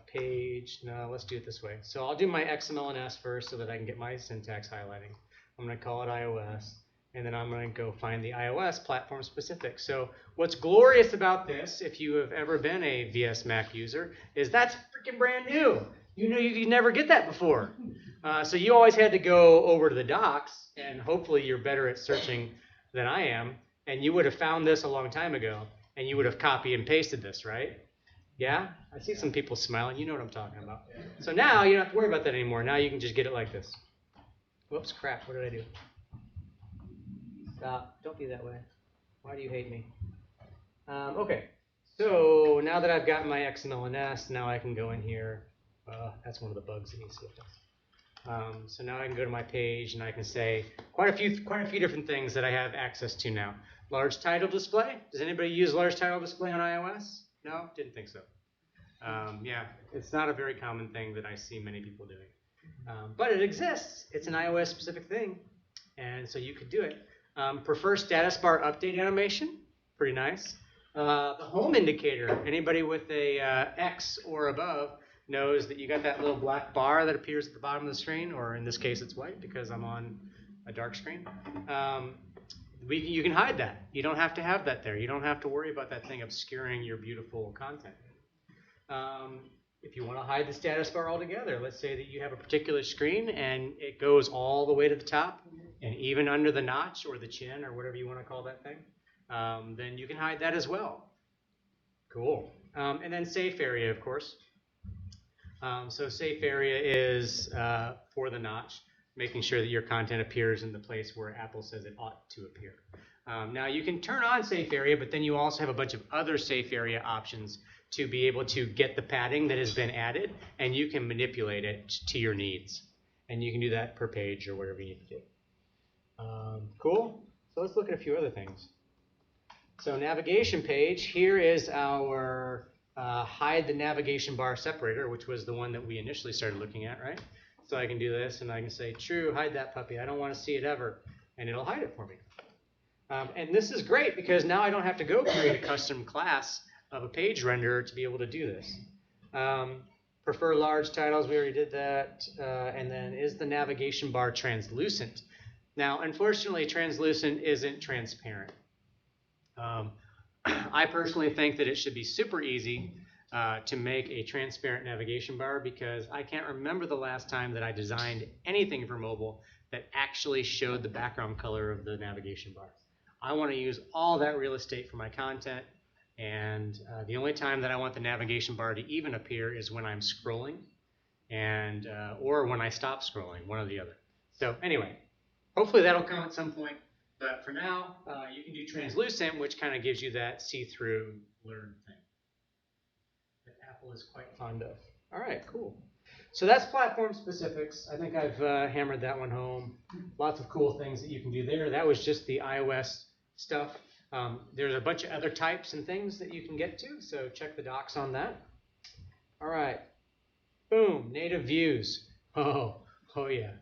page. No, let's do it this way. So I'll do my XML and S first so that I can get my syntax highlighting. I'm going to call it iOS, and then I'm going to go find the iOS platform specific. So what's glorious about this, if you have ever been a VS Mac user, is that's freaking brand new. You could never get that before. So you always had to go over to the docs, and hopefully you're better at searching than I am, and you would have found this a long time ago, and you would have copy and pasted this, right? Yeah? I see some people smiling. You know what I'm talking about. So now you don't have to worry about that anymore. Now you can just get it like this. Whoops, crap. What did I do? Stop. Don't be that way. Why do you hate me? Okay. So now that I've got my XMLNS, now I can go in here. That's one of the bugs that needs to get fixed. So now I can go to my page and I can say quite a few different things that I have access to now. Large title display. Does anybody use large title display on iOS? No? Didn't think so. Yeah, it's not a very common thing that I see many people doing. But it exists. It's an iOS specific thing. And so you could do it. Prefer status bar update animation. Pretty nice. The home indicator. Anybody with a X or above knows that you got that little black bar that appears at the bottom of the screen, or in this case it's white because I'm on a dark screen. You can hide that. You don't have to have that there. You don't have to worry about that thing obscuring your beautiful content. If you want to hide the status bar altogether, let's say that you have a particular screen and it goes all the way to the top and even under the notch or the chin or whatever you want to call that thing, then you can hide that as well. Cool. And then safe area, of course. So safe area is for the notch, making sure that your content appears in the place where Apple says it ought to appear. Now you can turn on safe area, but then you also have a bunch of other safe area options to be able to get the padding that has been added, and you can manipulate it to your needs. And you can do that per page or whatever you need to do. Cool. So let's look at a few other things. So navigation page, here is our hide the navigation bar separator, which was the one that we initially started looking at, right? So I can do this, and I can say, true, hide that puppy. I don't want to see it ever. And it'll hide it for me. And this is great because now I don't have to go create a custom class of a page renderer to be able to do this. Prefer large titles, we already did that. And then is the navigation bar translucent? Now, unfortunately, translucent isn't transparent. I personally think that it should be super easy to make a transparent navigation bar because I can't remember the last time that I designed anything for mobile that actually showed the background color of the navigation bar. I want to use all that real estate for my content, and the only time that I want the navigation bar to even appear is when I'm scrolling and or when I stop scrolling, one or the other. So anyway, hopefully that'll come at some point. But for now, you can do translucent, which kind of gives you that see-through blurred thing that Apple is quite fond of. All right, cool. So that's platform specifics. I think I've hammered that one home. Lots of cool things that you can do there. That was just the iOS stuff. There's a bunch of other types and things that you can get to, so check the docs on that. All right. Boom, native views. Oh yeah.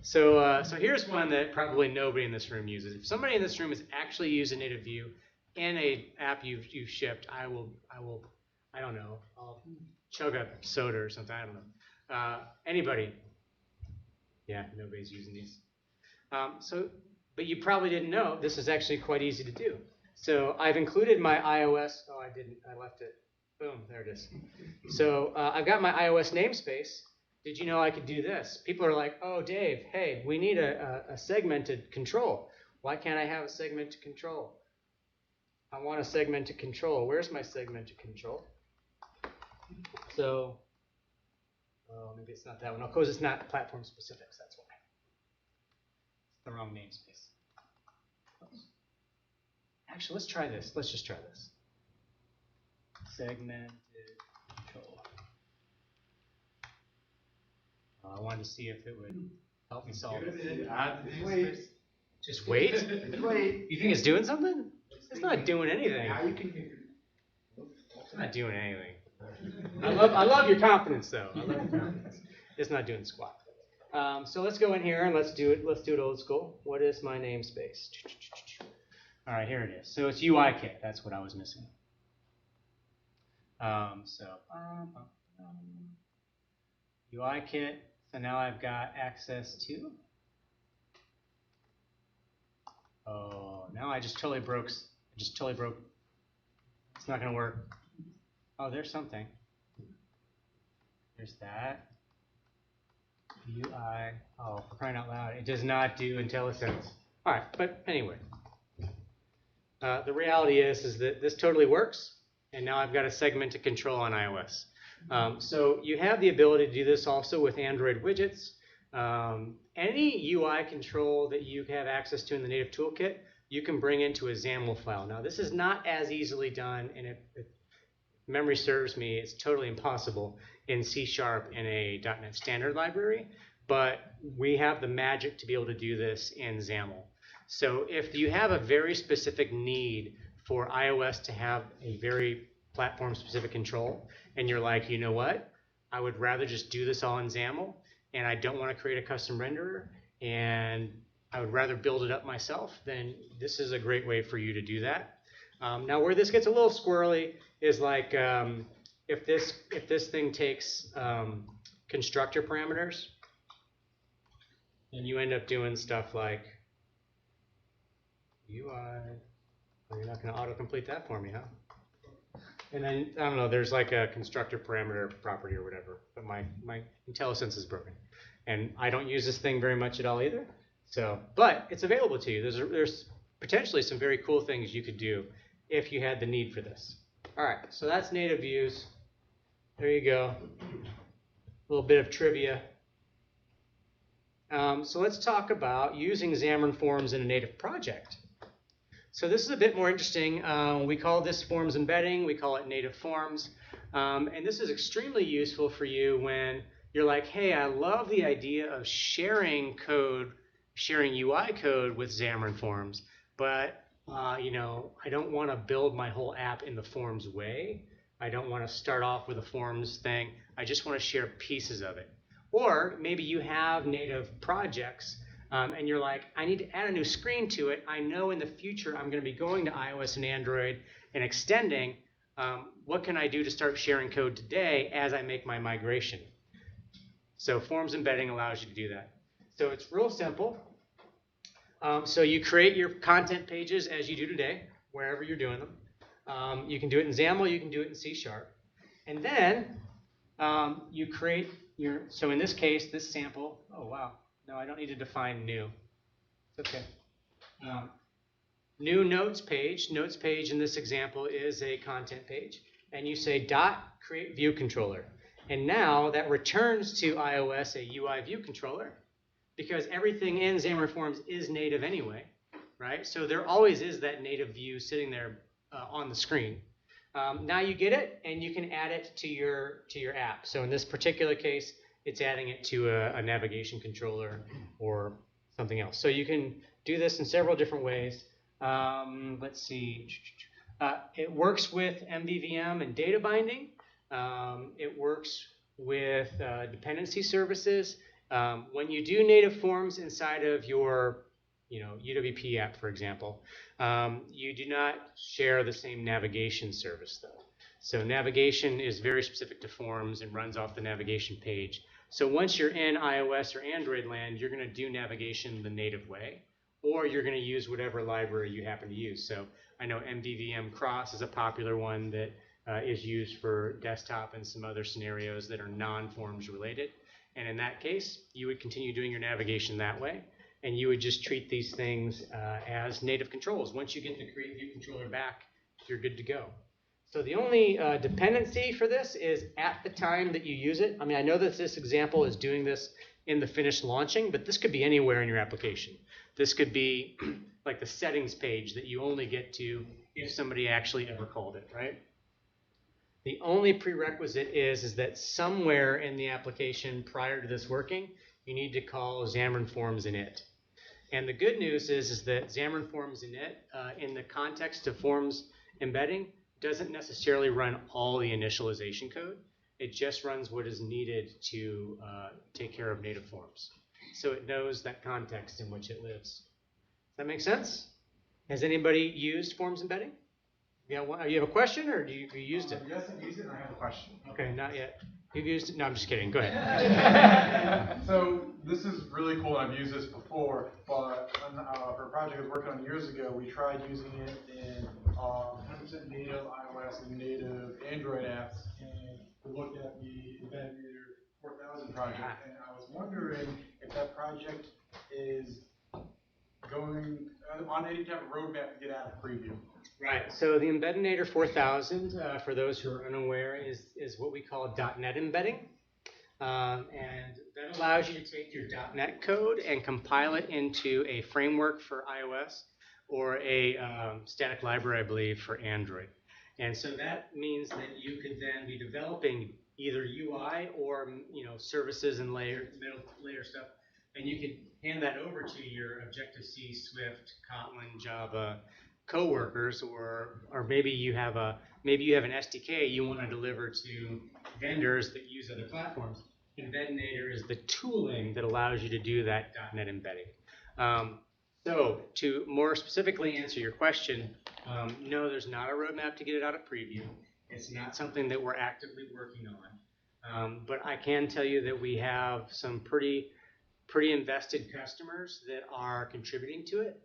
So here's one that probably nobody in this room uses. If somebody in this room has actually used a native view in a app you've shipped, I don't know, I'll chug a soda or something, I don't know. Anybody? Yeah, nobody's using these. But you probably didn't know this is actually quite easy to do. So I've included my iOS, I left it, boom, there it is. So I've got my iOS namespace. Did you know I could do this? People are like, oh, Dave, hey, we need a segmented control. Why can't I have a segmented control? I want a segmented control. Where's my segmented control? So, maybe it's not that one. Of course, it's not platform specifics, that's why. It's the wrong namespace. Actually, let's try this. Let's just try this. Segmented control. I wanted to see if it would help me solve it. Wait. Just wait? Wait. You think it's doing something? It's not doing anything. Now you can. It's not doing anything. I love your confidence, though. I love your confidence. It's not doing squat. So let's go in here and let's do it old school. What is my namespace? All right, here it is. So it's UIKit. That's what I was missing. UIKit. So now I've got access to. Oh, now I just totally broke. It's not going to work. Oh, there's something. There's that. UI. Oh, for crying out loud. It does not do IntelliSense. All right, but anyway. The reality is that this totally works, and now I've got a segmented control on iOS. So you have the ability to do this also with Android widgets. Any UI control that you have access to in the native toolkit, you can bring into a XAML file. Now, this is not as easily done, and if memory serves me, it's totally impossible in C# in a .NET Standard library, but we have the magic to be able to do this in XAML. So if you have a very specific need for iOS to have a very platform-specific control, and you're like, you know what, I would rather just do this all in XAML, and I don't want to create a custom renderer, and I would rather build it up myself, then this is a great way for you to do that. Now, where this gets a little squirrely is like if this thing takes constructor parameters, then you end up doing stuff like UI. Well, you're not going to autocomplete that for me, huh? And then, I don't know, there's like a constructor parameter property or whatever, but my IntelliSense is broken. And I don't use this thing very much at all either. So, but it's available to you. There's potentially some very cool things you could do if you had the need for this. All right, so that's native views. There you go. A little bit of trivia. So let's talk about using Xamarin Forms in a native project. So this is a bit more interesting. We call this forms embedding. We call it native forms. And this is extremely useful for you when you're like, hey, I love the idea of sharing code, sharing UI code with Xamarin Forms, but you know, I don't want to build my whole app in the Forms way. I don't want to start off with a Forms thing. I just want to share pieces of it. Or maybe you have native projects and you're like, I need to add a new screen to it. I know in the future I'm going to be going to iOS and Android and extending. What can I do to start sharing code today as I make my migration? So Forms embedding allows you to do that. So it's real simple. So you create your content pages as you do today, wherever you're doing them. You can do it in XAML, you can do it in C#. And then you create your, so in this case, this sample, oh wow, no, I don't need to define new. It's okay. New notes page in this example is a content page. And you say dot create view controller. And now that returns to iOS a UI view controller because everything in Xamarin Forms is native anyway, right? So there always is that native view sitting there on the screen. Now you get it and you can add it to your app. So in this particular case, it's adding it to a navigation controller or something else. So you can do this in several different ways. Let's see. It works with MVVM and data binding. It works with dependency services. When you do native forms inside of your UWP app, for example, you do not share the same navigation service, though. So navigation is very specific to forms and runs off the navigation page. So once you're in iOS or Android land, you're going to do navigation the native way, or you're going to use whatever library you happen to use. So I know MVVM Cross is a popular one that is used for desktop and some other scenarios that are non-forms related. And in that case, you would continue doing your navigation that way. And you would just treat these things as native controls. Once you get the create view controller back, you're good to go. So the only dependency for this is at the time that you use it. I mean, I know that this example is doing this in the finished launching, but this could be anywhere in your application. This could be like the settings page that you only get to if somebody actually ever called it, right? The only prerequisite is that somewhere in the application prior to this working, you need to call Xamarin Forms init. And the good news is that Xamarin Forms init, in the context of forms embedding, doesn't necessarily run all the initialization code. It just runs what is needed to take care of native forms. So it knows that context in which it lives. Does that make sense? Has anybody used forms embedding? Yeah, you have a question, or do you used it? Yes, I've used it, and I have a question. Okay, not yet. You've used it? No, I'm just kidding. Go ahead. So this is really cool, and I've used this before, but for a project I was working on years ago, we tried using it in 100% native iOS and native Android apps, and we looked at the Embedded 4000 project, and I was wondering if that project is going on any type of roadmap to get out of preview. Right. So the Embeddinator 4000, for those who are unaware, is what we call .NET embedding. And that allows you to take your .NET code and compile it into a framework for iOS or a static library, I believe, for Android. And so that means that you could then be developing either UI or services and middle layer stuff, and you could hand that over to your Objective-C, Swift, Kotlin, Java coworkers, or maybe you have an SDK you want to deliver to vendors that use other platforms. Embeddinator is the tooling that allows you to do that .NET embedding. So to more specifically answer your question, no, there's not a roadmap to get it out of preview. It's not something that we're actively working on. But I can tell you that we have some pretty invested customers that are contributing to it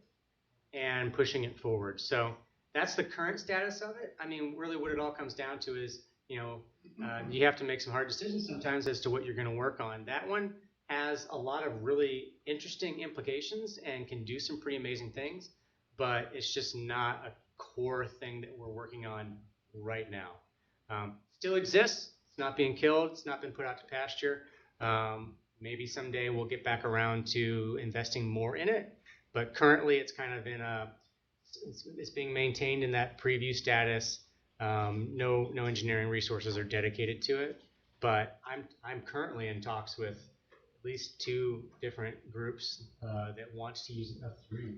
and pushing it forward. So that's the current status of it. I mean, really what it all comes down to is, you have to make some hard decisions sometimes as to what you're going to work on. That one has a lot of really interesting implications and can do some pretty amazing things, but it's just not a core thing that we're working on right now. Still exists. It's not being killed. It's not been put out to pasture. Maybe someday we'll get back around to investing more in it, but currently it's kind of it's being maintained in that preview status. No engineering resources are dedicated to it, but I'm currently in talks with at least 2 different groups that want to use it, 3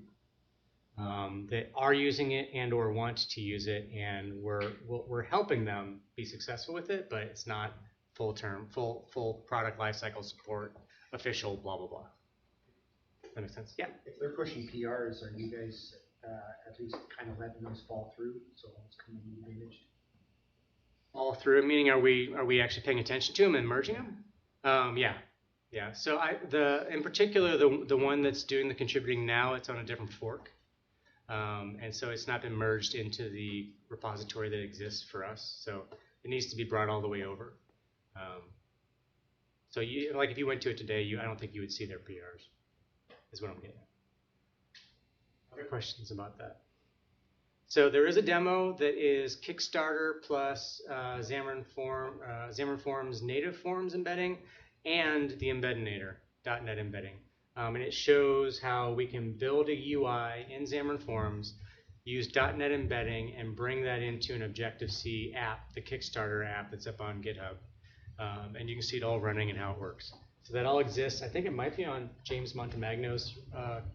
that are using it and or want to use it, and we're helping them be successful with it, but it's not full product lifecycle support, official, blah blah blah. That makes sense? Yeah. If they're pushing PRs, are you guys at least kind of letting those fall through so it's kind of managed? Fall through, meaning are we actually paying attention to them and merging them? Yeah. So in particular, the one that's doing the contributing now, it's on a different fork, and so it's not been merged into the repository that exists for us. So it needs to be brought all the way over. So if you went to it today, I don't think you would see their PRs. Is what I'm getting at. Other questions about that? So there is a demo that is Kickstarter plus Xamarin Forms native forms embedding and the Embeddinator .NET embedding. And it shows how we can build a UI in Xamarin Forms, use .NET embedding, and bring that into an Objective-C app, the Kickstarter app that's up on GitHub. And you can see it all running and how it works. So that all exists. I think it might be on James Montemagno's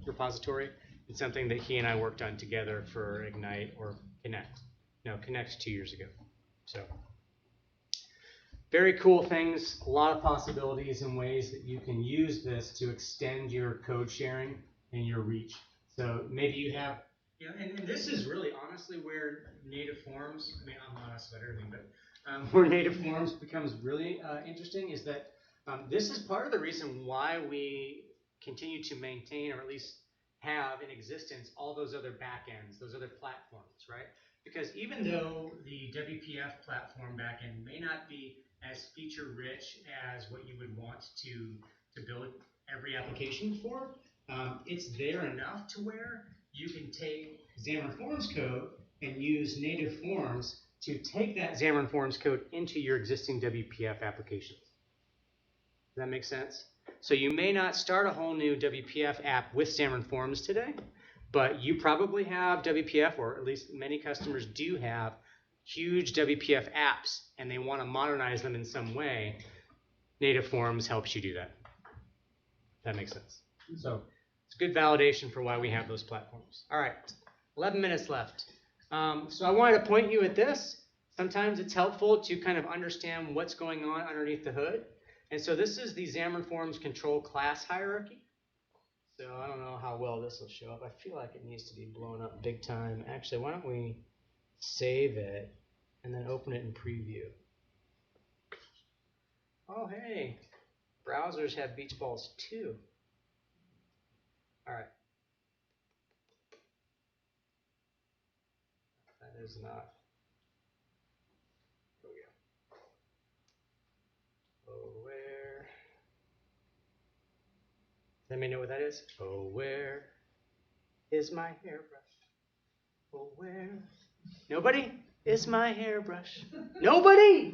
repository. It's something that he and I worked on together for Ignite or Connect. No, Connect 2 years ago. So very cool things, a lot of possibilities and ways that you can use this to extend your code sharing and your reach. So maybe you have, and this is really honestly where native forms, I mean, I'm honest about everything, but where native forms becomes really interesting is that this is part of the reason why we continue to maintain, or at least have in existence, all those other backends, those other platforms, right? Because even though the WPF platform backend may not be as feature-rich as what you would want to build every application for, it's there enough to where you can take Xamarin Forms code and use native forms to take that Xamarin Forms code into your existing WPF applications. Does that make sense? So you may not start a whole new WPF app with Xamarin Forms today, but you probably have WPF, or at least many customers do have huge WPF apps, and they want to modernize them in some way. Native Forms helps you do that. That makes sense. So it's good validation for why we have those platforms. All right, 11 minutes left. So I wanted to point you at this. Sometimes it's helpful to kind of understand what's going on underneath the hood. And so this is the Xamarin Forms control class hierarchy. So I don't know how well this will show up. I feel like it needs to be blown up big time. Actually, why don't we save it and then open it in preview. Oh, hey, browsers have beach balls too. All right. That is not. Here we go. Oh, where? Does anybody know what that is? Oh, where is my hairbrush? Oh, where? Nobody? Is my hairbrush? Nobody?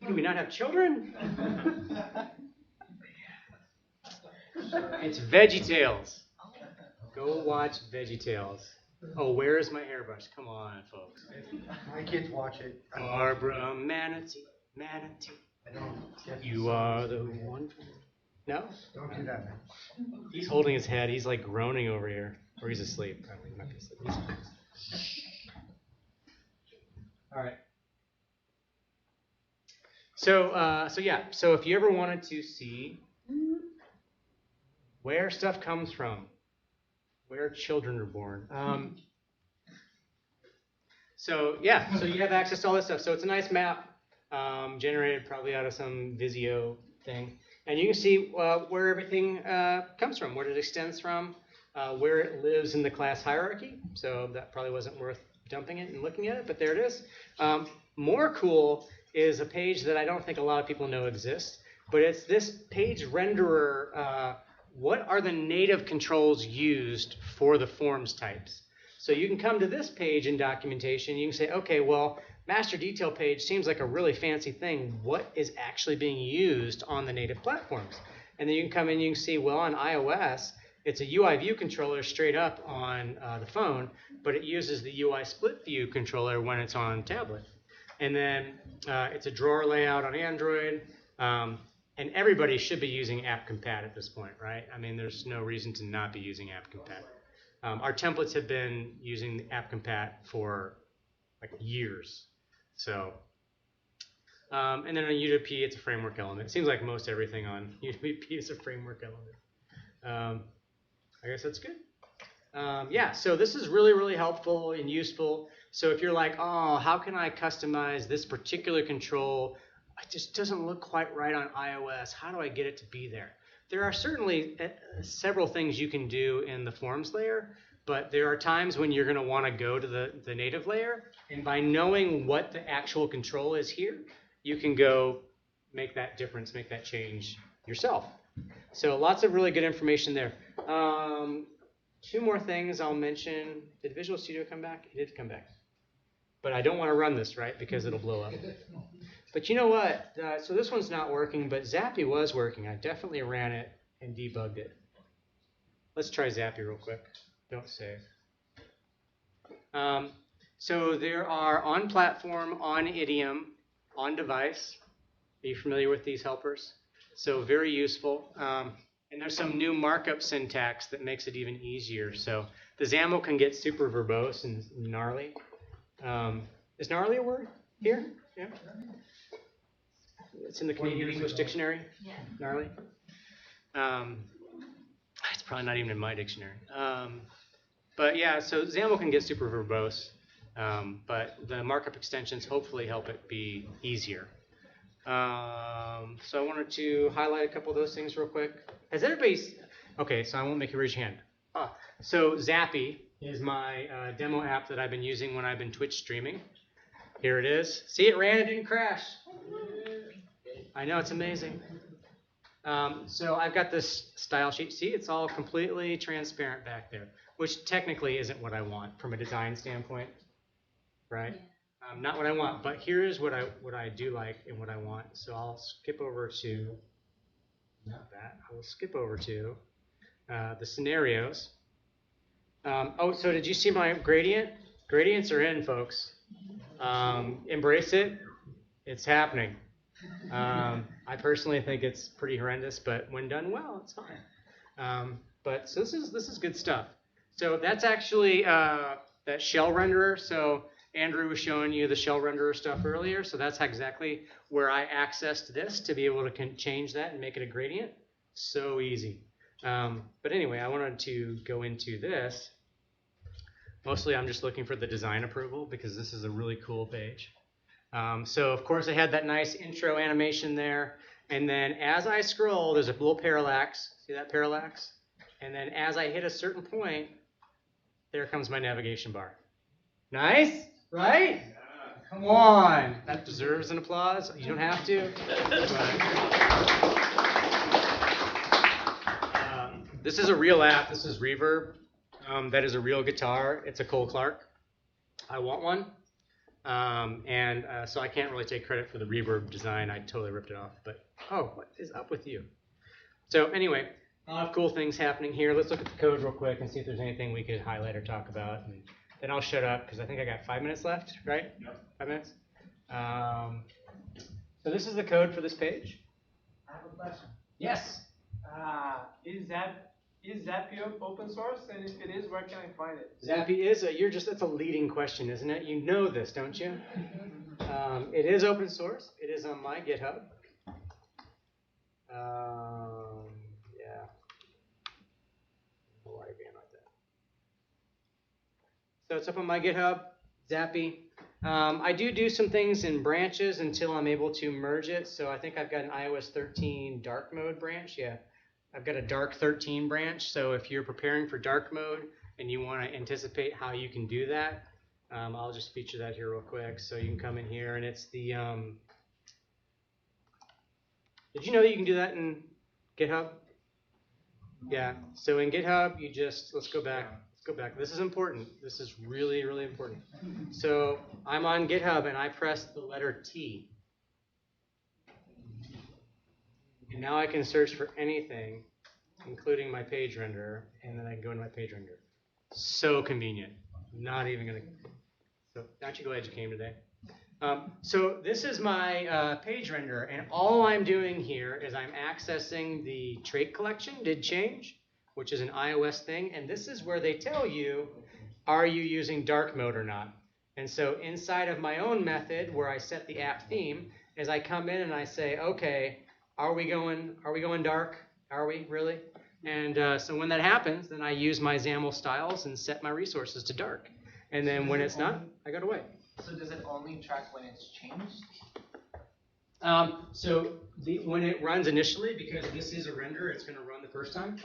Do we not have children? It's VeggieTales. Go watch VeggieTales. Oh, where is my hairbrush? Come on, folks. My kids watch it. Barbara Manatee, Manatee. You are the one. No? Don't do that, man. He's holding his head. He's like groaning over here. Or he's asleep. I don't think he might be asleep. All right. So if you ever wanted to see where stuff comes from, where children are born. So you have access to all this stuff. So it's a nice map generated probably out of some Visio thing. And you can see where everything comes from, where it extends from, where it lives in the class hierarchy. So that probably wasn't worth dumping it and looking at it, but there it is. More cool is a page that I don't think a lot of people know exists, but it's this page renderer. What are the native controls used for the forms types? So you can come to this page in documentation. You can say, okay, well, master detail page seems like a really fancy thing. What is actually being used on the native platforms? And then you can come in and you can see, well, on iOS, it's a UI view controller straight up on the phone, but it uses the UI split view controller when it's on tablet. And then it's a drawer layout on Android. And everybody should be using AppCompat at this point, right? I mean, there's no reason to not be using AppCompat. Our templates have been using AppCompat for like years. So, and then on UWP, it's a framework element. It seems like most everything on UWP is a framework element. I guess that's good. So this is really, really helpful and useful. So if you're like, oh, how can I customize this particular control? It just doesn't look quite right on iOS. How do I get it to be there? There are certainly several things you can do in the forms layer, but there are times when you're going to want to go to the native layer, and by knowing what the actual control is here, you can go make that difference, make that change yourself. So lots of really good information there. Two more things I'll mention. Did Visual Studio come back? It did come back. But I don't want to run this, right, because it'll blow up. But you know what? So this one's not working, but Zappy was working. I definitely ran it and debugged it. Let's try Zappy real quick. Don't save. So there are on platform, on idiom, on device. Are you familiar with these helpers? So very useful. And there's some new markup syntax that makes it even easier. So the XAML can get super verbose and gnarly. Is gnarly a word here? Yeah. It's in the Canadian English Dictionary. Yeah. Gnarly. It's probably not even in my dictionary. But yeah, so XAML can get super verbose, but the markup extensions hopefully help it be easier. So I wanted to highlight a couple of those things real quick. Has everybody? Okay, so I won't make you raise your hand. So Zappy is my demo app that I've been using when I've been Twitch streaming. Here it is. See, it ran, it didn't crash. I know, it's amazing. So I've got this style sheet. See, it's all completely transparent back there, which technically isn't what I want from a design standpoint, right? Not what I want, but here is what I do like and what I want. So I'll skip over to, not that, I will skip over to the scenarios. So did you see my gradient? Gradients are in, folks. Embrace it. It's happening. I personally think it's pretty horrendous, but when done well, it's fine. So this is good stuff. So that's actually that shell renderer. So Andrew was showing you the shell renderer stuff earlier. So that's exactly where I accessed this to be able to change that and make it a gradient. So easy. But anyway, I wanted to go into this. Mostly I'm just looking for the design approval because this is a really cool page. So of course I had that nice intro animation there. And then as I scroll, there's a little parallax. See that parallax? And then as I hit a certain point, there comes my navigation bar. Nice, right? Come on. That deserves an applause. You don't have to. This is a real app. This is Reverb. That is a real guitar. It's a Cole Clark. I want one. So I can't really take credit for the Reverb design. I totally ripped it off. But, oh, what is up with you? So anyway, A lot of cool things happening here. Let's look at the code real quick and see if there's anything we could highlight or talk about. And then I'll shut up because I think I got 5 minutes left, right? Yep. 5 minutes? So this is the code for this page. I have a question. Yes. Is Zapier open source? And if it is, where can I find it? Zappy is that's a leading question, isn't it? You know this, don't you? It is open source. It is on my GitHub. Yeah. Why again like that? So it's up on my GitHub, Zappy. I do some things in branches until I'm able to merge it. So I think I've got an iOS 13 dark mode branch. Yeah. I've got a dark 13 branch, so if you're preparing for dark mode and you want to anticipate how you can do that, I'll just feature that here real quick. So you can come in here, and it's the, did you know that you can do that in GitHub? Yeah, so in GitHub, you just, let's go back. This is important. This is really, really important. So I'm on GitHub, and I press the letter T. And now I can search for anything, including my page renderer, and then I can go into my page renderer. So convenient. Not even going to. So, aren't you glad you came today? So this is my page renderer, and all I'm doing here is I'm accessing the trait collection, did change, which is an iOS thing, and this is where they tell you, are you using dark mode or not? And so inside of my own method, where I set the app theme, is I come in and I say, okay, are we going dark? Are we really? And so when that happens, then I use my XAML styles and set my resources to dark. And then when it's not, I go to white. So does it only track when it's changed? When it runs initially, because this is a render, it's going to run the first time.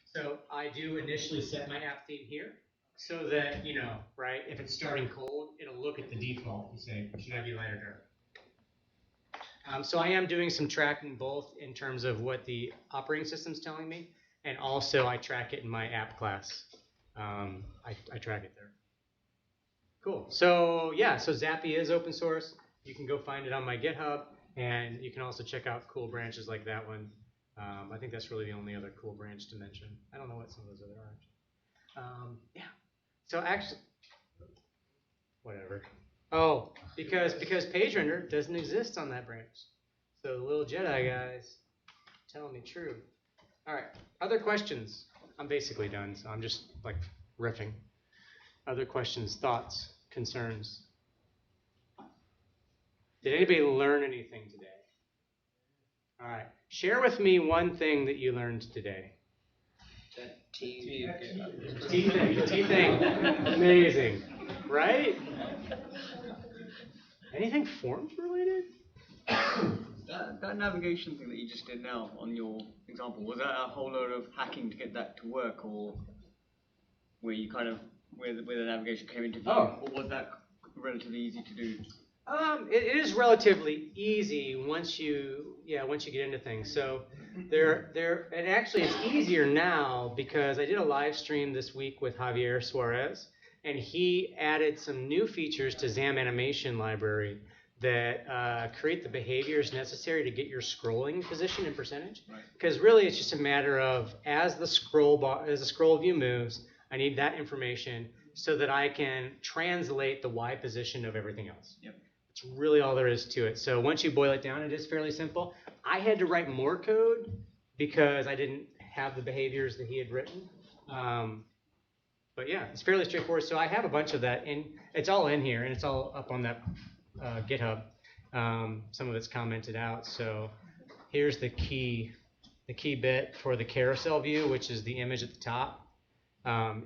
So I do initially set my app theme here, so that, right, if it's starting cold, it'll look at the default and say, should I be light or dark? So I am doing some tracking both in terms of what the operating system's telling me, and also I track it in my app class. I track it there. Cool. So yeah, so Zappy is open source. You can go find it on my GitHub, and you can also check out cool branches like that one. I think that's really the only other cool branch to mention. I don't know what some of those other are. Yeah. So actually, whatever. Oh, because page render doesn't exist on that branch. So the little Jedi guys telling me true. All right. Other questions? I'm basically done, so I'm just like riffing. Other questions, thoughts, concerns? Did anybody learn anything today? All right. Share with me one thing that you learned today. T thing. The T thing. Amazing. Right? Anything forms related? That navigation thing that you just did now on your example, was that a whole load of hacking to get that to work, or where you kind of where the navigation came into view, or was that relatively easy to do? It is relatively easy once you get into things. So it's easier now because I did a live stream this week with Javier Suarez, and he added some new features to XAM animation library that create the behaviors necessary to get your scrolling position and percentage. Because really, it's just a matter of as the scroll view moves, I need that information so that I can translate the Y position of everything else. Yep. It's really all there is to it. So once you boil it down, it is fairly simple. I had to write more code because I didn't have the behaviors that he had written. But yeah, it's fairly straightforward. So I have a bunch of that, and it's all in here, and it's all up on that GitHub. Some of it's commented out. So here's the key bit for the carousel view, which is the image at the top.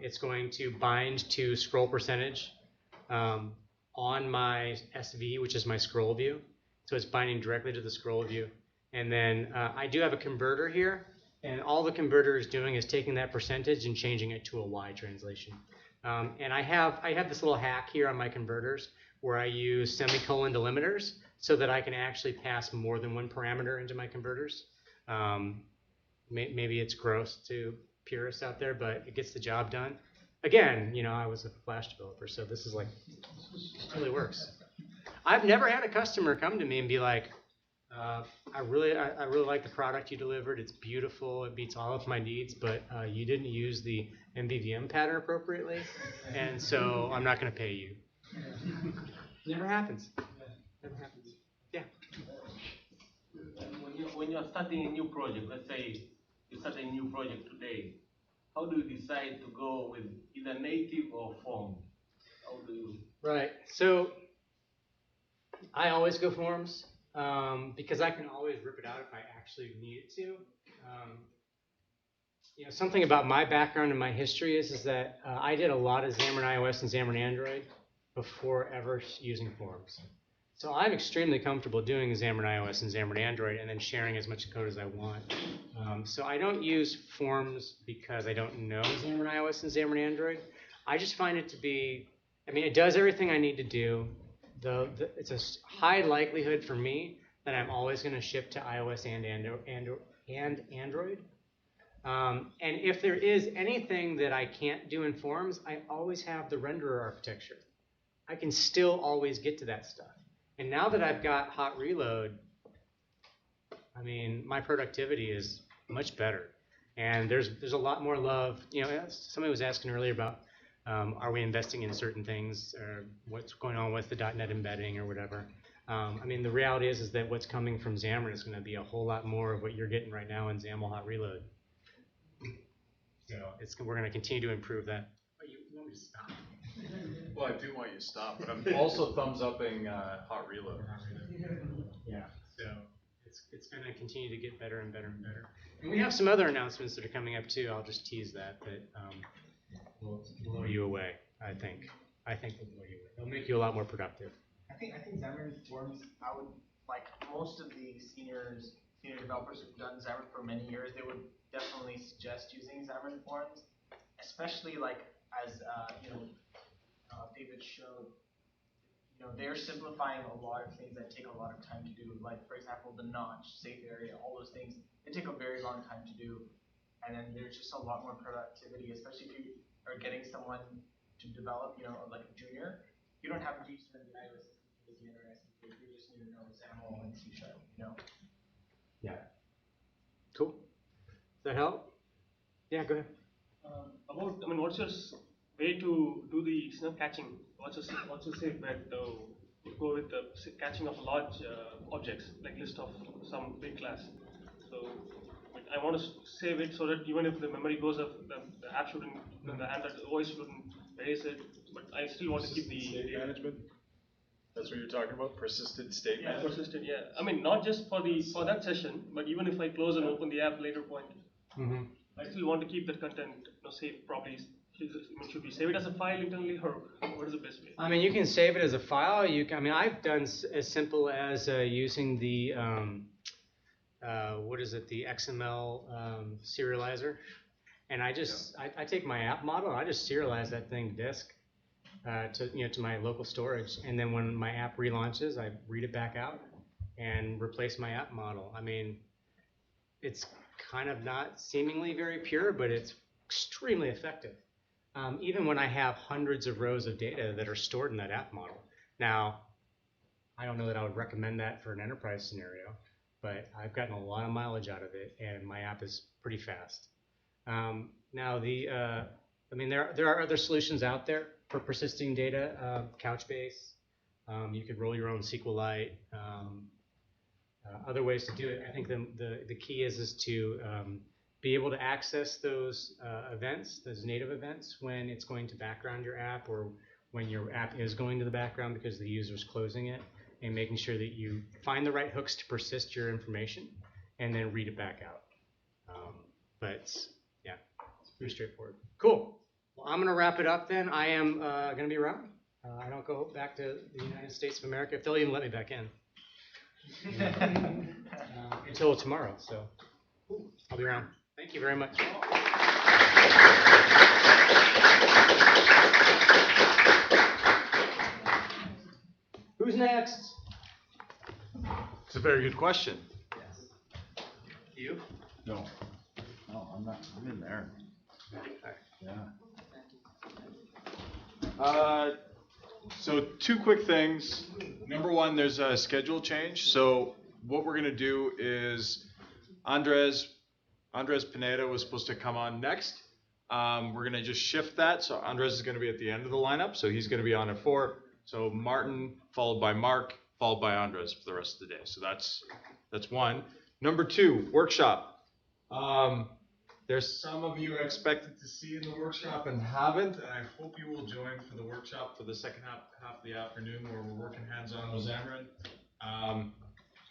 It's going to bind to scroll percentage on my SV, which is my scroll view. So it's binding directly to the scroll view. And then I do have a converter here, and all the converter is doing is taking that percentage and changing it to a Y translation. And I have this little hack here on my converters where I use semicolon delimiters so that I can actually pass more than one parameter into my converters. Maybe it's gross to purists out there, but it gets the job done. Again, I was a Flash developer, so this is like, this really works. I've never had a customer come to me and be like, I really like the product you delivered. It's beautiful. It meets all of my needs, but you didn't use the MVVM pattern appropriately, and so I'm not going to pay you. Never happens. Never happens. Yeah. When you're starting a new project, let's say you start a new project today, how do you decide to go with either native or form? How do you? Right. So I always go forms because I can always rip it out if I actually need to. Something about my background and my history is that I did a lot of Xamarin iOS and Xamarin Android before ever using forms. So I'm extremely comfortable doing Xamarin iOS and Xamarin Android and then sharing as much code as I want. So I don't use forms because I don't know Xamarin iOS and Xamarin Android. I just find it to be, it does everything I need to do. It's a high likelihood for me that I'm always going to ship to iOS and Android. And if there is anything that I can't do in forms, I always have the renderer architecture. I can still always get to that stuff. And now that I've got hot reload, my productivity is much better. And there's a lot more love. Somebody was asking earlier about are we investing in certain things or what's going on with the .NET embedding or whatever. The reality is that what's coming from Xamarin is going to be a whole lot more of what you're getting right now in XAML hot reload. So we're going to continue to improve that. Oh, you want me to stop? Well, I do want you to stop, but I'm also thumbs upping hot reload. Yeah, so it's going to continue to get better and better and better. And we have some other announcements that are coming up too. I'll just tease that will blow you away. I think they'll blow you away. They'll make you a lot more productive. I think Xamarin Forms, I would like most of the senior developers who've done Xamarin for many years, they would definitely suggest using Xamarin Forms, especially as David showed. They're simplifying a lot of things that take a lot of time to do. Like for example, the notch, safe area, all those things, they take a very long time to do. And then there's just a lot more productivity, especially if you are getting someone to develop, like a junior. You don't have to use the iOS system, you just need to know XAML and C#, Yeah. Cool. Does that help? Yeah, go ahead. What's your way to do the snap catching? What's your safe bet to go with the catching of large objects, like list of some big class? So I want to save it so that even if the memory goes up, the app shouldn't, the Android OS shouldn't erase it, but I still want to keep the state management. That's what you're talking about, persistent state management. Persistent, yeah. Not just for that session, but even if I close and open the app later point, I still want to keep that content safe. Probably should we save it as a file internally, or what is the best way? You can save it as a file. I've done as simple as using the the XML serializer, and I take my app model and I just serialize that thing to disk to my local storage, and then when my app relaunches, I read it back out and replace my app model. It's kind of not seemingly very pure, but it's extremely effective. Even when I have hundreds of rows of data that are stored in that app model. Now, I don't know that I would recommend that for an enterprise scenario, but I've gotten a lot of mileage out of it, and my app is pretty fast. Now, there are other solutions out there for persisting data, Couchbase. You could roll your own SQLite. Other ways to do it. I think the key is to be able to access those events, those native events, when it's going to background your app or when your app is going to the background because the user's closing it, and making sure that you find the right hooks to persist your information and then read it back out. Yeah, it's pretty straightforward. Cool. Well, I'm going to wrap it up then. I am going to be around. I don't go back to the United States of America, if they'll even let me back in. Until tomorrow, so I'll be around. Thank you very much. Who's next? It's a very good question. Yes. You? No, I'm not. I'm in there. Yeah. So two quick things. Number one, there's a schedule change. So what we're gonna do is Andres Pineda was supposed to come on next. We're gonna just shift that. So Andres is gonna be at the end of the lineup. So he's gonna be on at 4. So Martin, followed by Mark, followed by Andres for the rest of the day. So that's 1. Number 2, workshop. There's some of you expected to see in the workshop and haven't, and I hope you will join for the workshop for the second half of the afternoon where we're working hands-on with Xamarin.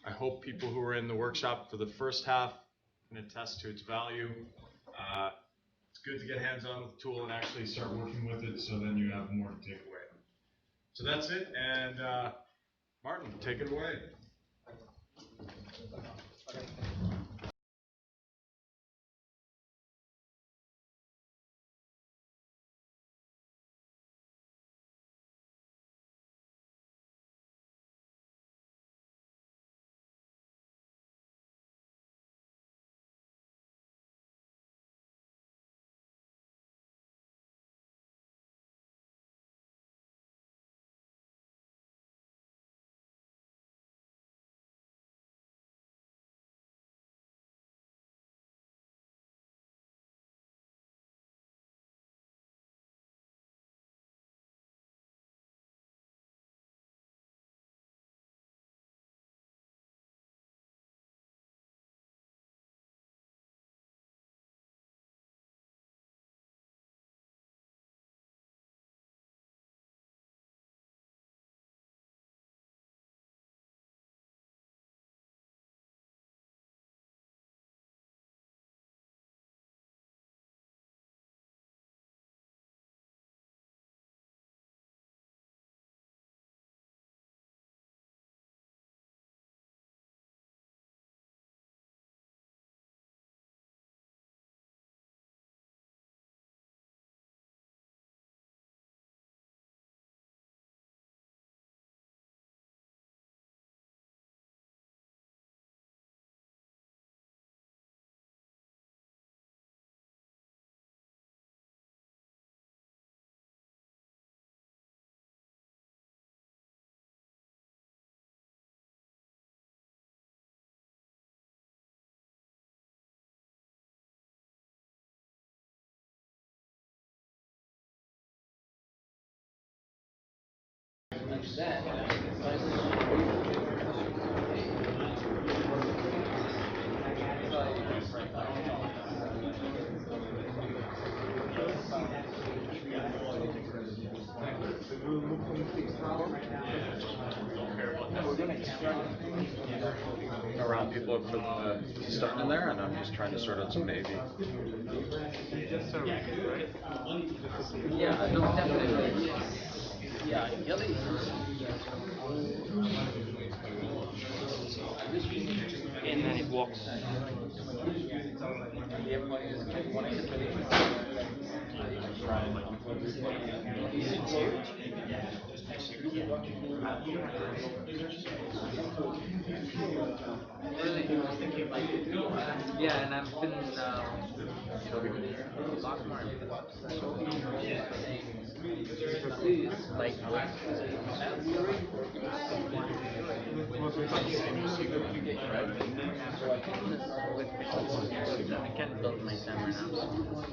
I hope people who were in the workshop for the first half can attest to its value. It's good to get hands-on with the tool and actually start working with it, so then you have more to take away. So that's it, and Martin, take it away. Around people for the starting in there, and I'm just trying to sort out some maybe. Yeah, no, definitely. Yeah, Gilly. And then it walks. Really? Yeah, and I've been a lot more like I can't build my Xamarin apps.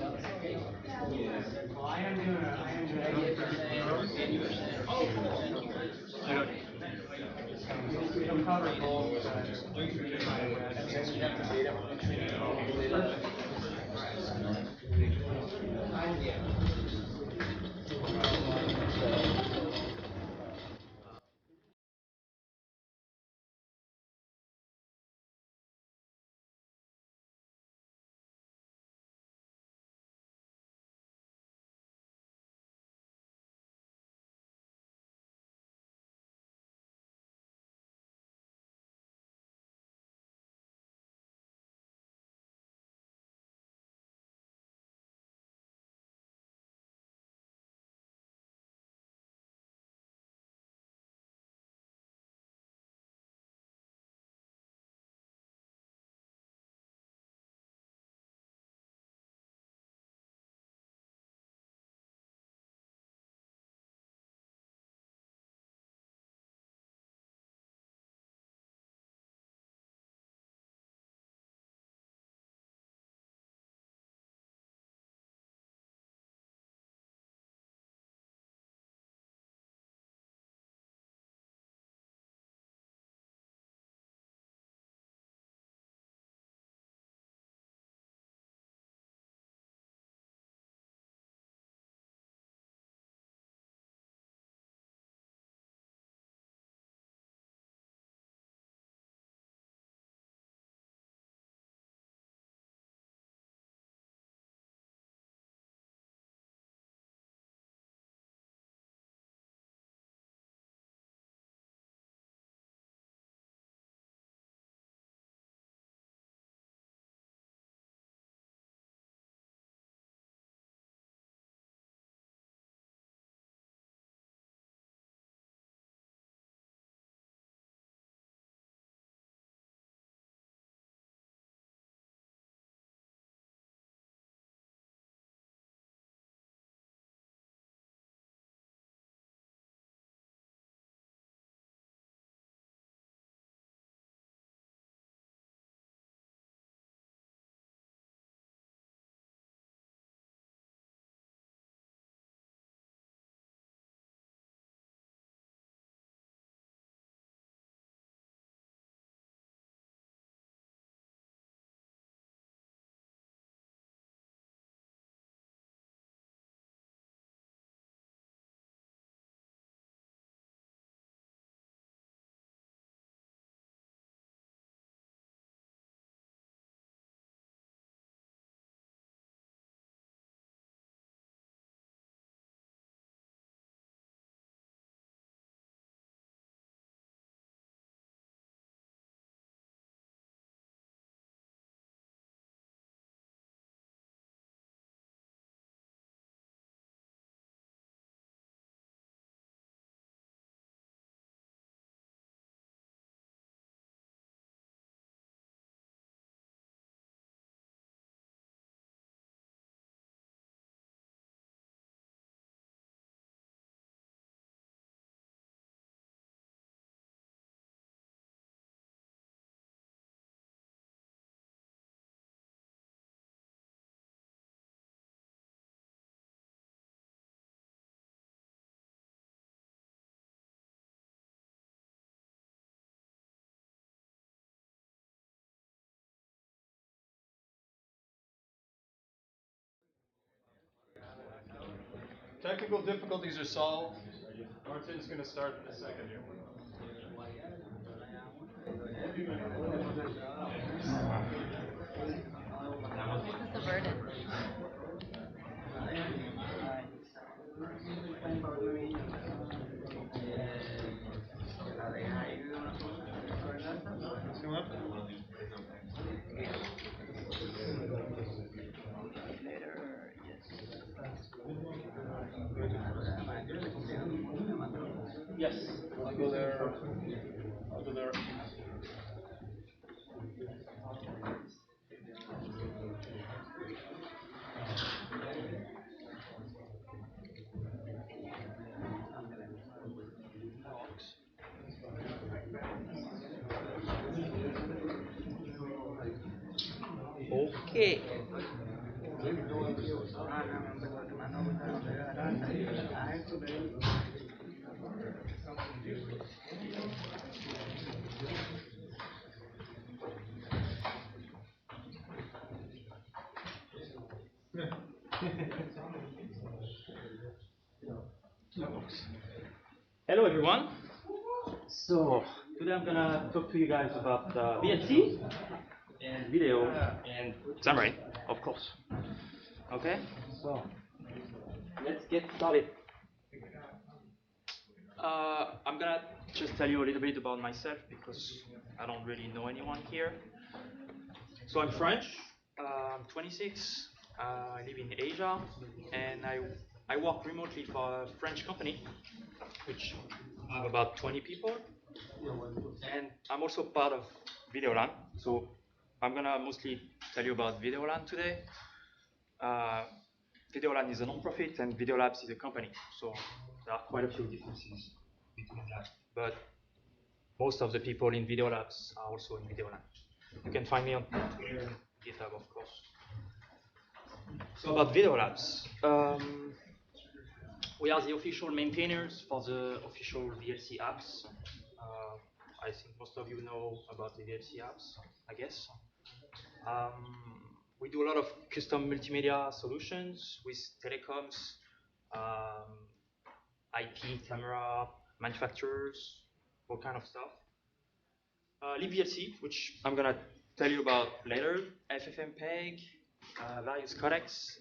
technical difficulties are solved. Martin's going to start in a second here. What's the burden? Yes, I'll go there. I'll go there. Okay. Hello everyone. So today I'm gonna talk to you guys about VLC and video and Xamarin, of course. Okay, so let's get started. I'm gonna just tell you a little bit about myself because I don't really know anyone here. So I'm French, I'm 26, I live in Asia, and I work remotely for a French company, which have about 20 people. And I'm also part of Videoland, so I'm gonna mostly tell you about Videoland today. Videoland is a non-profit and Videolabs is a company, so there are quite a few differences between that. But most of the people in Videolabs are also in Videoland. You can find me on Twitter and GitHub, of course. So about Videolabs, we are the official maintainers for the official VLC apps. I think most of you know about the VLC apps, I guess. We do a lot of custom multimedia solutions with telecoms, IP, camera, manufacturers, all kind of stuff. libVLC, which I'm gonna tell you about later, FFmpeg, various codecs,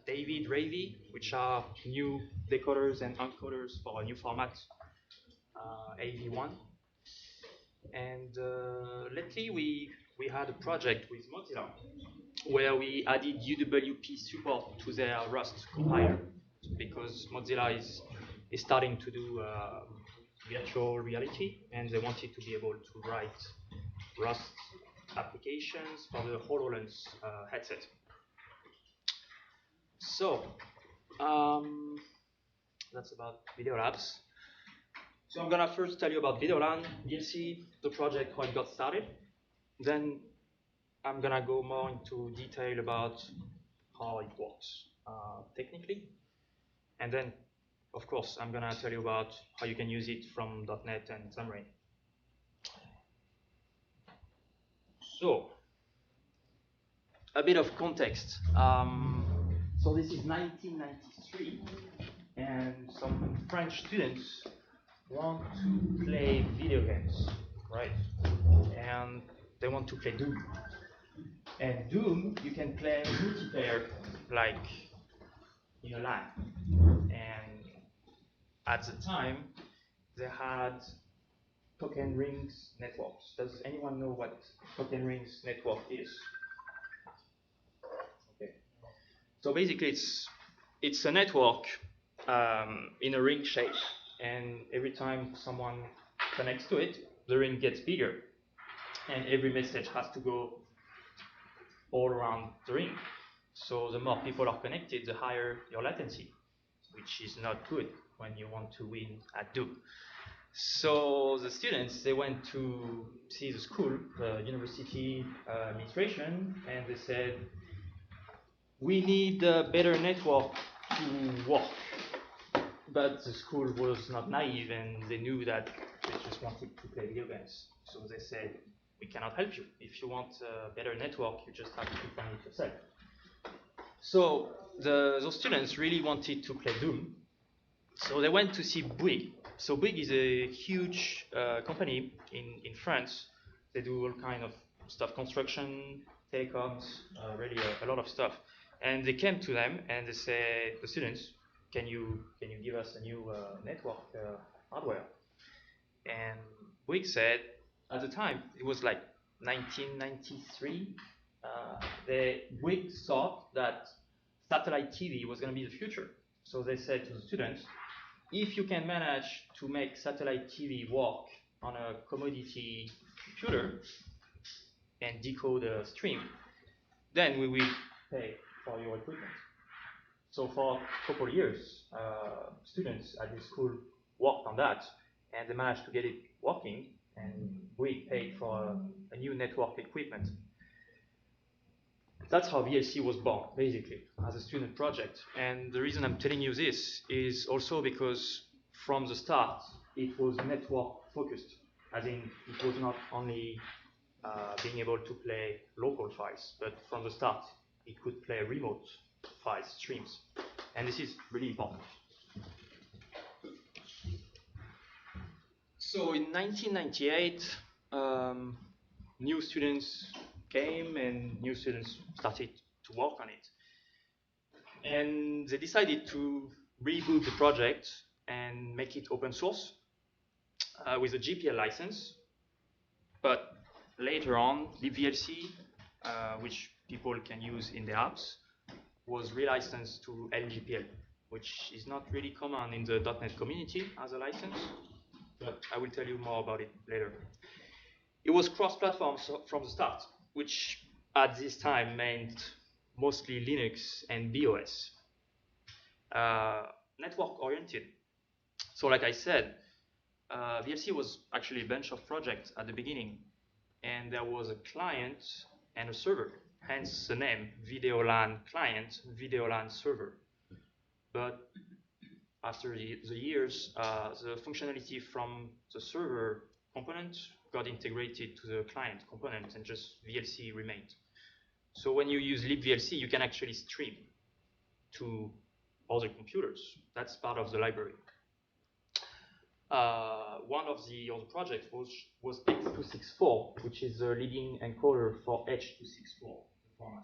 David, Ravy, which are new decoders and encoders for a new format, AV1. And lately we had a project with Mozilla where we added UWP support to their Rust compiler because Mozilla is starting to do virtual reality and they wanted to be able to write Rust applications for the HoloLens headset. So that's about Videolabs. So I'm gonna first tell you about Videoland, VLC, the project, how it got started. Then I'm gonna go more into detail about how it works technically. And then, of course, I'm gonna tell you about how you can use it from .NET and Xamarin. So, a bit of context. So this is 1993, and some French students want to play video games, right? And they want to play Doom. And Doom, you can play multiplayer like in a LAN. And at the time, they had token rings networks. Does anyone know what token rings network is? Okay. So basically, it's a network in a ring shape, and every time someone connects to it, the ring gets bigger, and every message has to go all around the ring. So the more people are connected, the higher your latency, which is not good when you want to win at Doom. So the students, they went to see the school, the university administration, and they said, we need a better network to work. But the school was not naive and they knew that they just wanted to play video games. So they said, we cannot help you. If you want a better network, you just have to find it yourself. So those students really wanted to play Doom. So they went to see Bouygues. So Bouygues is a huge company in France. They do all kind of stuff, construction, telecoms, really a lot of stuff. And they came to them and they say, the students, can you give us a new network hardware? And Bouygues said, at the time, it was like 1993, Bouygues thought that satellite TV was going to be the future. So they said to the students, if you can manage to make satellite TV work on a commodity computer and decode a stream, then we will pay for your equipment. So for a couple of years, students at this school worked on that, and they managed to get it working, and we paid for a new network equipment. That's how VLC was born, basically, as a student project. And the reason I'm telling you this is also because from the start, it was network focused, as in it was not only being able to play local files, but from the start, it could play remote file streams. And this is really important. So in 1998, new students came and new students started to work on it. And they decided to reboot the project and make it open source with a GPL license. But later on, libVLC, which people can use in their apps, was relicensed to LGPL, which is not really common in the .NET community as a license, but I will tell you more about it later. It was cross-platform from the start, which at this time meant mostly Linux and BOS. Network-oriented. So like I said, VLC was actually a bunch of projects at the beginning, and there was a client and a server, hence the name VideoLAN client, VideoLAN server. But after the years, the functionality from the server component got integrated to the client component, and just VLC remained. So when you use libVLC, you can actually stream to other computers. That's part of the library. One of the other projects was X264, which is the leading encoder for H264 format.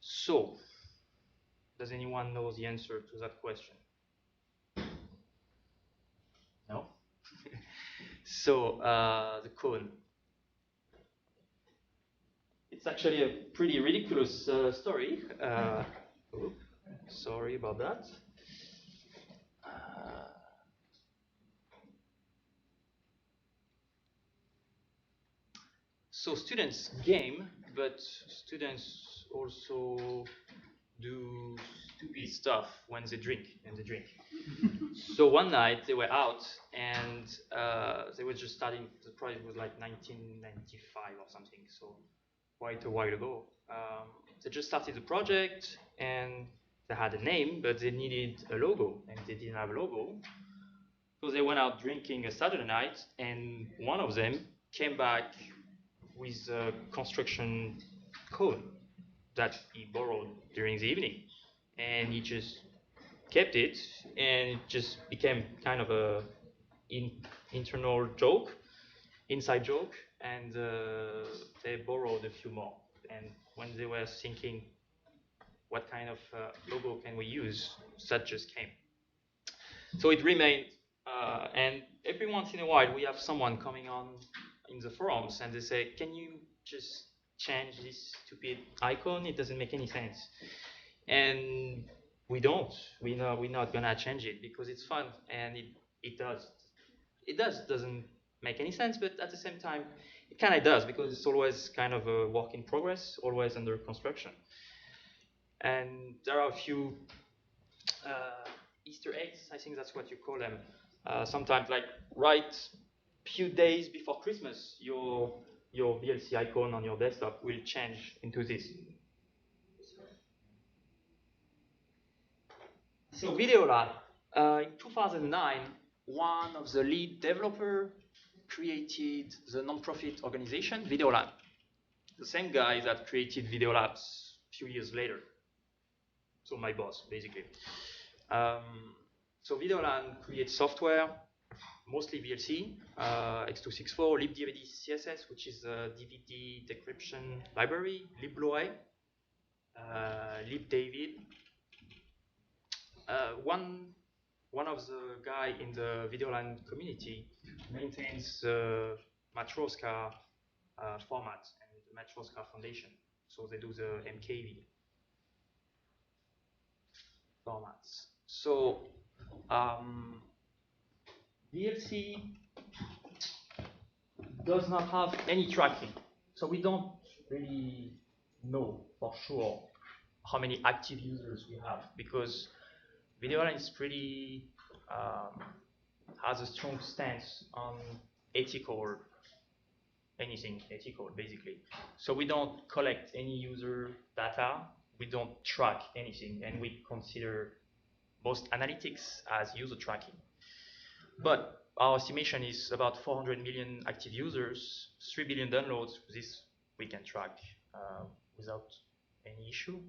So, does anyone know the answer to that question? No? So, the code. It's actually a pretty ridiculous story. Sorry about that. So students game, but students also do stupid stuff when they drink, So one night they were out and they were just starting, the project was like 1995 or something, so quite a while ago. They just started the project and they had a name, but they needed a logo, and they didn't have a logo. So they went out drinking a Saturday night, and one of them came back with a construction code that he borrowed during the evening. And he just kept it, and it just became kind of a internal joke, inside joke, and they borrowed a few more. And when they were thinking, what kind of logo can we use, that just came. So it remained, and every once in a while we have someone coming on in the forums and they say, can you just change this stupid icon? It doesn't make any sense. And we don't. We're not gonna change it because it's fun, and it doesn't make any sense, but at the same time, it kind of does, because it's always kind of a work in progress, always under construction. And there are a few Easter eggs, I think that's what you call them. Sometimes, like right few days before Christmas, your VLC icon on your desktop will change into this. So VideoLAN, in 2009, one of the lead developer created the non-profit organization VideoLAN. The same guy that created Video Labs few years later. So my boss, basically. So Videoland creates software, mostly VLC, X264, libDVD CSS, which is a DVD decryption library, libloy, libdavid. One of the guy in the Videoland community maintains the Matroska format and the Matroska Foundation. So they do the MKV formats. So VLC does not have any tracking. So we don't really know for sure how many active users we have, because Videoland is pretty, has a strong stance on ethical, anything ethical, basically. So we don't collect any user data, we don't track anything, and we consider most analytics as user tracking. But our estimation is about 400 million active users, 3 billion downloads. This we can track without any issue.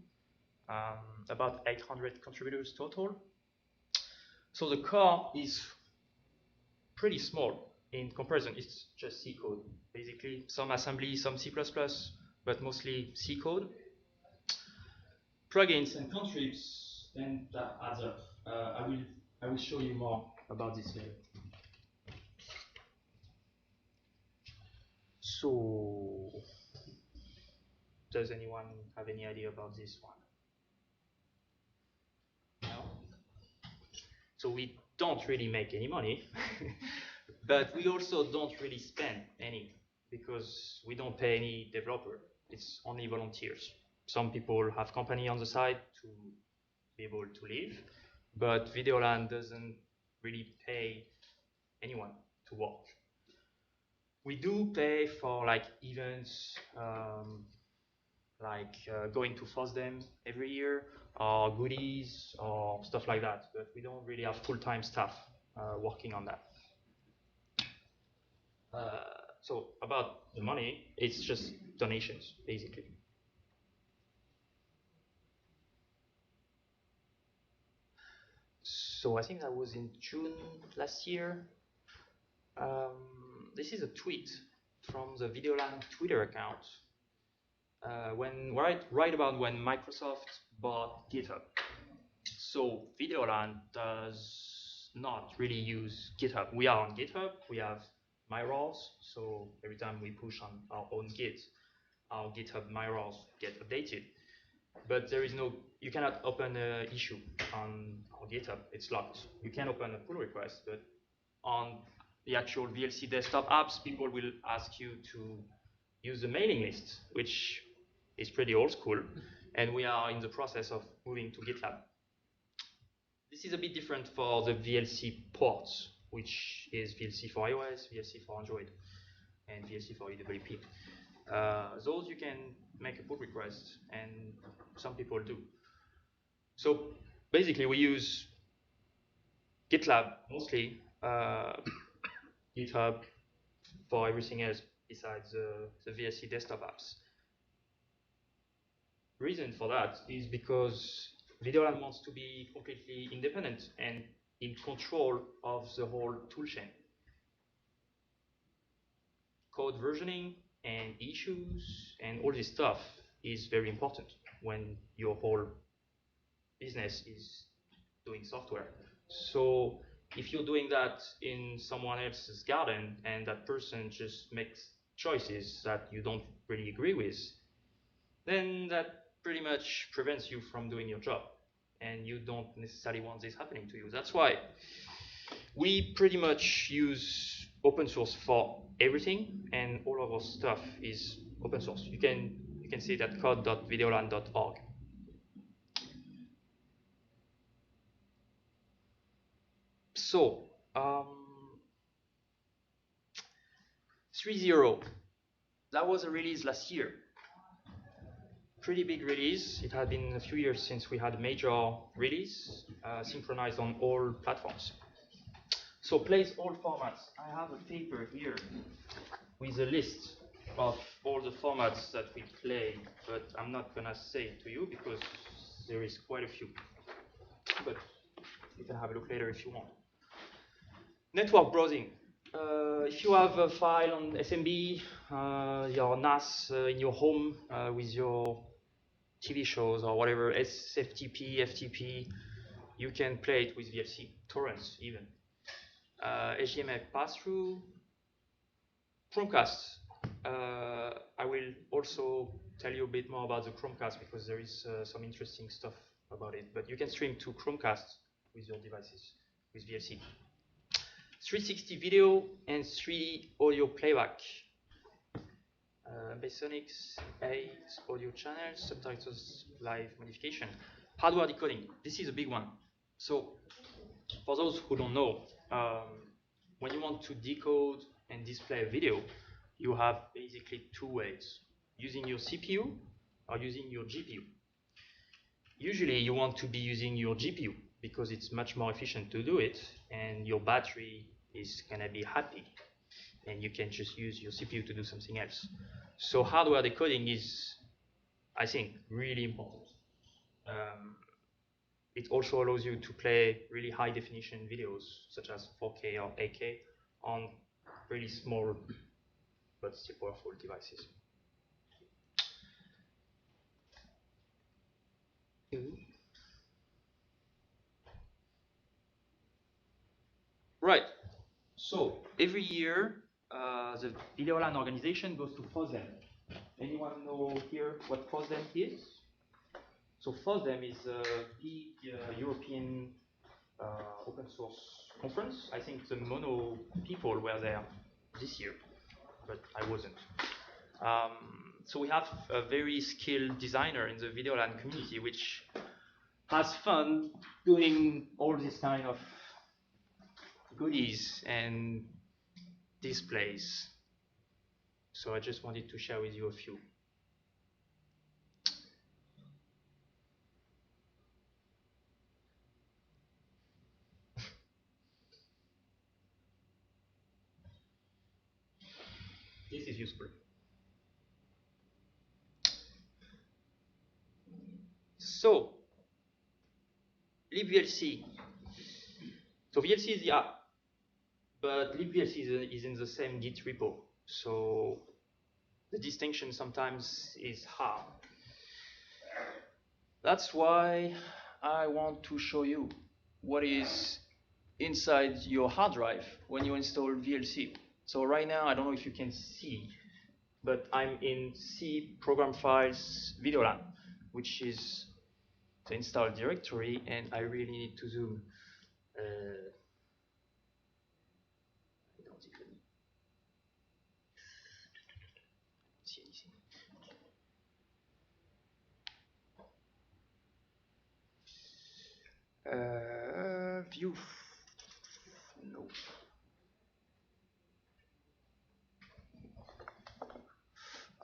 About 800 contributors total. So the core is pretty small in comparison. It's just C code, basically. Some assembly, some C++, but mostly C code. Plugins and contribs, and that adds up. I will show you more about this later. So, does anyone have any idea about this one? No? So we don't really make any money, but we also don't really spend any, because we don't pay any developer. It's only volunteers. Some people have company on the side to be able to live, but Videoland doesn't really pay anyone to work. We do pay for like events, going to FOSDEM every year, or goodies, or stuff like that, but we don't really have full-time staff working on that. So about the money, it's just donations, basically. So I think that was in June last year. This is a tweet from the Videoland Twitter account. Right about when Microsoft bought GitHub. So Videoland does not really use GitHub. We are on GitHub. We have myroles. So every time we push on our own Git, our GitHub myroles get updated. But there is no, you cannot open an issue on our GitHub. It's locked. You can open a pull request, but on the actual VLC desktop apps, people will ask you to use the mailing list, which is pretty old school, and we are in the process of moving to GitLab. This is a bit different for the VLC ports, which is VLC for iOS, VLC for Android, and VLC for UWP. Those you can make a pull request, and some people do. So basically we use GitLab mostly, GitHub for everything else besides the VLC desktop apps. Reason for that is because Videoland wants to be completely independent and in control of the whole toolchain. Code versioning and issues and all this stuff is very important when your whole business is doing software. So if you're doing that in someone else's garden and that person just makes choices that you don't really agree with, then that pretty much prevents you from doing your job. And you don't necessarily want this happening to you. That's why we pretty much use open source for everything, and all of our stuff is open source. You can see it at code.videoland.org. So 3.0, that was a release last year. Pretty big release. It had been a few years since we had a major release, synchronized on all platforms. So plays all formats. I have a paper here with a list of all the formats that we play, but I'm not gonna say it to you because there is quite a few. But you can have a look later if you want. Network browsing. If you have a file on SMB, your NAS in your home with your TV shows or whatever, SFTP, FTP, you can play it with VLC, torrents even. HDMI pass-through, Chromecast. I will also tell you a bit more about the Chromecast because there is some interesting stuff about it. But you can stream to Chromecast with your devices with VLC. 360 video and 3 audio playback. Ambisonics, 8 audio channels, subtitles, live modification. Hardware decoding. This is a big one. So, for those who don't know, when you want to decode and display a video, you have basically two ways: using your CPU or using your GPU. Usually, you want to be using your GPU because it's much more efficient to do it, and your battery is gonna be happy, and you can just use your CPU to do something else. So hardware decoding is, I think, really important. It also allows you to play really high definition videos, such as 4K or 8K, on really small but still powerful devices. Right. So every year, the Videolan organization goes to FOSDEM. Anyone know here what FOSDEM is? So FOSDEM is a big European open source conference. I think the Mono people were there this year, but I wasn't. So we have a very skilled designer in the Videolan community, which has fun doing all this kind of goodies and displays. So I just wanted to share with you a few. This is useful. So, libVLC. So VLC is the app, but libVLC is in the same Git repo. So the distinction sometimes is hard. That's why I want to show you what is inside your hard drive when you install VLC. So right now, I don't know if you can see, but I'm in C program files Videolan, which is the installed directory, and I really need to zoom. I don't even see anything. View. Nope.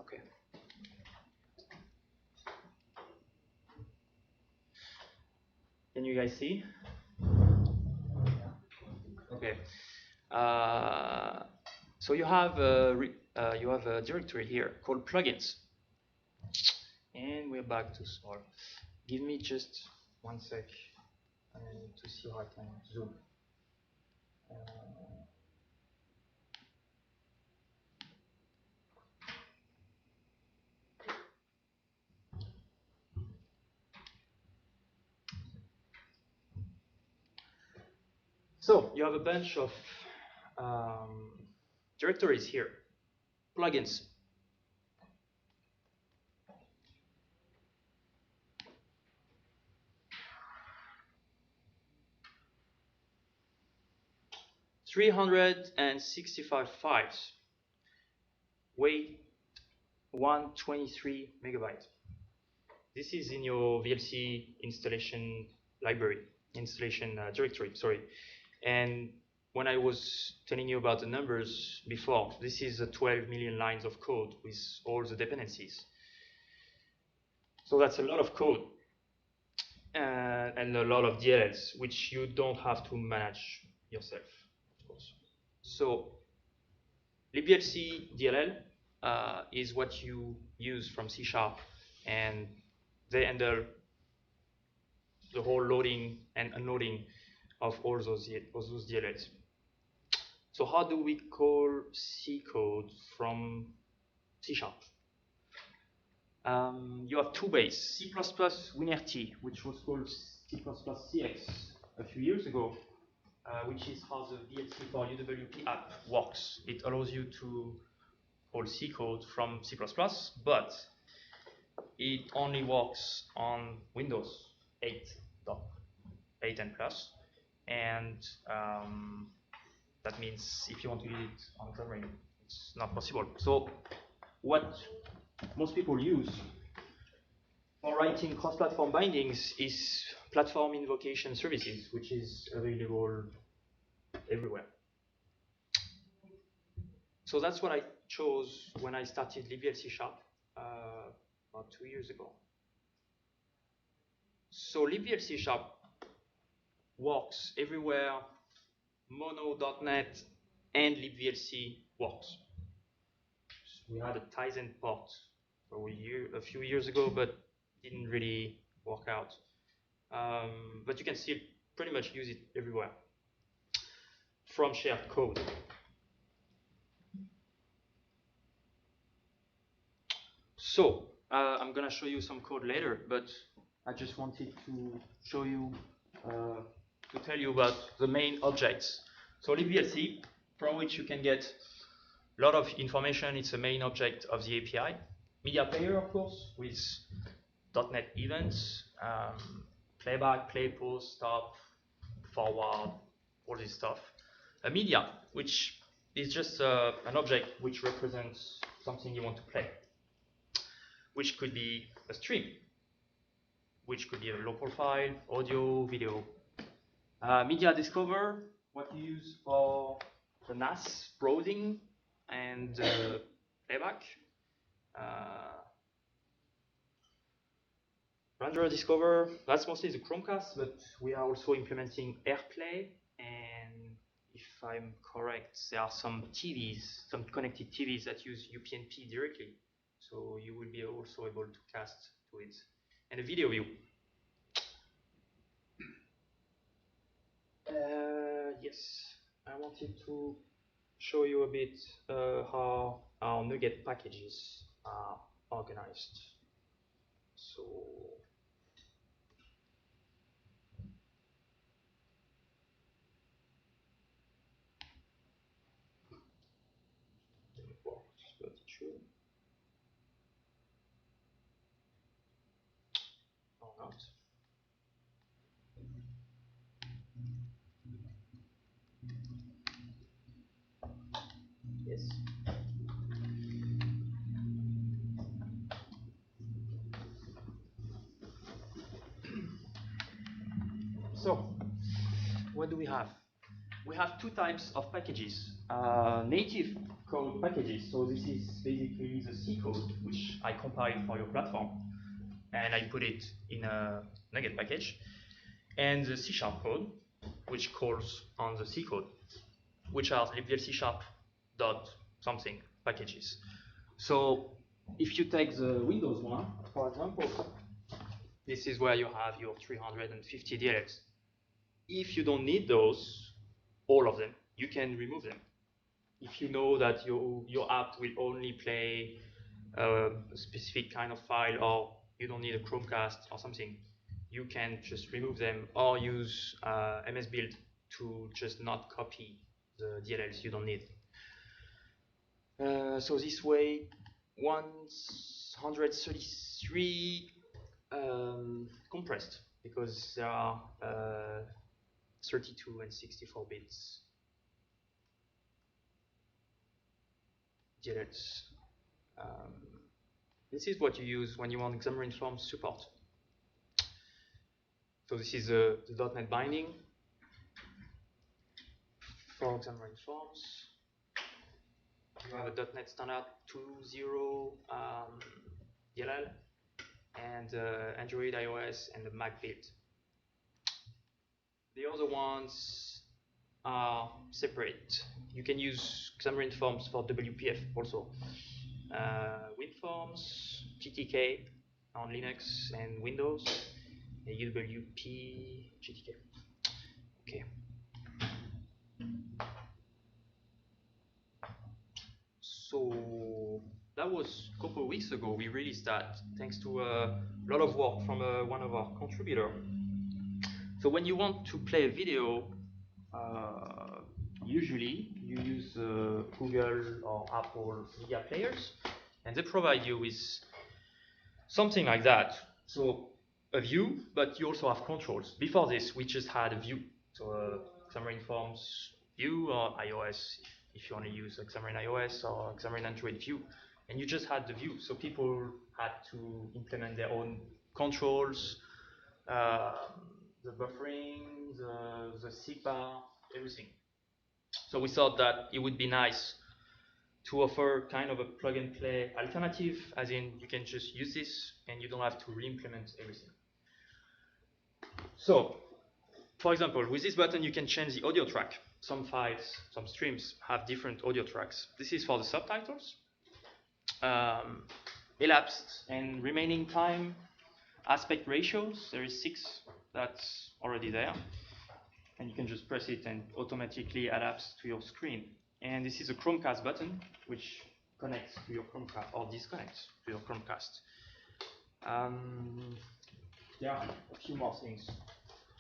Okay. Can you guys see? Okay. So you have a directory here called plugins, and we're back to small. Give me just 1 sec to see how I can zoom. So you have a bunch of directories here, plugins. (365 files, weight 123 megabytes. This is in your VLC installation library, installation directory, sorry. And when I was telling you about the numbers before, this is 12 million lines of code with all the dependencies. So that's a lot of code and a lot of DLLs, which you don't have to manage yourself, of course. So libVLC DLL is what you use from C#, and they handle the whole loading and unloading of all those DLLs. So how do we call C code from C#? You have two bases, C++ WinRT, which was called C++ CX a few years ago, which is how the VLC for UWP app works. It allows you to call C code from C++, but it only works on Windows 8 and plus, and that means if you want to use it on Xamarin, it's not possible. So what most people use for writing cross-platform bindings is platform invocation services, which is available everywhere. So that's what I chose when I started libvlc Sharp about 2 years ago. So libvlc Sharp works everywhere mono.NET and libvlc works. So we had a Tizen port for a few years ago, but didn't really work out. But you can still pretty much use it everywhere from shared code. So I'm gonna show you some code later, but I just wanted to show you, to tell you about the main objects. So libvlc, from which you can get a lot of information, it's the main object of the API. Media player, of course, with .NET events, playback, play, pause, stop, forward, all this stuff. A media, which is just an object which represents something you want to play, which could be a stream, which could be a local file, audio, video. Media discover, what you use for the NAS browsing and playback. Renderer discover, that's mostly the Chromecast, but we are also implementing AirPlay, and if I'm correct, there are some TVs, some connected TVs that use UPnP directly, so you will be also able to cast to it. And a video view. Yes, I wanted to show you a bit how our NuGet packages are organized. So it works, but it should. Or not. Yes. So, what do we have? We have two types of packages. Native code packages, so this is basically the C code, which I compiled for your platform, and I put it in a NuGet package. And the C# code, which calls on the C code, which are libvlc sharp dot something packages. So if you take the Windows one, for example, this is where you have your 350 DLLs. If you don't need those, all of them, you can remove them. If you know that your app will only play a specific kind of file, or you don't need a Chromecast or something, you can just remove them or use MSBuild to just not copy the DLLs you don't need. So this way, 133 compressed, because there are 32 and 64 bits DLLs. This is what you use when you want Xamarin Forms support. So this is the .NET binding for Xamarin Forms. You have a .NET Standard 2.0 DLL, and Android, iOS, and the Mac build. The other ones are separate. You can use Xamarin Forms for WPF also. WinForms, GTK on Linux and Windows, UWP, GTK. Okay. So that was a couple of weeks ago. We released that thanks to a lot of work from one of our contributors. So when you want to play a video, usually you use Google or Apple media players, and they provide you with something like that. So a view, but you also have controls. Before this, we just had a view. So Xamarin Forms view or iOS, if you want to use Xamarin iOS or Xamarin Android view, and you just had the view. So people had to implement their own controls, the buffering, the sigbar, everything. So we thought that it would be nice to offer kind of a plug and play alternative, as in you can just use this and you don't have to re-implement everything. So, for example, with this button you can change the audio track. Some files, some streams have different audio tracks. This is for the subtitles. Elapsed and remaining time, aspect ratios, there is 6 that's already there. And you can just press it and automatically adapts to your screen. And this is a Chromecast button, which connects to your Chromecast or disconnects to your Chromecast. There are a few more things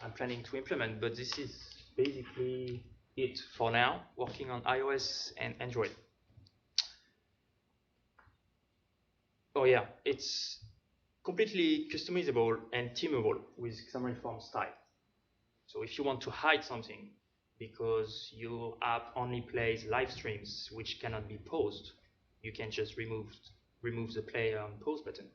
I'm planning to implement, but this is basically it for now, working on iOS and Android. Oh yeah, it's completely customizable and teamable with Xamarin Forms style. So if you want to hide something because your app only plays live streams which cannot be paused, you can just remove the play and pause button.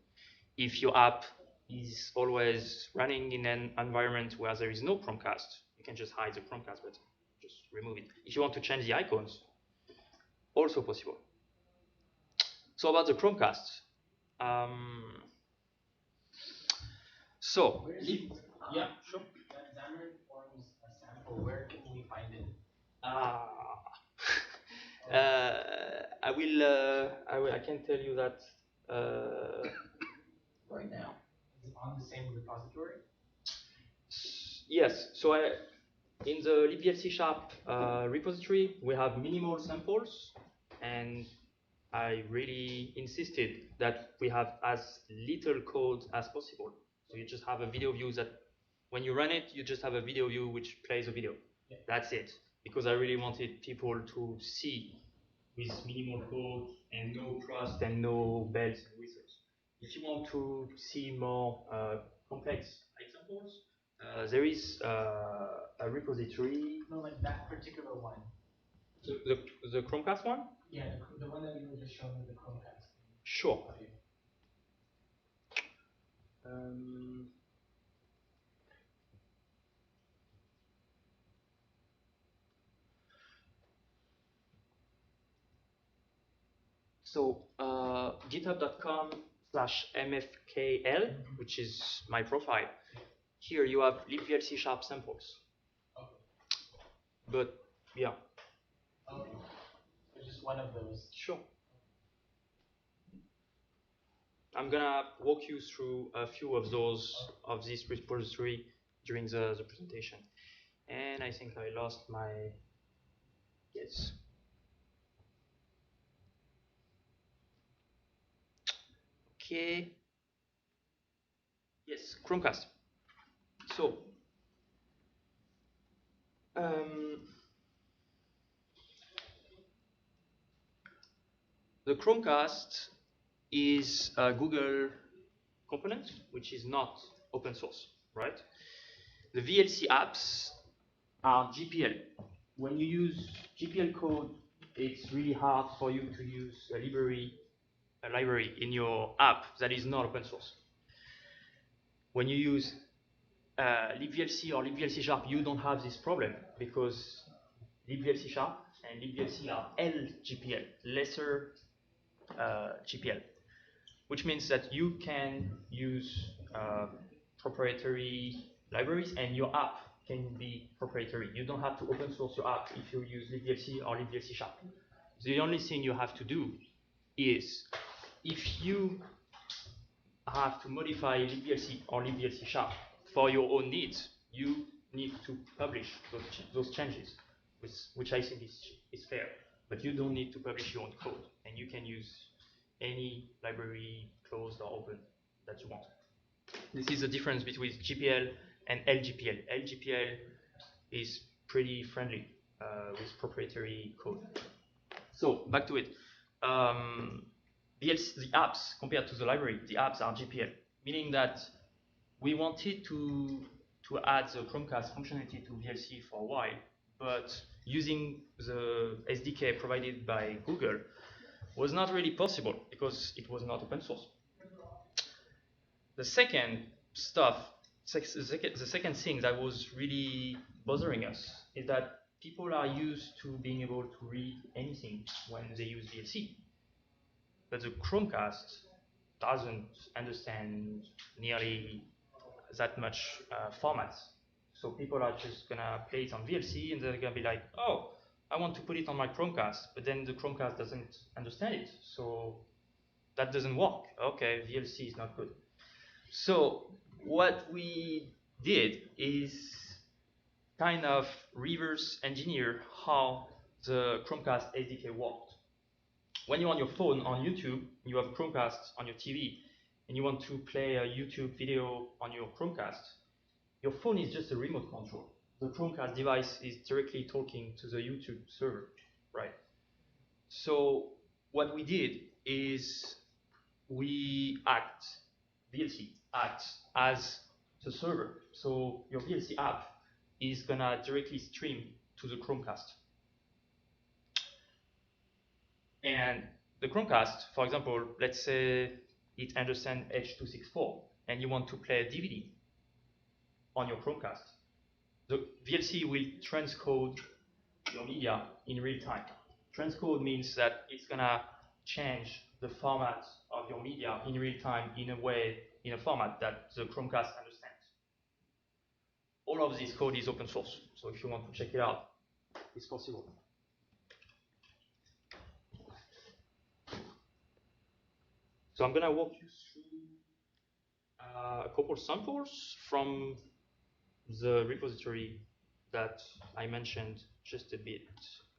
If your app is always running in an environment where there is no Chromecast, you can just hide the Chromecast button, just remove it. If you want to change the icons, also possible. So about the Chromecast. Yeah, sure. Xamarin Forms a sample. Where can we find it? I can tell you that right now. Is it on the same repository? Yes. So in the libvlc sharp repository, we have minimal samples, and I really insisted that we have as little code as possible. So you just have a video view that when you run it, you just have a video view which plays a video. Yeah. That's it. Because I really wanted people to see with minimal code and no trust and no bells and whistles. If you want to see more complex examples, there is a repository. No, like that particular one. The Chromecast one? Yeah, the one that you were just showing with the Chromecast. Sure. Okay. So github.com/mfkl, which is my profile. Here you have libvlc sharp samples. Okay. But yeah. Okay. It's just one of those. Sure. I'm gonna walk you through a few of those of this repository during the presentation. And I think I lost my yes. Okay. Yes, Chromecast. So the Chromecast is a Google component, which is not open source, right? The VLC apps are GPL. When you use GPL code, it's really hard for you to use a library in your app that is not open source. When you use libvlc or libvlc sharp, you don't have this problem because libvlc sharp and libvlc are LGPL, lesser GPL, which means that you can use proprietary libraries and your app can be proprietary. You don't have to open source your app if you use libvlc or libvlc sharp. The only thing you have to do is if you have to modify libVLC or libVLC sharp for your own needs, you need to publish those changes, which I think is fair. But you don't need to publish your own code, and you can use any library, closed or open, that you want. This is the difference between GPL and LGPL. LGPL is pretty friendly with proprietary code. So back to it. The apps, compared to the library, the apps are GPL, meaning that we wanted to add the Chromecast functionality to VLC for a while, but using the SDK provided by Google was not really possible because it was not open source. The second thing that was really bothering us is that people are used to being able to read anything when they use VLC. But the Chromecast doesn't understand nearly that much formats. So people are just gonna play it on VLC and they're gonna be like, oh, I want to put it on my Chromecast, but then the Chromecast doesn't understand it. So that doesn't work. Okay, VLC is not good. So what we did is kind of reverse engineer how the Chromecast SDK worked. When you're on your phone on YouTube, you have Chromecast on your TV, and you want to play a YouTube video on your Chromecast, your phone is just a remote control. The Chromecast device is directly talking to the YouTube server, right? So what we did is VLC acts as the server. So your VLC app is gonna directly stream to the Chromecast. And the Chromecast, for example, let's say it understands H.264 and you want to play a DVD on your Chromecast. The VLC will transcode your media in real time. Transcode means that it's gonna change the format of your media in real time in a format that the Chromecast understands. All of this code is open source, so if you want to check it out, it's possible. So I'm gonna walk you through a couple samples from the repository that I mentioned just a bit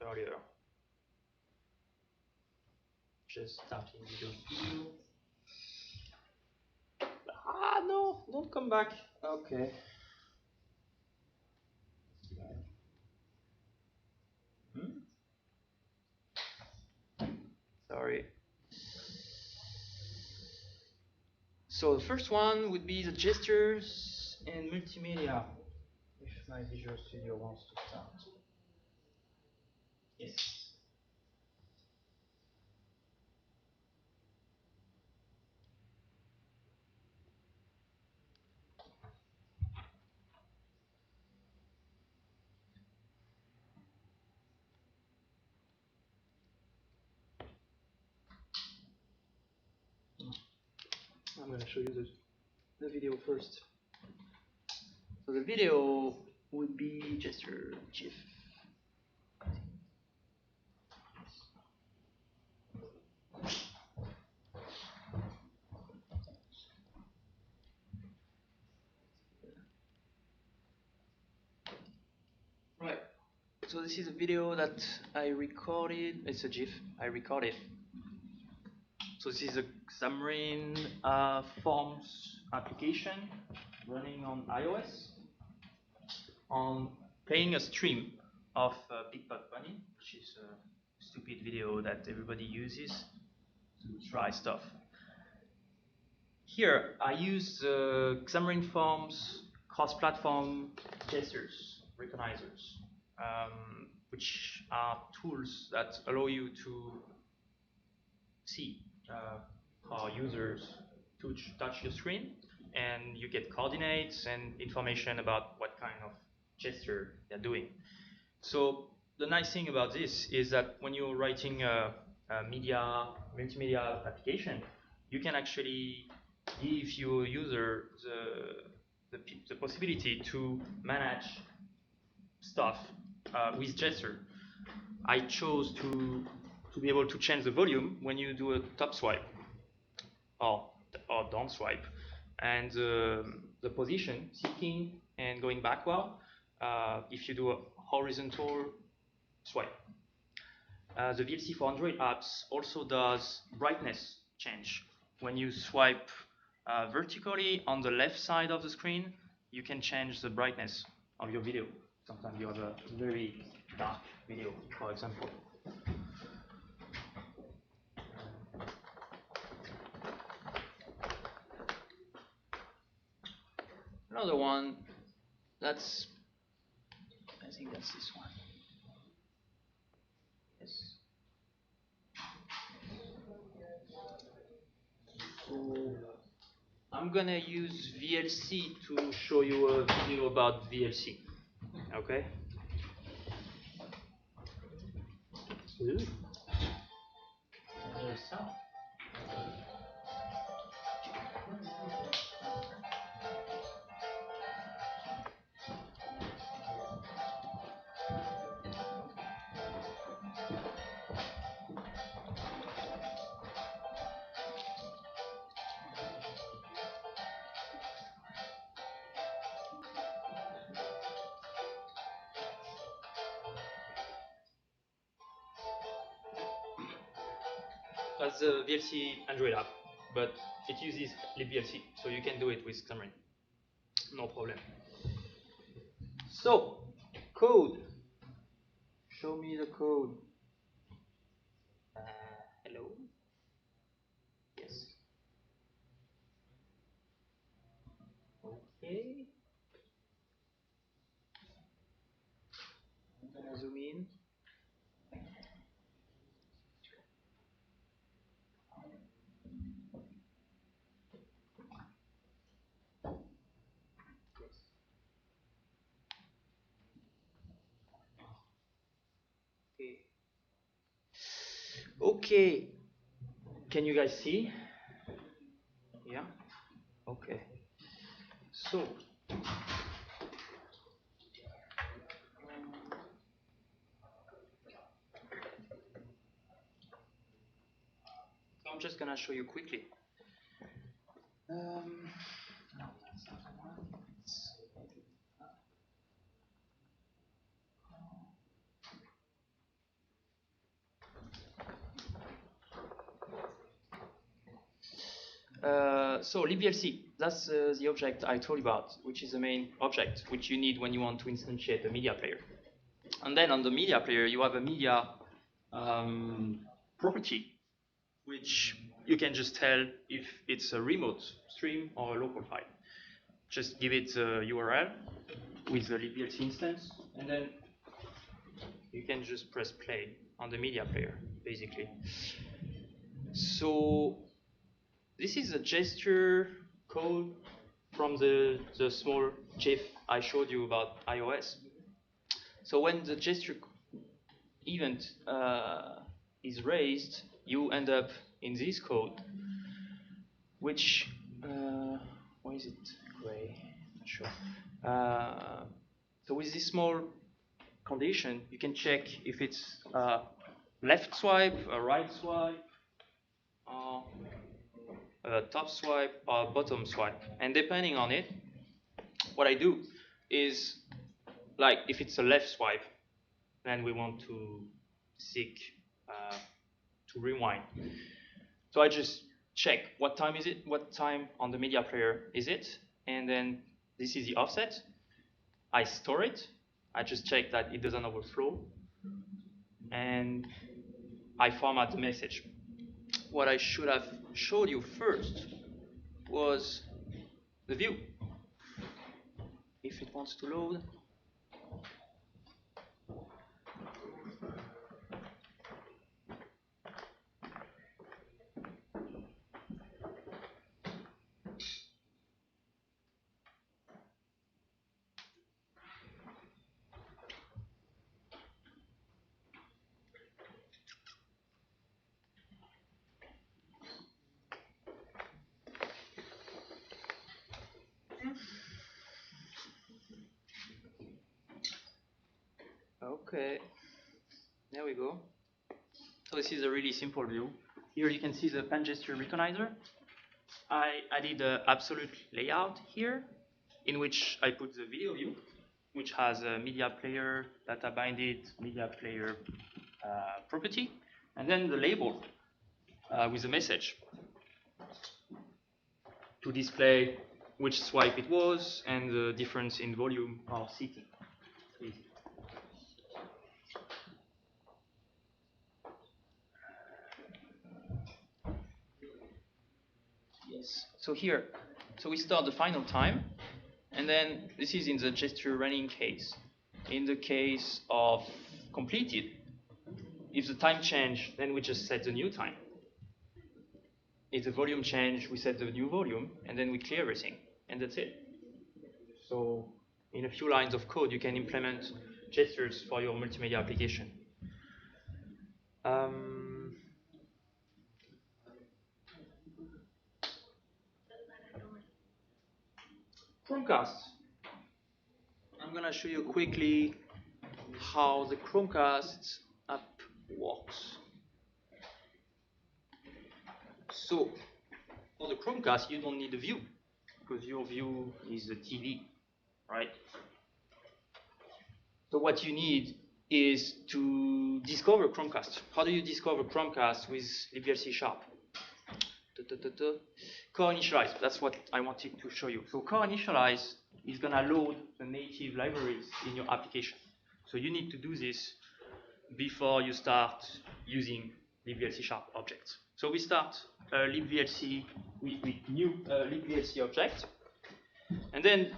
earlier. Just starting video. No, don't come back. Okay. Sorry. So the first one would be the gestures and multimedia. If my Visual Studio wants to start. Yes. I'm going to show you the video first. So the video would be gesture GIF. Right. So this is a video that I recorded. It's a GIF. I recorded. So this is a Xamarin Forms application running on iOS on playing a stream of Big Buck Bunny, which is a stupid video that everybody uses to try stuff. Here I use Xamarin Forms cross-platform gestures recognizers, which are tools that allow you to see how users touch your screen, and you get coordinates and information about what kind of gesture they're doing. So the nice thing about this is that when you're writing a multimedia application, you can actually give your user the possibility to manage stuff with gesture. I chose to be able to change the volume when you do a top swipe. or down swipe, and the position, seeking and going backward, if you do a horizontal swipe. The VLC for Android apps also does brightness change. When you swipe vertically on the left side of the screen, you can change the brightness of your video. Sometimes you have a very dark video, for example. Another one, I think that's this one. Yes. So I'm gonna use VLC to show you a video about VLC. Okay. Ooh. There's sound. That's a VLC Android app, but it uses libVLC, so you can do it with Xamarin. No problem. So, code. Show me the code. Hello? Yes. Okay. I'm gonna zoom in. Okay. Okay. Can you guys see? Yeah? Okay. So, I'm just gonna show you quickly. No, that's not the one. So libVLC, that's the object I told you about, which is the main object which you need when you want to instantiate a media player. And then on the media player, you have a media property, which you can just tell if it's a remote stream or a local file. Just give it a URL with the libVLC instance, and then you can just press play on the media player, basically. So this is a gesture code from the small GIF I showed you about iOS. So when the gesture event is raised, you end up in this code, which, why is it gray? Not sure. So with this small condition, you can check if it's a left swipe, a right swipe, or a top swipe, or a bottom swipe. And depending on it, what I do is, like, if it's a left swipe, then we want to seek to rewind. So I just check what time is it, what time on the media player is it, and then this is the offset. I store it. I just check that it doesn't overflow, and I format the message. What I should have showed you first was the view. If it wants to load. Okay, there we go. So this is a really simple view. Here you can see the pen gesture recognizer. I added an absolute layout here, in which I put the video view, which has a media player, data binded, media player property, and then the label with a message to display which swipe it was and the difference in volume or setting. Yes. So here, so we start the final time, and then this is in the gesture running case. In the case of completed, if the time change, then we just set the new time. If the volume change, we set the new volume, and then we clear everything, and that's it. So in a few lines of code, you can implement gestures for your multimedia application. Chromecast. I'm going to show you quickly how the Chromecast app works. So for the Chromecast, you don't need a view, because your view is the TV, right? So what you need is to discover Chromecast. How do you discover Chromecast with libvirt C#? Core initialize, that's what I wanted to show you. So core initialize is going to load the native libraries in your application. So you need to do this before you start using libvirt C# objects. So we start libvirt with new libvirt object, and then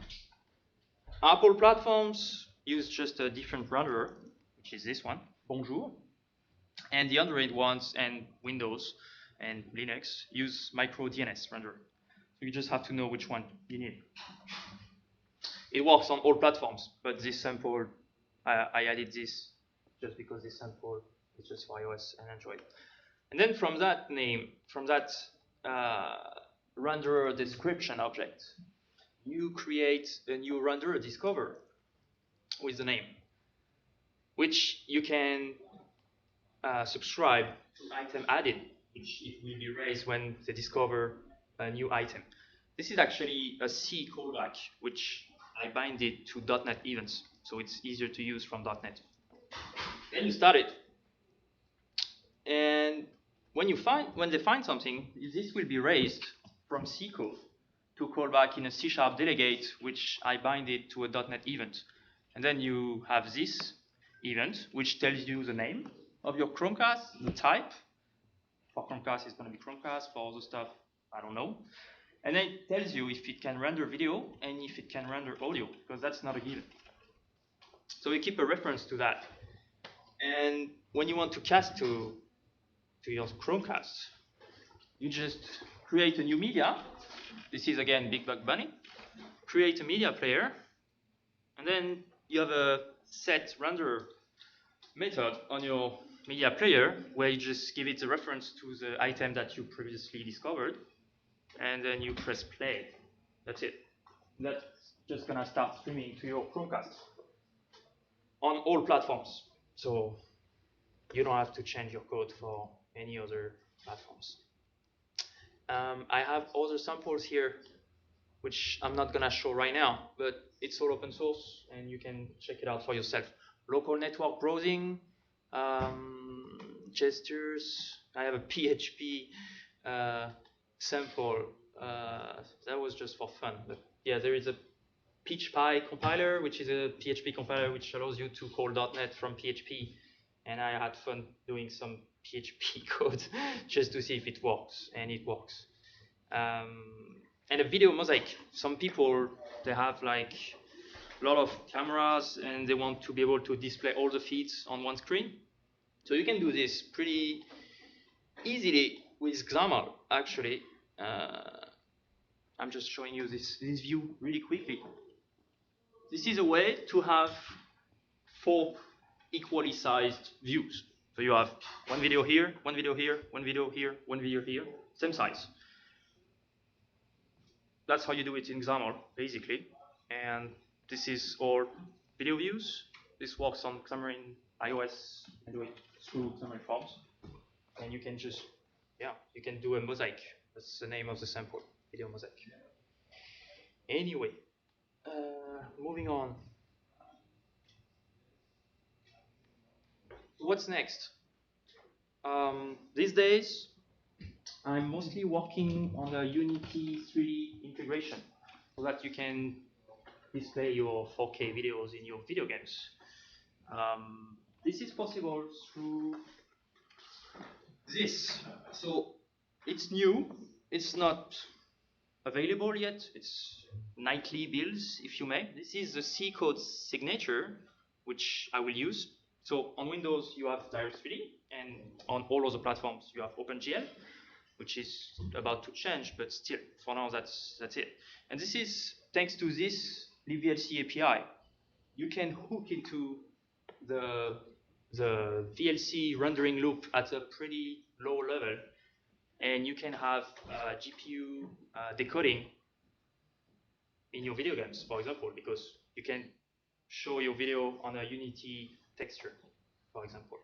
Apple platforms use just a different renderer, which is this one, Bonjour, and the Android ones and Windows and Linux use micro DNS renderer. So you just have to know which one you need. It works on all platforms, but this sample, I added this just because this sample is just for iOS and Android. And then from that name, from that renderer description object, you create a new renderer discover with the name, which you can subscribe to item added, which it will be raised when they discover a new item. This is actually a C callback, which I bind it to .NET events, so it's easier to use from .NET. Then you start it, and when they find something, this will be raised from C code to call back in a C# delegate, which I bind it to a .NET event. And then you have this event, which tells you the name of your Chromecast, the type. For Chromecast, it's going to be Chromecast. For other stuff, I don't know. And then it tells you if it can render video and if it can render audio, because that's not a given. So we keep a reference to that. And when you want to cast to your Chromecast, you just create a new media. This is again Big Bug Bunny. Create a media player, and then you have a set render method on your media player where you just give it a reference to the item that you previously discovered, and then you press play. That's it. That's just gonna start streaming to your Chromecast on all platforms. So you don't have to change your code for any other platforms. I have other samples here, which I'm not gonna show right now, but it's all open source and you can check it out for yourself. Local network browsing, gestures. I have a PHP sample. That was just for fun, but yeah, there is a PHP compiler, which is a PHP compiler which allows you to call .NET from PHP, and I had fun doing some PHP code just to see if it works, and it works. And a video mosaic. Some people, they have like a lot of cameras and they want to be able to display all the feeds on one screen. So you can do this pretty easily with Xamarin, actually. I'm just showing you this view really quickly. This is a way to have 4 equally sized views. So you have one video here, one video here, one video here, one video here, same size. That's how you do it in Xamarin, basically. And this is all video views. This works on Xamarin iOS and do it through Xamarin Forms. And you can just, yeah, you can do a mosaic. That's the name of the sample. video mosaic. Anyway, moving on. What's next? These days, I'm mostly working on a Unity 3D integration so that you can display your 4K videos in your video games. This is possible through this. So it's new. It's not available yet. It's nightly builds, if you may. This is the C code signature, which I will use. So on Windows, you have Direct3D, and on all other platforms, you have OpenGL, which is about to change, but still, for now, that's it. And this is thanks to this libVLC API. You can hook into the VLC rendering loop at a pretty low level, and you can have GPU decoding in your video games, for example, because you can show your video on a Unity texture, for example.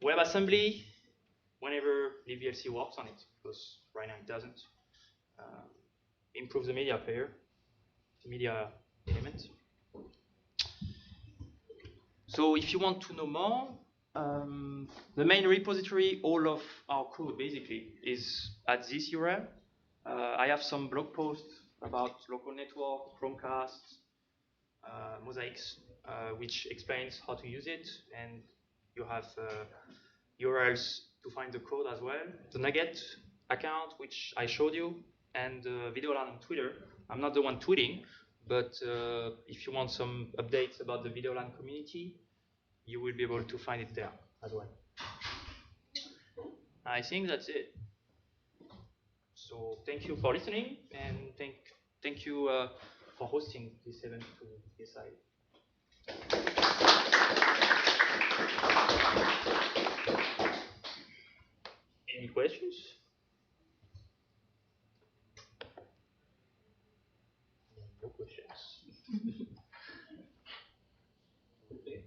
WebAssembly, whenever libVLC works on it, because right now it doesn't. Improve the media player, the media element. So if you want to know more, the main repository, all of our code basically, is at this URL. I have some blog posts about local network, Chromecast, mosaics, which explains how to use it, and you have URLs to find the code as well. The Nugget account, which I showed you, and Videoland on Twitter. I'm not the one tweeting, but if you want some updates about the Videoland community, you will be able to find it there as well. I think that's it. So thank you for listening, and thank you for hosting this event to DSI. Any questions? No questions. Okay.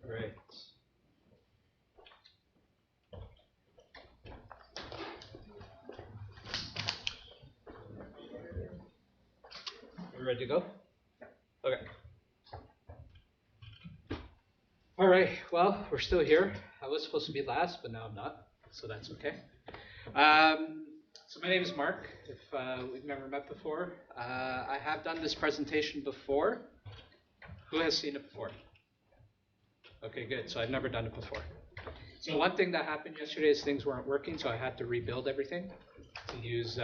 Great. We ready to go? Okay. All right. Well, we're still here. I was supposed to be last, but now I'm not, so that's okay. So my name is Mark. If we've never met before, I have done this presentation before. Who has seen it before? Okay, good. So I've never done it before. So one thing that happened yesterday is things weren't working, so I had to rebuild everything to use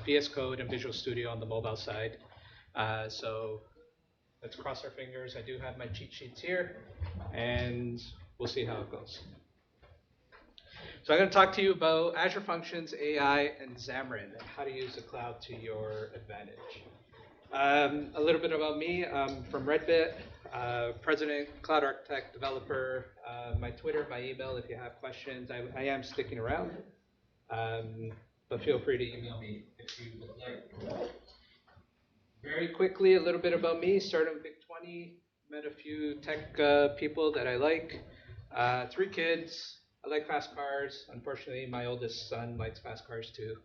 VS Code and Visual Studio on the mobile side. So let's cross our fingers. I do have my cheat sheets here, and we'll see how it goes. So I'm going to talk to you about Azure Functions, AI, and Xamarin, and how to use the cloud to your advantage. A little bit about me. I'm from Redbit, president, cloud architect, developer. My Twitter, my email, if you have questions. I am sticking around, but feel free to email me if you would like. Very quickly, a little bit about me. Started with Big 20, met a few tech people that I like. 3 kids. I like fast cars. Unfortunately, my oldest son likes fast cars too.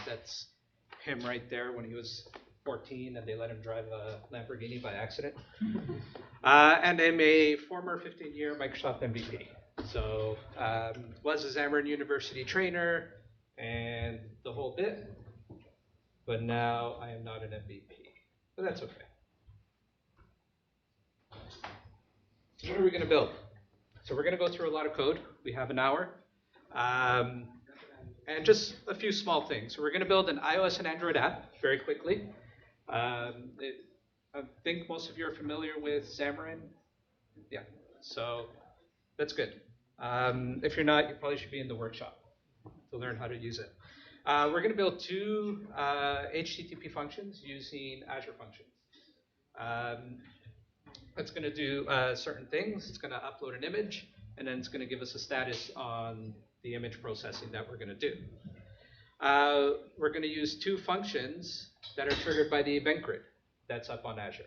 That's him right there when he was 14 and they let him drive a Lamborghini by accident. And I'm a former 15-year Microsoft MVP. So was a Xamarin University trainer and the whole bit. But now I am not an MVP. But that's okay. So what are we going to build? So we're going to go through a lot of code. We have an hour. And just a few small things. So we're going to build an iOS and Android app very quickly. I think most of you are familiar with Xamarin. Yeah, so that's good. If you're not, you probably should be in the workshop to learn how to use it. We're going to build 2 HTTP functions using Azure Functions. It's going to do certain things. It's going to upload an image, and then it's going to give us a status on the image processing that we're going to do. We're going to use 2 functions that are triggered by the event grid that's up on Azure.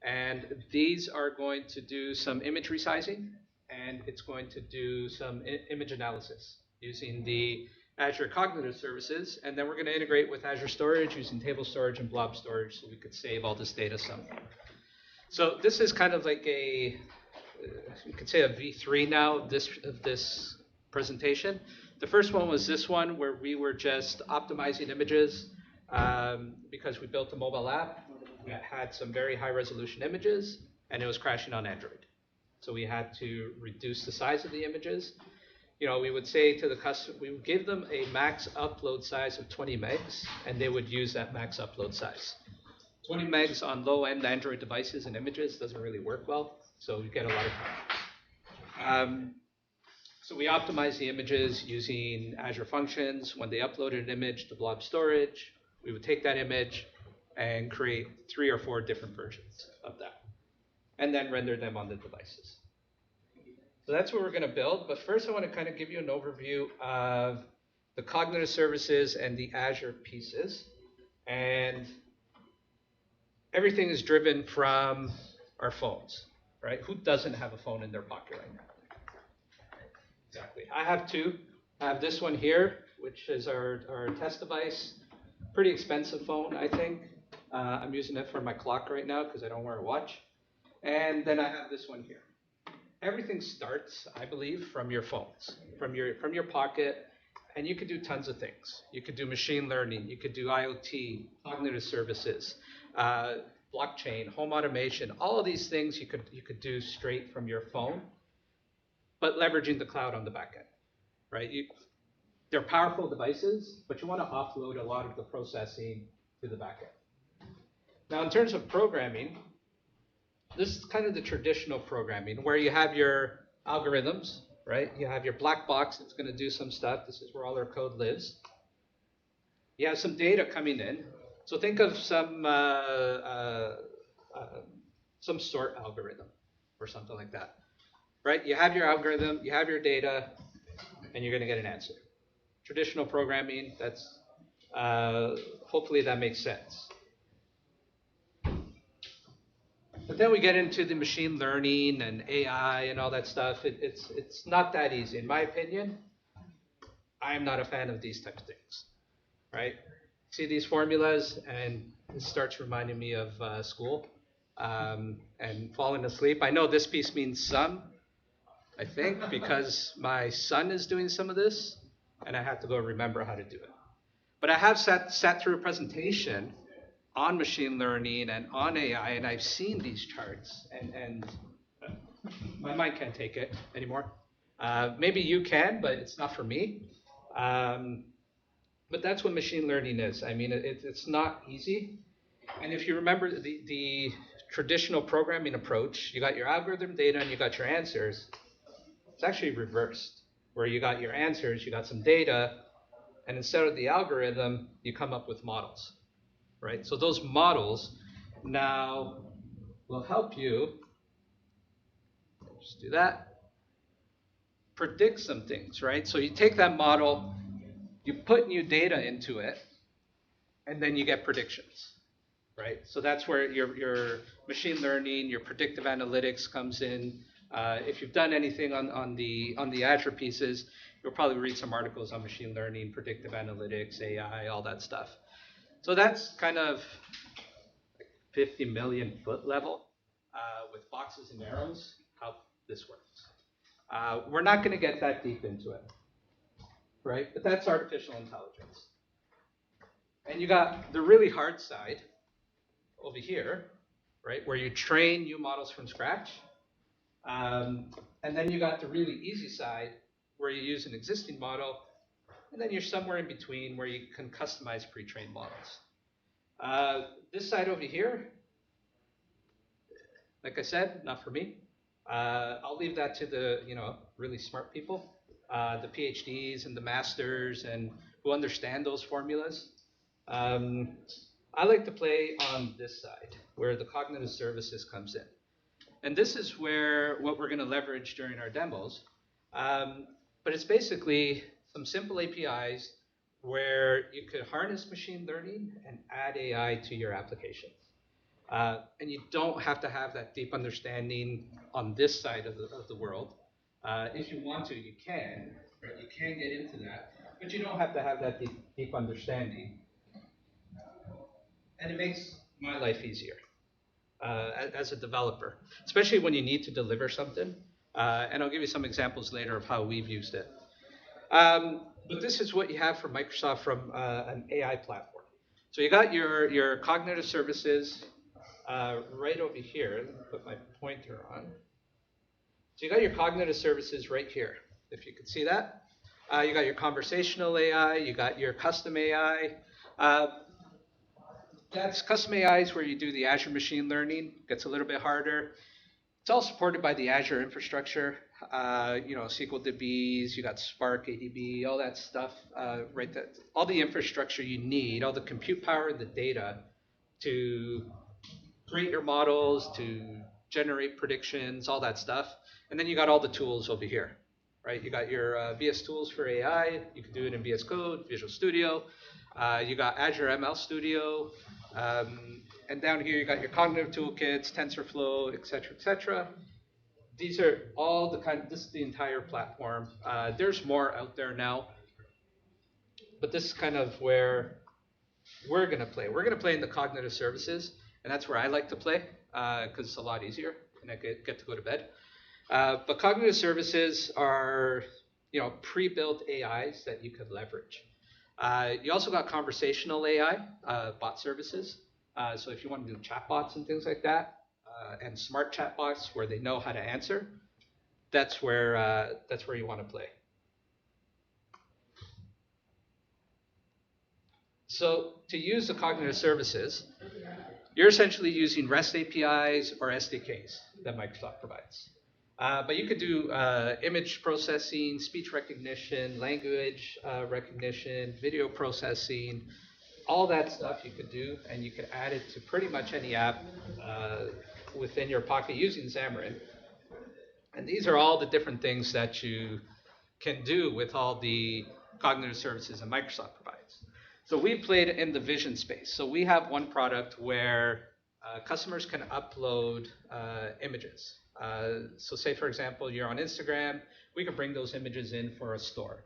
And these are going to do some image resizing, and it's going to do some image analysis using the Azure Cognitive Services, and then we're going to integrate with Azure Storage using table storage and blob storage so we could save all this data somewhere. So this is kind of like a, you could say a V3 now of this presentation. The first one was this one where we were just optimizing images because we built a mobile app that had some very high resolution images and it was crashing on Android. So we had to reduce the size of the images. You know, we would say to the customer, we would give them a max upload size of 20 megs and they would use that max upload size. 20 megs on low-end Android devices and images doesn't really work well, so you get a lot of time. So we optimize the images using Azure Functions. When they uploaded an image to blob storage, we would take that image and create 3 or 4 different versions of that, and then render them on the devices. So that's what we're going to build, but first I want to kind of give you an overview of the cognitive services and the Azure pieces. And everything is driven from our phones, right? Who doesn't have a phone in their pocket right now? Exactly. I have 2. I have this one here, which is our test device. Pretty expensive phone, I think. I'm using it for my clock right now because I don't wear a watch. And then I have this one here. Everything starts, I believe, from your phones, from your pocket, and you could do tons of things. You could do machine learning, you could do IoT, cognitive services, blockchain, home automation, all of these things you could do straight from your phone, but leveraging the cloud on the back end, right? They're powerful devices, but you want to offload a lot of the processing to the back end. Now, in terms of programming, this is kind of the traditional programming where you have your algorithms, right? You have your black box that's going to do some stuff. This is where all our code lives. You have some data coming in. So think of some sort algorithm or something like that, right? You have your algorithm, you have your data, and you're going to get an answer. Traditional programming, that's hopefully that makes sense. But then we get into the machine learning and AI and all that stuff. It's not that easy. In my opinion, I'm not a fan of these types of things, right? See these formulas, and it starts reminding me of school and falling asleep. I know this piece means sum, I think, because my son is doing some of this, and I have to go remember how to do it. But I have sat through a presentation on machine learning and on AI, and I've seen these charts, and my mind can't take it anymore. Maybe you can, but it's not for me. But that's what machine learning is. I mean, it's not easy. And if you remember the traditional programming approach, you got your algorithm data and you got your answers. It's actually reversed. where you got your answers, you got some data, and instead of the algorithm, you come up with models, right? So those models now will help you, just do that, predict some things, right? So you take that model, you put new data into it, and then you get predictions, right? So that's where your machine learning, your predictive analytics comes in. If you've done anything on the Azure pieces, you'll probably read some articles on machine learning, predictive analytics, AI, all that stuff. So that's kind of 50 million foot level with boxes and arrows, how this works. We're not going to get that deep into it, right? But that's artificial intelligence. And you got the really hard side over here, right, where you train new models from scratch. And then you got the really easy side where you use an existing model, and then you're somewhere in between where you can customize pre-trained models. This side over here, like I said, not for me. I'll leave that to the really smart people, the PhDs and the masters, and who understand those formulas. I like to play on this side where the cognitive services comes in. And this is where what we're going to leverage during our demos. But it's basically some simple APIs where you could harness machine learning and add AI to your applications. And you don't have to have that deep understanding on this side of the world. If you want to, you can. Right? You can get into that, but you don't have to have that deep understanding. And it makes my life easier as a developer, especially when you need to deliver something. And I'll give you some examples later of how we've used it. But this is what you have from Microsoft from an AI platform. So you got your cognitive services right over here. Let me put my pointer on. So you got your cognitive services right here, if you could see that. You got your conversational AI, you got your custom AI. That's custom AI is where you do the Azure machine learning. Gets a little bit harder. It's all supported by the Azure infrastructure. SQL DBs, you got Spark, ADB, all that stuff, right? All the infrastructure you need, all the compute power and the data to create your models, to generate predictions, all that stuff. And then you got all the tools over here, right? You got your VS Tools for AI. You can do it in VS Code, Visual Studio. You got Azure ML Studio. And down here, you got your cognitive toolkits, TensorFlow, et cetera, These are all this is the entire platform. There's more out there now, but this is kind of where we're going to play. We're going to play in the cognitive services, and that's where I like to play because it's a lot easier, and I get to go to bed. But cognitive services are, pre-built AIs that you could leverage. You also got conversational AI, bot services. So if you want to do chatbots and things like that, and smart chatbots where they know how to answer, that's where you want to play. So to use the cognitive services, you're essentially using REST APIs or SDKs that Microsoft provides. But you could do image processing, speech recognition, language recognition, video processing, all that stuff you could do, and you could add it to pretty much any app within your pocket using Xamarin. And these are all the different things that you can do with all the cognitive services that Microsoft provides. So we played in the vision space. So we have one product where customers can upload images. So say, for example, you're on Instagram, we can bring those images in for a store.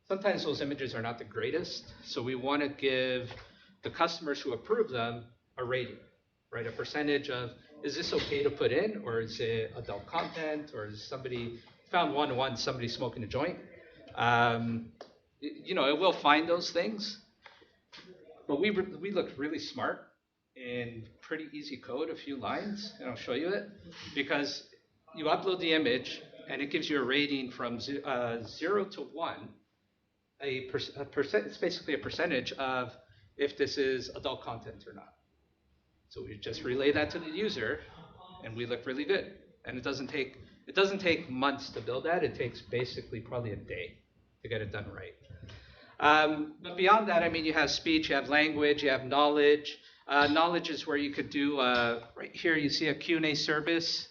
Sometimes those images are not the greatest, so we want to give the customers who approve them a rating, right? A percentage of, is this okay to put in, or is it adult content, or is somebody, found once somebody smoking a joint. It will find those things, but we looked really smart in pretty easy code, a few lines, and I'll show you it, because you upload the image, and it gives you a rating from 0 to 1, it's basically a percentage of if this is adult content or not. So we just relay that to the user, and we look really good. And it doesn't take It doesn't take months to build that. It takes basically probably a day to get it done right. But beyond that, I mean, you have speech, you have language, you have knowledge. Knowledge is where you could do, right here you see a Q&A service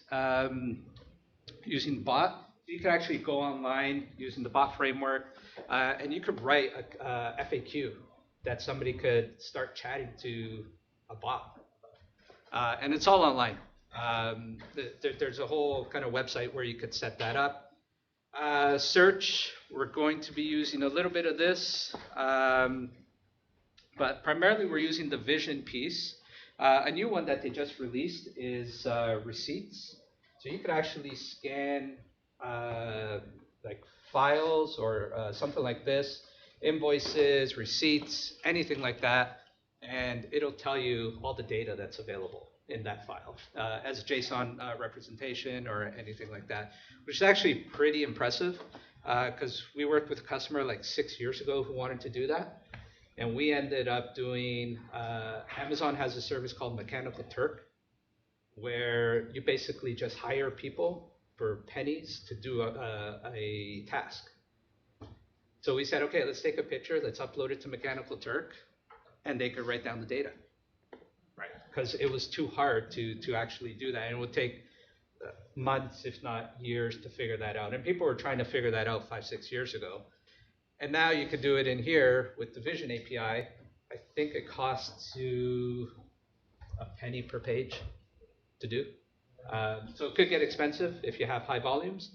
using bot. You could actually go online using the bot framework, and you could write a FAQ that somebody could start chatting to a bot. And it's all online. There's a whole kind of website where you could set that up. Search, we're going to be using a little bit of this, but primarily we're using the vision piece. A new one that they just released is receipts. So you could actually scan like files or something like this, invoices, receipts, anything like that, and it'll tell you all the data that's available in that file as a JSON representation or anything like that, which is actually pretty impressive because we worked with a customer like 6 years ago who wanted to do that. And we ended up doing, Amazon has a service called Mechanical Turk, where you basically just hire people for pennies to do a task. So we said, okay, let's take a picture, let's upload it to Mechanical Turk, and they could write down the data. Right, because it was too hard to actually do that, and it would take months, if not years, to figure that out. And people were trying to figure that out 5-6 years ago. And now you could do it in here with the Vision API. I think it costs you a penny per page to do. So it could get expensive if you have high volumes,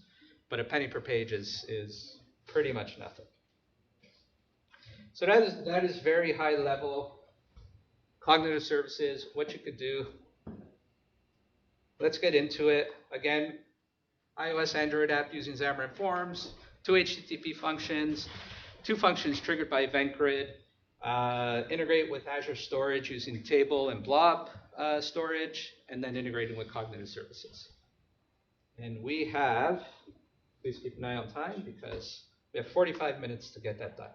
but a penny per page is pretty much nothing. So that is very high level. Cognitive services, what you could do. Let's get into it. Again, iOS, Android app using Xamarin Forms, 2 HTTP functions, 2 functions triggered by event grid, integrate with Azure Storage using table and blob storage, and then integrating with cognitive services. And we have, please keep an eye on time because we have 45 minutes to get that done.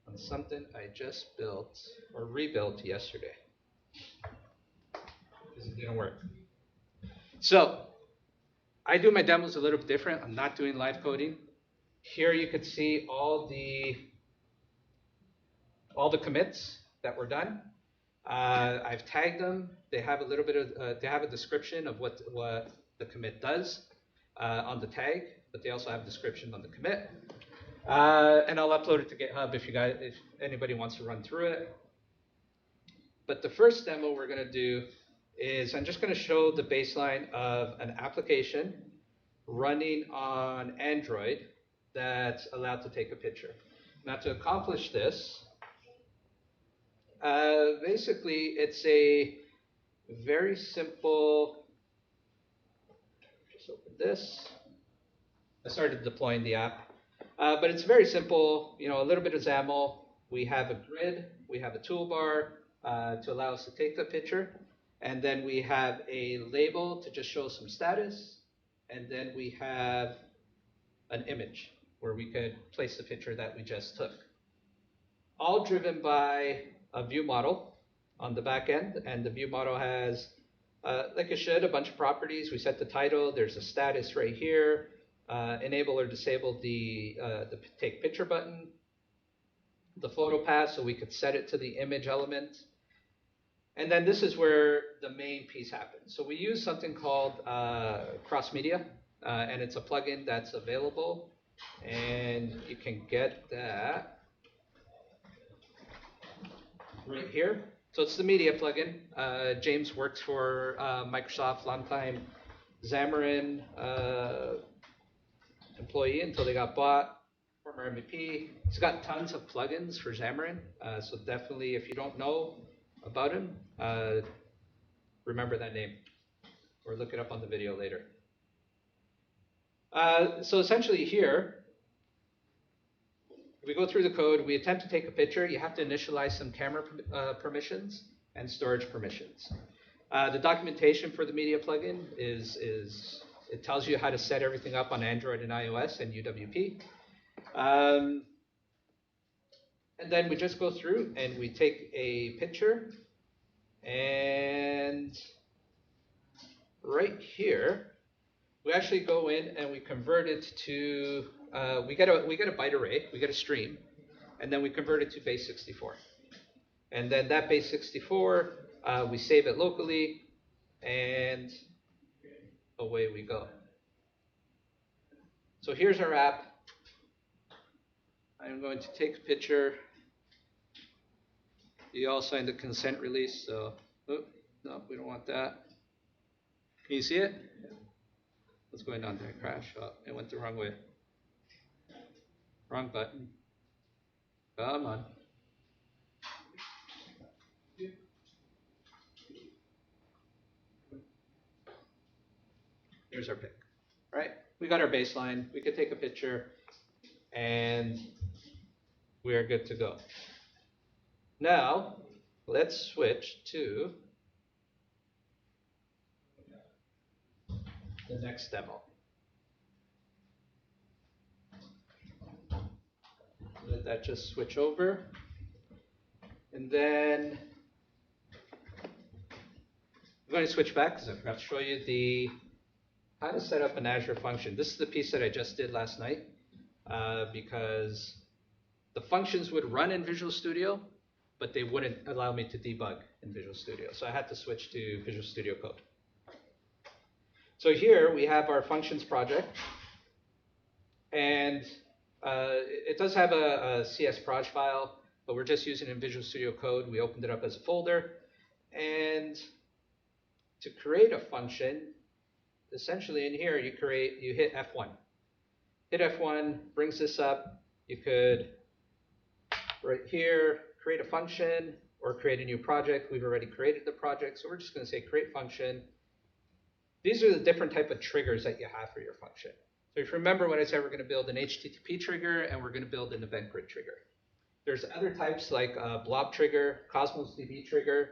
On something I just built or rebuilt yesterday because it didn't work. So I do my demos a little bit different. I'm not doing live coding. Here you could see all the commits that were done. I've tagged them. They have a little bit of they have a description of what the commit does on the tag, but they also have a description on the commit. And I'll upload it to GitHub if anybody wants to run through it. But the first demo we're going to do is I'm just going to show the baseline of an application running on Android that's allowed to take a picture. Now to accomplish this, basically it's a very simple, just open this. I started deploying the app. But it's very simple, a little bit of XAML. We have a grid, we have a toolbar to allow us to take the picture, and then we have a label to just show some status, and then we have an image where we could place the picture that we just took. All driven by a view model on the back end, and the view model has, like it should, a bunch of properties. We set the title, there's a status right here. Enable or disable the take picture button, the photo path, so we could set it to the image element. And then this is where the main piece happens. So we use something called Cross Media, and it's a plugin that's available, and you can get that right here. So it's the media plugin. James works for Microsoft, longtime Xamarin employee until they got bought, former MVP. He's got tons of plugins for Xamarin, so definitely if you don't know about him, remember that name or look it up on the video later. So essentially here, we go through the code, we attempt to take a picture. You have to initialize some camera permissions and storage permissions. The documentation for the media plugin is it tells you how to set everything up on Android and iOS and UWP. And then we just go through and we take a picture and right here, we actually go in and we convert it to, we get a byte array, we get a stream, and then we convert it to base 64. And then that base 64, we save it locally, and away we go. So here's our app. I'm going to take a picture. You all signed the consent release, so, oh, no, we don't want that. Can you see it? What's going on there? Crash. Oh, it went the wrong way. Wrong button. Come on. Here's our pick. All right, we got our baseline. We could take a picture, and we are good to go. Now, let's switch to the next demo. Let that just switch over. And then I'm going to switch back because I forgot to show you how to set up an Azure function. This is the piece that I just did last night because the functions would run in Visual Studio, but they wouldn't allow me to debug in Visual Studio. So I had to switch to Visual Studio Code. So here we have our functions project. And it does have a CS proj file, but we're just using it in Visual Studio Code. We opened it up as a folder. And to create a function, essentially in here, you hit F1. Hit F1, brings this up. You could, right here, create a function or create a new project. We've already created the project, so we're just going to say create function. These are the different type of triggers that you have for your function. So if you remember when I said we're going to build an HTTP trigger and we're going to build an event grid trigger. There's other types like blob trigger, Cosmos DB trigger.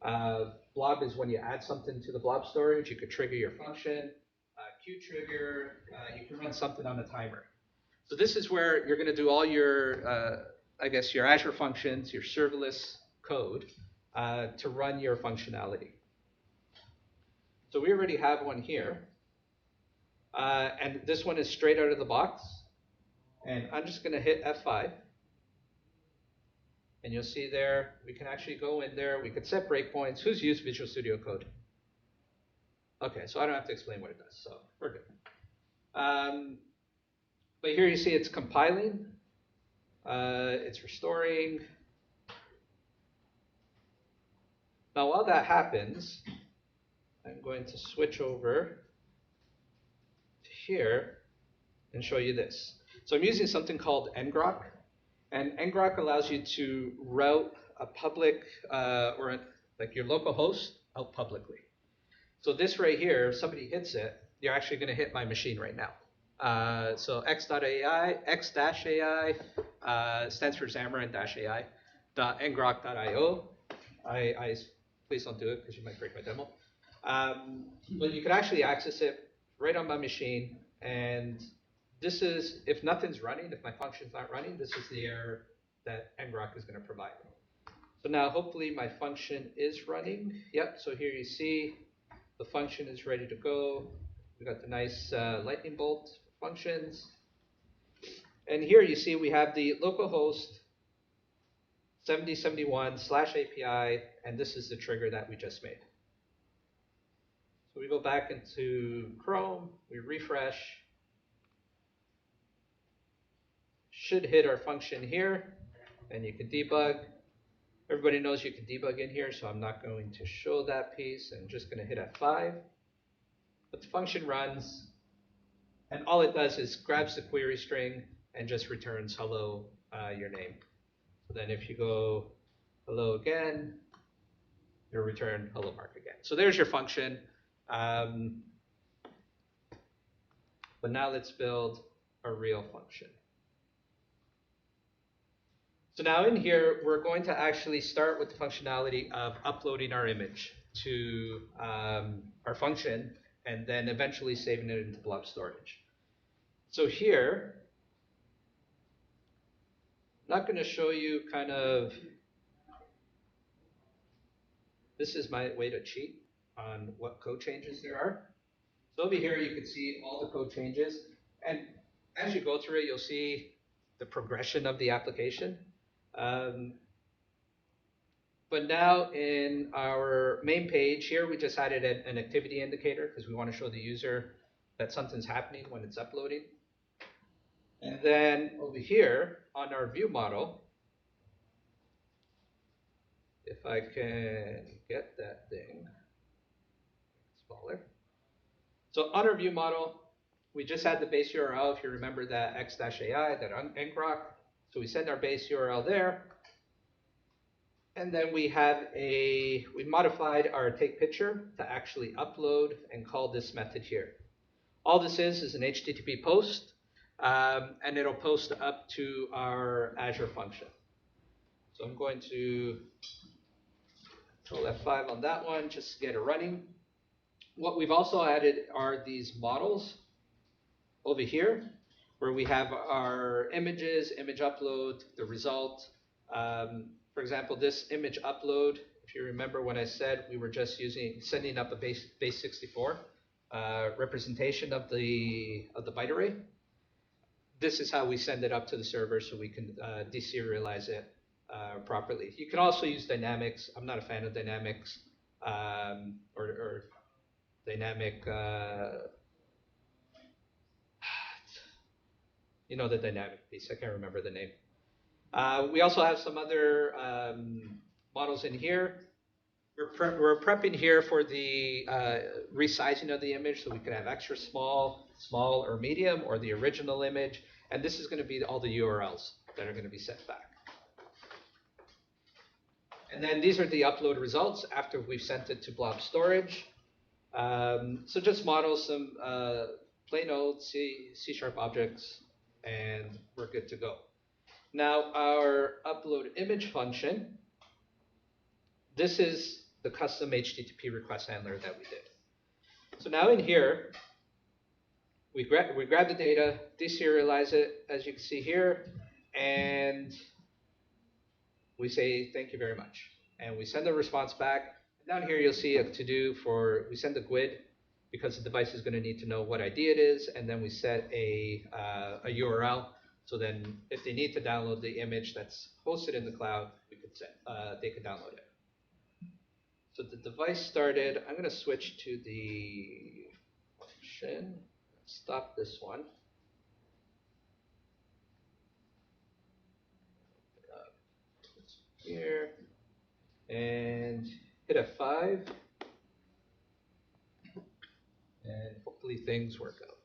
Blob is when you add something to the blob storage. You could trigger your function. Queue trigger, you can run something on a timer. So this is where you're going to do all your, I guess, your Azure functions, your serverless code to run your functionality. So we already have one here. And this one is straight out of the box. And I'm just going to hit F5. And you'll see there, we can actually go in there. We could set breakpoints. Who's used Visual Studio Code? Okay, so I don't have to explain what it does. So we're good. But here you see it's compiling. It's restoring. Now, while that happens, I'm going to switch over to here and show you this. So I'm using something called ngrok. And ngrok allows you to route a public like your local host out publicly. So this right here, if somebody hits it, you're actually going to hit my machine right now. So x.ai, x-ai stands for Xamarin-ai, .ngrok.io. Please don't do it because you might break my demo. But you could actually access it right on my machine. And this is, if nothing's running, if my function's not running, this is the error that ngrok is going to provide. So now hopefully my function is running. Yep, so here you see the function is ready to go. We got the nice lightning bolt functions. And here you see we have the localhost 7071/API, and this is the trigger that we just made. So we go back into Chrome, we refresh. Should hit our function here, and you can debug. Everybody knows you can debug in here, so I'm not going to show that piece. I'm just going to hit F5. But the function runs, and all it does is grabs the query string and just returns hello, your name. So then if you go hello again, you'll return hello Mark again. So there's your function. But now let's build a real function. So now in here, we're going to actually start with the functionality of uploading our image to our function and then eventually saving it into blob storage. So here, I'm not going to show you kind of, this is my way to cheat. on what code changes there are. So over here, you can see all the code changes. And as you go through it, you'll see the progression of the application. But now in our main page here, we just added an activity indicator because we want to show the user that something's happening when it's uploading. And then over here on our view model, if I can get that thing smaller. So on our view model, we just had the base URL, if you remember that x-ai, that ngrok. So we send our base URL there. And then we modified our take picture to actually upload and call this method here. All this is an HTTP post, and it'll post up to our Azure function. So I'm going to control F5 on that one just to get it running. What we've also added are these models over here, where we have our images, image upload, the result. For example, this image upload, if you remember when I said we were just sending up a base 64 representation of the byte array. This is how we send it up to the server so we can deserialize it properly. You can also use dynamics. I'm not a fan of dynamics or dynamic. You know the dynamic piece. I can't remember the name. We also have some other models in here. We're prepping here for the resizing of the image, so we can have extra small, or medium, or the original image. And this is going to be all the URLs that are going to be sent back. And then these are the upload results after we've sent it to blob storage. So just model some plain old C# objects, and we're good to go. Now our upload image function, this is the custom HTTP request handler that we did. So now in here, we grab the data, deserialize it, as you can see here, and we say thank you very much. And we send a response back. Down here you'll see a to-do for, we send a GUID because the device is going to need to know what ID it is, and then we set a URL. So then if they need to download the image that's hosted in the cloud, we could they could download it. So the device started. I'm going to switch to the function. Stop this one. Here. And hit F5. And hopefully things work out.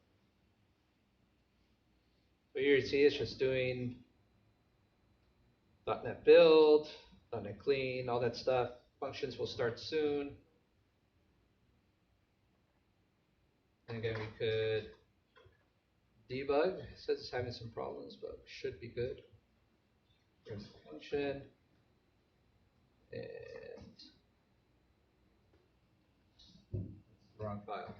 So here you see it's just doing .NET build, .NET clean, all that stuff. Functions will start soon. And again, we could debug. It says it's having some problems, but should be good. Here's the function. And wrong file.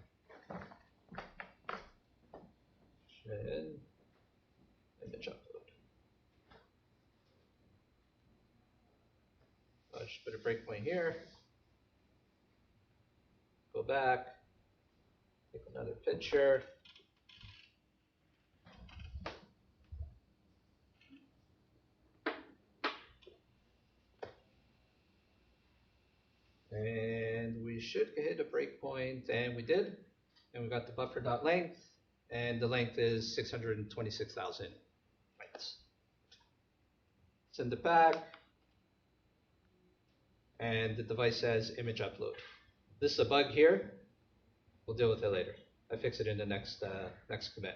Should image upload. I just put a breakpoint here. Go back. Take another picture. And we should hit a breakpoint, and we did. And we got the buffer.length, and the length is 626,000 bytes. Send it back, and the device says image upload. This is a bug here. We'll deal with it later. I fix it in the next commit.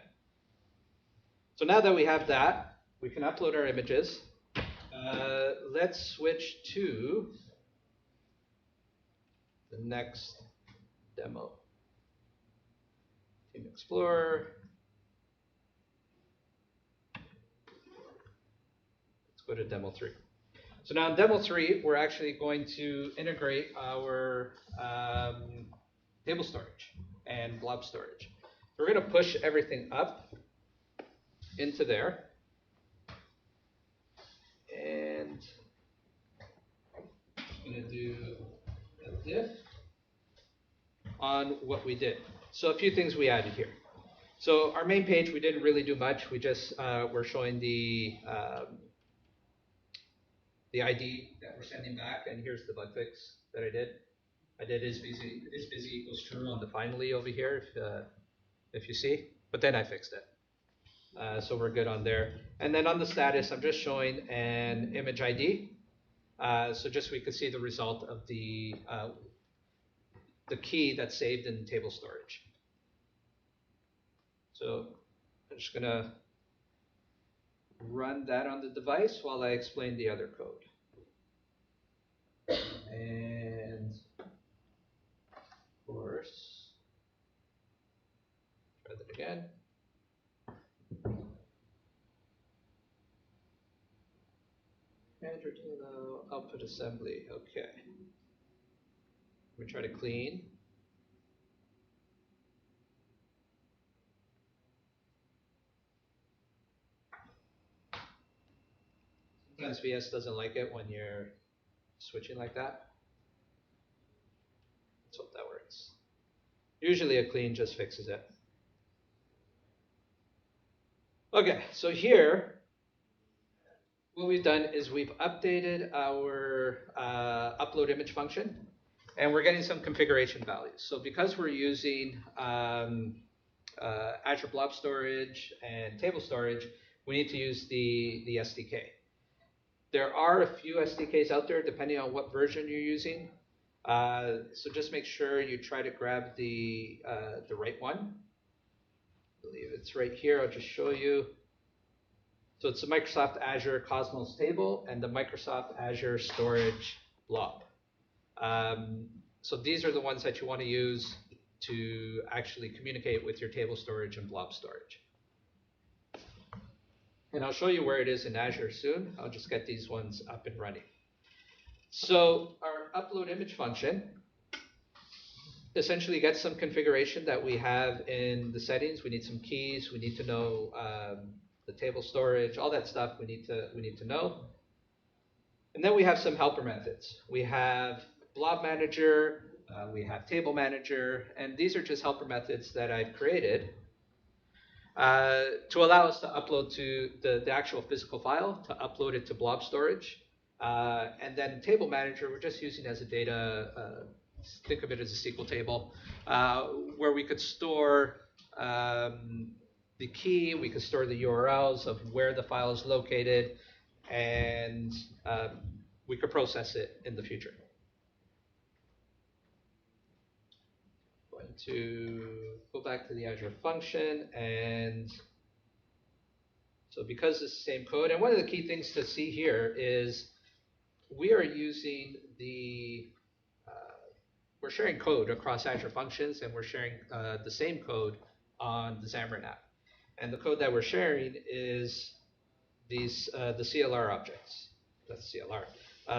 So now that we have that, we can upload our images. Let's switch to the next demo. Team Explorer. Let's go to demo 3. So now in demo 3, we're actually going to integrate our table storage and blob storage. We're going to push everything up into there. And I'm going to do a diff. on what we did. So a few things we added here. So our main page, we didn't really do much. We just were showing the ID that we're sending back, and here's the bug fix that I did. I did is busy equals true on the finally over here, if you see. But then I fixed it. So we're good on there. And then on the status, I'm just showing an image ID. So just we could see the result of the key that's saved in table storage. So I'm just gonna run that on the device while I explain the other code. And of course, try that again. Arduino output assembly, okay. We try to clean. Sometimes VS doesn't like it when you're switching like that. Let's hope that works. Usually a clean just fixes it. Okay, so here, what we've done is we've updated our upload image function, and we're getting some configuration values. So because we're using Azure Blob Storage and table storage, we need to use the SDK. There are a few SDKs out there depending on what version you're using. So just make sure you try to grab the right one. I believe it's right here. I'll just show you. So it's the Microsoft Azure Cosmos table and the Microsoft Azure Storage Blob. So these are the ones that you want to use to actually communicate with your table storage and blob storage. And I'll show you where it is in Azure soon. I'll just get these ones up and running. So our upload image function essentially gets some configuration that we have in the settings. We need some keys. We need to know the table storage, all that stuff we need to know. And then we have some helper methods. We have blob manager, we have table manager, and these are just helper methods that I've created to allow us to upload to the actual physical file, to upload it to blob storage. And then table manager, we're just using as a data, think of it as a SQL table, where we could store the key, we could store the URLs of where the file is located, and we could process it in the future. Going to go back to the Azure function, and so because it's the same code, and one of the key things to see here is we are using we're sharing code across Azure functions, and we're sharing the same code on the Xamarin app. And the code that we're sharing is these the CLR objects. That's CLR.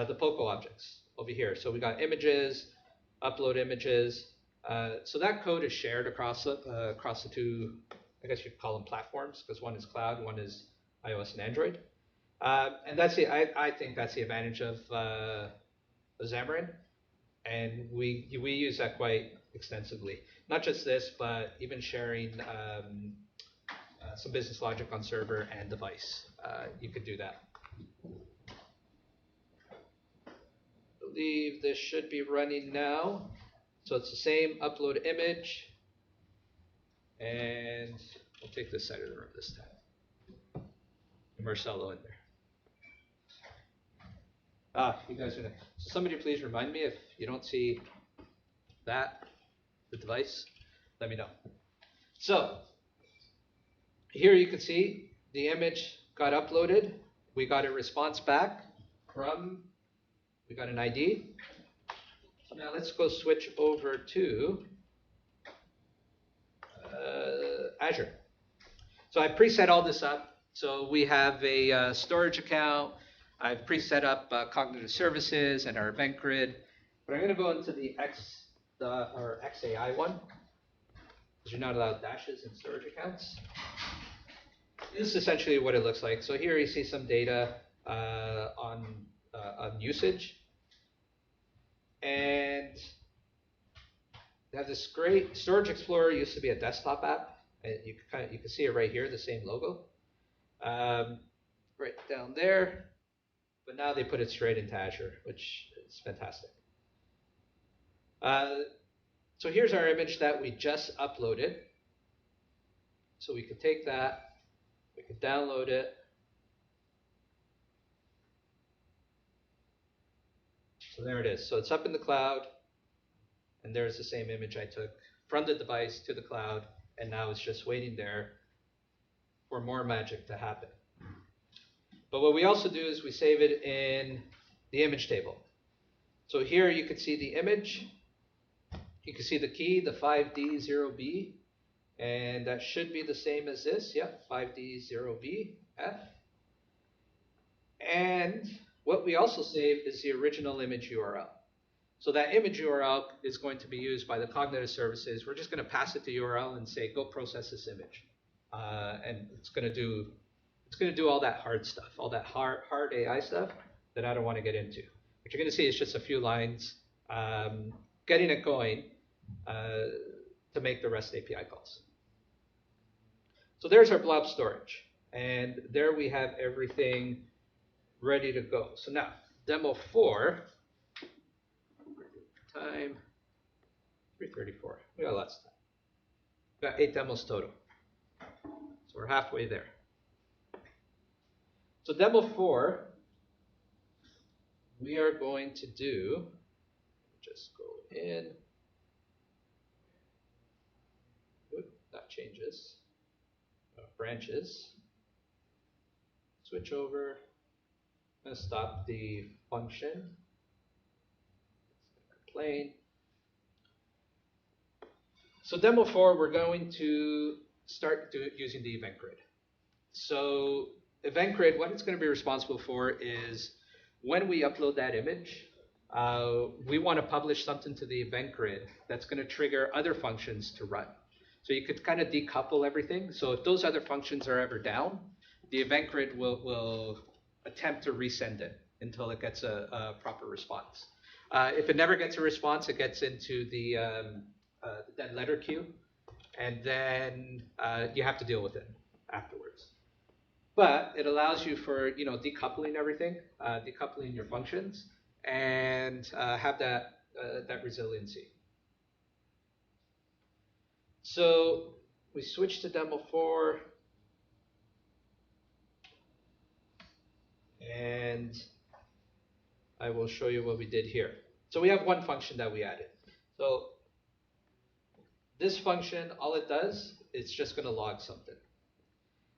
The POCO objects over here. So we got images, upload images. So that code is shared across the two, I guess you'd call them platforms, because one is cloud, one is iOS and Android. And that's I think that's the advantage of Xamarin. And we use that quite extensively. Not just this, but even sharing some business logic on server and device. You could do that. I believe this should be running now. So it's the same upload image. And we'll take this side of the room this time. Marcelo in there. You guys are there. So somebody please remind me if you don't see that, the device, let me know. So here you can see the image got uploaded. We got a response back from, we got an ID. So now let's go switch over to Azure. So I preset all this up. So we have a storage account. I've preset up cognitive services and our event grid. But I'm going to go into the XAI one, because you're not allowed dashes in storage accounts. This is essentially what it looks like. So here you see some data on usage. And They have this great Storage Explorer. Used to be a desktop app, and you can see it right here, the same logo, right down there. But now they put it straight into Azure, which is fantastic. So here's our image that we just uploaded. So we could take that, we could download it. So there it is. So it's up in the cloud, and there's the same image I took from the device to the cloud, and now it's just waiting there for more magic to happen. But what we also do is we save it in the image table. So here you can see the image. You can see the key, the 5D0B, and that should be the same as this. Yep, 5D0BF. And what we also save is the original image URL. So that image URL is going to be used by the cognitive services. We're just going to pass it the URL and say, go process this image. And it's going to do all that hard stuff, all that hard AI stuff that I don't want to get into. What you're going to see is just a few lines getting it going to make the REST API calls. So there's our blob storage. And there we have everything ready to go. So now, demo 4, time, 3:34. We got lots of time. We got 8 demos total. So we're halfway there. So demo 4, we are going to do, just go in, that changes, branches, switch over, I'm going to stop the function, plain. So demo 4, we're going to start using the event grid. So event grid, what it's going to be responsible for is when we upload that image, we want to publish something to the event grid that's going to trigger other functions to run. So you could kind of decouple everything. So if those other functions are ever down, the event grid will attempt to resend it until it gets a proper response. If it never gets a response, it gets into the dead letter queue, and then you have to deal with it afterwards. But it allows you for decoupling everything, decoupling your functions, and have that resiliency. So we switch to demo 4, and I will show you what we did here. So we have one function that we added. So this function, all it does, it's just going to log something.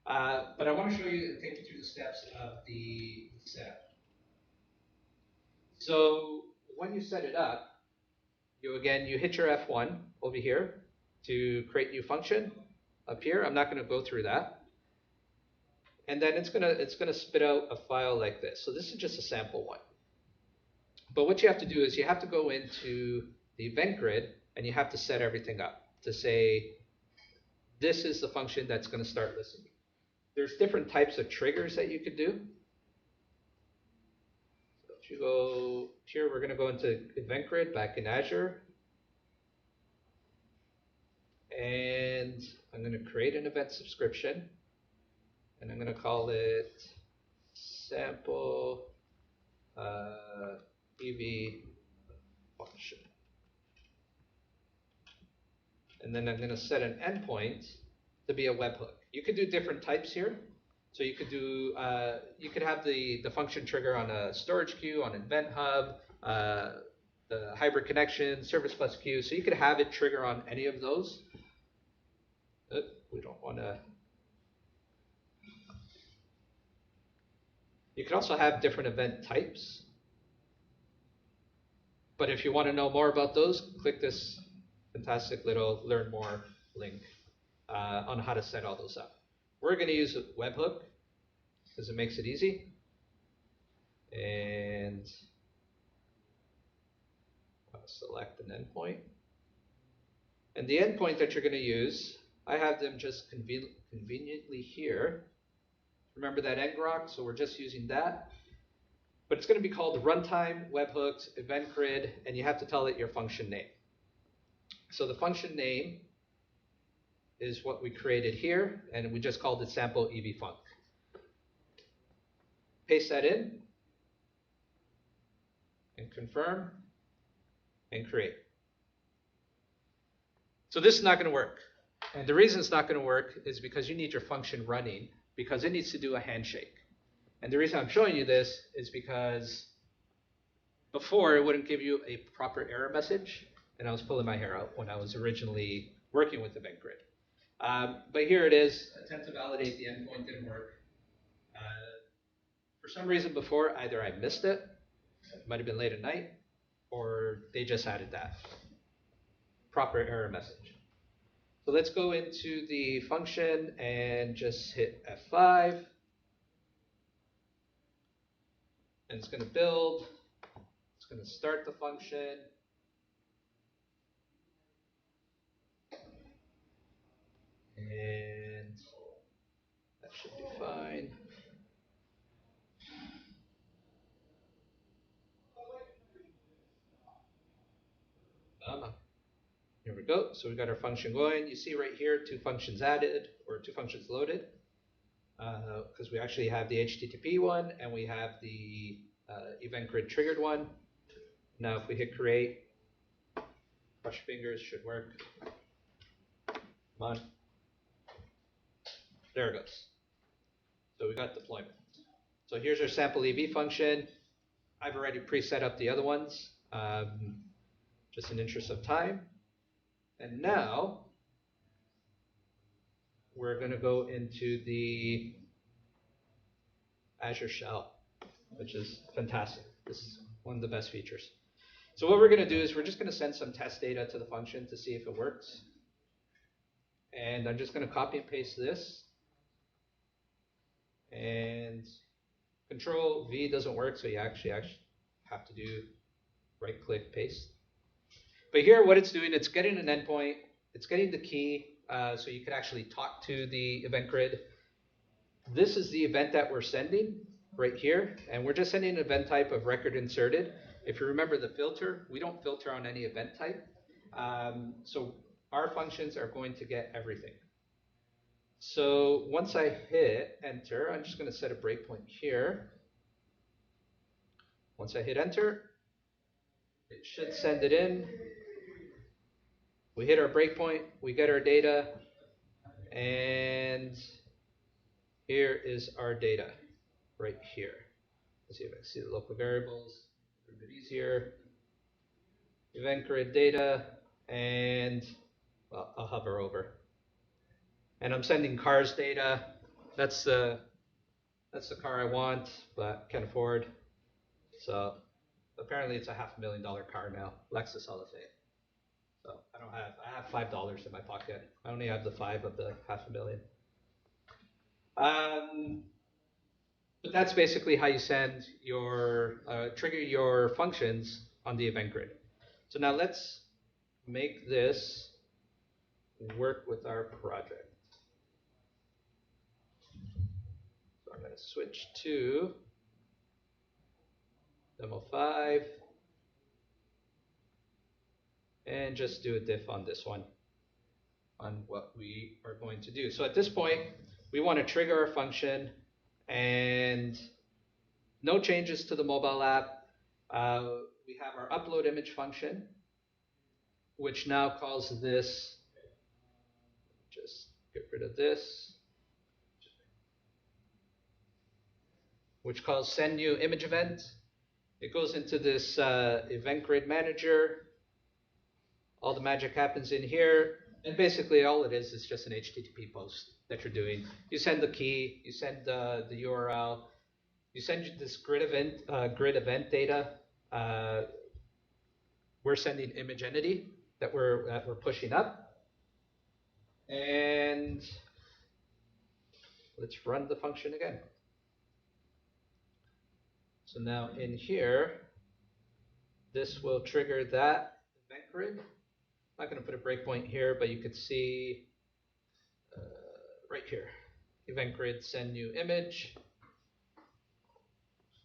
But I want to show you and take you through the steps of the setup. So when you set it up, you hit your F1 over here to create new function up here. I'm not going to go through that. And then it's gonna spit out a file like this. So this is just a sample one. But what you have to do is you have to go into the event grid and you have to set everything up to say, this is the function that's going to start listening. There's different types of triggers that you could do. So if you go here, we're going to go into event grid back in Azure. And I'm going to create an event subscription. And I'm going to call it sample EV function. And then I'm going to set an endpoint to be a webhook. You could do different types here. So you could do, you could have the function trigger on a storage queue, on an event hub, the hybrid connection, service bus queue. So you could have it trigger on any of those. We don't want to. You could also have different event types. But if you want to know more about those, click this fantastic little learn more link on how to set all those up. We're going to use a webhook because it makes it easy. And I'll select an endpoint. And the endpoint that you're going to use, I have them just conveniently here. Remember that ngrok, so we're just using that. But it's going to be called runtime, webhooks, event grid, and you have to tell it your function name. So the function name is what we created here, and we just called it sample evfunc. Paste that in, and confirm, and create. So this is not going to work. And the reason it's not going to work is because you need your function running, because it needs to do a handshake. And the reason I'm showing you this is because before it wouldn't give you a proper error message, and I was pulling my hair out when I was originally working with Event Grid. But here it is, attempt to validate the endpoint didn't work. For some reason before, either I missed it might have been late at night, or they just added that proper error message. So let's go into the function and just hit F5. And it's going to build. It's going to start the function. And that should be fine. Here we go. So we got our function going. You see right here, 2 functions added, or 2 functions loaded, because we actually have the HTTP one and we have the event grid triggered one. Now if we hit create, crush fingers, should work. Come on. There it goes. So we got deployment. So here's our sample EV function. I've already preset up the other ones, just in interest of time. And now we're going to go into the Azure Shell, which is fantastic. This is one of the best features. So what we're going to do is we're just going to send some test data to the function to see if it works. And I'm just going to copy and paste this. And Control V doesn't work, so you actually have to do right click paste. But here what it's doing, it's getting an endpoint, it's getting the key, so you can actually talk to the event grid. This is the event that we're sending right here, and we're just sending an event type of record inserted. If you remember the filter, we don't filter on any event type. So our functions are going to get everything. So once I hit enter, I'm just going to set a breakpoint here. Once I hit enter, it should send it in. We hit our breakpoint, we get our data, and here is our data right here. Let's see if I can see the local variables. A bit easier. Event grid data, and well, I'll hover over. And I'm sending cars data. That's the car I want, but can't afford. So apparently it's a $500,000 car now, Lexus LSA. So I have $5 in my pocket. I only have the 5 of the $500,000. But that's basically how you send your, trigger your functions on the event grid. So now let's make this work with our project. So I'm going to switch to demo 5 and just do a diff on this one, on what we are going to do. So at this point, we want to trigger our function and no changes to the mobile app. We have our upload image function, which now calls this, just get rid of this, which calls send new image event. It goes into this event grid manager. All the magic happens in here. And basically all it is just an HTTP post that you're doing. You send the key, you send the URL, you send this grid event data. We're sending image entity that we're pushing up. And let's run the function again. So now in here, this will trigger that event grid. I'm not going to put a breakpoint here, but you could see right here, event grid send new image.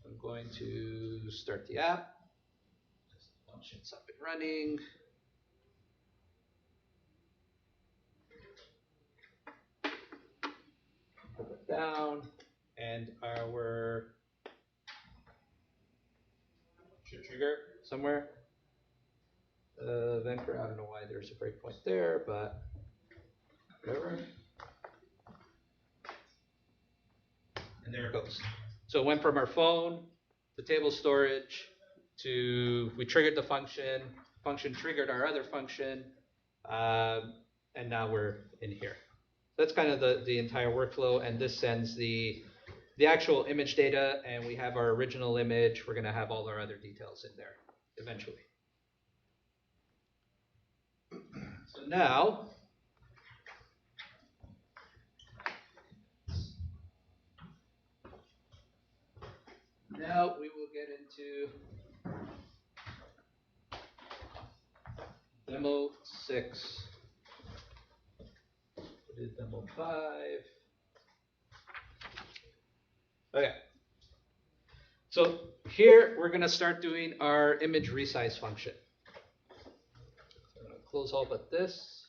I'm going to start the app. Function's up and running. down, and our trigger somewhere. Venture, I don't know why there's a breakpoint there, but whatever. And there it goes. So it went from our phone to table storage to, we triggered the function triggered our other function, and now we're in here. That's kind of the entire workflow, and this sends the actual image data, and we have our original image. We're going to have all our other details in there eventually. So now, we will get into demo 6. What is demo 5? Okay. So here we're going to start doing our image resize function. So I'm going to close all but this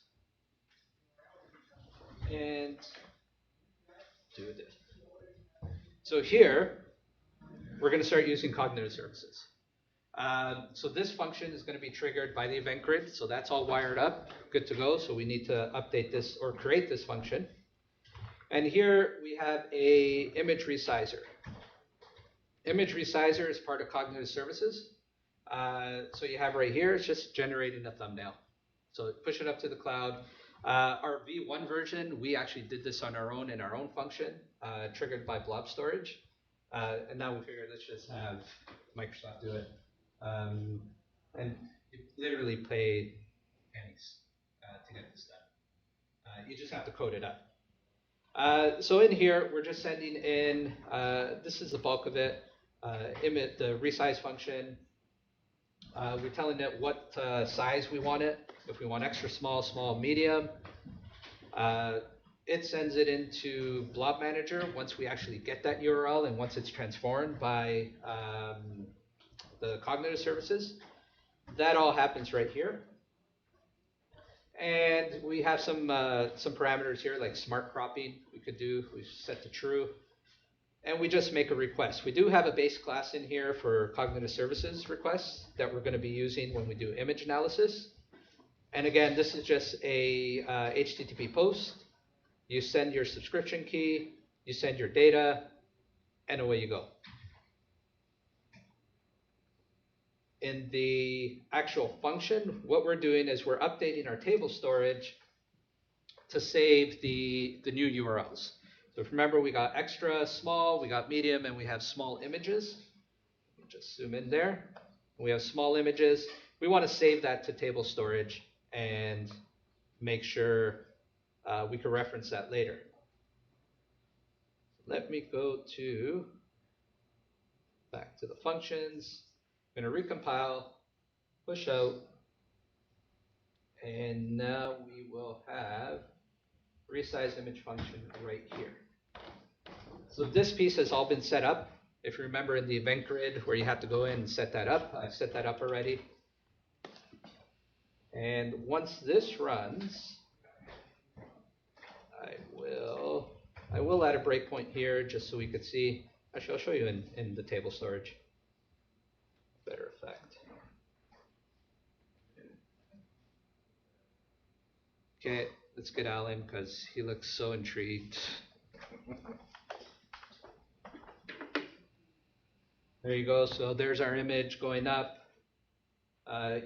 and do this. So here we're going to start using cognitive services. So this function is going to be triggered by the event grid. So that's all wired up, good to go. So we need to update this or create this function. And here we have a image resizer. Image resizer is part of cognitive services. So you have right here, it's just generating a thumbnail. So push it up to the cloud. Our V1 version, we actually did this on our own in our own function, triggered by blob storage. And now we figured let's just have Microsoft do it. And you literally pay pennies to get this done. You just have to code it up. So in here, we're just sending in, this is the bulk of it, the resize function. We're telling it what size we want it, if we want extra small, small, medium. It sends it into Blob Manager once we actually get that URL and once it's transformed by the cognitive services. That all happens right here. And we have some parameters here like smart cropping we could do. We set to true. And we just make a request. We do have a base class in here for cognitive services requests that we're going to be using when we do image analysis. And again, this is just a HTTP post. You send your subscription key, you send your data, and away you go. In the actual function, what we're doing is we're updating our table storage to save the new URLs. So if remember, we got extra small, we got medium, and we have small images. Just zoom in there. We have small images. We want to save that to table storage and make sure we can reference that later. Let me go back to the functions. I'm going to recompile, push out, and now we will have resize image function right here. So this piece has all been set up. If you remember in the event grid where you have to go in and set that up, I've set that up already. And once this runs, I will add a breakpoint here just so we could see. Actually, I'll show you in the table storage. Better effect. Okay, let's get Alan because he looks so intrigued. There you go. So there's our image going up.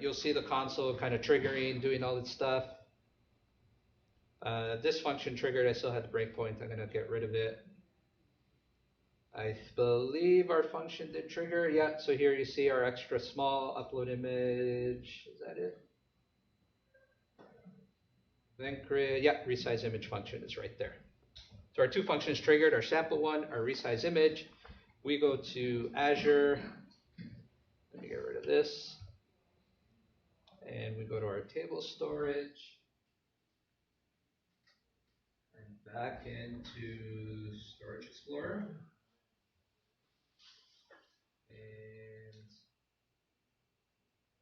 You'll see the console kind of triggering, doing all that stuff. This function triggered. I still had the breakpoint. I'm going to get rid of it. I believe our function did trigger. Yeah, so here you see our extra small upload image. Is that it? Event grid. Yeah, resize image function is right there. So our two functions triggered, our sample one, our resize image. We go to Azure. Let me get rid of this. And we go to our table storage. And back into Storage Explorer. And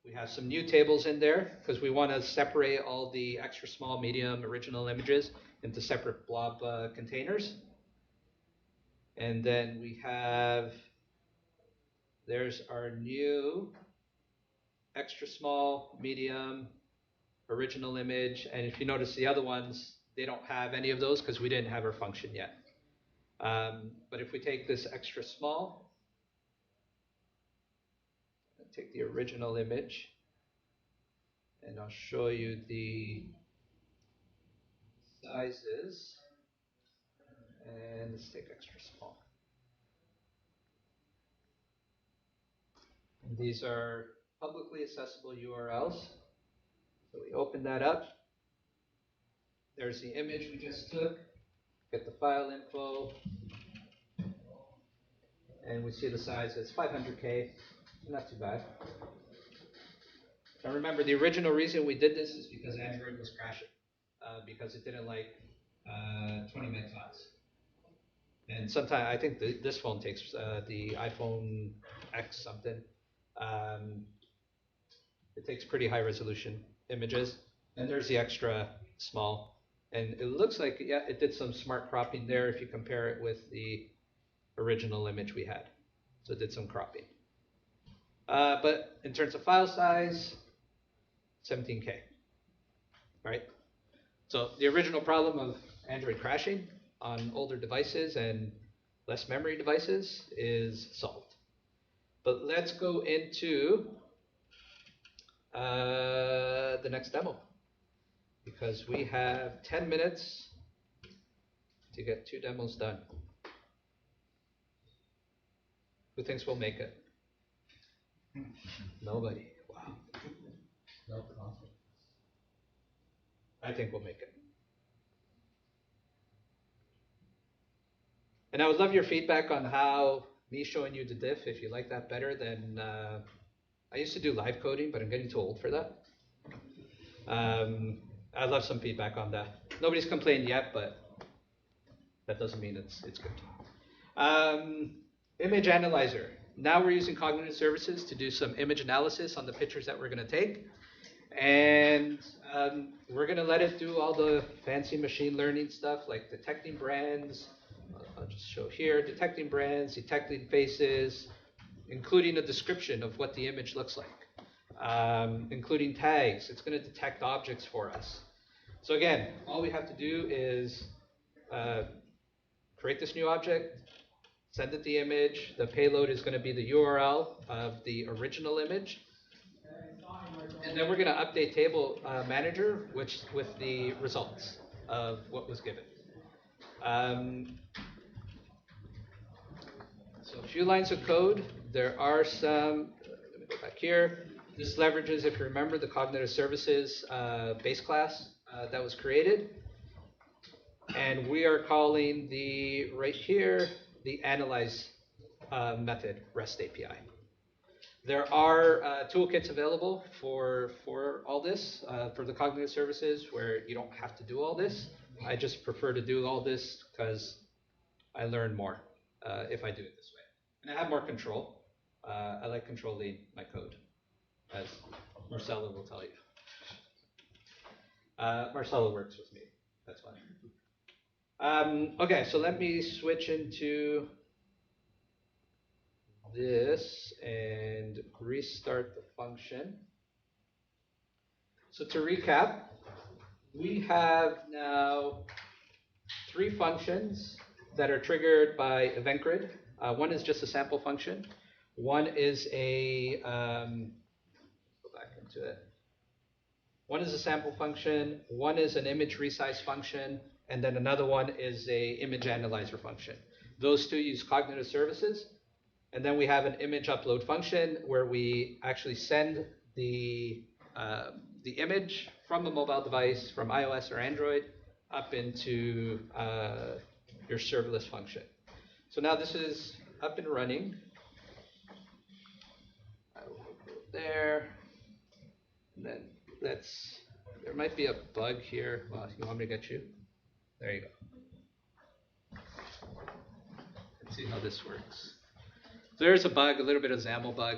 we have some new tables in there because we want to separate all the extra small, medium, original images into separate blob containers. And then we have, there's our new extra small, medium, original image. And if you notice the other ones, they don't have any of those because we didn't have our function yet. But if we take this extra small, take the original image, and I'll show you the sizes. And let's take extra small. And these are publicly accessible URLs. So we open that up. There's the image we just took. Get the file info. And we see the size. It's 500K. Not too bad. Now remember, the original reason we did this is because Android was crashing. Because it didn't like 20 megabytes. And sometimes I think this phone takes the iPhone X something. It takes pretty high resolution images. And there's the extra small. And it looks like, yeah, it did some smart cropping there if you compare it with the original image we had. So it did some cropping. But in terms of file size, 17K, right? So the original problem of Android crashing on older devices and less memory devices is solved. But let's go into the next demo, because we have 10 minutes to get 2 demos done. Who thinks we'll make it? Nobody. Wow. No confidence. I think we'll make it. And I would love your feedback on how me showing you the diff, if you like that better than, I used to do live coding, but I'm getting too old for that. I'd love some feedback on that. Nobody's complained yet, but that doesn't mean it's good. Image analyzer. Now we're using cognitive services to do some image analysis on the pictures that we're going to take. And we're going to let it do all the fancy machine learning stuff like detecting brands. I'll just show here, detecting brands, detecting faces, including a description of what the image looks like, including tags. It's going to detect objects for us. So again, all we have to do is create this new object, send it the image. The payload is going to be the URL of the original image. And then we're going to update table manager with the results of what was given. So a few lines of code. There are some, let me go back here. This leverages, if you remember, the cognitive services base class that was created. And we are calling the, right here, the analyze method REST API. There are toolkits available for all this, for the cognitive services where you don't have to do all this. I just prefer to do all this because I learn more if I do it this way. And I have more control. I like controlling my code, as Marcelo will tell you. Marcelo works with me, that's fine. Okay, so let me switch into this and restart the function. So to recap, we have now 3 functions that are triggered by event grid. One is just a sample function. One is a, go back into it. One is a sample function. One is an image resize function. And then another one is a image analyzer function. Those 2 use cognitive services. And then we have an image upload function where we actually send the image from a mobile device, from iOS or Android, up into your serverless function. So now this is up and running. I will go there. And then there might be a bug here. Well, you want me to get you? There you go. Let's see how this works. So there's a bug, a little bit of XAML bug.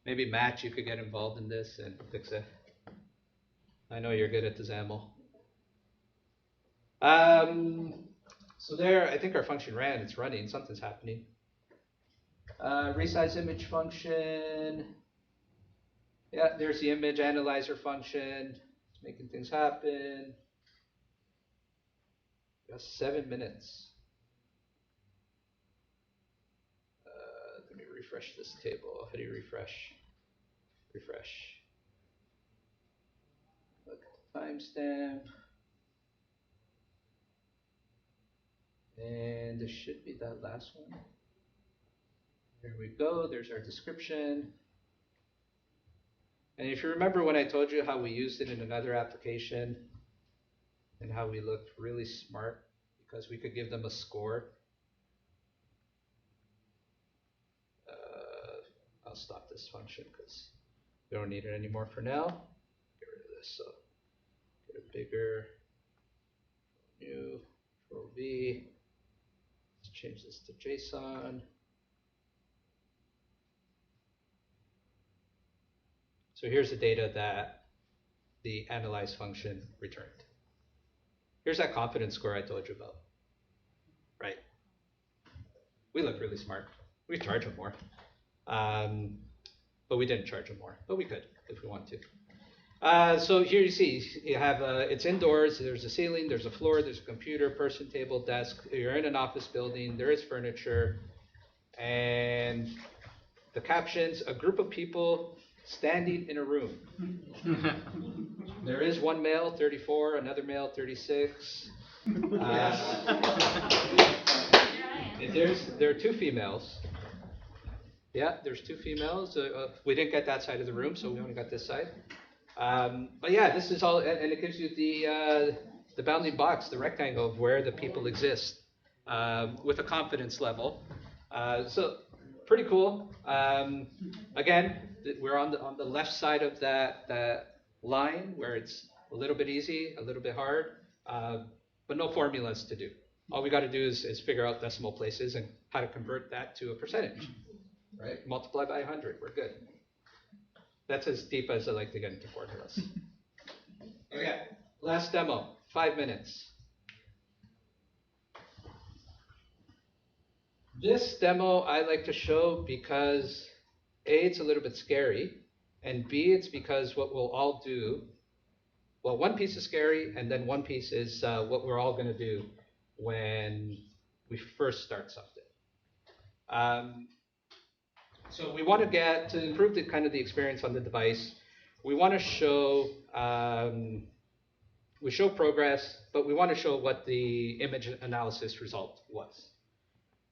Maybe Matt, you could get involved in this and fix it. I know you're good at the XAML. So there, I think our function ran, it's running, something's happening. Resize image function. Yeah, there's the image analyzer function. It's making things happen. Got 7 minutes. Let me refresh this table. How do you refresh? Refresh. Look at the timestamp. And this should be that last one. There we go. There's our description. And if you remember when I told you how we used it in another application and how we looked really smart because we could give them a score. I'll stop this function because we don't need it anymore for now. Get rid of this. So get a bigger, new, Control V. Let's change this to JSON. So here's the data that the analyze function returned. Here's that confidence score I told you about, right? We look really smart. We charge them more. But we didn't charge them more, but we could if we want to. So here you see, you have, it's indoors, there's a ceiling, there's a floor, there's a computer, person, table, desk. You're in an office building, there is furniture, and the captions, a group of people standing in a room. There is one male, 34, another male, 36. There are 2 females. Yeah, there's 2 females. We didn't get that side of the room, so we only got this side. But yeah, this is all, and it gives you the bounding box, the rectangle of where the people exist with a confidence level. So pretty cool. Again, we're on the left side of that line where it's a little bit easy, a little bit hard, but no formulas to do. All we got to do is figure out decimal places and how to convert that to a percentage. Right? Multiply by 100, we're good. That's as deep as I like to get into formulas. Okay, last demo, 5 minutes. This demo I like to show because A, it's a little bit scary, and B, it's because what we'll all do, well, one piece is scary, and then one piece is what we're all going to do when we first start something. So we want to get to improve the kind of the experience on the device. We want to show we show progress, but we want to show what the image analysis result was,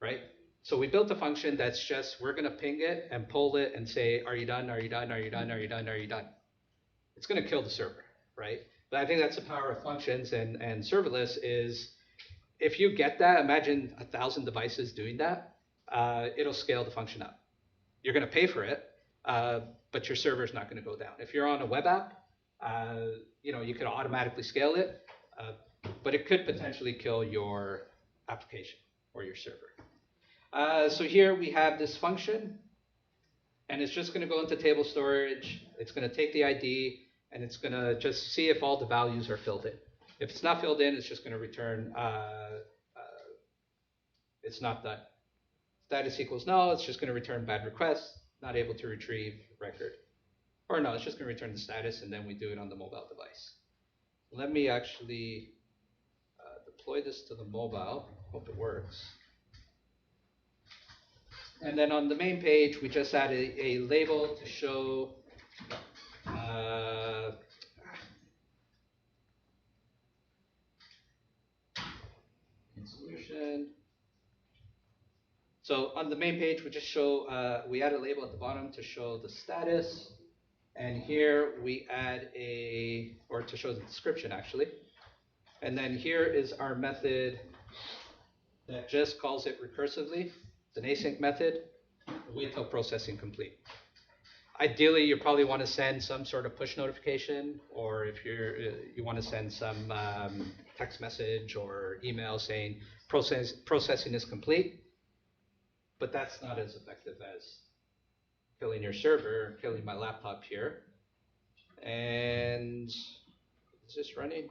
right? So we built a function that's just we're going to ping it and pull it and say, are you done? Are you done? Are you done? Are you done? Are you done? It's going to kill the server, right? But I think that's the power of functions and serverless is if you get that, imagine 1,000 devices doing that, it'll scale the function up. You're going to pay for it, but your server's not going to go down. If you're on a web app, you could automatically scale it, but it could potentially kill your application or your server. So here we have this function, and it's just going to go into table storage. It's going to take the ID, and it's going to just see if all the values are filled in. If it's not filled in, it's just going to return it's not done. Status equals null, it's just going to return bad request, not able to retrieve record. Or no, it's just going to return the status, and then we do it on the mobile device. Let me actually deploy this to the mobile. Hope it works. And then on the main page, we just added a label to show solution. So on the main page, we just show, we add a label at the bottom to show the status. And here we add or to show the description actually. And then here is our method that just calls it recursively. It's an async method. Wait till processing complete. Ideally, you probably want to send some sort of push notification, or if you want to send some text message or email saying processing is complete. But that's not as effective as killing your server, killing my laptop here. And is this running?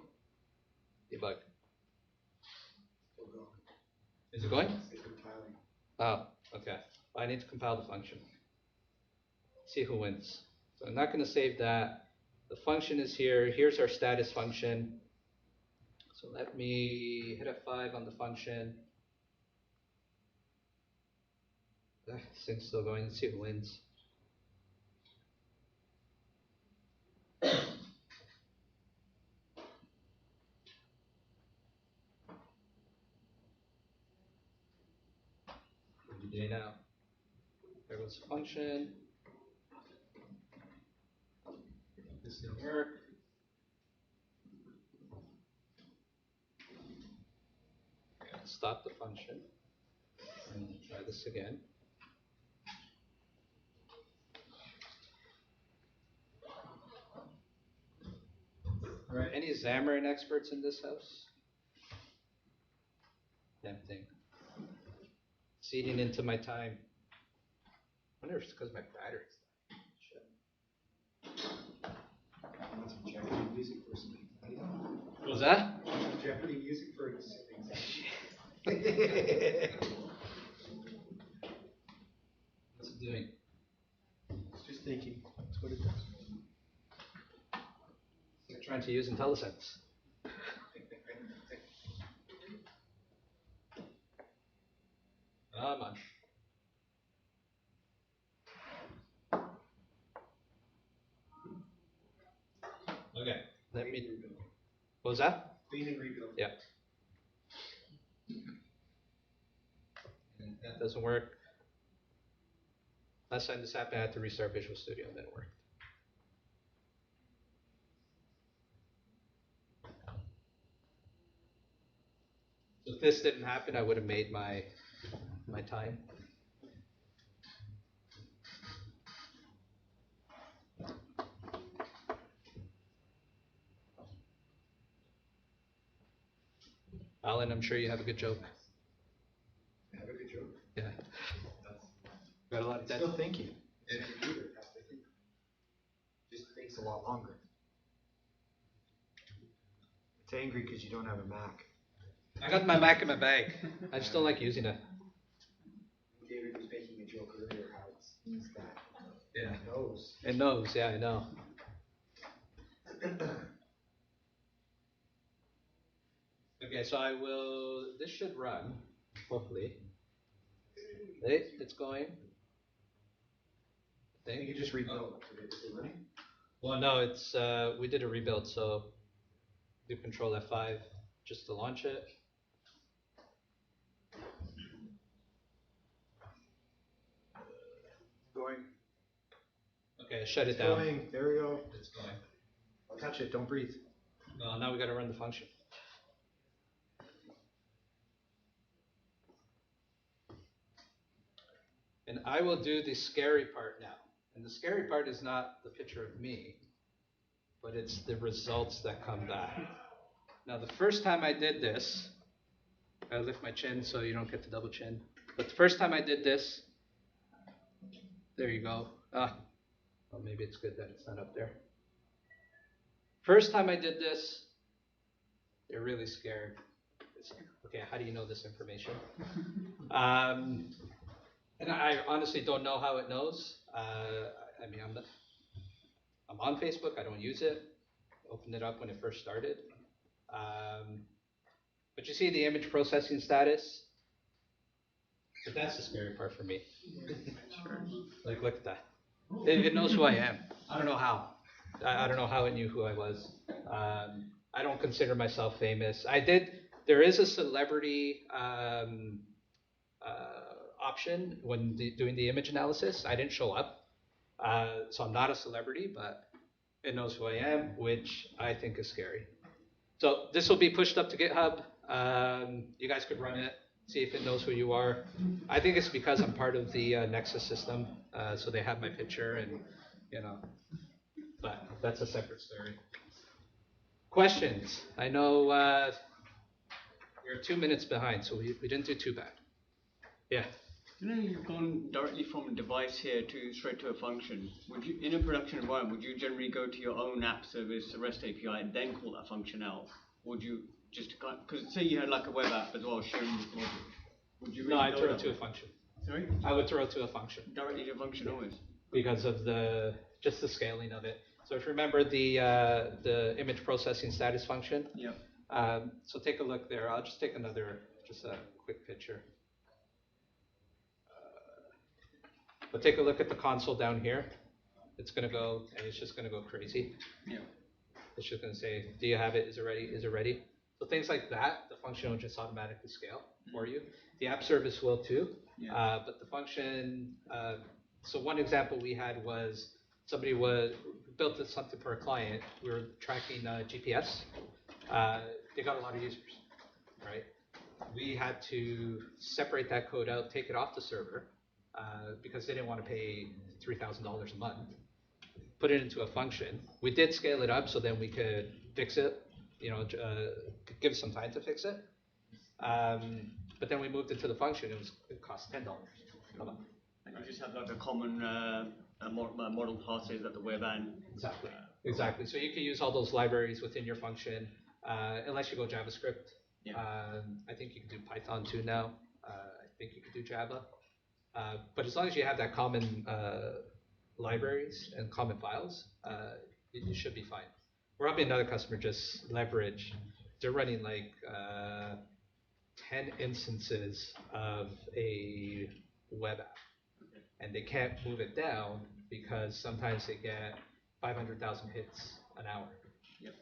Debug. Is it going? Oh, okay. I need to compile the function. See who wins. So I'm not going to save that. The function is here. Here's our status function. So let me hit F5 on the function. This thing's still going. Let's see who wins. What do you do now? There goes the function. This didn't work. Stop the function and try this again. All right, any Xamarin experts in this house? Damn thing. It's eating into my time. I wonder if it's because my battery's dying. Jeopardy music for some What was that? Jeopardy music for What's it doing? It's just thinking. That's what it does. They're trying to use IntelliSense. Come on. Okay, let me. What was that? Clean and rebuild. Yeah. And that doesn't work. Last time this happened, I had to restart Visual Studio and then it worked. If this didn't happen, I would have made my time. Alan, I'm sure you have a good joke. Have a good joke. Yeah. Got a lot of dead. Still thinking. Yeah. Computer has to think. Just takes a lot longer. It's angry because you don't have a Mac. I got my Mac in my bag. I just don't like using it. David was making a joke earlier how it sees that. Yeah. It knows. It knows, yeah, I know. Okay, so I will, this should run, hopefully. Hey, it's going. I think you just rebuild. Is it running? Well, no, it's, we did a rebuild, so do Control F5 just to launch it. Going. Okay, shut it It's down. going. There we go. It's going. I'll touch it. Don't breathe. Well, now we got to run the function. And I will do the scary part now. And the scary part is not the picture of me, but it's the results that come back. Now, the first time I did this, I lift my chin so you don't get the double chin. But the first time I did this, there you go. Well, maybe it's good that it's not up there. First time I did this, they're really scared. It's like, okay, how do you know this information? And I honestly don't know how it knows. I mean, I'm on Facebook. I don't use it. I opened it up when it first started. But you see the image processing status. But that's the scary part for me. Sure. Like, look at that. It knows who I am. I don't know how. I don't know how it knew who I was. I don't consider myself famous. There is a celebrity option when doing the image analysis. I didn't show up. So I'm not a celebrity, but it knows who I am, which I think is scary. So this will be pushed up to GitHub. You guys could run it, see if it knows who you are. I think it's because I'm part of the Nexus system, so they have my picture and, but that's a separate story. Questions? I know we're 2 minutes behind, so we didn't do too bad. Yeah. You've gone directly from a device here to straight to a function. Would you, in a production environment, would you generally go to your own app service, a REST API, and then call that function out? Would you just, because say you had like a web app as well, sharing this module, Would you No, really I go throw it that to a way? function. Sorry? I would throw it to a function. Directly to a function always. Because of just the scaling of it. So if you remember the image processing status function. Yeah. So take a look there. I'll just take just a quick picture. But take a look at the console down here. It's going to go, and it's just going to go crazy. Yeah. It's just going to say, do you have it? Is it ready? Is it ready? So things like that, the function will just automatically scale for you. The app service will too. Yeah. But the function, so one example we had was somebody built something for a client. We were tracking GPS. They got a lot of users, right? We had to separate that code out, take it off the server, because they didn't want to pay $3,000 a month. Put it into a function. We did scale it up so then we could fix it, give some time to fix it. But then we moved it to the function. It cost $10 a month. And you just have like a common model classes at the web and. Exactly. Exactly. So you can use all those libraries within your function, unless you go JavaScript. Yeah. I think you can do Python too now. I think you can do Java. But as long as you have that common libraries and common files, you should be fine. We're helping another customer just leverage. They're running like 10 instances of a web app. Okay. And they can't move it down because sometimes they get 500,000 hits an hour. Yep.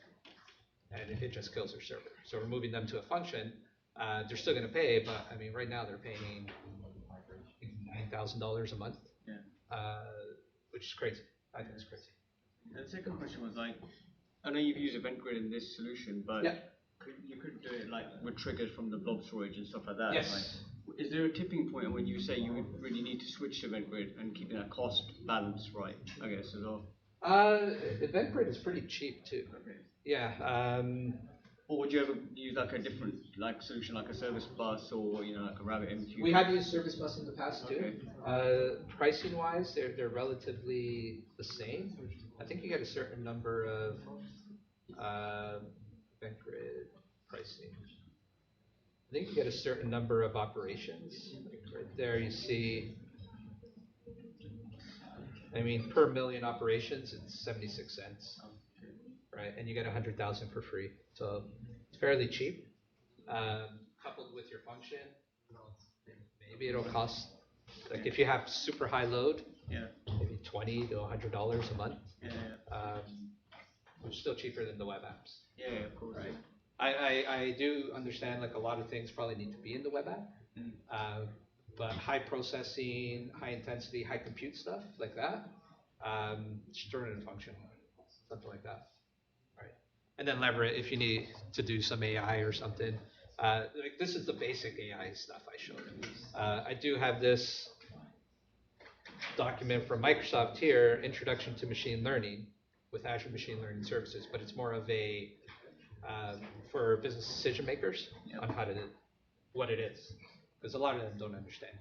And it just kills their server. So we're moving them to a function. They're still going to pay, but I mean, right now they're paying $9,000 a month. Yeah. Which is crazy. I think it's crazy. And the second question was like, I know you've used Event Grid in this solution, but yeah. You could do it like with triggers from the blob storage and stuff like that. Yes. Like, is there a tipping point when you say you really need to switch to Event Grid and keeping that cost balance right, I guess, as well? Event Grid is pretty cheap too. Okay. Yeah. Or would you ever use like a different solution, like a service bus or like a RabbitMQ? We have used service bus in the past too. Okay. Pricing wise, they're relatively the same. I think you get a certain number of Event Grid pricing. I think you get a certain number of operations. Like right there, you see. I mean, per million operations, it's 76 cents. Right, and you get 100,000 for free, so it's fairly cheap. Coupled with your function, maybe it'll cost, like if you have super high load, maybe $20 to $100 a month. Which is still cheaper than the web apps. Yeah, of course. Right. I do understand like a lot of things probably need to be in the web app, but high processing, high intensity, high compute stuff like that, just throw it in a function, something like that. And then leverage if you need to do some AI or something. Like this is the basic AI stuff I showed. I do have this document from Microsoft here, Introduction to Machine Learning with Azure Machine Learning Services, but it's more of a for business decision makers on what it is, because a lot of them don't understand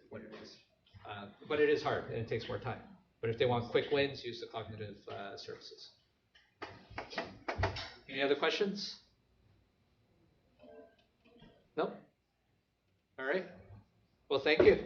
what it is. But it is hard and it takes more time. But if they want quick wins, use the cognitive services. Any other questions? No? All right. Well, thank you.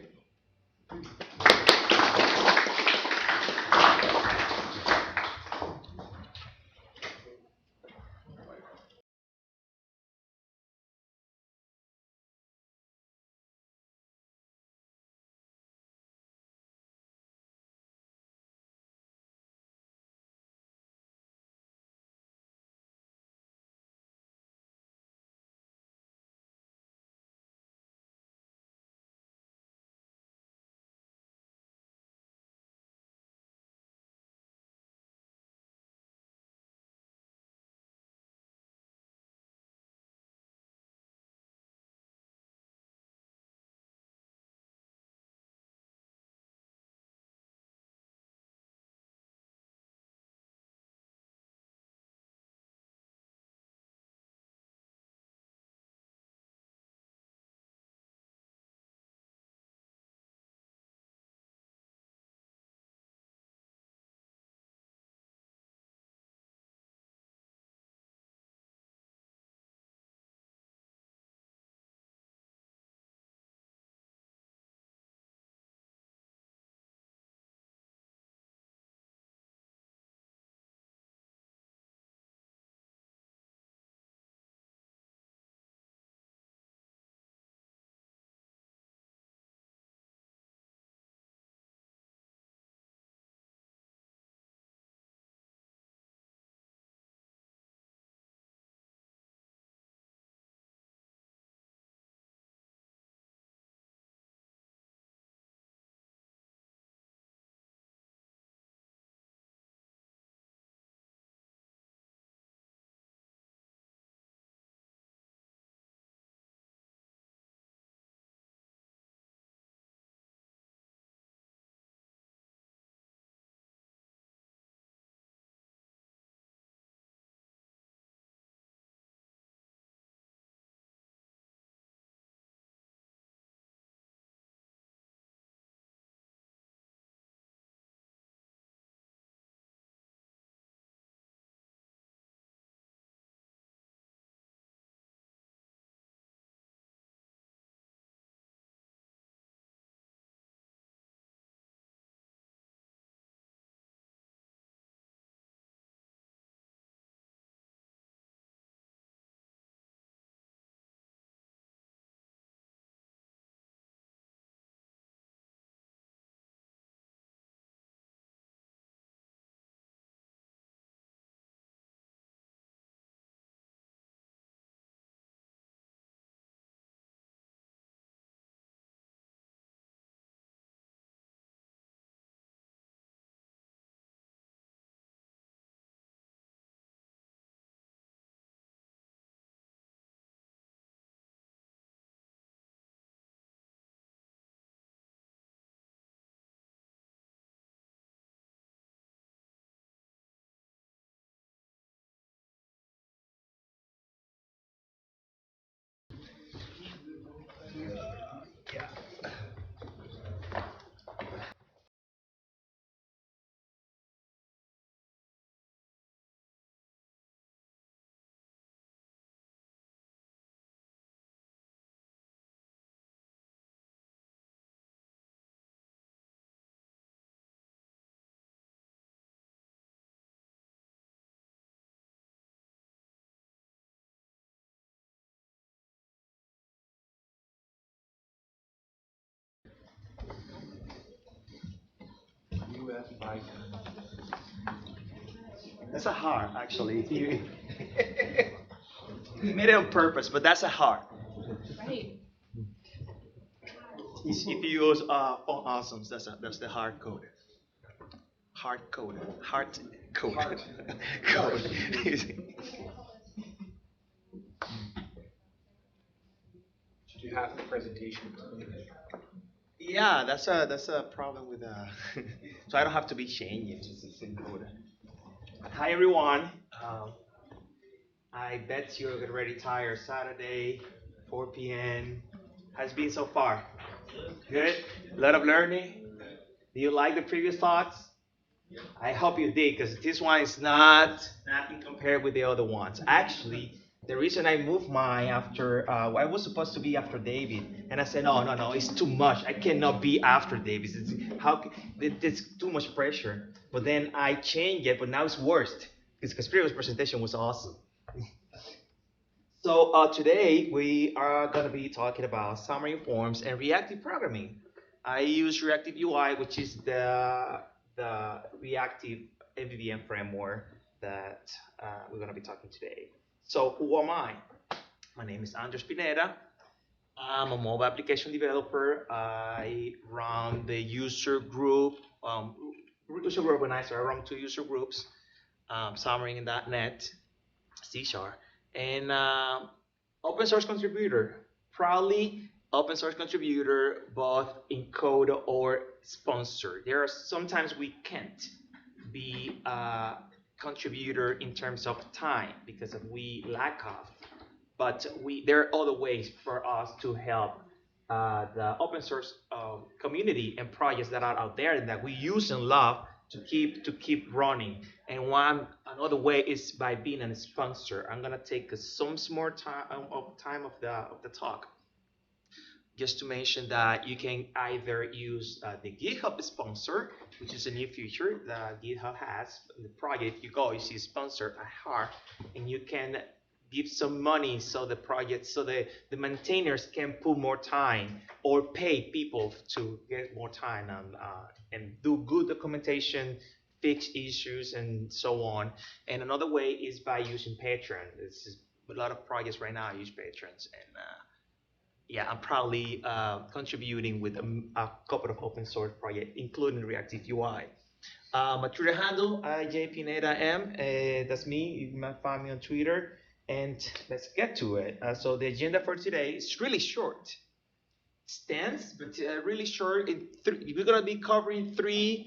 That's a heart, actually. You made it on purpose, but that's a heart. Right. If you use font awesomes, that's the hard code. Hard code. Heart code. Code. Did you have the presentation? Yeah, that's a problem with so I don't have to be changing. It's the same code. Hi everyone. I bet you're already tired. Saturday, 4 p.m. Has been so far? Good. A lot of learning. Do you like the previous talks? I hope you did, because this one is nothing compared with the other ones. Actually, the reason I moved mine after, I was supposed to be after David, and I said, no, it's too much. I cannot be after David. It's too much pressure. But then I changed it, but now it's worse, because previous presentation was awesome. So today we are going to be talking about Xamarin Forms and reactive programming. I use Reactive UI, which is the reactive MVVM framework that we're going to be talking today. So who am I? My name is Andres Pineda. I'm a mobile application developer. I run the user group, user group organizer. I run 2 user groups, Xamarin and .NET, C#, and open source contributor. Proudly open source contributor, both in code or sponsor. There are sometimes we can't be a contributor in terms of time because we lack of, but there are other ways for us to help the open source community and projects that are out there that we use and love to keep running. And another way is by being a sponsor. I'm gonna take some more time of the talk just to mention that you can either use the GitHub sponsor, which is a new feature that GitHub has. In the project, you see sponsor at heart, and you can give some money so the maintainers can put more time or pay people to get more time and do good documentation, fix issues, and so on. And another way is by using Patreon. This is a lot of projects right now use Patrons, and yeah, I'm proudly contributing with a couple of open source projects, including Reactive UI. My Twitter handle, JPineda_M, that's me. You might find me on Twitter. And let's get to it. So the agenda for today is really short. It's dense, but really short. We're gonna be covering three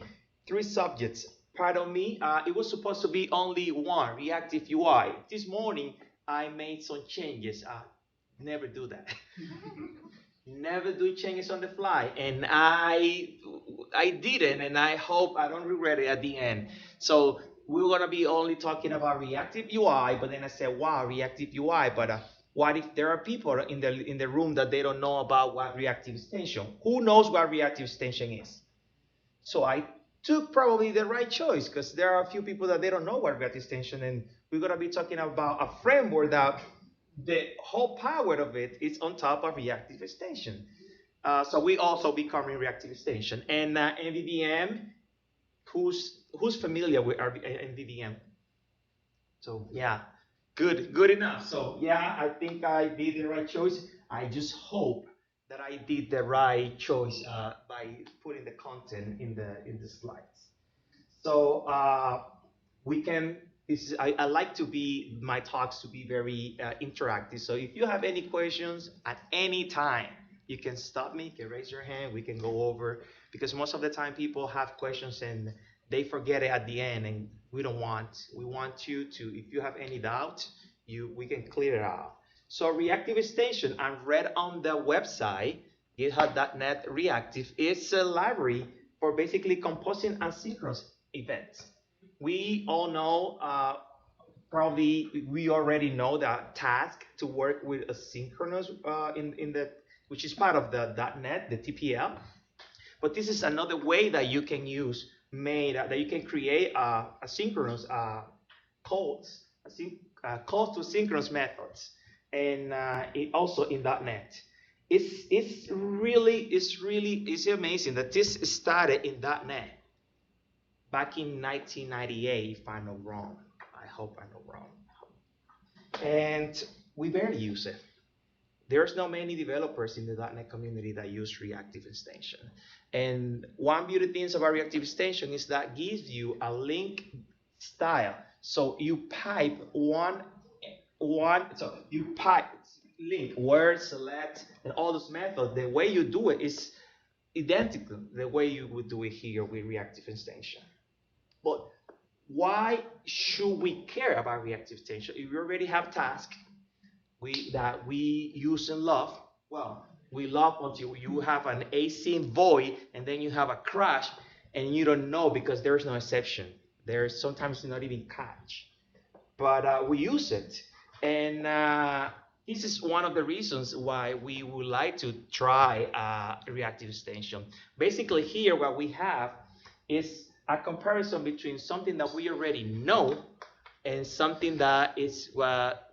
subjects. Pardon me, it was supposed to be only one, Reactive UI. This morning, I made some changes. Never do that. Never do changes on the fly, and I didn't, and I hope I don't regret it at the end. So we're gonna be only talking about Reactive UI, but then I said, wow, Reactive UI, but what if there are people in the room that they don't know about what Reactive Extension? Who knows what Reactive Extension is? So I took probably the right choice, because there are a few people that they don't know what Reactive Extension, and we're gonna be talking about a framework that the whole power of it is on top of Reactive Extension. So we also be covering Reactive Extension and MVVM. Who's familiar with MVVM? So yeah, good enough. So yeah, I think I did the right choice. I just hope that I did the right choice by putting the content in the slides. So we can. I like my talks to be very interactive. So if you have any questions at any time, you can stop me, you can raise your hand, we can go over, because most of the time people have questions and they forget it at the end, and we want you to, if you have any doubt, we can clear it out. So Reactive Extension, I've read on the website, github.net reactive, is a library for basically composing asynchronous events. We all know, probably we already know that task to work with asynchronous which is part of the .NET, the TPL. But this is another way that you can that you can create asynchronous calls to synchronous methods, and also in .NET. It's really amazing that this started in .NET. back in 1998, if I'm not wrong. I hope I'm not wrong. And we barely use it. There's not many developers in the .NET community that use reactive extension. And one beauty things about reactive extension is that gives you a link style. So you pipe so you pipe link, word, select, and all those methods. The way you do it is identical the way you would do it here with reactive extension. But why should we care about reactive extension? If you already have tasks that we use and love, well, we love until you have an async void and then you have a crash and you don't know because there's no exception. There's sometimes not even catch. But we use it. And this is one of the reasons why we would like to try reactive extension. Basically here what we have is a comparison between something that we already know and something that is what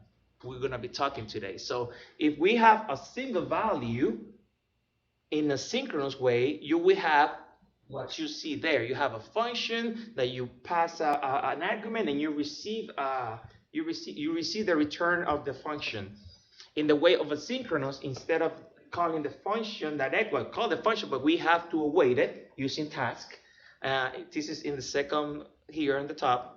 we're going to be talking today. So if we have a single value in a synchronous way, you will have what you see there. You have a function that you pass an argument and you receive the return of the function. In the way of asynchronous, instead of calling the function call the function, but we have to await it using task. This is in the second here on the top.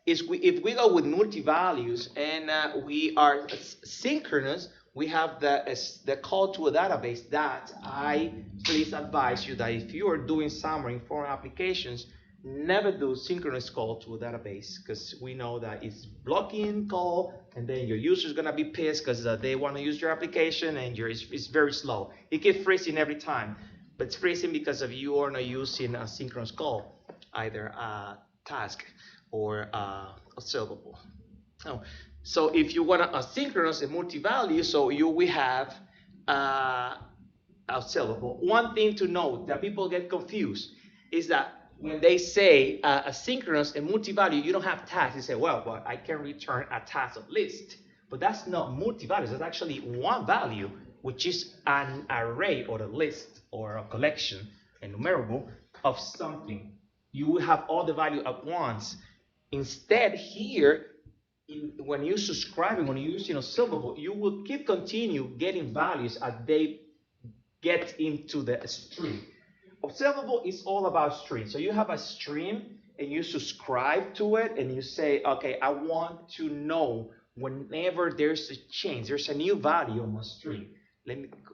If we go with multi-values and we are synchronous, we have the call to a database that I please advise you that if you are doing Xamarin for applications, never do synchronous call to a database because we know that it's blocking call and then your user is going to be pissed because they want to use your application and it's very slow. It keeps freezing every time, but it's freezing because of you are not using a synchronous call, either a task or observable. Oh. So if you want to asynchronous and multi-value, so you will have observable. One thing to note that people get confused is that when they say asynchronous and multi-value, you don't have tags. You say, well, I can return a task of list. But that's not multi-values. That's actually one value, which is an array or a list or a collection, enumerable, of something. You will have all the value at once. Instead, here, when you're subscribing, when you're using observable, you will continue getting values as they get into the stream. Observable is all about stream. So you have a stream and you subscribe to it and you say, okay, I want to know whenever there's a change, there's a new value on my stream.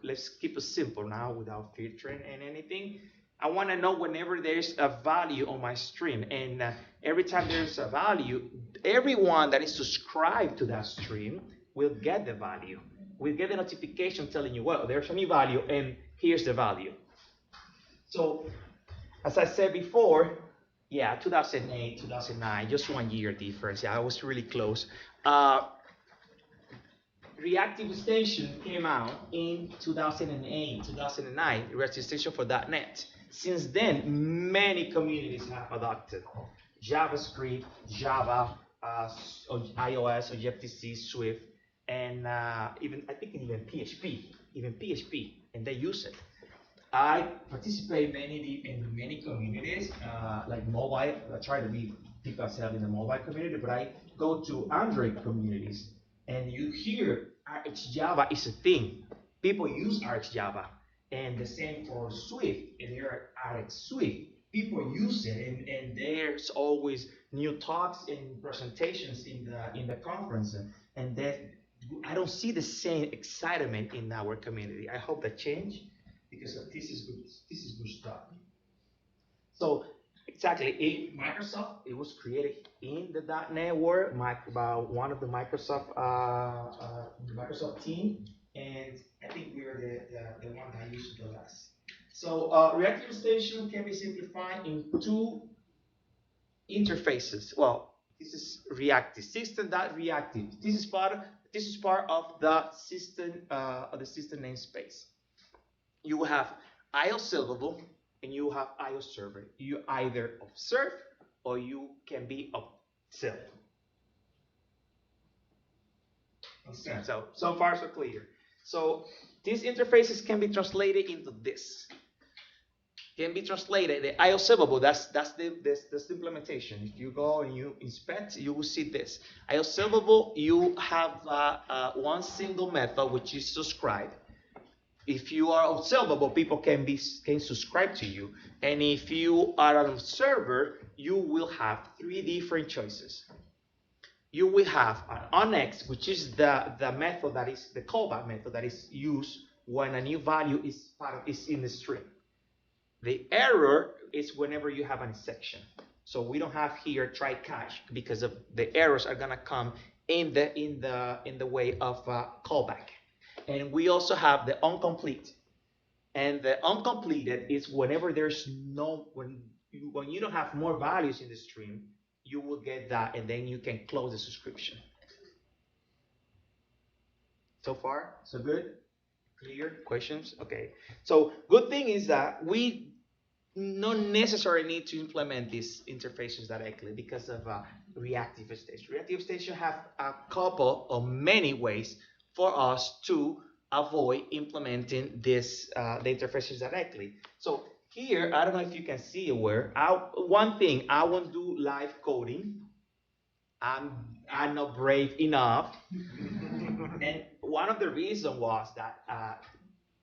Let's keep it simple now without filtering and anything. I want to know whenever there's a value on my stream, and every time there's a value, everyone that is subscribed to that stream will get the value. We'll get a notification telling you, well, there's a new value, and here's the value. So, as I said before, yeah, 2008, 2009, just 1 year difference. Yeah, I was really close. Reactive extension came out in 2008, 2009, reactive extension for .NET. Since then, many communities have adopted JavaScript, Java, iOS, Objective-C, Swift, and I think even PHP, and they use it. I participate in many communities, like mobile. I try to keep myself in the mobile community, but I go to Android communities, and you hear RxJava is a thing. People use RxJava. And the same for Swift, and there are Rx Swift. People use it, and there's always new talks and presentations in the conference, and that I don't see the same excitement in our community. I hope that change because this is good. This is good stuff. So exactly, Microsoft, it was created in the .NET world by one of the Microsoft team, and I think we are the one that used it the last. So reactive extension can be simplified in two interfaces. Well, this is reactive, system.reactive. This is part of the system namespace. You will have IObservable and you have IOserver. You either observe or you can be observed. So far so clear. So these interfaces can be translated into this. can be translated. The I observable, that's the implementation. If you go and you inspect, you will see this. I observable, you have one single method, which is subscribe. If you are observable, people can subscribe to you. And if you are an observer, you will have three different choices. You will have an onX, which is the method that is the callback method that is used when a new value is in the string. The error is whenever you have an exception. So we don't have here try catch because of the errors are gonna come in the way of callback. And we also have the incomplete. And the uncompleted is whenever there's when you don't have more values in the stream, you will get that, and then you can close the subscription. So far, so good? Clear? Questions? Okay. So good thing is that we not necessarily need to implement these interfaces directly because of reactive stage. Reactive stage have a couple of many ways for us to avoid implementing this the interfaces directly. So here, I don't know if you can see where one thing I won't do live coding. I'm not brave enough. And one of the reasons was that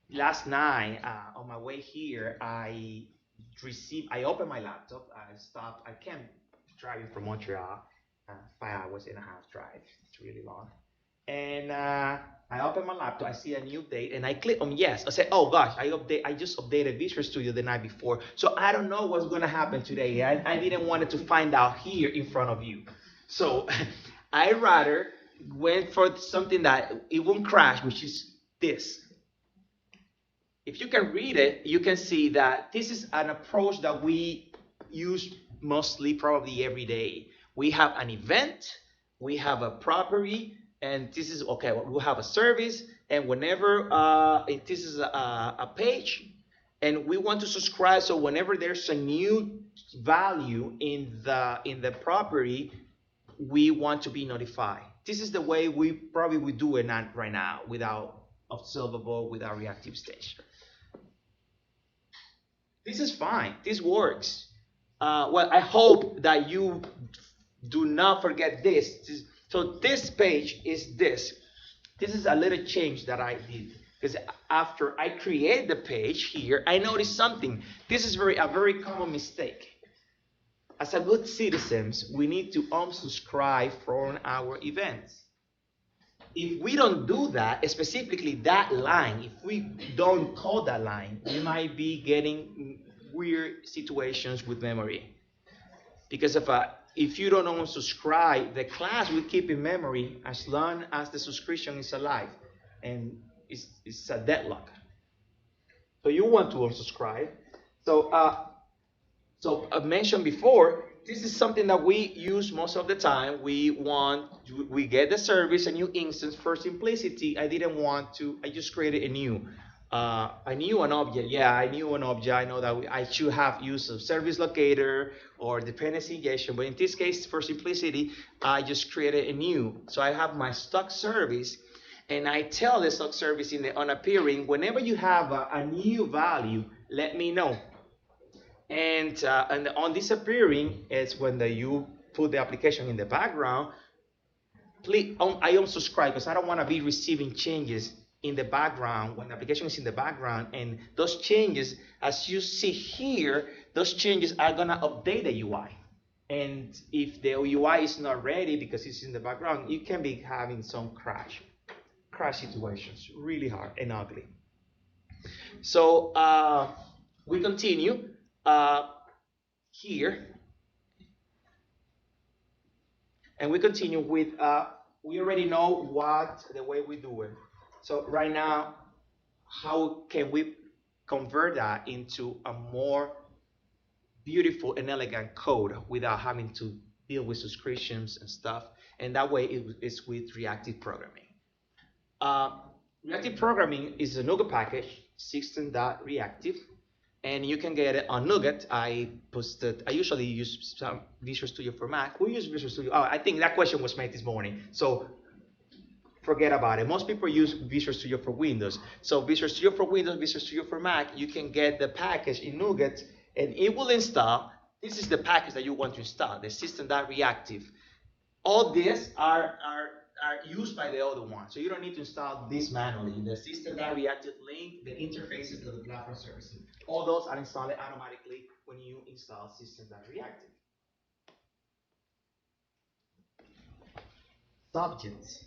last night on my way here, I opened my laptop. I came driving from Montreal, 5 hours and a half drive. It's really long. And I open my laptop, I see a new date, and I click on yes. I say, oh gosh, I just updated Visual Studio the night before, so I don't know what's gonna happen today. I didn't want to find out here in front of you. So I rather went for something that it won't crash, which is this. If you can read it, you can see that this is an approach that we use mostly probably every day. We have an event, we have a property, and this is, okay, we'll have a service, and whenever this is a page, and we want to subscribe, so whenever there's a new value in the property, we want to be notified. This is the way we probably would do it right now, without observable, without reactive stage. This is fine, this works. Well, I hope that you do not forget this. So this page is this. This is a little change that I did. Because after I create the page here, I noticed something. This is a very common mistake. As a good citizens, we need to unsubscribe from our events. If we don't do that, specifically that line, if we don't call that line, we might be getting weird situations with memory. Because if you don't unsubscribe, the class will keep in memory as long as the subscription is alive, and it's a deadlock. So you want to unsubscribe. So I mentioned before, this is something that we use most of the time. We get the service, a new instance. For simplicity, I didn't want to. I just created a new. I knew an object. Yeah, I knew an object. I know that I should have used a service locator or dependency injection, but in this case, for simplicity, I just created a new. So I have my stock service, and I tell the stock service in the unappearing, whenever you have a new value, let me know. And on disappearing is when you put the application in the background. Please, I unsubscribe because I don't want to be receiving changes in the background when the application is in the background, and those changes, as you see here, those changes are gonna update the UI. And if the UI is not ready because it's in the background, you can be having some crash situations, really hard and ugly. So we continue here, and we continue with we already know the way we do it. So right now, how can we convert that into a more beautiful and elegant code without having to deal with subscriptions and stuff? And that way it's with reactive programming. Reactive programming is a NuGet package, system.reactive, and you can get it on NuGet. I usually use Visual Studio for Mac. Who uses Visual Studio? Oh, I think that question was made this morning. So forget about it. Most people use Visual Studio for Windows. So Visual Studio for Windows, Visual Studio for Mac, you can get the package in NuGet, and it will install. This is the package that you want to install, the system.reactive. All these are used by the other one, so you don't need to install this manually. The system.reactive link, the interfaces of the platform services, all those are installed automatically when you install system.reactive. Subjects.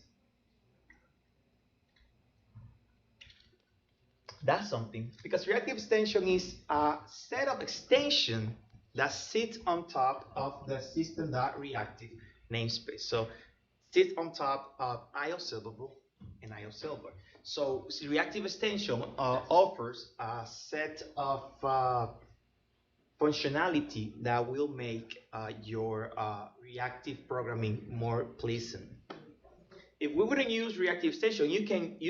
That's something, because reactive extension is a set of extensions that sits on top of the system.reactive namespace. So sits on top of IOservable and IOserver. So reactive extension offers a set of functionality that will make your reactive programming more pleasant. If we wouldn't use reactive extension, you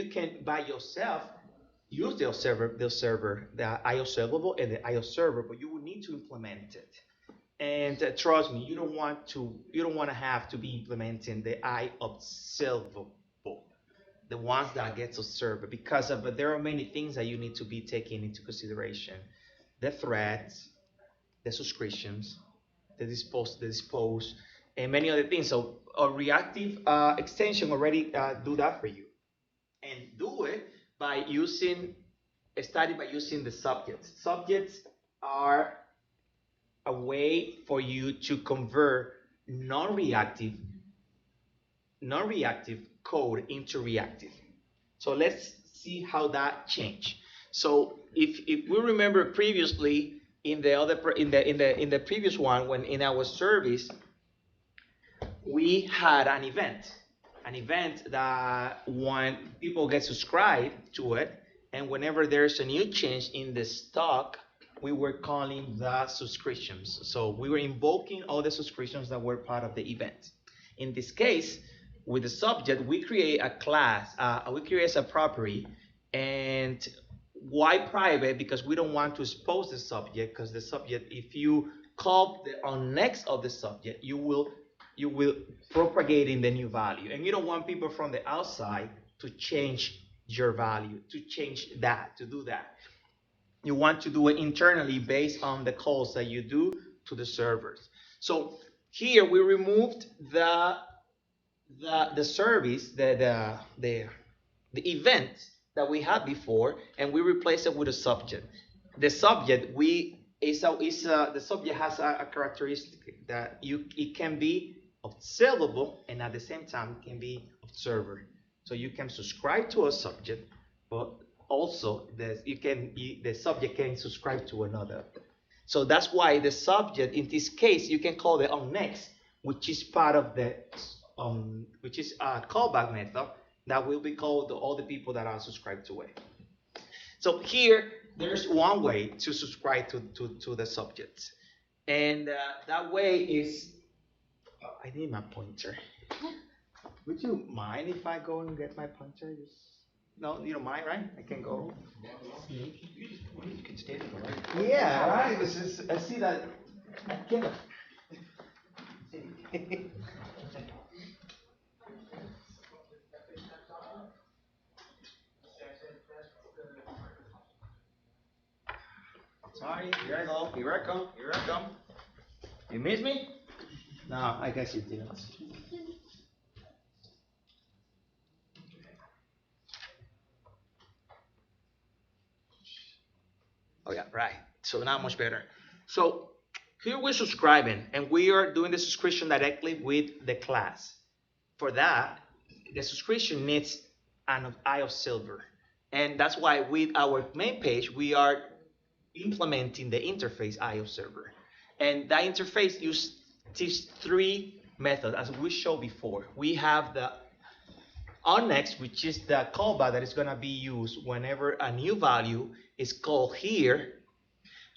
can by yourself use the server, the IOservable and the IOserver, but you will need to implement it. And trust me, you don't want to have to be implementing the IOservable, the ones that get to server, because there are many things that you need to be taking into consideration: the threads, the subscriptions, the dispose, and many other things. So a reactive extension already do that for you, and do it by using the subjects. Subjects are a way for you to convert non-reactive code into reactive. So let's see how that changed. So if we remember previously in the previous one, when in our service we had an event that when people get subscribed to it, and whenever there's a new change in the stock, we were calling the subscriptions. So we were invoking all the subscriptions that were part of the event. In this case, with the subject, we create a class, we create a property, and why private? Because we don't want to expose the subject, because the subject, if you call the on next of the subject, you will propagate in the new value, and you don't want people from the outside to change your value, to do that. You want to do it internally based on the calls that you do to the servers. So here we removed the service, the event that we had before, and we replaced it with a subject. The subject the subject has a characteristic that it can be observable, and at the same time it can be observer. So you can subscribe to a subject, but also the subject can subscribe to another. So that's why the subject, in this case, you can call the onNext, which is part of the which is a callback method that will be called to all the people that are subscribed to it. So here, there's one way to subscribe to the subjects, and that way is. I need my pointer. Would you mind if I go and get my pointer? No, you don't mind, right? I can go. You can stay there, right? Yeah, right. I see that. I can't. Sorry, here I go. Here I come. You miss me? No, I guess you didn't. Oh yeah, right. So now much better. So here we're subscribing, and we are doing the subscription directly with the class. For that, the subscription needs an IOserver, and that's why with our main page we are implementing the interface IOserver, and that interface uses these three methods as we showed before. We have the onNext, which is the callback that is going to be used whenever a new value is called here.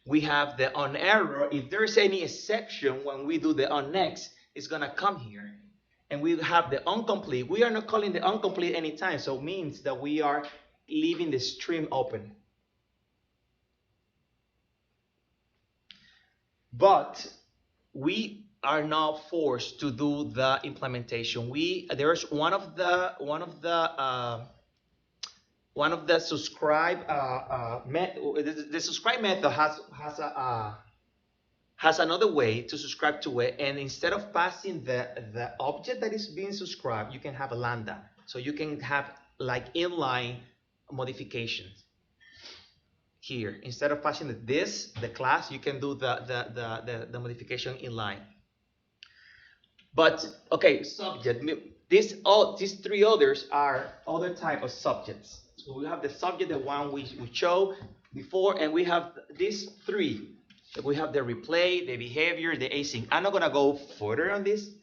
We have the onError. If there's any exception when we do the onNext, it's going to come here. And we have the onComplete. We are not calling the onComplete anytime, so it means that we are leaving the stream open. But we are not forced to do the implementation. There's one of the subscribe the subscribe method has another way to subscribe to it, and instead of passing the object that is being subscribed, you can have a lambda. So you can have like inline modifications here. Instead of passing the class, you can do the modification inline. But okay, subject. These three others are other type of subjects. So we have the subject, the one we showed before, and we have these three. We have the replay, the behavior, the async. I'm not gonna go further on these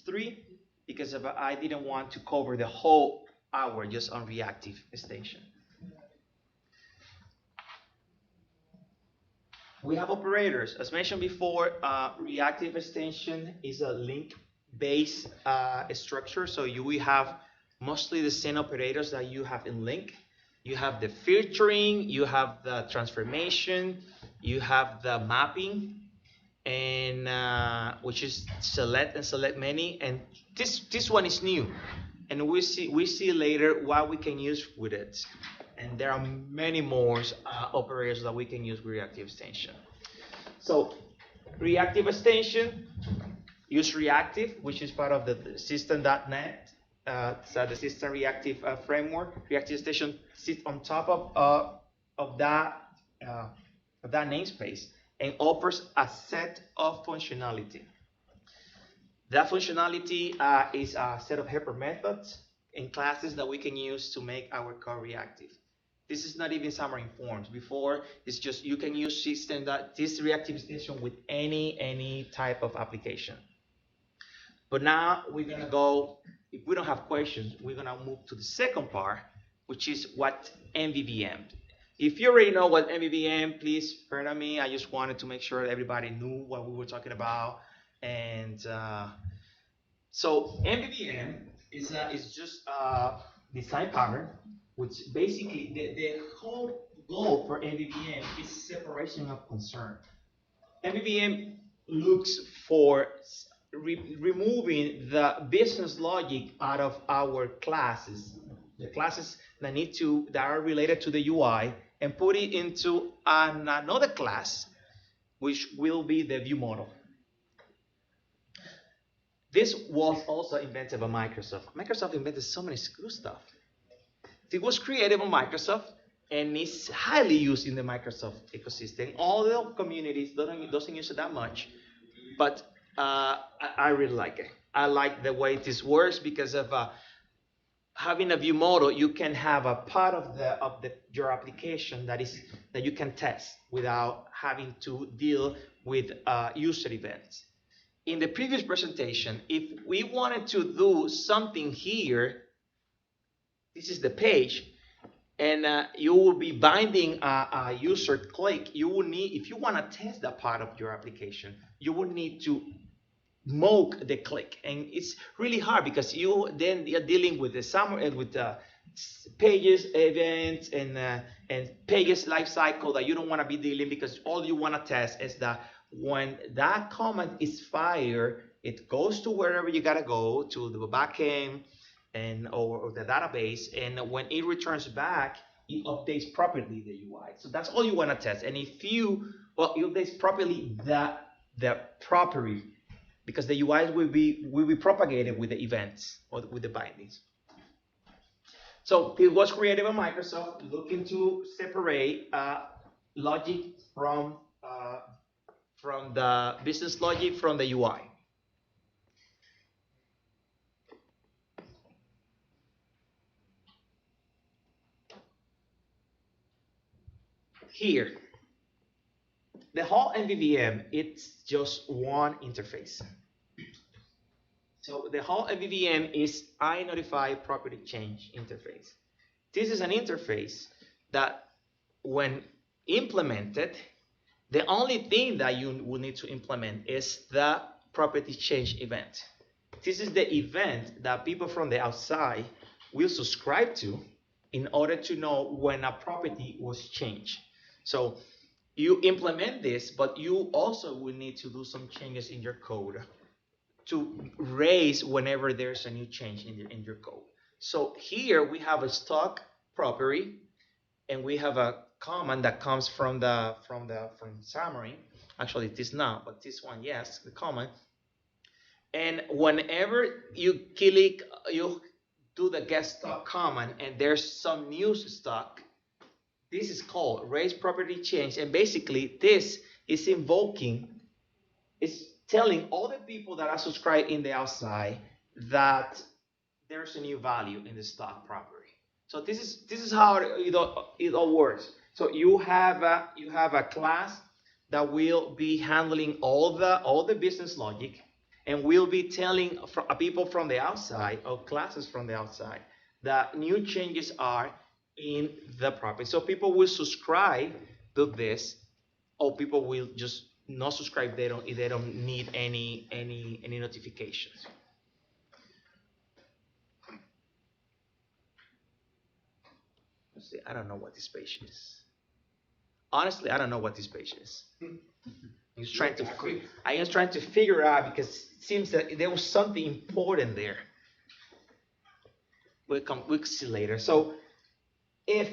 three, because I didn't want to cover the whole hour just on reactive extension. We have operators. As mentioned before, reactive extension is a link-based structure. So you will have mostly the same operators that you have in link. You have the filtering, you have the transformation, you have the mapping, and which is select and select many. And this one is new, and we see later what we can use with it. And there are many more operators that we can use with reactive extension. So reactive extension, use reactive, which is part of the system.net. So the system reactive framework. Reactive extension sits on top of that namespace and offers a set of functionality. That functionality is a set of helper methods and classes that we can use to make our code reactive. This is not even Xamarin Forms. Before, it's just you can use this reactive extension with any type of application. But now we're gonna go, if we don't have questions, we're gonna move to the second part, which is what MVVM. If you already know what MVVM, please pardon me. I just wanted to make sure that everybody knew what we were talking about. And so MVVM is just a design pattern, which basically the whole goal for MVVM is separation of concern. MVVM looks for removing the business logic out of our classes, the classes that are related to the UI, and put it into another class, which will be the view model. This was also invented by Microsoft. Microsoft invented so many cool stuff. It was created by Microsoft and is highly used in the Microsoft ecosystem. All the communities doesn't use it that much, but I really like it. I like the way this works because of having a view model. You can have a part of your application that you can test without having to deal with user events. In the previous presentation, if we wanted to do something here, this is the page, and you will be binding a user click. You will need, if you want to test that part of your application, you will need to mock the click, and it's really hard because you then are dealing with the pages, events, and pages lifecycle that you don't want to be dealing, because all you want to test is that when that comment is fired, it goes to wherever you gotta go, to the backend or the database, and when it returns back, it updates properly the UI. So that's all you want to test. And if it updates properly the property, because the UI will be propagated with the events or with the bindings. So it was created by Microsoft, looking to separate logic from the business logic from the UI. Here, the whole MVVM, it's just one interface. So the whole MVVM is iNotify property change interface. This is an interface that, when implemented, the only thing that you will need to implement is the property change event. This is the event that people from the outside will subscribe to in order to know when a property was changed. So you implement this, but you also will need to do some changes in your code raise whenever there's a new change in your code. So here we have a stock property, and we have a command that comes from Xamarin. Actually, it is not, but this one, yes, the command. And whenever you click, you do the get stock command, and there's some new stock. This is called raise property change, and basically this is invoking, it's telling all the people that are subscribed in the outside that there's a new value in the stock property. So this is how it all works. So you have a class that will be handling all the business logic, and will be telling people from the outside, or classes from the outside, that new changes are in the property. So people will subscribe to this, or people will just not subscribe. They don't need any notifications. Let's see, I don't know what this page is. Honestly, I don't know what this page is. I was trying to figure out, because it seems that there was something important there. We'll see later. So if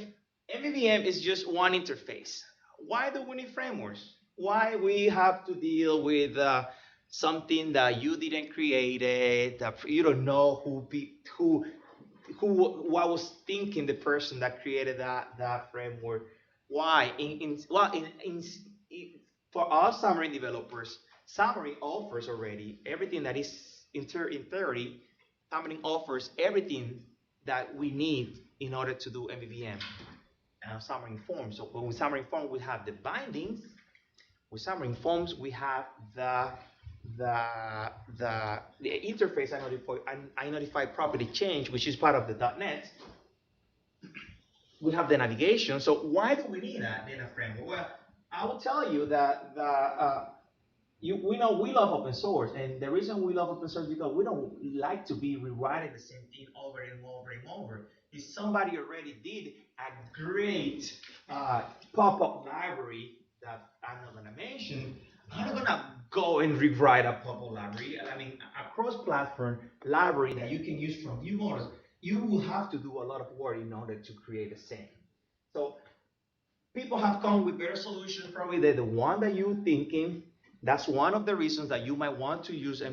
MVVM is just one interface, why do we need frameworks? Why we have to deal with something that you didn't create it, that you don't know what was thinking the person that created that framework? Why? For us Xamarin developers, Xamarin offers already everything that is in theory. Xamarin offers everything that we need in order to do MVVM. Xamarin Forms. So with Xamarin Forms, we have the bindings. With Xamarin Forms, we have the interface I notify property change, which is part of the .NET. We have the navigation. So why do we need that data framework? Well, I will tell you that we know we love open source, and the reason we love open source is because we don't like to be rewriting the same thing over and over and over. If somebody already did a great pop-up library that I'm not going to mention, I'm not going to go and rewrite a pop-up library. I mean, a cross-platform library that you can use from new models. You will have to do a lot of work in order to create the same. So people have come with better solutions. Probably they're the one that you're thinking. That's one of the reasons that you might want to use a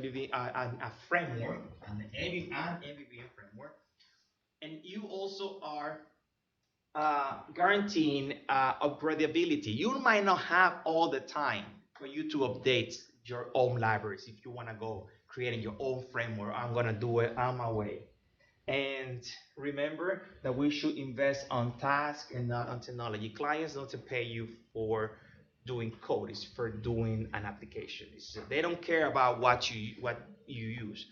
framework, an MVVM framework. And you also are guaranteeing upgradability. You might not have all the time for you to update your own libraries. If you want to go creating your own framework, I'm going to do it on my way. And remember that we should invest on task and not on technology. Clients don't pay you for doing code, it's for doing an application. They don't care about what you use,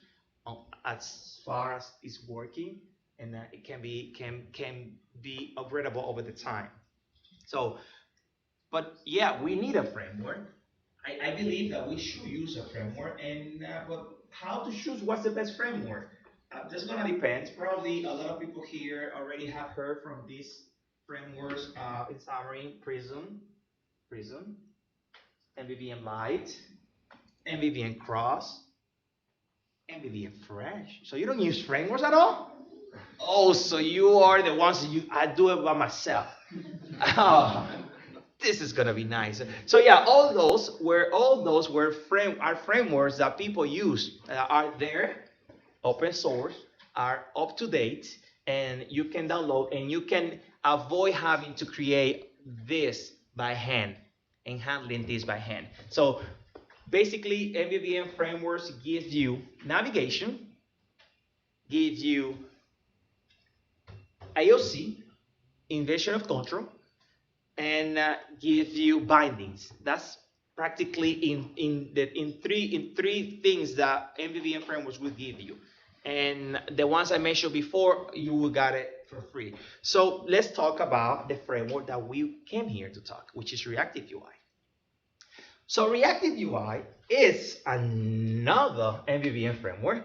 as far as it's working, and it can be upgradable over the time. So, but yeah, we need a framework. I believe that we should use a framework, and but how to choose what's the best framework? That's gonna depend. Probably a lot of people here already have heard from these frameworks in Xamarin: Prism, MVVM Lite, MVVM Cross, MVVM Fresh. So you don't use frameworks at all? Oh, so you are the ones I do it by myself. Oh, this is gonna be nice. So yeah, all those were frameworks that people use, are there, open source, are up to date, and you can download, and you can avoid having to create this by hand and handling this by hand. So basically, MVVM frameworks gives you navigation, gives you IOC, invasion of control, and gives you bindings. That's practically in three things that MVVM frameworks will give you. And the ones I mentioned before, you will get it for free. So let's talk about the framework that we came here to talk, which is Reactive UI. So Reactive UI is another MVVM framework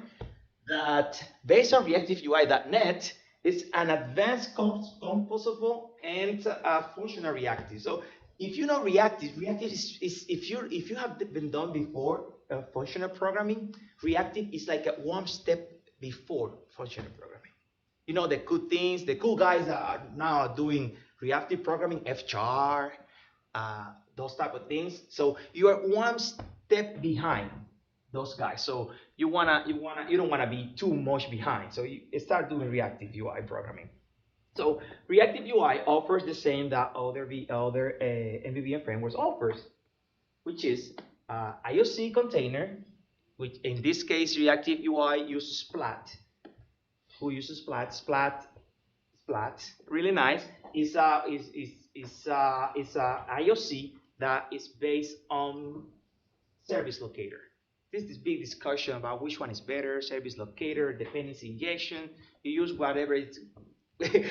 that, based on reactiveui.net, is an advanced composable and functional reactive. So if you know reactive is if you have been done before functional programming, reactive is like one step before functional programming. You know, the good things, the cool guys that are now doing reactive programming, F-char, those type of things. So you are one step behind those guys. So you don't wanna be too much behind. So you start doing reactive UI programming. So reactive UI offers the same that other MVVM frameworks offers, which is IOC container, which in this case reactive UI uses Splat. Who uses Splat? Splat, really nice. Is a IOC that is based on service locator. There's this big discussion about which one is better, service locator, dependency injection. You use whatever it's you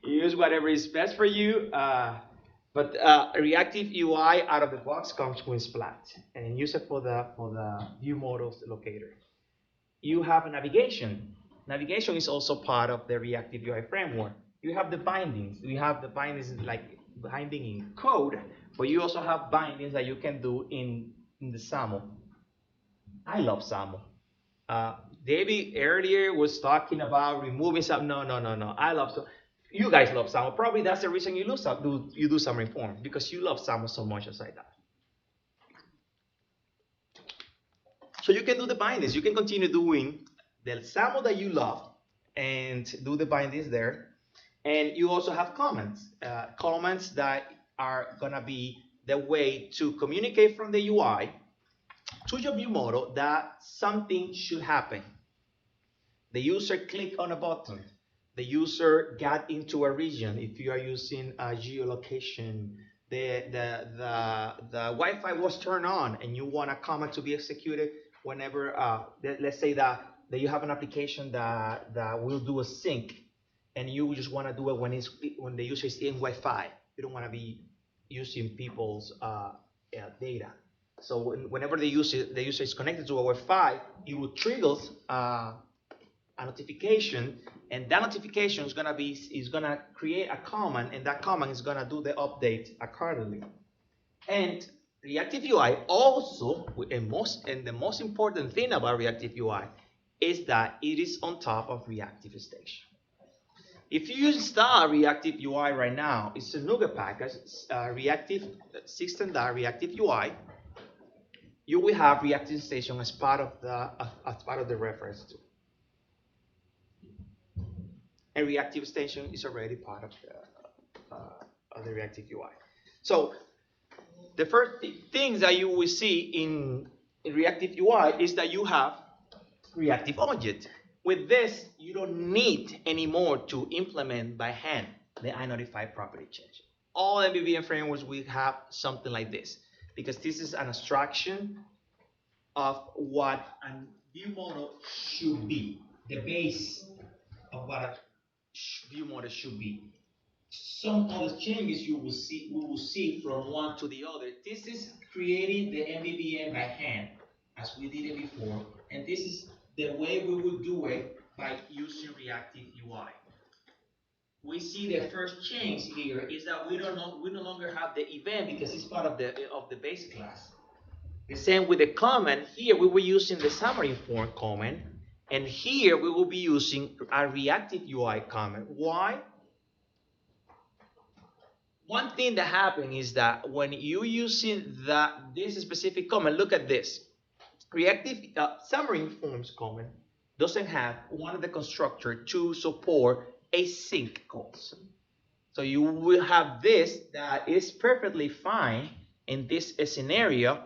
use whatever is best for you. But reactive UI out of the box comes with Splat, and use it for the view models locator. You have a navigation. Navigation is also part of the reactive UI framework. You have the bindings. We have the bindings like binding in code, but you also have bindings that you can do in the SAML. I love SAML. David earlier was talking about removing some. No. I love SAML. You guys love SAML. Probably that's the reason you do Xamarin Forms, because you love SAML so much as I do. So you can do the bindings. You can continue doing the SAML that you love and do the bindings there. And you also have comments. Comments that are gonna be the way to communicate from the UI to your view model that something should happen. The user clicked on a button. The user got into a region. If you are using a geolocation, the Wi-Fi was turned on, and you want a comment to be executed whenever. Let's say that you have an application that will do a sync, and you just want to do it when the user is in Wi-Fi. You don't want to be using people's data. So whenever the user is connected to a Wi-Fi, it will trigger a notification, and that notification is gonna create a comment, and that comment is gonna do the update accordingly. And reactive UI also, and the most important thing about reactive UI is that it is on top of reactive station. If you install reactive UI right now, it's a NuGet package, reactive system.reactive UI. You will have reactive station as part of the reference tool. And reactive station is already part of the reactive UI. So the first things that you will see in reactive UI is that you have reactive object. With this, you don't need anymore to implement by hand the I-notify property change. All MVVM frameworks will have something like this, because this is an abstraction of what a view model should be, the base of what a view model should be. Some of the changes we will see from one to the other. This is creating the MVVM by hand, as we did it before, and this is the way we will do it by using reactive UI. We see the first change here is that we no longer have the event because it's part of the base class. The same with the comment. Here we were using the Xamarin Form comment, and here we will be using a reactive UI comment. Why? One thing that happens is that when you using this specific comment, look at this. Reactive Xamarin Forms comment doesn't have one of the constructor to support async calls. So you will have this that is perfectly fine in this scenario,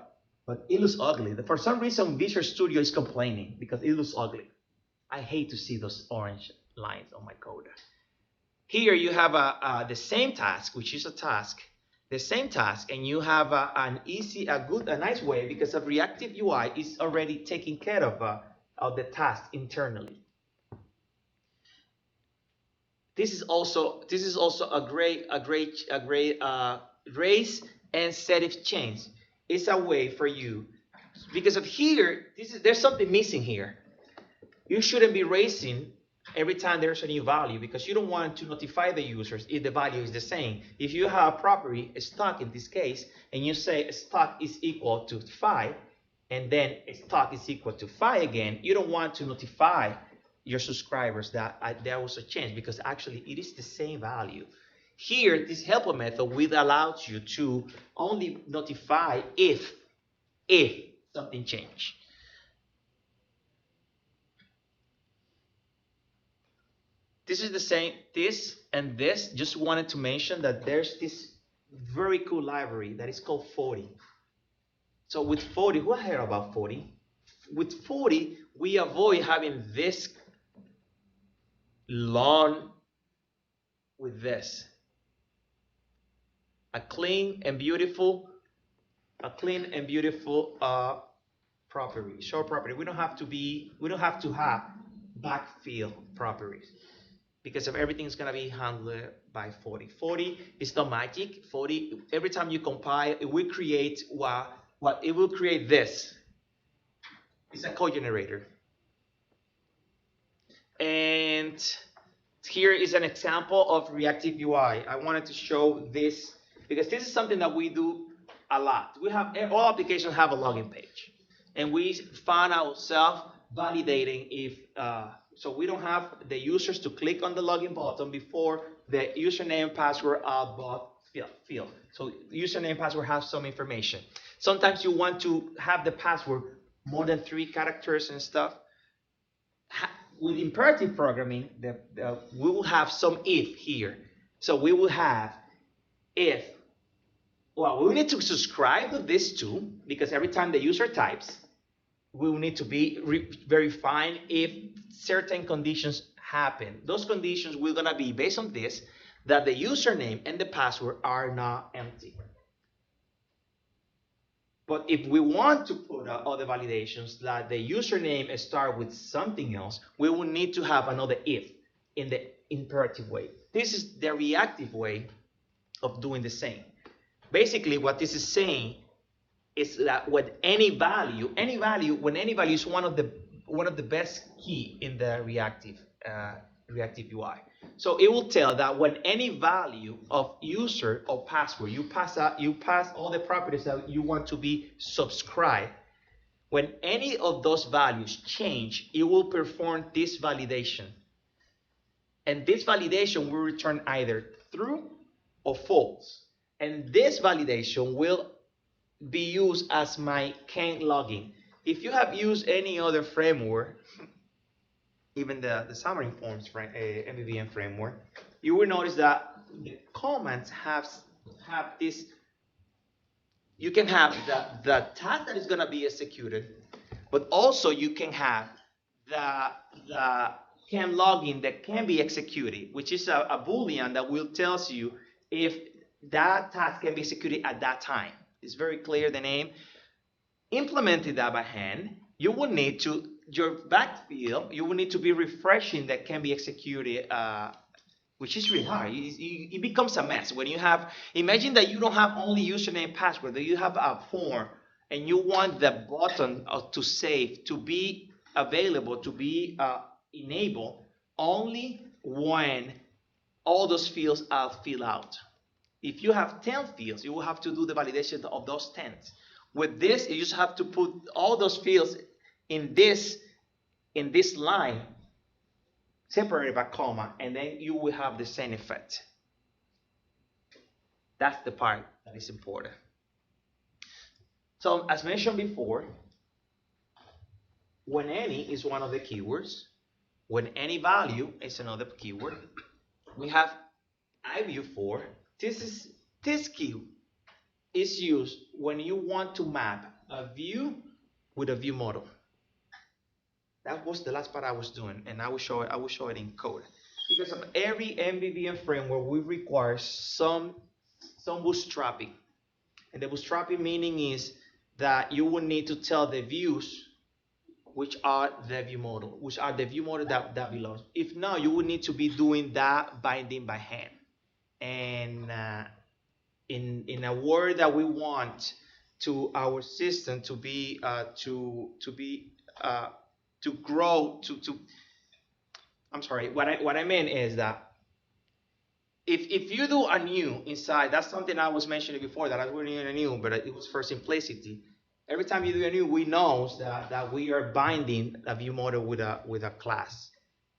but it looks ugly. For some reason, Visual Studio is complaining because it looks ugly. I hate to see those orange lines on my code. Here you have the same task, which is a task, the same task, and you have a nice way because of reactive UI is already taking care of the task internally. This is also a great raise and set if change. It's a way for you because of here. There's something missing here. You shouldn't be raising every time there's a new value, because you don't want to notify the users if the value is the same. If you have a property, stock in this case, and you say stock is equal to 5, and then stock is equal to 5 again, you don't want to notify your subscribers that there was a change, because actually it is the same value. Here, this helper method will allow you to only notify if something changed. This is the same, this and this. Just wanted to mention that there's this very cool library that is called 40. So with 40, who heard about 40? With 40, we avoid having this long with this. A clean and beautiful property, short property. We don't have to have backfill properties, because of everything is gonna be handled by 40. 40 is not magic. 40, every time you compile, it will create it will create this. It's a code generator. And here is an example of reactive UI. I wanted to show this because this is something that we do a lot. We have, all applications have a login page, and we found ourselves validating if so we don't have the users to click on the login button before the username and password are both filled. So username and password have some information. Sometimes you want to have the password more than 3 characters and stuff. With imperative programming, we will have some if here. So we will have if, well, we need to subscribe to this too, because every time the user types, we will need to be verifying if certain conditions happen. Those conditions will gonna be based on this, that the username and the password are not empty. But if we want to put other validations, that the username start with something else, we will need to have another if in the imperative way. This is the reactive way of doing the same. Basically, what this is saying is that when any value is one of the best key in the reactive UI. So it will tell that when any value of user or password, you pass all the properties that you want to be subscribed. When any of those values change, it will perform this validation. And this validation will return either true or false. And this validation will be used as my can login. If you have used any other framework, even the Xamarin Forms MVVM framework, you will notice that the comments have this. You can have the task that is going to be executed, but also you can have the can login that can be executed, which is a boolean that will tells you if that task can be executed at that time. It's very clear, the name. Implemented that by hand, you will need to, your backfill, you will need to be refreshing that can be executed, which is really hard. It becomes a mess when you have, imagine that you don't have only username and password, that you have a form and you want the button to save to be available, to be enabled only when all those fields are filled out. If you have 10 fields, you will have to do the validation of those 10. With this, you just have to put all those fields in this line, separated by comma, and then you will have the same effect. That's the part that is important. So, as mentioned before, when any is one of the keywords, when any value is another keyword, we have IView4. This key is used when you want to map a view with a view model. That was the last part I was doing, and I will show it in code. Because of every MVVM framework, we require some bootstrapping. And the bootstrapping meaning is that you will need to tell the views which are the view model, that belongs. If not, you will need to be doing that binding by hand. And in a word that we want to our system to be to grow, I'm sorry, what I mean is that if you do a new inside, that's something I was mentioning before, that I was doing a new, but it was for simplicity. Every time you do a new, we know that we are binding a view model with a class.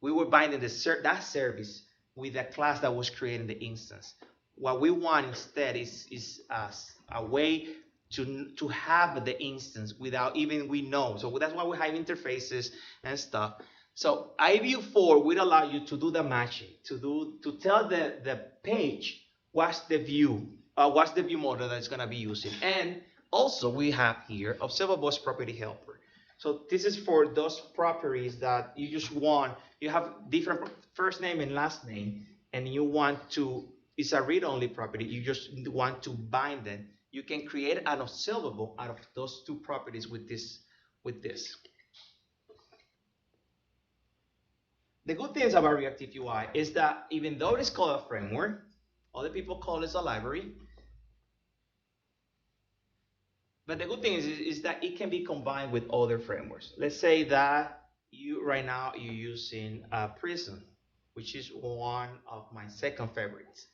We were binding that service with a class that was created in the instance. What we want instead is a way to have the instance without even we know. So that's why we have interfaces and stuff. So iView4 will allow you to do the matching, to tell the page what's the view model that's going to be using. And also we have here observables property helper. So this is for those properties that you just want. You have different first name and last name, and you want to, it's a read-only property. You just want to bind them. You can create an observable out of those two properties with this. The good things about Reactive UI is that even though it's called a framework, other people call it a library. But the good thing is that it can be combined with other frameworks. Let's say that right now you're using Prism, which is one of my second favorites.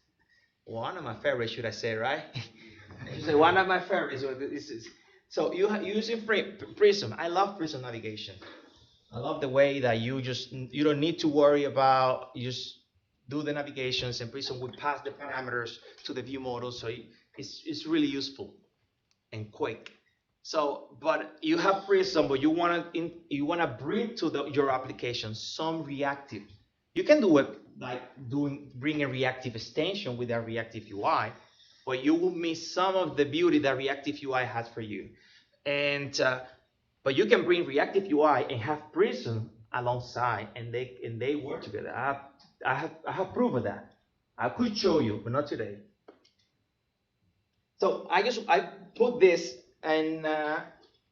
One of my favorites, should I say, right? I should say one of my favorites. So you're using Prism. I love Prism navigation. I love the way that you don't need to worry about, you just do the navigations, and Prism will pass the parameters to the view model. So it's really useful and quick. So, but you have Prism, but you wanna bring to your application some reactive. You can do it like bring a reactive extension with a reactive UI, but you will miss some of the beauty that reactive UI has for you. And but you can bring reactive UI and have Prism alongside, and they work together. I have proof of that. I could show you, but not today. So I put this, and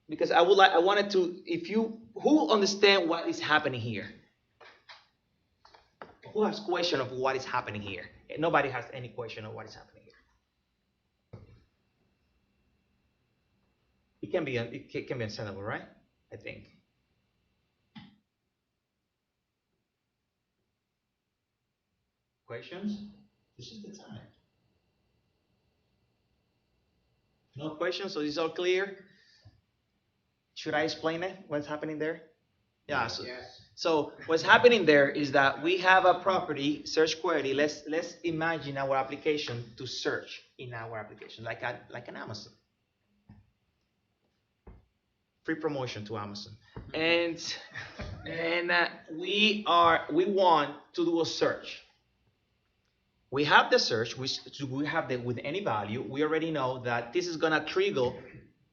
because I wanted to, who understand what is happening here? Who has question of what is happening here? Nobody has any question of what is happening here. It can be understandable, right? I think. Questions? This is the time. No questions, so this is all clear? Should I explain it? What's happening there? Yeah. So what's happening there is that we have a property, search query. Let's imagine our application to search in our application, like an Amazon. Free promotion to Amazon. And we want to do a search. We have the search, we have that with any value. We already know that this is gonna trigger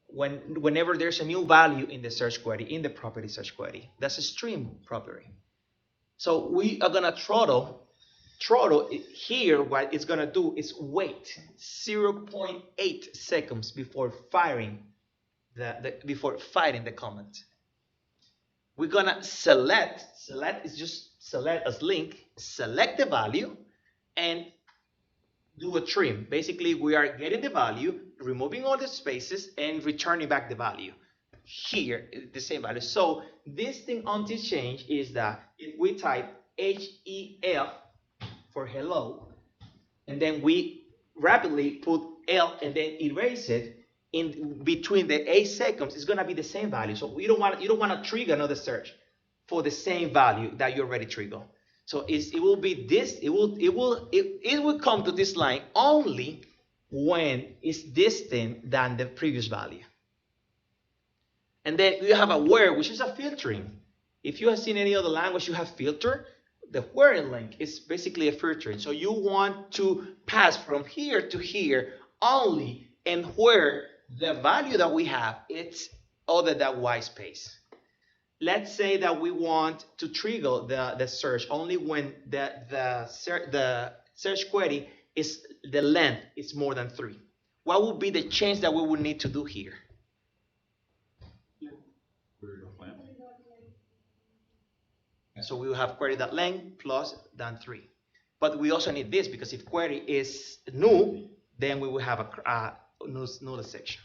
whenever there's a new value in the search query, in the property search query. That's a stream property. So we are gonna throttle here. What it's gonna do is wait 0.8 seconds before firing the comment. We're gonna select is just select as link, select the value, and do a trim. Basically, we are getting the value, removing all the spaces, and returning back the value. Here, the same value. So this thing until change is that if we type HEF for hello, and then we rapidly put L and then erase it, in between the 8 seconds, it's gonna be the same value. So you don't want to trigger another search for the same value that you already triggered. So it will be this. It will come to this line only when it's distant than the previous value. And then you have a where, which is a filtering. If you have seen any other language, you have filter. The where link is basically a filtering. So you want to pass from here to here only, and where the value that we have, it's other than white space. Let's say that we want to trigger the search only when the search query is the length is more than 3. What would be the change that we would need to do here? So we will have query.length plus than 3. But we also need this, because if query is null, then we will have a null section.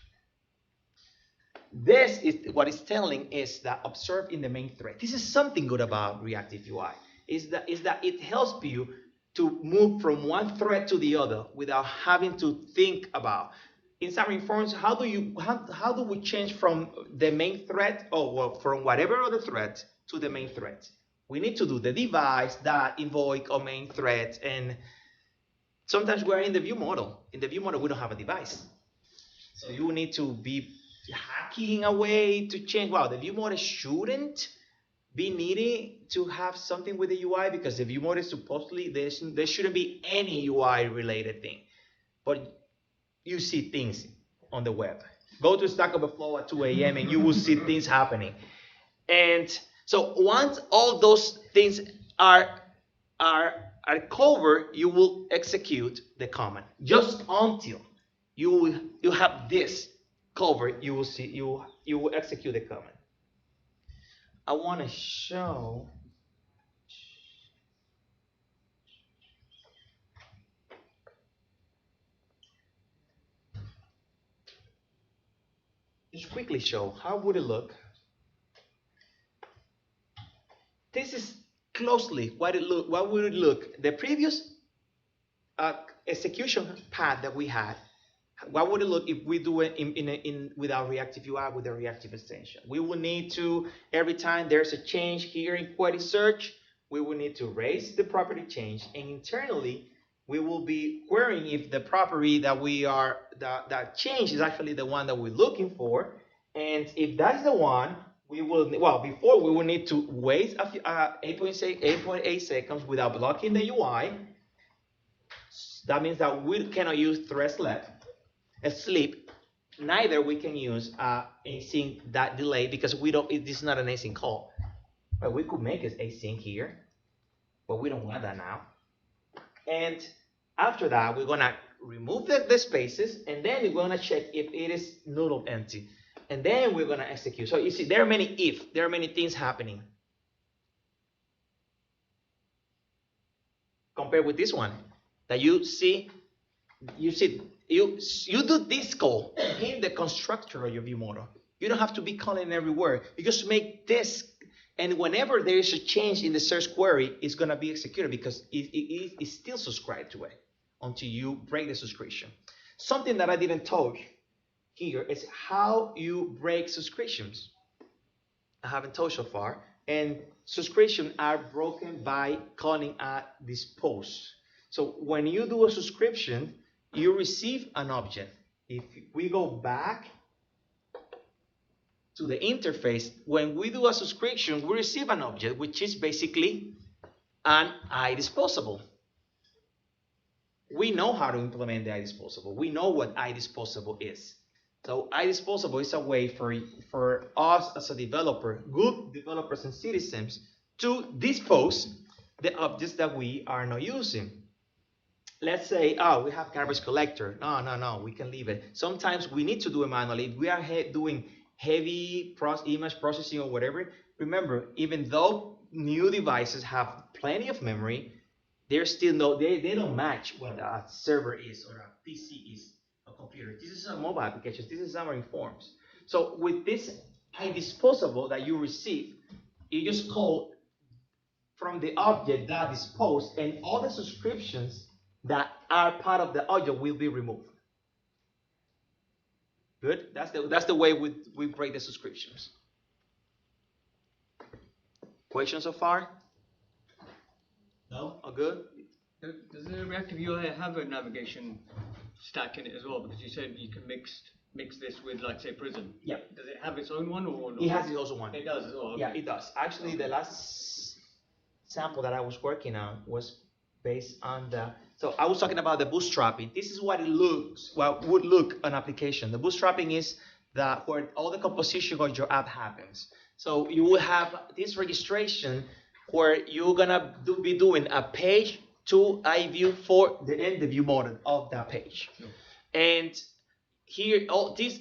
This is what it's telling is that observe in the main thread. This is something good about reactive UI. is that it helps you to move from one thread to the other without having to think about. In Xamarin Forms, how do we change from the main thread, from whatever other thread to the main thread? We need to do the device, that, invoke, or main thread, and sometimes we're in the view model. In the view model, we don't have a device. So you need to be hacking a way to change. Wow, the view model shouldn't be needing to have something with the UI, because the view model is supposedly, there shouldn't be any UI related thing. But you see things on the web. Go to Stack Overflow at 2 a.m. and you will see things happening. And so once all those things are covered, you will execute the command. Just until you have this covered, you will execute the command. I want to show. Just quickly show how would it look. This is closely what would it look. The previous execution path that we had, what would it look if we do it with our reactive UI with a reactive extension? We will need to, every time there's a change here in query search, we will need to raise the property change, and internally we will be querying if the property that change is actually the one that we're looking for. And if that's the one, we will, before we will need to wait 8.8 seconds without blocking the UI. That means that we cannot use thread sleep. Neither we can use async that delay, because this is not an async call. But we could make it async here, but we don't want that now. And after that, we're gonna remove the spaces, and then we're gonna check if it is null empty. And then we're gonna execute. So you see, there are many things happening. Compared with this one, that you do this call in the constructor of your view model. You don't have to be calling everywhere. You just make this, and whenever there is a change in the search query, it's gonna be executed, because it is still subscribed to it until you break the subscription. Something that I didn't touch here is how you break subscriptions. I haven't touched so far, and subscriptions are broken by calling a dispose. So when you do a subscription, you receive an object. If we go back to the interface, when we do a subscription, we receive an object, which is basically an iDisposable. We know how to implement the iDisposable. We know what iDisposable is. So iDisposable is a way for us as a developer, good developers and citizens, to dispose the objects that we are not using. Let's say, we have garbage collector. No, we can leave it. Sometimes we need to do it manually. If we are doing heavy image processing or whatever, remember, even though new devices have plenty of memory, there's still they don't match what a server is or a PC is. Computer. This is a mobile application. This is Xamarin Forms. So with this iDisposable that you receive, you just call from the object that dispose, and all the subscriptions that are part of the object will be removed. Good? That's the way we break the subscriptions. Questions so far? No? All good? Does the reactive UI have a navigation stack in it as well? Because you said you can mix this with, like, say, Prism. Yeah. Does it have its own one or not? It has its own one. It does as well. Okay. Yeah, it does. Actually, the last sample that I was working on was based on so I was talking about the bootstrapping. This is what would look an application. The bootstrapping is where all the composition of your app happens. So you will have this registration where you're gonna be doing a page to iView for the end view model of that page. Sure. And here, all this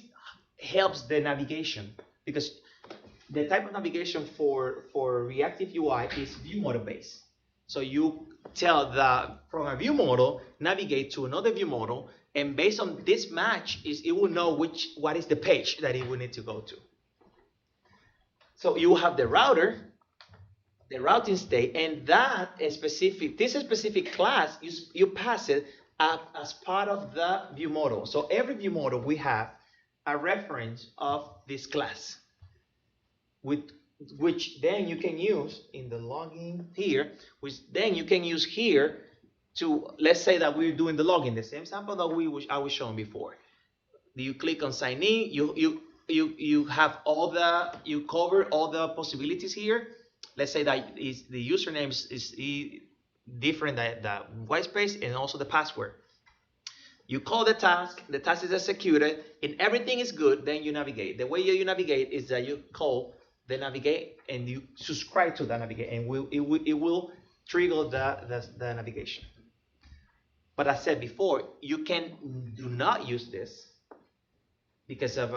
helps the navigation, because the type of navigation for reactive UI is view model based. So you tell from a view model, navigate to another view model, and based on this match, it will know what is the page that it will need to go to. So you have the router the routing state, and this specific class, you pass it up as part of the view model. So every view model we have a reference of this class, which then you can use in the login here, which then you can use here to, let's say that we're doing the login, the same sample that I was showing before. You click on sign in, you have you cover all the possibilities here. Let's say that the username is different than the white space and also the password. You call the task is executed, and everything is good, then you navigate. The way you navigate is that you call the navigate and you subscribe to the navigate, and it will trigger the navigation. But as I said before, you do not use this because of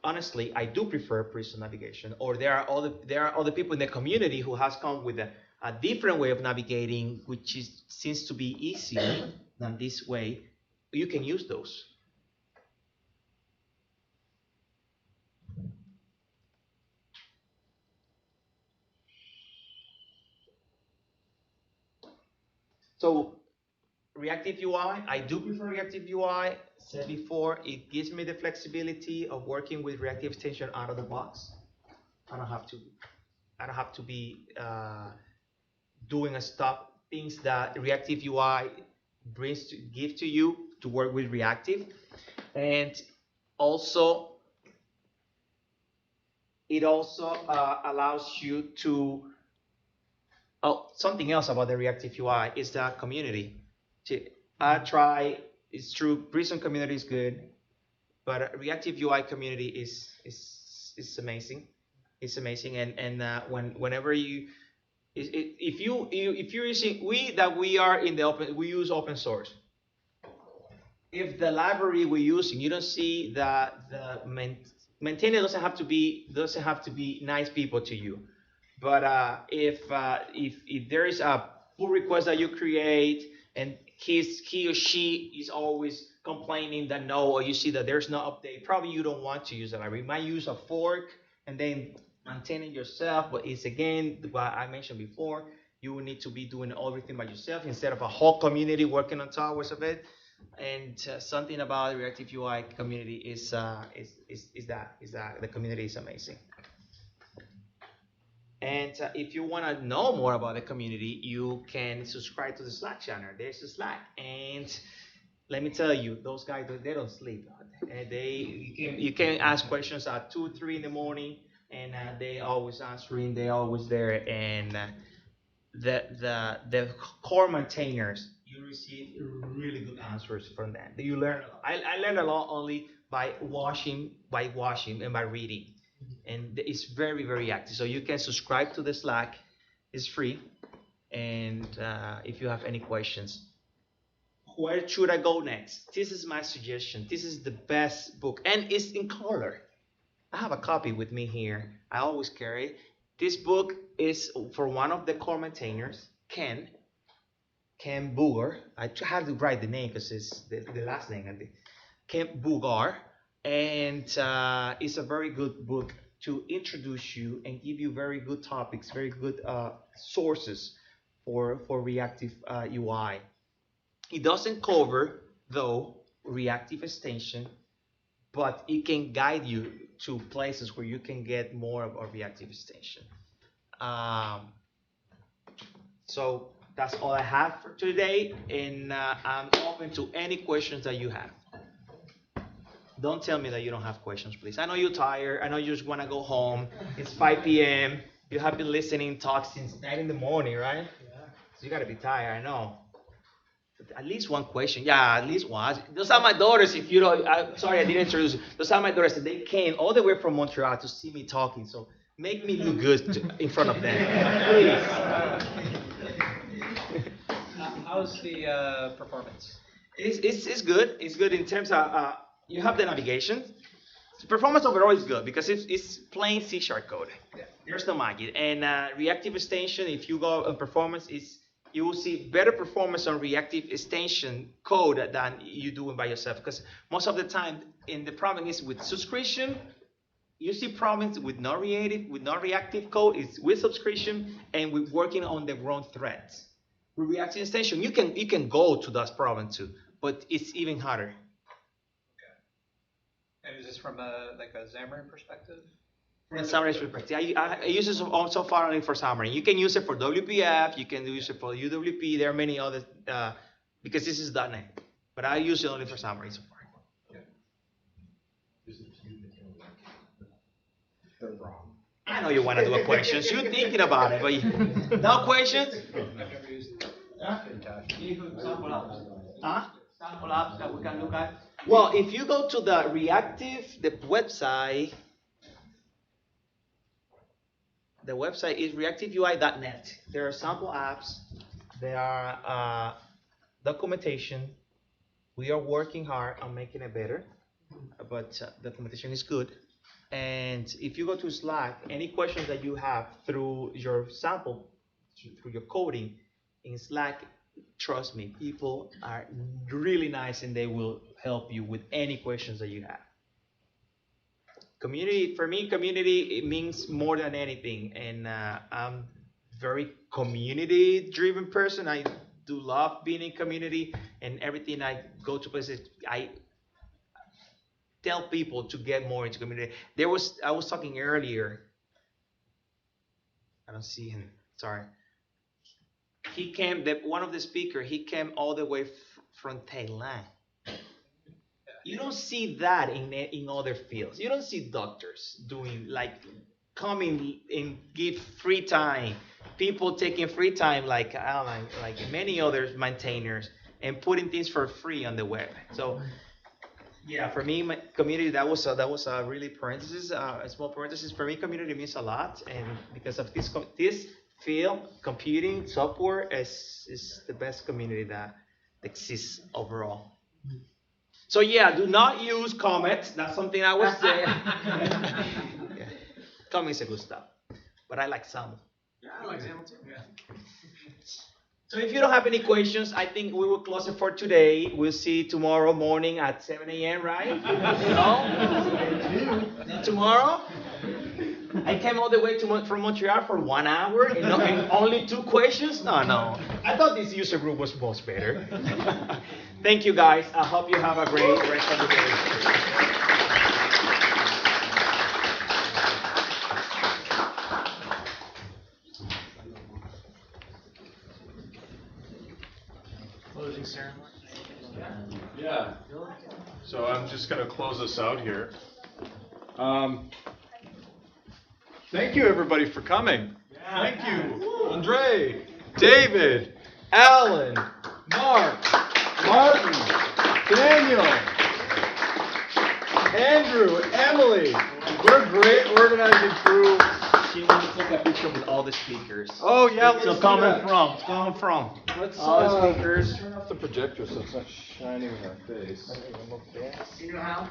honestly, I do prefer Prism navigation, or there are other people in the community who has come with a different way of navigating, which seems to be easier than this way. You can use those. So reactive UI, I do prefer reactive UI. Said before, it gives me the flexibility of working with reactive extension out of the box. I don't have to be doing things that reactive UI give to you to work with reactive, and also it also allows you to. Oh, something else about the reactive UI is the community. It's true, Prism community is good, but reactive UI community is amazing. It's amazing, and whenever if you're using we use open source. If the library we're using, you don't see the maintainer doesn't have to be nice people to you, but if there is a pull request that you create and he or she is always complaining that no, or you see that there's no update, probably you don't want to use the library. You might use a fork and then maintain it yourself, but it's again what I mentioned before. You will need to be doing everything by yourself instead of a whole community working on top of it. And something about the reactive UI community is that the community is amazing. And if you want to know more about the community, you can subscribe to the Slack channel. There's a Slack, and let me tell you, those guys, they don't sleep. And you can ask questions at 2, 3 in the morning, and they always answering. They always there. And the core maintainers, you receive really good answers from them. You learn. I learned a lot only by watching and by reading. And it's very, very active. So you can subscribe to the Slack. It's free. And if you have any questions, where should I go next? This is my suggestion. This is the best book. And it's in color. I have a copy with me here. I always carry it. This book is for one of the core maintainers, Ken Booger. I had to write the name because it's the last name. Ken Booger. And it's a very good book to introduce you and give you very good topics, very good sources for reactive UI. It doesn't cover, though, reactive extension, but it can guide you to places where you can get more of a reactive extension. So that's all I have for today, and I'm open to any questions that you have. Don't tell me that you don't have questions, please. I know you're tired. I know you just want to go home. It's 5 p.m. You have been listening talk since 9 in the morning, right? Yeah. So you got to be tired, I know. But at least one question. Yeah, at least one. Those are my daughters, if you don't. Sorry, I didn't introduce you. Those are my daughters. They came all the way from Montreal to see me talking. So make me look good in front of them. Please. How's the performance? It's good. It's good in terms of... you have the navigation. The performance overall is good because it's plain C# code. Yeah. There's no magic. And reactive extension, if you go on performance, you will see better performance on reactive extension code than you do by yourself. Because most of the time, and the problem is with subscription, you see problems with non-reactive code, it's with subscription, and we're working on the wrong threads. With reactive extension, you can go to that problem too, but it's even harder. And is this from a Xamarin perspective? From Xamarin perspective, I use it so far only for Xamarin. You can use it for WPF, you can use it for UWP. There are many other because this is .NET, but I use it only for Xamarin so far. They're wrong. I know you want to do a questions. You're thinking about it, but no questions? Huh? Sample apps that we can look at. Well, if you go to the website, the website is reactiveui.net. There are sample apps. There are documentation. We are working hard on making it better, but documentation is good. And if you go to Slack, any questions that you have through your sample, through your coding in Slack, trust me, people are really nice and they will help you with any questions that you have. Community, for me, community, it means more than anything. And I'm very community-driven person. I do love being in community, and everything I go to places, I tell people to get more into community. I was talking earlier. I don't see him. Sorry. He came. One of the speakers. He came all the way from Thailand. You don't see that in other fields. You don't see doctors doing coming and give free time. People taking free time like many other maintainers and putting things for free on the web. So. Yeah, for me, my community, that was a really parenthesis, a small parenthesis. For me, community means a lot, and because of this field, computing software is the best community that exists overall. So yeah, do not use Comet. That's something I would say. Yeah. Comet is a good stuff, but I like XAML. Yeah, I like XAML too. Yeah. So if you don't have any questions, I think we will close it for today. We'll see you tomorrow morning at 7 a.m., right? No? Tomorrow? I came all the way from Montreal for 1 hour and only 2 questions? No. I thought this user group was much better. Thank you, guys. I hope you have a great rest of the day. Yeah. So I'm just going to close this out here. Thank you, everybody, for coming. Yeah. Thank you, Andre, David, Alan, Mark, Martin, Daniel, Andrew, Emily. We're great organizing crew. She wants to take a picture with all the speakers. Oh, yeah. So coming from. Let's all the speakers. Turn off the projector so it's not shining in our face. You know how?